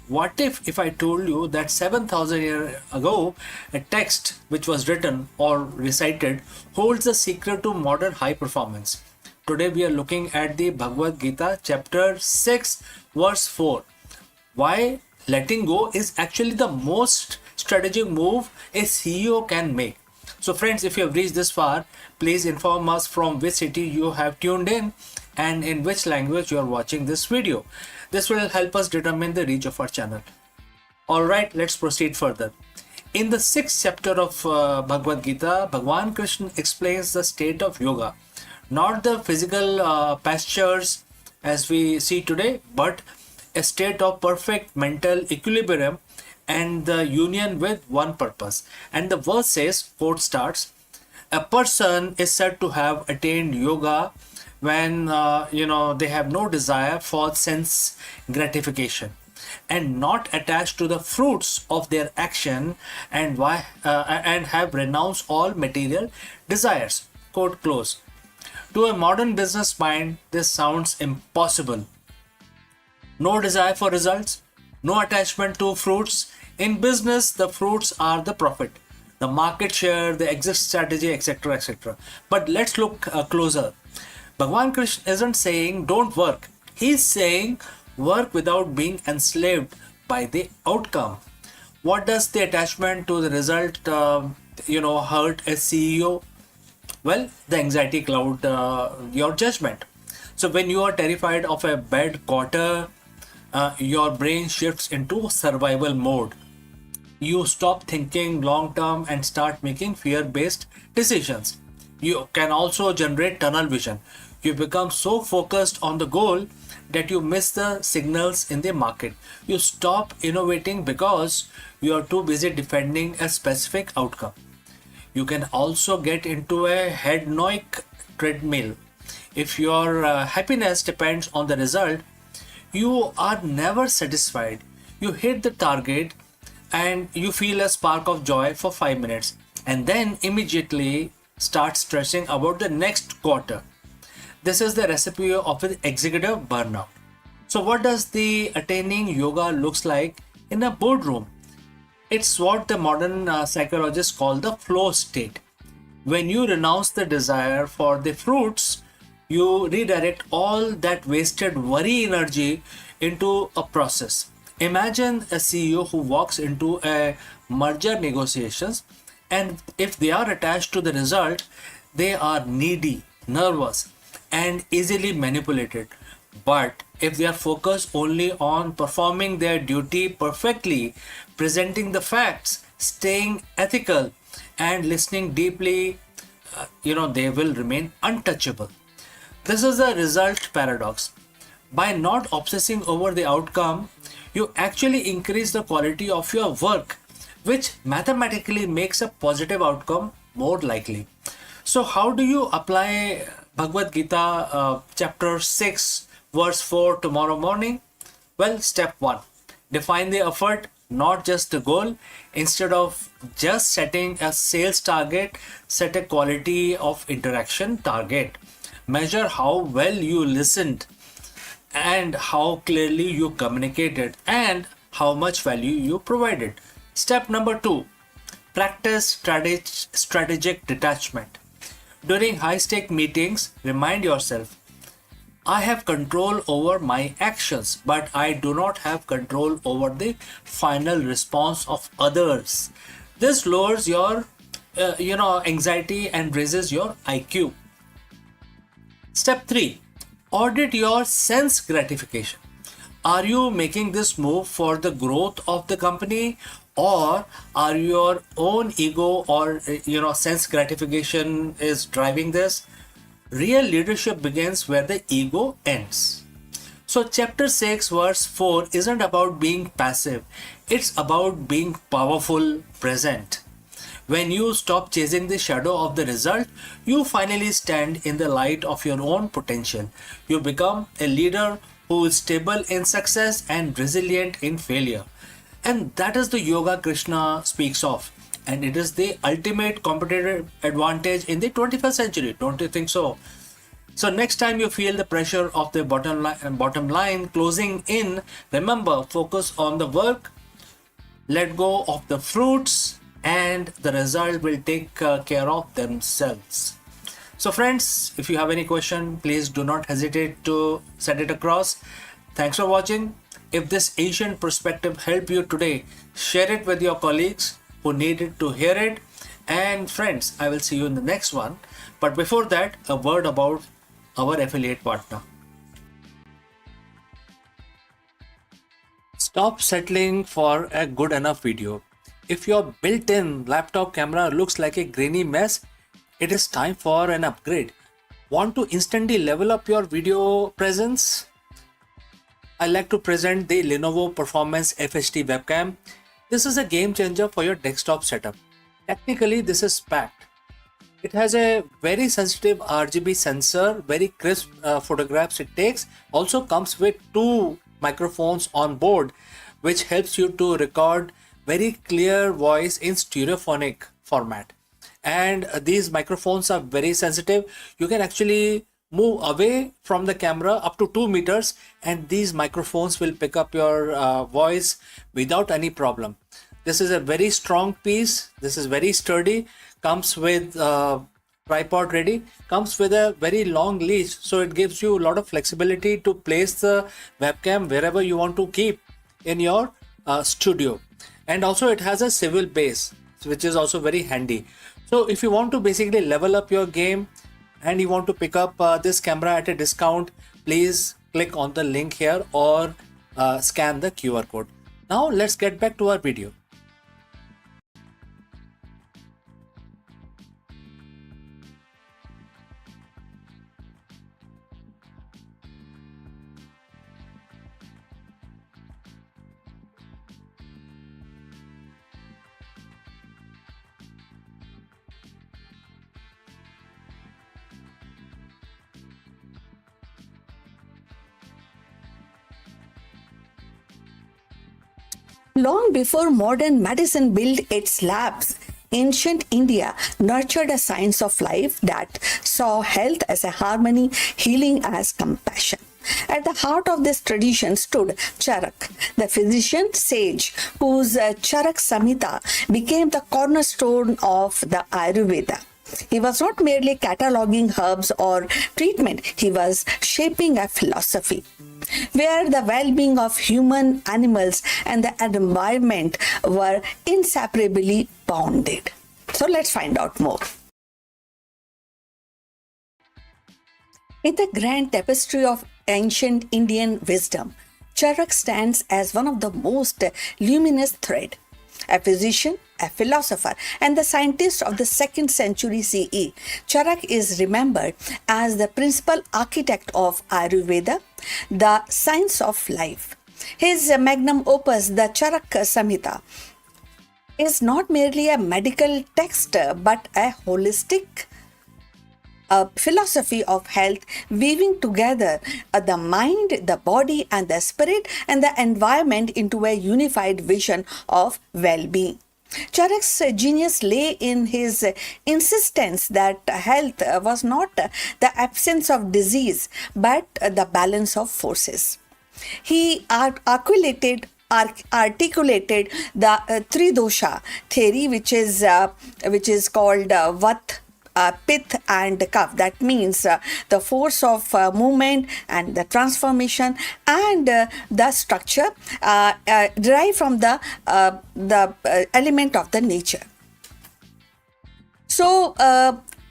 S1: What if I told you that 7,000 years ago, a text which was written or recited holds the secret to modern high performance? Today we are looking at the Bhagavad Gita chapter 6 verse 4. Why letting go is actually the most strategic move a CEO can make. So friends, if you have reached this far, please inform us from which city you have tuned in and in which language you are watching this video. This will help us determine the reach of our channel. Alright, let's proceed further. In the 6th chapter of Bhagavad Gita, Bhagwan Krishna explains the state of yoga. Not the physical postures as we see today, but a state of perfect mental equilibrium and the union with one purpose. And the verse says, quote starts, a person is said to have attained yoga when they have no desire for sense gratification and not attached to the fruits of their action and have renounced all material desires. Quote close. To a modern business mind, this sounds impossible. No desire for results, no attachment to fruits. In business, the fruits are the profit, the market share, the exit strategy, etc. etc. But let's look closer. Bhagwan Krishna isn't saying don't work. He's saying work without being enslaved by the outcome. What does the attachment to the result hurt a CEO? Well, the anxiety cloud your judgment. So when you are terrified of a bad quarter, your brain shifts into survival mode. You stop thinking long term and start making fear-based decisions. You can also generate tunnel vision. You become so focused on the goal that you miss the signals in the market. You stop innovating because you are too busy defending a specific outcome. You can also get into a hedonic treadmill. If your happiness depends on the result, you are never satisfied. You hit the target and you feel a spark of joy for 5 minutes and then immediately start stressing about the next quarter. This is the recipe of an executive burnout. So what does the attaining yoga looks like in a boardroom? It's what the modern psychologists call the flow state. When you renounce the desire for the fruits,
S3: You redirect all that wasted worry energy into a process. Imagine a CEO who walks into a merger negotiations, and if they are attached to the result, they are needy, nervous, and easily manipulated. But if they are focused only on performing their duty perfectly, presenting the facts, staying ethical, and listening deeply, they will remain untouchable. This is a result paradox. By not obsessing over the outcome, you actually increase the quality of your work, which mathematically makes a positive outcome more likely. So, how do you apply Bhagavad Gita chapter 6, verse 4 tomorrow morning? Well, step 1, define the effort, not just the goal. Instead of just setting a sales target, set a quality of interaction target. Measure how well you listened and how clearly you communicated and how much value you provided. Step number 2, practice strategic detachment. During high stake meetings, remind yourself, I have control over my actions, but I do not have control over the final response of others. This lowers your anxiety and raises your IQ. Step 3, audit your sense gratification. Are you making this move for the growth of the company, or are your own ego or sense gratification is driving this? Real leadership begins where the ego ends. So chapter 6 verse 4 isn't about being passive, it's about being powerful, present. When you stop chasing the shadow of the result, you finally stand in the light of your own potential. You become a leader who is stable in success and resilient in failure. And that is the yoga Krishna speaks of. And it is the ultimate competitive advantage in the 21st century. Don't you think so? So next time you feel the pressure of the bottom line closing in, remember, focus on the work, let go of the fruits, and the result will take care of themselves. So friends, if you have any question, please do not hesitate to send it across. Thanks for watching. If this ancient perspective helped you today, share it with your colleagues who needed to hear it. And friends, I will see you in the next one. But before that, a word about our affiliate partner.
S1: Stop settling for a good enough video. If your built-in laptop camera looks like a grainy mess, it is time for an upgrade. Want to instantly level up your video presence? I like to present the Lenovo Performance FHD webcam. This is a game changer for your desktop setup. Technically, this is packed. It has a very sensitive RGB sensor, very crisp photographs it takes. Also comes with 2 microphones on board, which helps you to record very clear voice in stereophonic format. And these microphones are very sensitive. You can actually move away from the camera up to 2 meters, and these microphones will pick up your voice without any problem. This is a very strong piece. This is very sturdy. Comes with tripod ready. Comes with a very long leash, so it gives you a lot of flexibility to place the webcam wherever you want to keep in your studio. And also it has a swivel base, which is also very handy. So if you want to basically level up your game and you want to pick up this camera at a discount, please click on the link here or scan the QR code. Now let's get back to our video.
S2: Long before modern medicine built its labs, ancient India nurtured a science of life that saw health as a harmony, healing as compassion. At the heart of this tradition stood Charak, the physician sage whose Charak Samhita became the cornerstone of the Ayurveda. He was not merely cataloging herbs or treatment, he was shaping a philosophy where the well-being of human, animals, and the environment were inseparably bounded. So let's find out more. In the grand tapestry of ancient Indian wisdom, Charak stands as one of the most luminous thread. A physician, a philosopher, and the scientist of the 2nd century CE, Charak is remembered as the principal architect of Ayurveda, the science of life. His magnum opus, the Charak Samhita, is not merely a medical text but a holistic philosophy of health, weaving together the mind, the body, and the spirit and the environment into a unified vision of well-being. Charak's genius lay in his insistence that health was not the absence of disease but the balance of forces. He articulated the Tridosha theory, which is called Vat, Pith, and Kaph. That means the force of movement and the transformation and the structure derived from the element of the nature. So,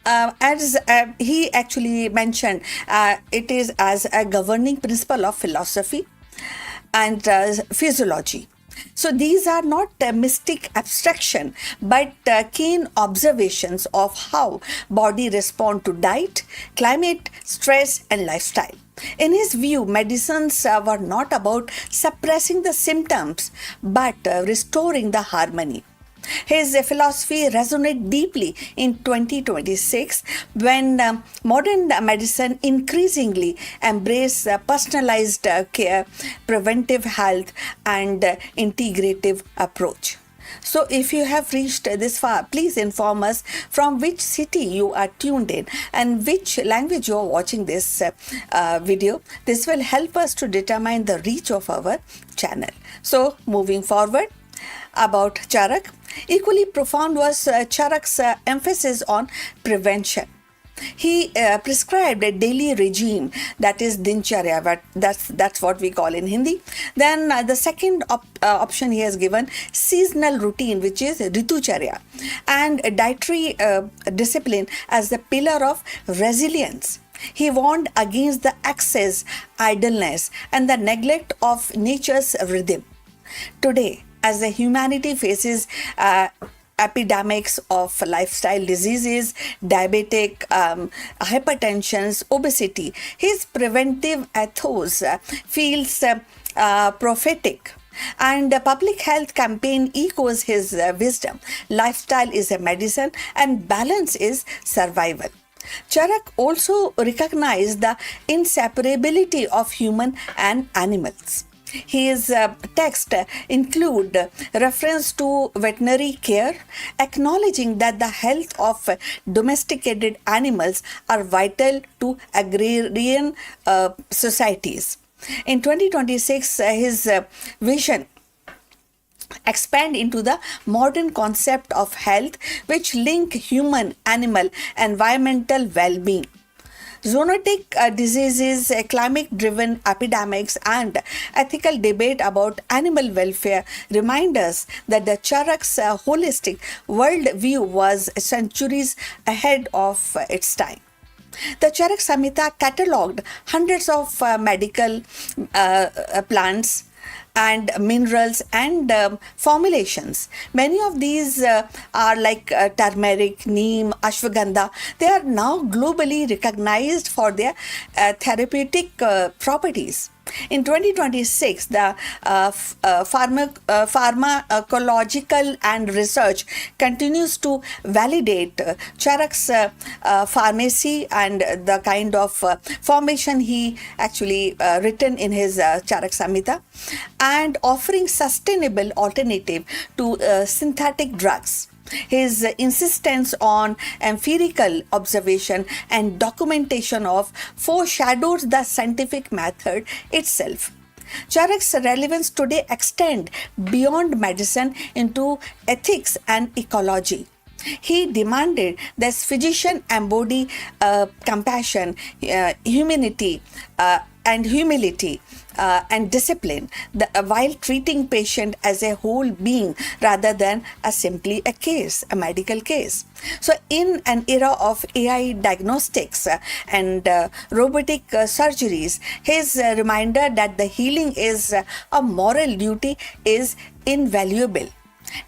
S2: as he actually mentioned, it is as a governing principle of philosophy and physiology. So these are not mystic abstraction, but keen observations of how body respond to diet, climate, stress, and lifestyle. In his view, medicines were not about suppressing the symptoms, but restoring the harmony. His philosophy resonated deeply in 2026 when modern medicine increasingly embraces personalized care, preventive health, and integrative approach. So if you have reached this far, please inform us from which city you are tuned in and which language you are watching this video. This will help us to determine the reach of our channel. So moving forward, about Charak, equally profound was Charak's emphasis on prevention. He prescribed a daily regime, that is dincharya, but that's what we call in Hindi. Then the second option he has given, seasonal routine, which is ritucharya, and dietary discipline as the pillar of resilience. He warned against the excess, idleness, and the neglect of nature's rhythm. Today, as the humanity faces epidemics of lifestyle diseases, hypertension, obesity, his preventive ethos feels prophetic. And the public health campaign echoes his wisdom. Lifestyle is a medicine and balance is survival. Charak also recognized the inseparability of human and animals. His text include reference to veterinary care, acknowledging that the health of domesticated animals are vital to agrarian societies. In 2026, his vision expand into the modern concept of health, which link human, animal, environmental well-being. Zoonotic diseases, climate-driven epidemics, and ethical debate about animal welfare remind us that the Charak's holistic worldview was centuries ahead of its time. The Charak Samhita catalogued hundreds of medical plants and minerals and formulations. Many of these are like turmeric, neem, ashwagandha. They are now globally recognized for their therapeutic properties. In 2026, the pharmacological and research continues to validate Charak's pharmacy and the kind of formation he actually written in his Charak Samhita, and offering sustainable alternative to synthetic drugs. His insistence on empirical observation and documentation of foreshadows the scientific method itself. Charak's relevance today extends beyond medicine into ethics and ecology. He demanded that physician embody compassion, humanity, and humility and discipline, while treating patient as a whole being rather than simply a medical case. So, in an era of AI diagnostics and robotic surgeries, his reminder that the healing is a moral duty is invaluable.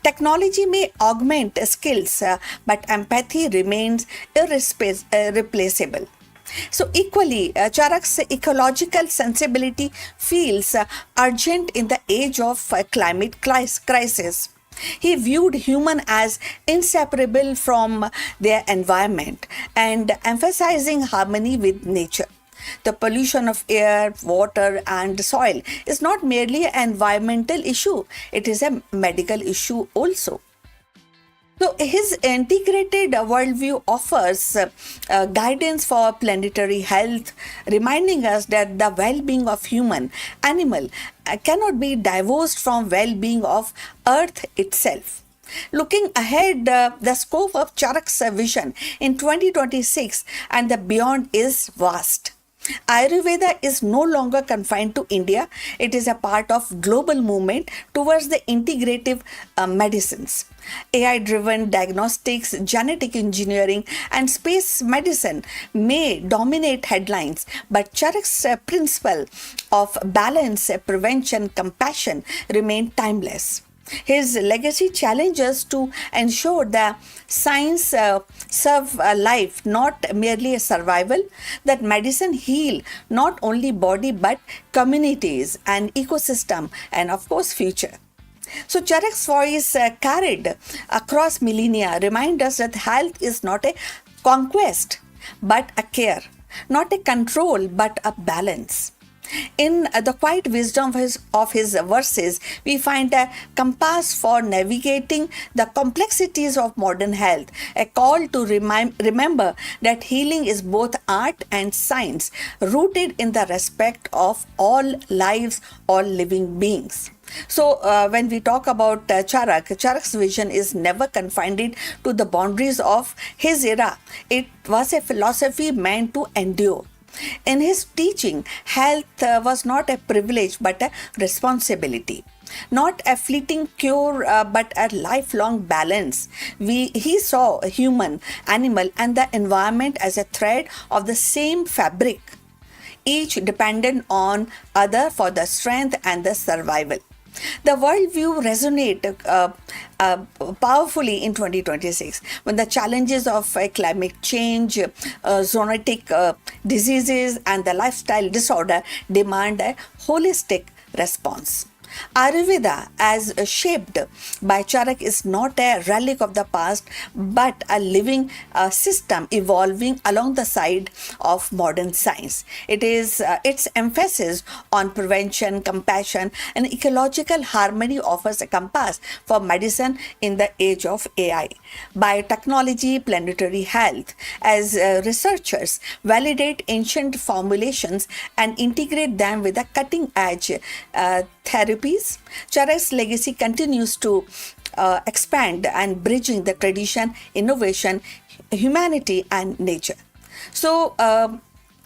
S2: Technology may augment skills, but empathy remains irreplaceable. So, equally, Charak's ecological sensibility feels urgent in the age of climate crisis. He viewed human as inseparable from their environment and emphasizing harmony with nature. The pollution of air, water, and soil is not merely an environmental issue, it is a medical issue also. So, his integrated worldview offers guidance for planetary health, reminding us that the well being of human, animal cannot be divorced from well being of Earth itself. Looking ahead, the scope of Charak's vision in 2026 and the beyond is vast. Ayurveda is no longer confined to India. It is a part of global movement towards the integrative medicines. AI-driven diagnostics, genetic engineering, and space medicine may dominate headlines, but Charak's principle of balance, prevention, compassion remain timeless. His legacy challenges to ensure that science serve a life, not merely a survival, that medicine heal not only body but communities and ecosystem and of course future. So Charak's voice carried across millennia remind us that health is not a conquest but a care, not a control but a balance. In the quiet wisdom of his verses, we find a compass for navigating the complexities of modern health, a call to remember that healing is both art and science, rooted in the respect of all lives, all living beings. So, when we talk about Charak's vision is never confined to the boundaries of his era. It was a philosophy meant to endure. In his teaching, health was not a privilege but a responsibility. Not a fleeting cure but a lifelong balance. He saw human, animal, and the environment as a thread of the same fabric, each dependent on other for the strength and the survival. The worldview resonated powerfully in 2026 when the challenges of climate change, zoonotic diseases, and the lifestyle disorder demand a holistic response. Ayurveda, as shaped by Charak, is not a relic of the past but a living system evolving along the side of modern science. It is its emphasis on prevention, compassion, and ecological harmony offers a compass for medicine in the age of AI. Biotechnology, planetary health, as researchers validate ancient formulations and integrate them with a cutting edge therapies, Charak's legacy continues to expand and bridging the tradition, innovation, humanity, and nature. So,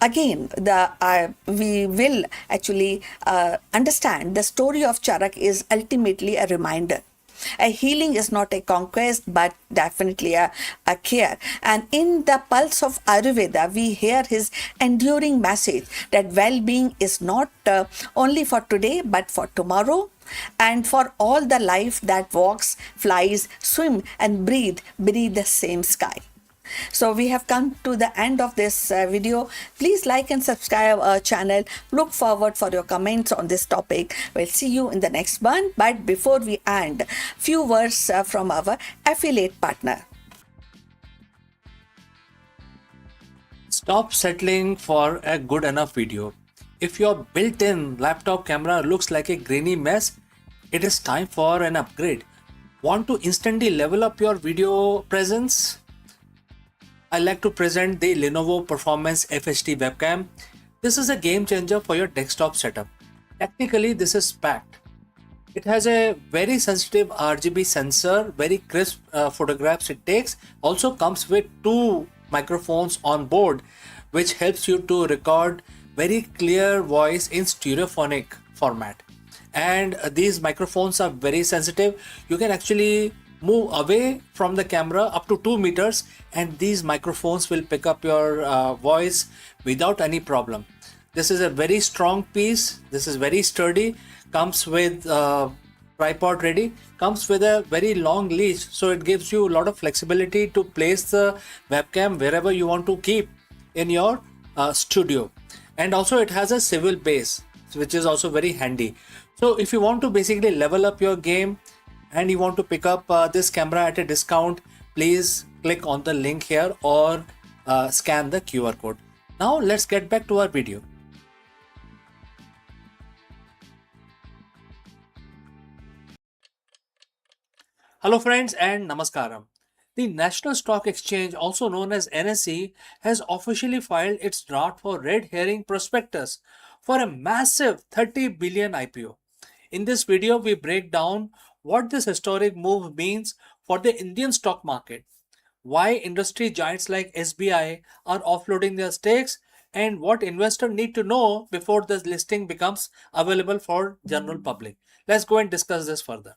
S2: again, we will actually understand the story of Charak is ultimately a reminder. A healing is not a conquest but definitely a care. And in the pulse of Ayurveda, we hear his enduring message that well being is not only for today but for tomorrow and for all the life that walks, flies, swim, and breathe beneath the same sky. So we have come to the end of this video. Please like and subscribe our channel. Look forward for your comments on this topic. We'll see you in the next one. But before we end, few words from our affiliate partner.
S1: Stop settling for a good enough video. If your built-in laptop camera looks like a grainy mess, it is time for an upgrade. Want to instantly level up your video presence? I like to present the Lenovo Performance FHD webcam. This is a game changer for your desktop setup. Technically, this is packed. It has a very sensitive RGB sensor, very crisp photographs it takes. Also comes with two microphones on board, which helps you to record very clear voice in stereophonic format. And these microphones are very sensitive. You can actually move away from the camera up to 2 meters, and these microphones will pick up your voice without any problem. This is a very strong piece. This is very sturdy. Comes with tripod ready. Comes with a very long leash, so it gives you a lot of flexibility to place the webcam wherever you want to keep in your studio. And also it has a swivel base, which is also very handy. So if you want to basically level up your game and you want to pick up this camera at a discount, please click on the link here or scan the QR code. Now let's get back to our video. Hello friends and namaskaram. The National Stock Exchange, also known as NSE, has officially filed its draft for red herring prospectus for a massive 30 billion IPO. In this video, we break down what this historic move means for the Indian stock market, why industry giants like SBI are offloading their stakes, and what investors need to know before this listing becomes available for general public. Let's go and discuss this further.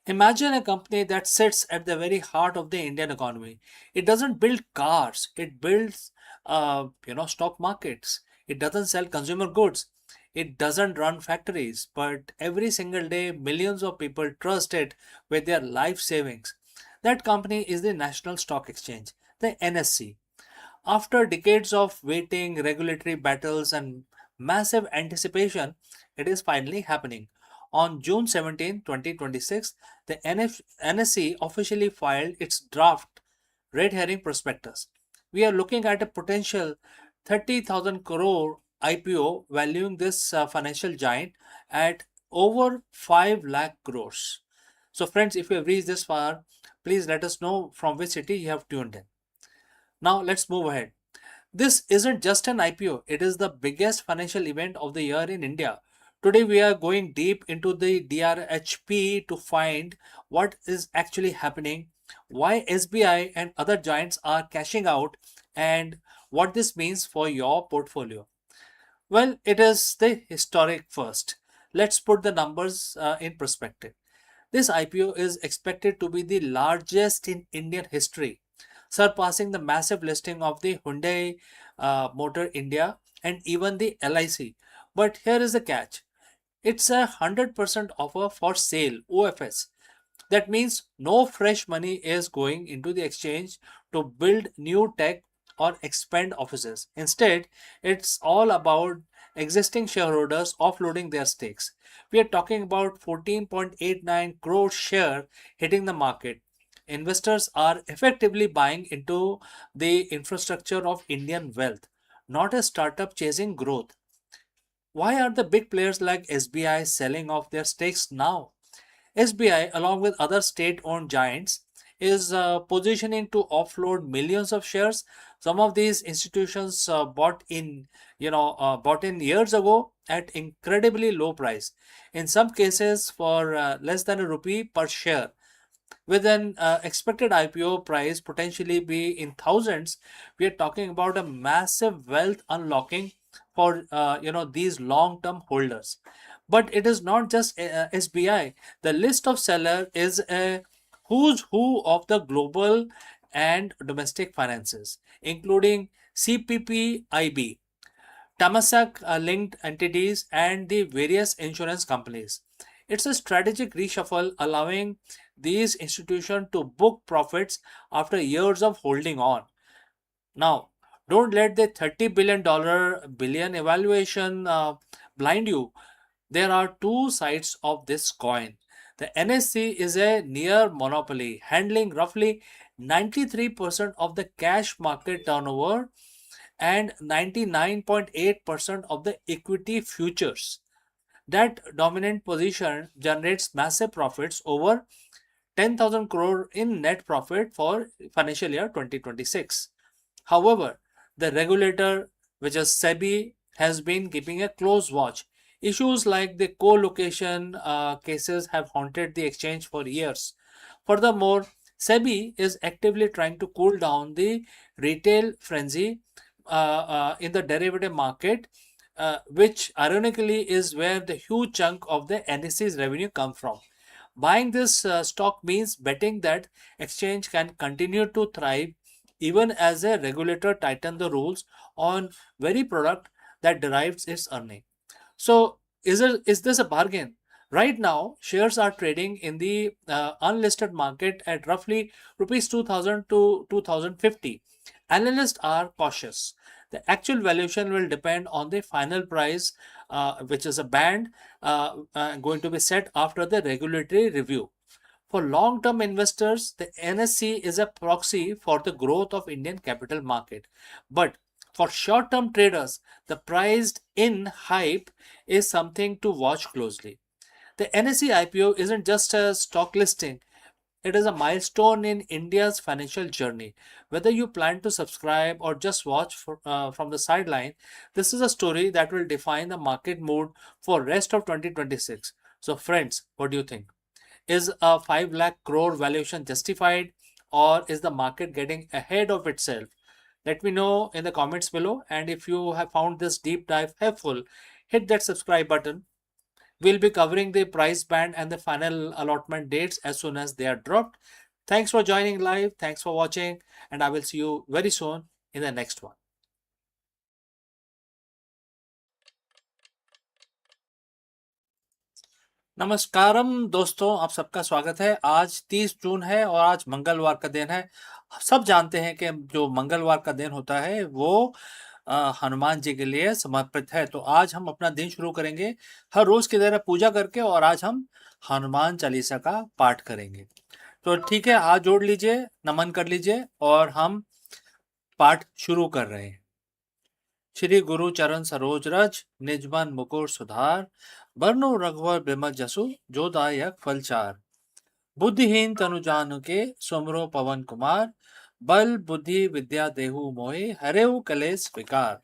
S1: Imagine a company that sits at the very heart of the Indian economy. It doesn't build cars. It builds, stock markets. It doesn't sell consumer goods. It doesn't run factories. But every single day, millions of people trust it with their life savings. That company is the National Stock Exchange, the NSC. After decades of waiting, regulatory battles, and massive anticipation, it is finally happening. On June 17, 2026, the NSE officially filed its draft red herring prospectus. We are looking at a potential 30,000 crore IPO valuing this financial giant at over 5 lakh crores. So, friends, if you have reached this far, please let us know from which city you have tuned in. Now, let's move ahead. This isn't just an IPO, it is the biggest financial event of the year in India. Today, we are going deep into the DRHP to find what is actually happening, why SBI and other giants are cashing out, and what this means for your portfolio. Well, it is the historic first. Let's put the numbers in perspective. This IPO is expected to be the largest in Indian history, surpassing the massive listing of the Hyundai Motor India and even the LIC. But here is the catch. It's a 100% offer for sale, OFS. That means no fresh money is going into the exchange to build new tech or expand offices. Instead, it's all about existing shareholders offloading their stakes. We are talking about 14.89 crore share hitting the market. Investors are effectively buying into the infrastructure of Indian wealth, not a startup chasing growth. Why are the big players like SBI selling off their stakes now? SBI, along with other state-owned giants, is positioning to offload millions of shares. Some of these institutions bought in years ago at incredibly low price. In some cases, for less than a rupee per share. With an expected IPO price potentially be in thousands, we are talking about a massive wealth unlocking for these long-term holders. But it is not just SBI. The list of seller is a who's who of the global and domestic finances, including CPPIB, Tamasak linked entities, and the various insurance companies. It's a strategic reshuffle allowing these institutions to book profits after years of holding on. Now, don't let the $30 billion evaluation blind you. There are two sides of this coin. The NSC is a near monopoly, handling roughly 93% of the cash market turnover and 99.8% of the equity futures. That dominant position generates massive profits, over 10,000 crore in net profit for financial year 2026. However, the regulator, which is SEBI, has been keeping a close watch. Issues like the co-location cases have haunted the exchange for years. Furthermore, SEBI is actively trying to cool down the retail frenzy in the derivative market, which ironically is where the huge chunk of the NSE's revenue come from. Buying this stock means betting that exchange can continue to thrive even as a regulator tighten the rules on very product that derives its earning. So is this a bargain? Right now, shares are trading in the unlisted market at roughly rupees 2000 to 2050. Analysts are cautious. The actual valuation will depend on the final price, which is a band going to be set after the regulatory review. For long term investors, the NSE is a proxy for the growth of Indian capital market. But for short term traders, the priced in hype is something to watch closely. The NSE IPO isn't just a stock listing, it is a milestone in India's financial journey. Whether you plan to subscribe or just watch from the sideline, this is a story that will define the market mood for rest of 2026. So friends, what do you think? Is a 5 lakh crore valuation justified, or is the market getting ahead of itself? Let me know in the comments below. And if you have found this deep dive helpful, hit that subscribe button. We'll be covering the price band and the final allotment dates as soon as they are dropped. Thanks for joining live. Thanks for watching. And I will see you very soon in the next one. नमस्कारम दोस्तों, आप सबका स्वागत है। आज 30 जून है और आज मंगलवार का दिन है। सब जानते हैं कि जो मंगलवार का दिन होता है वो हनुमान जी के लिए समर्पित है। तो आज हम अपना दिन शुरू करेंगे हर रोज की तरह पूजा करके, और आज हम हनुमान चालीसा का पाठ करेंगे। तो ठीक है, हाथ जोड़ लीजिए, नमन कर लीजिए और हम पाठ शुरू कर रहे हैं। श्री गुरु चरण सरोज रज, निजमन मुकुर सुधार, बरनो रघुवर बिमल जसु, जो दायक फलचार। बुद्धिहीन तनु जानुके, सुमरो पवन कुमार, बल बुद्धि विद्या देहु मोहि, हरेउ कलेस विकार।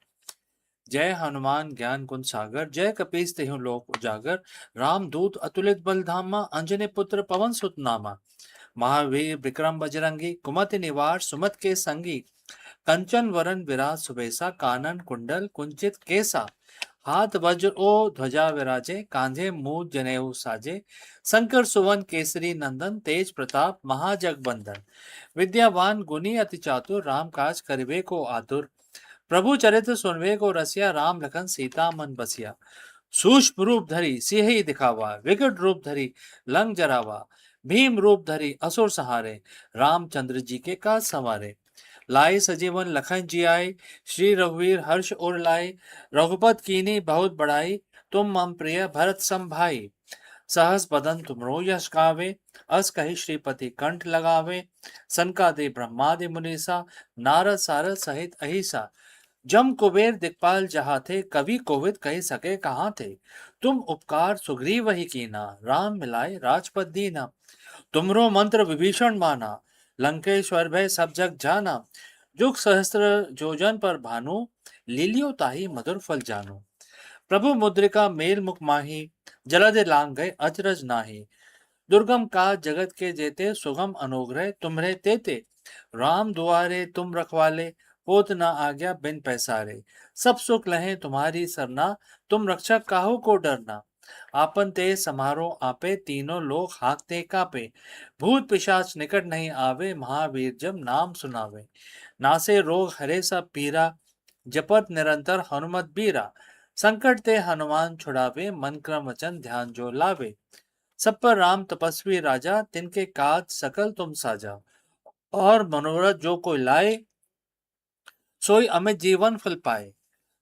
S1: जय हनुमान ज्ञान गुण सागर, जय कपीस तेहु लोक उजागर। राम दूत अतुलित बल धामा, अंजनी पुत्र पवन सुत नामा। महावीर विक्रम बजरंगी, कुमति निवार सुमत के संगी। कंचन वरन विराज सुबेसा, कानन कुंडल कुंचित केसा। हाथ वज्र ओ ध्वजा विराजे, कांधे मूज जनेऊ साजे। शंकर सुवन केसरी नंदन, तेज प्रताप महाजगबंदन। विद्यावान गुनी अति चातुर, राम काज करिबे को आतुर। प्रभु चरित्र सुनवे को रसिया, राम लखन सीता मन बसिया। सूक्ष्म रूप धरी सिंह दिखावा, विकट रूप धरी लंग जरावा। भीम रूप धरी असुर सहारे, रामचंद्र जी के काज संवारे। लाए सजीवन लखन जी आए, श्री रघुवीर हर्ष उर लाए। रघुपत कीनी बहुत बड़ाई, तुम मम प्रिय भरत सम भाई। सहस बदन तुमरो यश गावे, अस कहि श्रीपति कंठ लगावे। सनकादि ब्रह्मादि मुनीसा, नारद सारद सहित अहिसा। जम कुबेर दिक्पाल जहाँ थे, कवि कोविद कह सके कहाँ थे। तुम उपकार सुग्रीव ही कीना, राम मिलाए राजपद दीना। तुमरो मंत्र विभीषण माना, लंकेश्वर भय सब जग जाना। जुग सहस्त्र जोजन पर भानु, लीलियो ताही मधुर फल जानो। प्रभु मुद्रिका मेल मुख माही, जलधि लांग गए अचरज नाही। दुर्गम काज जगत के जेते, सुगम अनुग्रह तुम्हरे तेते। राम दुआरे तुम रखवाले, होत न आज्ञा बिन पैसारे। सब सुख लहे तुम्हारी सरना, तुम रक्षक काहू को डरना। आपन ते समारो आपे, तीनों लोग हाँकते कापे। भूत पिशाच निकट नहीं आवे, महावीर जब नाम सुनावे। नासे रोग हरे सब पीरा, जपत निरंतर हनुमत बीरा। संकट ते हनुमान छुड़ावे, मन क्रम वचन ध्यान जो लावे। सब पर राम तपस्वी राजा, तिनके काज सकल तुम साजा। और मनोरथ जो कोई लाए, सोई अमित जीवन फल पाए।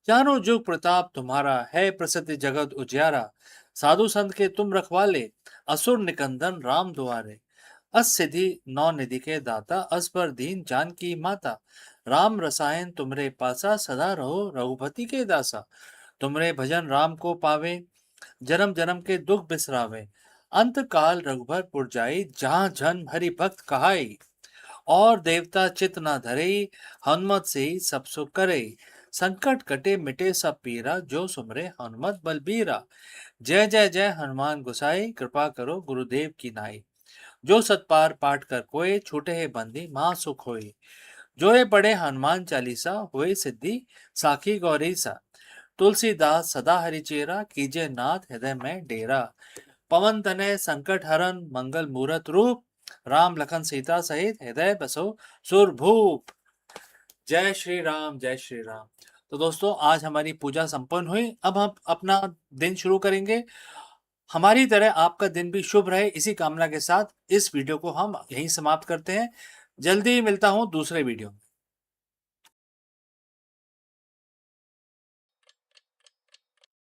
S1: जानो जुग प्रताप तुम्हारा, है प्रसिद्ध जगत उजियारा। साधु संत के तुम रखवाले, असुर निकंदन राम दुआरे। अस सिद्धि नौ निधि के दाता, अस पर दीन जान की माता। राम रसायन तुमरे पासा, सदा रहो रघुपति के दासा। तुमरे भजन राम को पावे, जन्म जन्म के दुख बिसरावे। अंत काल रघुबर पुर जाई, जहाँ जन हरि भक्त कहाई। और देवता चित न धरे, हनुमत से ही सब सुख करे। संकट कटे मिटे सब पीरा, जो सुमरे हनुमत बलबीरा। जय जय जय हनुमान गोसाई, कृपा करो गुरुदेव की नाई। जो सतपार पाठ कर कोय, छूटे है बंदी महा सुख होय। जो ये पढ़े हनुमान चालीसा, होए सिद्धि साखी गौरी सा। तुलसीदास सदा हरिचेरा, कीजे नाथ हृदय में डेरा। पवन तनय संकट हरन, मंगल मूरत रूप। राम लखन सीता सहित हृदय बसो सुरभूप। जय श्री राम, जय श्री राम। तो दोस्तों, आज हमारी पूजा संपन्न हुई। अब हम अपना दिन शुरू करेंगे। हमारी तरह आपका दिन भी शुभ रहे, इसी कामना के साथ इस वीडियो को हम यहीं समाप्त करते हैं। जल्दी मिलता हूं दूसरे वीडियो में।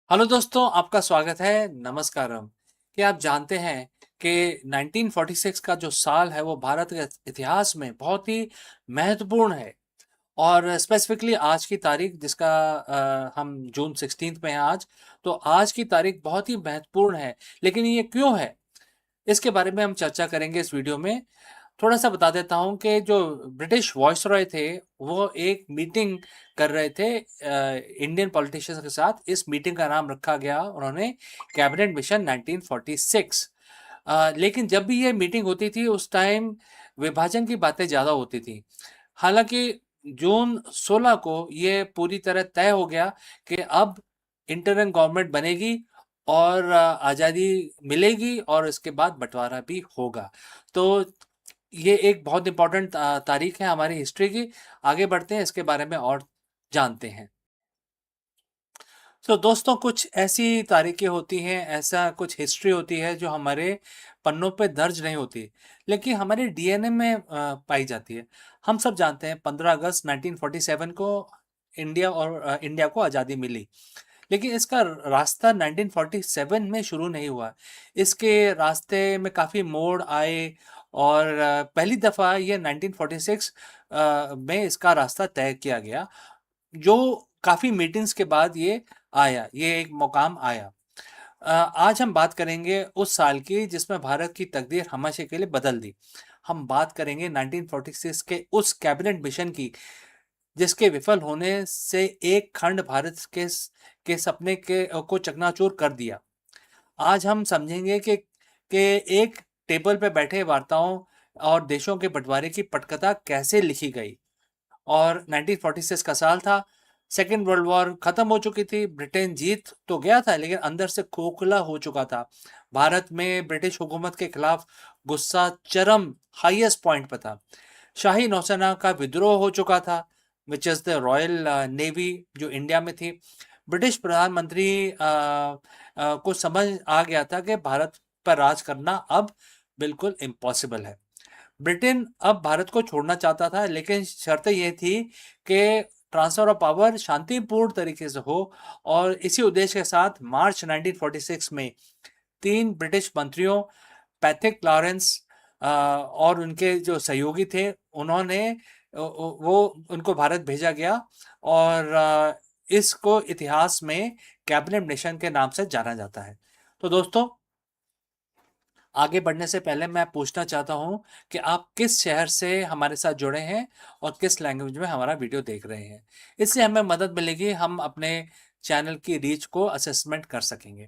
S1: हेलो दोस्तों, आपका स्वागत है। नमस्कारम। क्या आप जानते हैं कि 1946 का जो साल है वो भारत के इतिहास में बहुत ही महत्वपूर्ण है। और स्पेसिफिकली आज की तारीख, जिसका हम जून 16 में हैं आज, तो आज की तारीख बहुत ही महत्वपूर्ण है। लेकिन ये क्यों है, इसके बारे में हम चर्चा करेंगे इस वीडियो में। थोड़ा सा बता देता हूँ कि जो ब्रिटिश वॉइसरॉय थे, वो एक मीटिंग कर रहे थे इंडियन पॉलिटिशियंस के साथ। इस मीटिंग का नाम रखा गया उन्होंने कैबिनेट मिशन 1946। लेकिन जब भी ये मीटिंग होती थी उस टाइम विभाजन की बातें ज़्यादा होती थी। हालांकि जून 16 को ये पूरी तरह तय हो गया कि अब इंटरिम गवर्नमेंट बनेगी और आज़ादी मिलेगी और इसके बाद बंटवारा भी होगा। तो ये एक बहुत इम्पोर्टेंट तारीख है हमारी हिस्ट्री की। आगे बढ़ते हैं, इसके बारे में और जानते हैं। तो दोस्तों, कुछ ऐसी तारीखें होती हैं, ऐसा कुछ हिस्ट्री होती है जो हमारे पन्नों पे दर्ज नहीं होती, लेकिन हमारे डीएनए में पाई जाती है। हम सब जानते हैं 15 अगस्त 1947 को इंडिया को आज़ादी मिली। लेकिन इसका रास्ता 1947 में शुरू नहीं हुआ। इसके रास्ते में काफ़ी मोड़ आए और पहली दफ़ा ये 1946 में इसका रास्ता तय किया गया, जो काफ़ी मीटिंग्स के बाद ये आया, ये एक मुकाम आया। आज हम बात करेंगे उस साल की जिसमें भारत की तकदीर हमेशा के लिए बदल दी। हम बात करेंगे 1946 के उस कैबिनेट मिशन की, जिसके विफल होने से एक खंड भारत के सपने को चकनाचूर कर दिया। आज हम समझेंगे कि एक टेबल पे बैठे वार्ताओं और देशों के बंटवारे की पटकथा कैसे लिखी गई। और 1946 का साल था। सेकेंड वर्ल्ड वॉर खत्म हो चुकी थी। ब्रिटेन जीत तो गया था, लेकिन अंदर से खोखला हो चुका था। भारत में ब्रिटिश हुकूमत के खिलाफ गुस्सा चरम हाईएस्ट पॉइंट पर था। शाही नौसेना का विद्रोह हो चुका था, which is the royal navy, जो इंडिया में थी। ब्रिटिश प्रधानमंत्री को समझ आ गया था कि भारत पर राज करना अब बिल्कुल इम्पॉसिबल है। ब्रिटेन अब भारत को छोड़ना चाहता था, लेकिन शर्त यह थी कि ट्रांसफर ऑफ पावर शांतिपूर्ण तरीके से हो। और इसी उद्देश्य के साथ मार्च 1946 में 3 ब्रिटिश मंत्रियों, पैथिक लॉरेंस और उनके जो सहयोगी थे, उन्होंने वो उनको भारत भेजा गया। और इसको इतिहास में कैबिनेट मिशन के नाम से जाना जाता है। तो दोस्तों, आगे बढ़ने से पहले मैं पूछना चाहता हूं कि आप किस शहर से हमारे साथ जुड़े हैं और किस लैंग्वेज में हमारा वीडियो देख रहे हैं। इससे हमें मदद मिलेगी, हम अपने चैनल की रीच को असेसमेंट कर सकेंगे।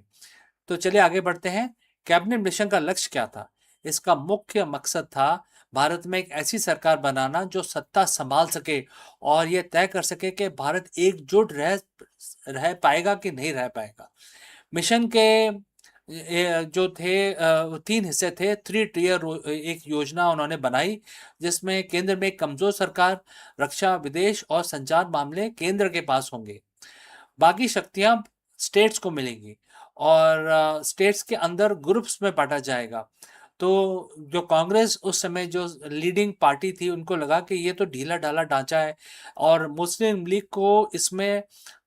S1: तो चलिए आगे बढ़ते हैं। कैबिनेट मिशन का लक्ष्य क्या था? इसका मुख्य मकसद था भारत में एक ऐसी सरकार बनाना जो सत्ता संभाल सके और यह तय कर सके कि भारत एकजुट रह पाएगा कि नहीं रह पाएगा। मिशन के जो थे 3 हिस्से थे। 3 टियर एक योजना उन्होंने बनाई, जिसमें केंद्र में एक कमजोर सरकार, रक्षा, विदेश और संचार मामले केंद्र के पास होंगे। बाकी शक्तियां स्टेट्स को मिलेंगी और स्टेट्स के अंदर ग्रुप्स में बांटा जाएगा। तो जो कांग्रेस उस समय जो लीडिंग पार्टी थी, उनको लगा कि ये तो ढीला ढाला ढांचा है और मुस्लिम लीग को इसमें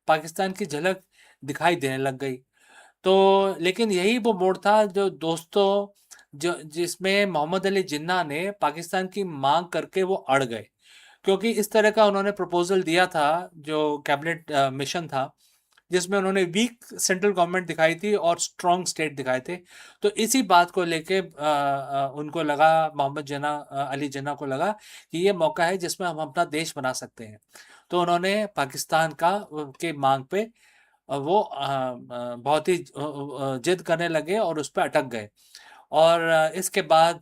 S1: पाकिस्तान की झलक दिखाई देने लग गई। तो लेकिन यही वो मोड़ था जो दोस्तों, जो जिसमें मोहम्मद अली जिन्ना ने पाकिस्तान की मांग करके वो अड़ गए, क्योंकि इस तरह का उन्होंने प्रपोजल दिया था जो कैबिनेट मिशन था जिसमें उन्होंने वीक सेंट्रल गवर्नमेंट दिखाई थी और स्ट्रॉन्ग स्टेट दिखाए थे। तो इसी बात को लेके उनको लगा, मोहम्मद जिन्ना अली जिन्ना को लगा कि ये मौका है जिसमें हम अपना देश बना सकते हैं। तो उन्होंने पाकिस्तान के मांग पे वो बहुत ही जिद करने लगे और उस पर अटक गए। और इसके बाद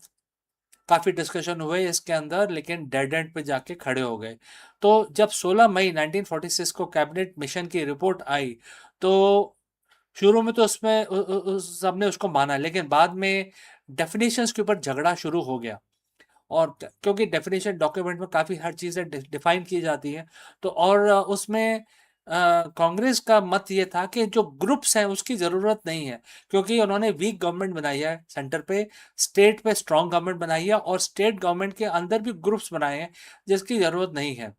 S1: काफ़ी डिस्कशन हुए इसके अंदर, लेकिन डेड एंड पे जाके खड़े हो गए। तो जब 16 मई 1946 को कैबिनेट मिशन की रिपोर्ट आई, तो शुरू में तो उसमें सबने उसको माना, लेकिन बाद में डेफिनेशंस के ऊपर झगड़ा शुरू हो गया। और क्योंकि डेफिनेशन डॉक्यूमेंट में काफ़ी हर चीज़ें डिफाइन की जाती हैं, तो और उसमें कांग्रेस का मत ये था कि जो ग्रुप्स हैं उसकी ज़रूरत नहीं है, क्योंकि उन्होंने वीक गवर्नमेंट बनाई है सेंटर पे, स्टेट पे स्ट्रॉन्ग गवर्नमेंट बनाई है और स्टेट गवर्नमेंट के अंदर भी ग्रुप्स बनाए हैं जिसकी ज़रूरत नहीं है।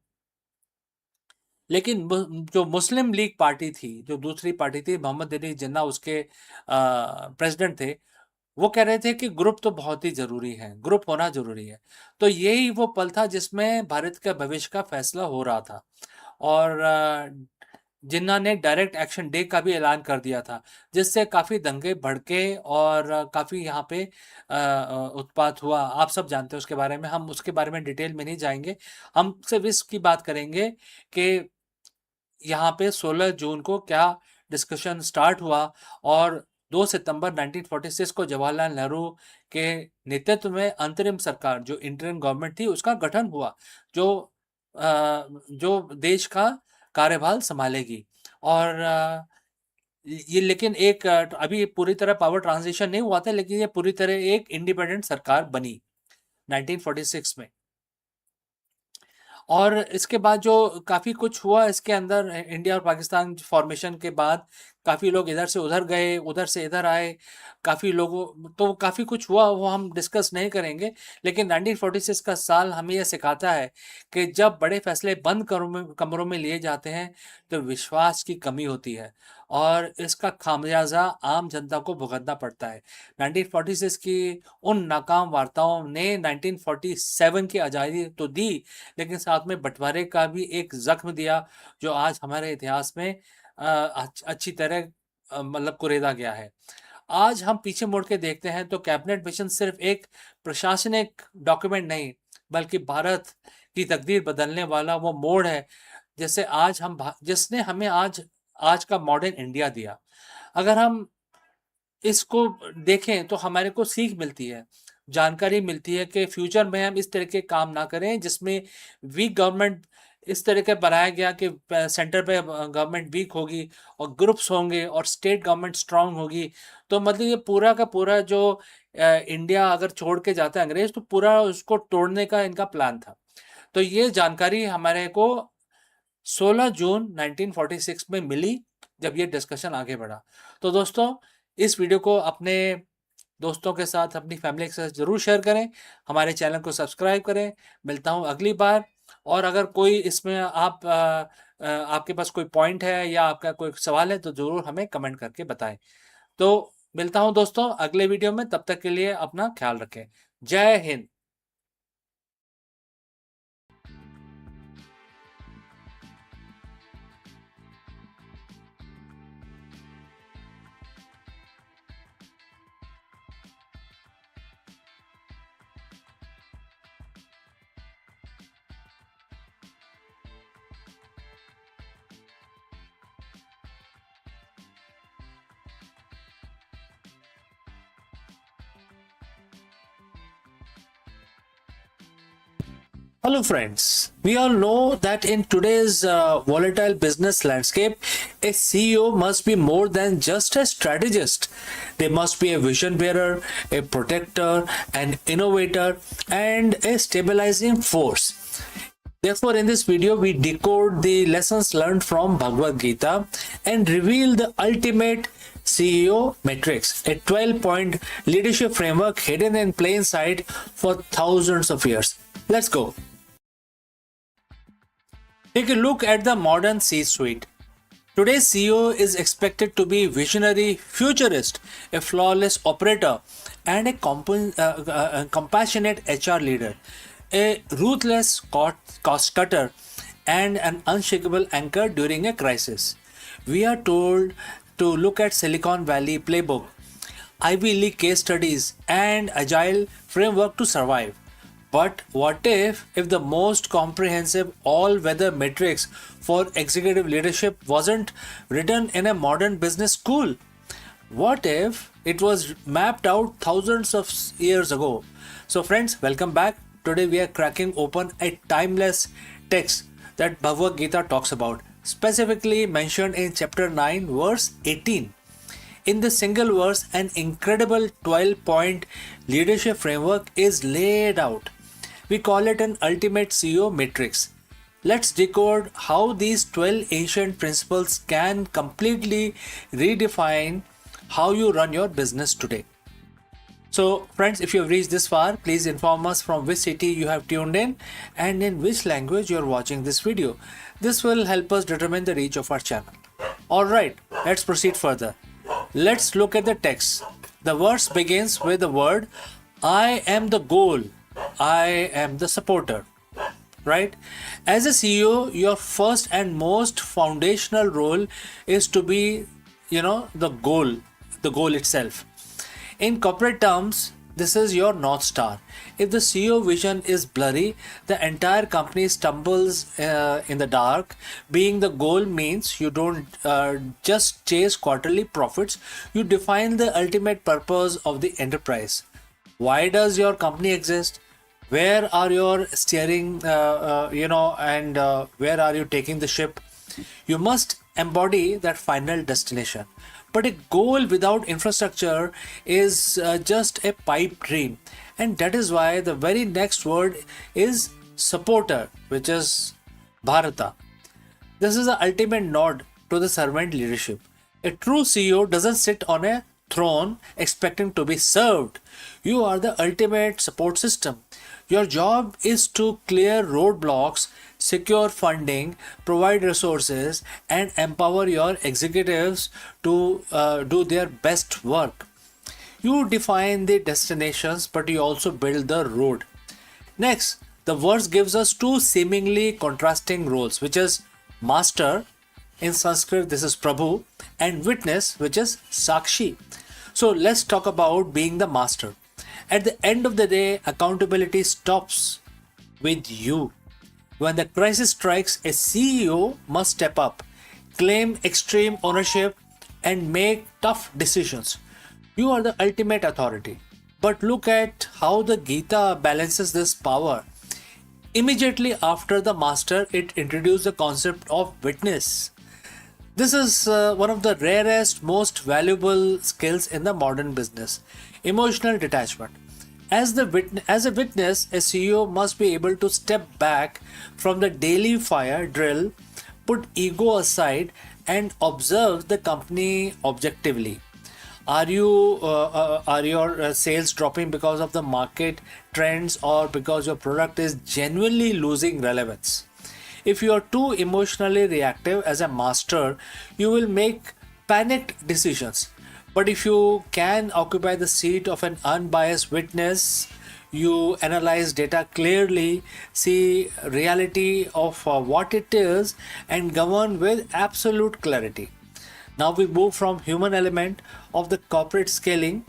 S1: लेकिन जो मुस्लिम लीग पार्टी थी, जो दूसरी पार्टी थी, मोहम्मद अली जिन्ना उसके प्रेसिडेंट थे, वो कह रहे थे कि ग्रुप तो बहुत ही ज़रूरी है, ग्रुप होना ज़रूरी है। तो यही वो पल था जिसमें भारत का भविष्य का फैसला हो रहा था। और जिन्ना ने डायरेक्ट एक्शन डे का भी ऐलान कर दिया था, जिससे काफ़ी दंगे भड़के और काफ़ी यहाँ पे उत्पात हुआ। आप सब जानते हैं उसके बारे में, हम उसके बारे में डिटेल में नहीं जाएंगे। हम सिर्फ इसकी बात करेंगे कि यहाँ पे 16 जून को क्या डिस्कशन स्टार्ट हुआ और 2 सितंबर 1946 को जवाहरलाल नेहरू के नेतृत्व में अंतरिम सरकार, जो इंटरिम गवर्नमेंट थी, उसका गठन हुआ, जो देश का कार्यभार संभालेगी। और ये लेकिन एक अभी पूरी तरह पावर ट्रांजिशन नहीं हुआ था, लेकिन ये पूरी तरह एक इंडिपेंडेंट सरकार बनी 1946 में। और इसके बाद जो काफ़ी कुछ हुआ इसके अंदर, इंडिया और पाकिस्तान फॉर्मेशन के बाद काफ़ी लोग इधर से उधर गए, उधर से इधर आए, काफ़ी लोगों तो काफ़ी कुछ हुआ, वो हम डिस्कस नहीं करेंगे। लेकिन 1946 का साल हमें यह सिखाता है कि जब बड़े फैसले बंद कमरों में लिए जाते हैं तो विश्वास की कमी होती है और इसका खामियाजा आम जनता को भुगतना पड़ता है। 1946 की उन नाकाम वार्ताओं ने 1947 की आज़ादी तो दी, लेकिन साथ में बंटवारे का भी एक जख्म दिया, जो आज हमारे इतिहास में अच्छी तरह मतलब कुरेदा गया है। आज हम पीछे मुड़ के देखते हैं तो कैबिनेट मिशन सिर्फ एक प्रशासनिक डॉक्यूमेंट नहीं, बल्कि भारत की तकदीर बदलने वाला वो मोड़ है, जिसने हमें आज का मॉडर्न इंडिया दिया। अगर हम इसको देखें तो हमारे को सीख मिलती है, जानकारी मिलती है कि फ्यूचर में हम इस तरह के काम ना करें जिसमें वीक गवर्नमेंट इस तरह के बनाया गया कि सेंटर पे गवर्नमेंट वीक होगी और ग्रुप्स होंगे और स्टेट गवर्नमेंट स्ट्रांग होगी। तो मतलब ये पूरा का पूरा जो इंडिया अगर छोड़ के जाता है अंग्रेज, तो पूरा उसको तोड़ने का इनका प्लान था। तो ये जानकारी हमारे को 16 जून 1946 में मिली, जब ये डिस्कशन आगे बढ़ा। तो दोस्तों, इस वीडियो को अपने दोस्तों के साथ, अपनी फैमिली के साथ ज़रूर शेयर करें, हमारे चैनल को सब्सक्राइब करें। मिलता हूँ अगली बार। और अगर कोई इसमें आपके पास कोई पॉइंट है या आपका कोई सवाल है तो ज़रूर हमें कमेंट करके बताएं। तो मिलता हूँ दोस्तों अगले वीडियो में, तब तक के लिए अपना ख्याल रखें। जय Hind. Hello friends, we all know that in today's volatile business landscape, a CEO must be more than just a strategist. They must be a vision bearer, a protector, an innovator, and a stabilizing force. Therefore, in this video, we decode the lessons learned from Bhagavad Gita and reveal the ultimate CEO matrix, a 12-point leadership framework hidden in plain sight for thousands of years. Let's go. Take a look at the modern C-suite. Today's CEO is expected to be visionary, futurist, a flawless operator, and a compassionate HR leader, a ruthless cost cutter, and an unshakable anchor during a crisis. We are told to look at Silicon Valley playbook, Ivy League case studies, and agile framework to survive. But what if the most comprehensive all-weather matrix for executive leadership wasn't written in a modern business school? What if it was mapped out thousands of years ago? So friends, welcome back. Today we are cracking open a timeless text that Bhagavad Gita talks about, specifically mentioned in chapter 9 verse 18. In this single verse, an incredible 12-point leadership framework is laid out. We call it an ultimate CEO matrix. Let's decode how these 12 ancient principles can completely redefine how you run your business today. So, friends, if you have reached this far, please inform us from which city you have tuned in and in which language you are watching this video. This will help us determine the reach of our channel. Alright, let's proceed further. Let's look at the text. The verse begins with the word, I am the goal, I am the supporter. Right? As a CEO, your first and most foundational role is to be, the goal itself. In corporate terms, this is your North Star. If the CEO vision is blurry, the entire company stumbles in the dark. Being the goal means you don't just chase quarterly profits, you define the ultimate purpose of the enterprise. Why does your company exist? Where are your steering, and where are you taking the ship? You must embody that final destination. But a goal without infrastructure is just a pipe dream. And that is why the very next word is supporter, which is Bharata. This is the ultimate nod to the servant leadership. A true CEO doesn't sit on a throne expecting to be served. You are the ultimate support system. Your job is to clear roadblocks, secure funding, provide resources, and empower your executives to do their best work. You define the destinations, but you also build the road. Next, the verse gives us two seemingly contrasting roles, which is master, in Sanskrit this is Prabhu, and witness, which is Sakshi. So let's talk about being the master. At the end of the day, accountability stops with you. When the crisis strikes, a CEO must step up, claim extreme ownership, and make tough decisions. You are the ultimate authority. But look at how the Gita balances this power. Immediately after the master, it introduced the concept of witness. This is one of the rarest, most valuable skills in the modern business. Emotional detachment. As a witness, a CEO must be able to step back from the daily fire drill, put ego aside, and observe the company objectively. Are your sales dropping because of the market trends or because your product is genuinely losing relevance? If you are too emotionally reactive as a master, you will make panicked decisions. But if you can occupy the seat of an unbiased witness, you analyze data clearly, see reality of what it is, and govern with absolute clarity. Now we move from human element of the corporate scaling,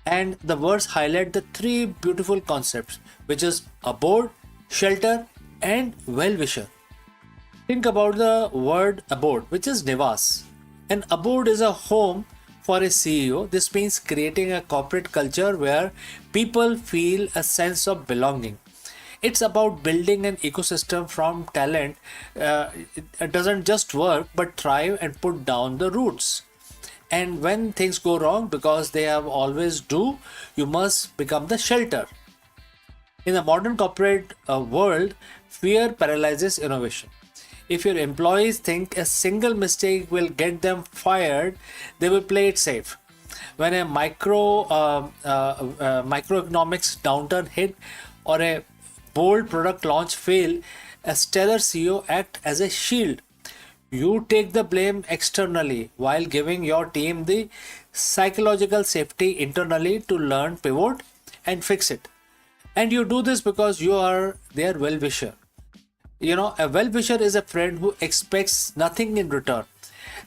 S1: and the words highlight the three beautiful concepts, which is abode, shelter, and well-wisher. Think about the word abode, which is Nivas. An abode is a home for a CEO. This means creating a corporate culture where people feel a sense of belonging. It's about building an ecosystem from talent. It doesn't just work but thrive and put down the roots. And when things go wrong, because they have always do, you must become the shelter. In the modern corporate world, fear paralyzes innovation. If your employees think a single mistake will get them fired, they will play it safe. When a microeconomics downturn hit or a bold product launch fail, a stellar CEO act as a shield. You take the blame externally while giving your team the psychological safety internally to learn, pivot, and fix it. And you do this because you are their well-wisher. A well-wisher is a friend who expects nothing in return.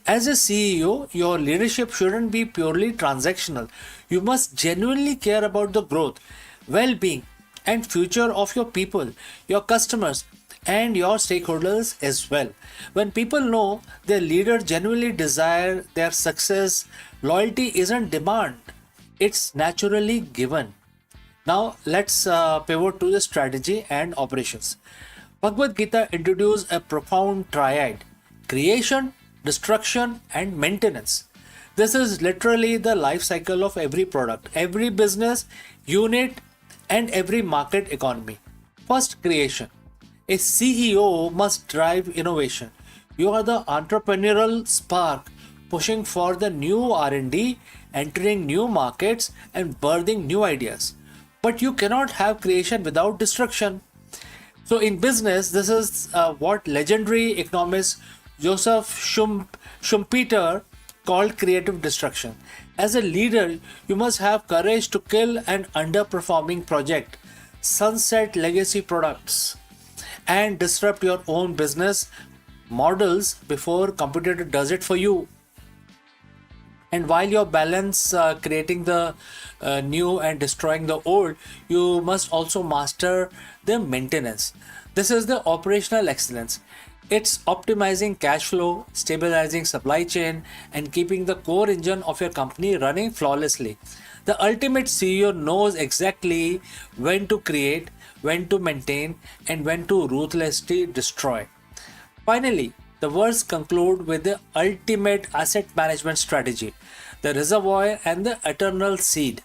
S1: As a CEO, your leadership shouldn't be purely transactional. You must genuinely care about the growth, well being, and future of your people, your customers, and your stakeholders as well. When people know their leader genuinely desire their success, loyalty isn't demand, it's naturally given. Now let's pivot to the strategy and operations. Bhagavad Gita introduced a profound triad: creation, destruction, and maintenance. This is literally the life cycle of every product, every business unit, and every market economy. First, creation. A CEO must drive innovation. You are the entrepreneurial spark pushing for the new R&D, entering new markets, and birthing new ideas. But you cannot have creation without destruction. So in business, this is what legendary economist Joseph Schumpeter called creative destruction. As a leader, you must have courage to kill an underperforming project, sunset legacy products, and disrupt your own business models before competitor does it for you. And while you're balance creating the new and destroying the old, you must also master the maintenance. This is the operational excellence. It's optimizing cash flow, stabilizing supply chain, and keeping the core engine of your company running flawlessly. The ultimate CEO knows exactly when to create, when to maintain, and when to ruthlessly destroy. Finally, the verse conclude with the ultimate asset management strategy: the reservoir and the eternal seed.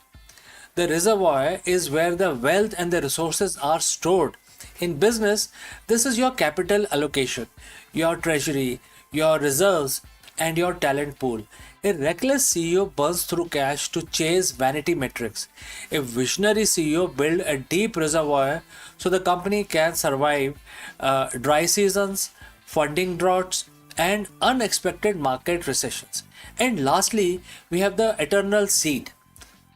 S1: The reservoir is where the wealth and the resources are stored. In business, this is your capital allocation, your treasury, your reserves, and your talent pool. A reckless CEO burns through cash to chase vanity metrics. A visionary CEO builds a deep reservoir so the company can survive dry seasons, funding droughts, and unexpected market recessions. And lastly, we have the eternal seed.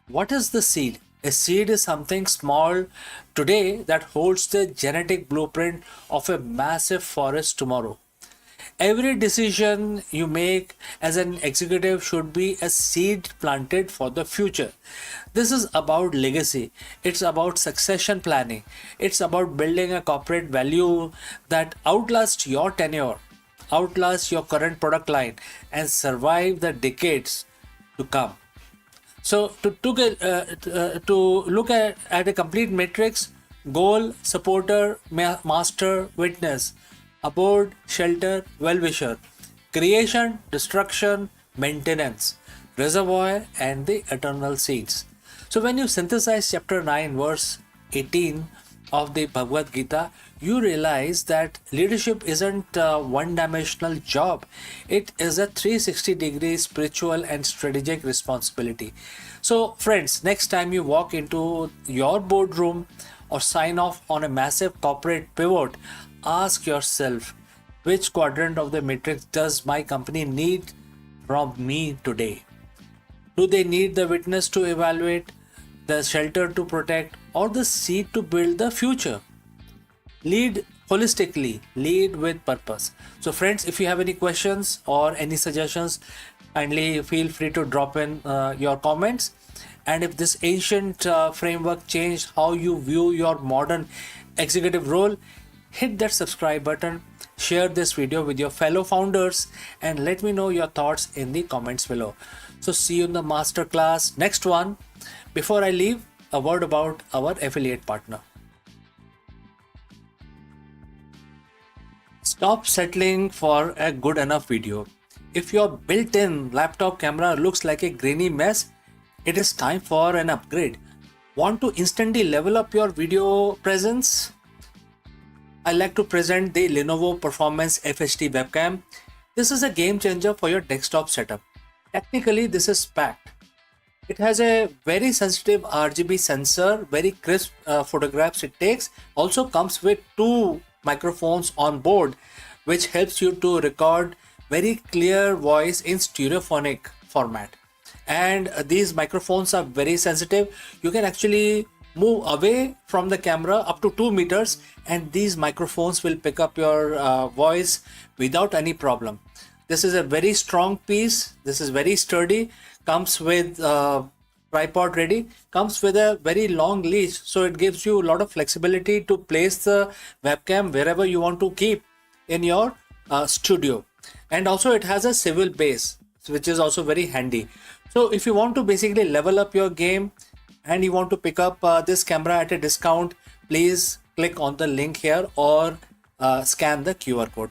S1: What is the seed? A seed is something small today that holds the genetic blueprint of a massive forest tomorrow. Every decision you make as an executive should be a seed planted for the future. This is about legacy. It's about succession planning. It's about building a corporate value that outlasts your tenure, outlasts your current product line, and survive the decades to come. So to look at a complete matrix: goal, supporter, master, witness, abode, shelter, well-wisher, creation, destruction, maintenance, reservoir, and the eternal seeds. So when you synthesize chapter 9 verse 18 of the Bhagavad Gita, you realize that leadership isn't a one-dimensional job. It is a 360-degree spiritual and strategic responsibility. So friends, next time you walk into your boardroom or sign off on a massive corporate pivot, ask yourself, which quadrant of the matrix does my company need from me today? Do they need the witness to evaluate, the shelter to protect, or the seed to build the future? Lead holistically, lead with purpose. So friends, if you have any questions or any suggestions, kindly feel free to drop in your comments. And if this ancient framework changed how you view your modern executive role, hit that subscribe button, share this video with your fellow founders, and let me know your thoughts in the comments below. So see you in the masterclass next one. Before I leave, a word about our affiliate partner. Stop settling for a good enough video. If your built-in laptop camera looks like a grainy mess, it is time for an upgrade. Want to instantly level up your video presence? I like to present the Lenovo Performance FHD webcam. This is a game changer for your desktop setup. Technically, this is packed. It has a very sensitive RGB sensor, very crisp photographs it takes. Also comes with 2 microphones on board, which helps you to record very clear voice in stereophonic format. And these microphones are very sensitive. You can actually move away from the camera up to 2 meters and these microphones will pick up your voice without any problem. This is a very strong piece. This is very sturdy. Comes with tripod ready. Comes with a very long leash, so it gives you a lot of flexibility to place the webcam wherever you want to keep in your studio. And also it has a swivel base, which is also very handy. So if you want to basically level up your game and you want to pick up this camera at a discount, please click on the link here or scan the QR code.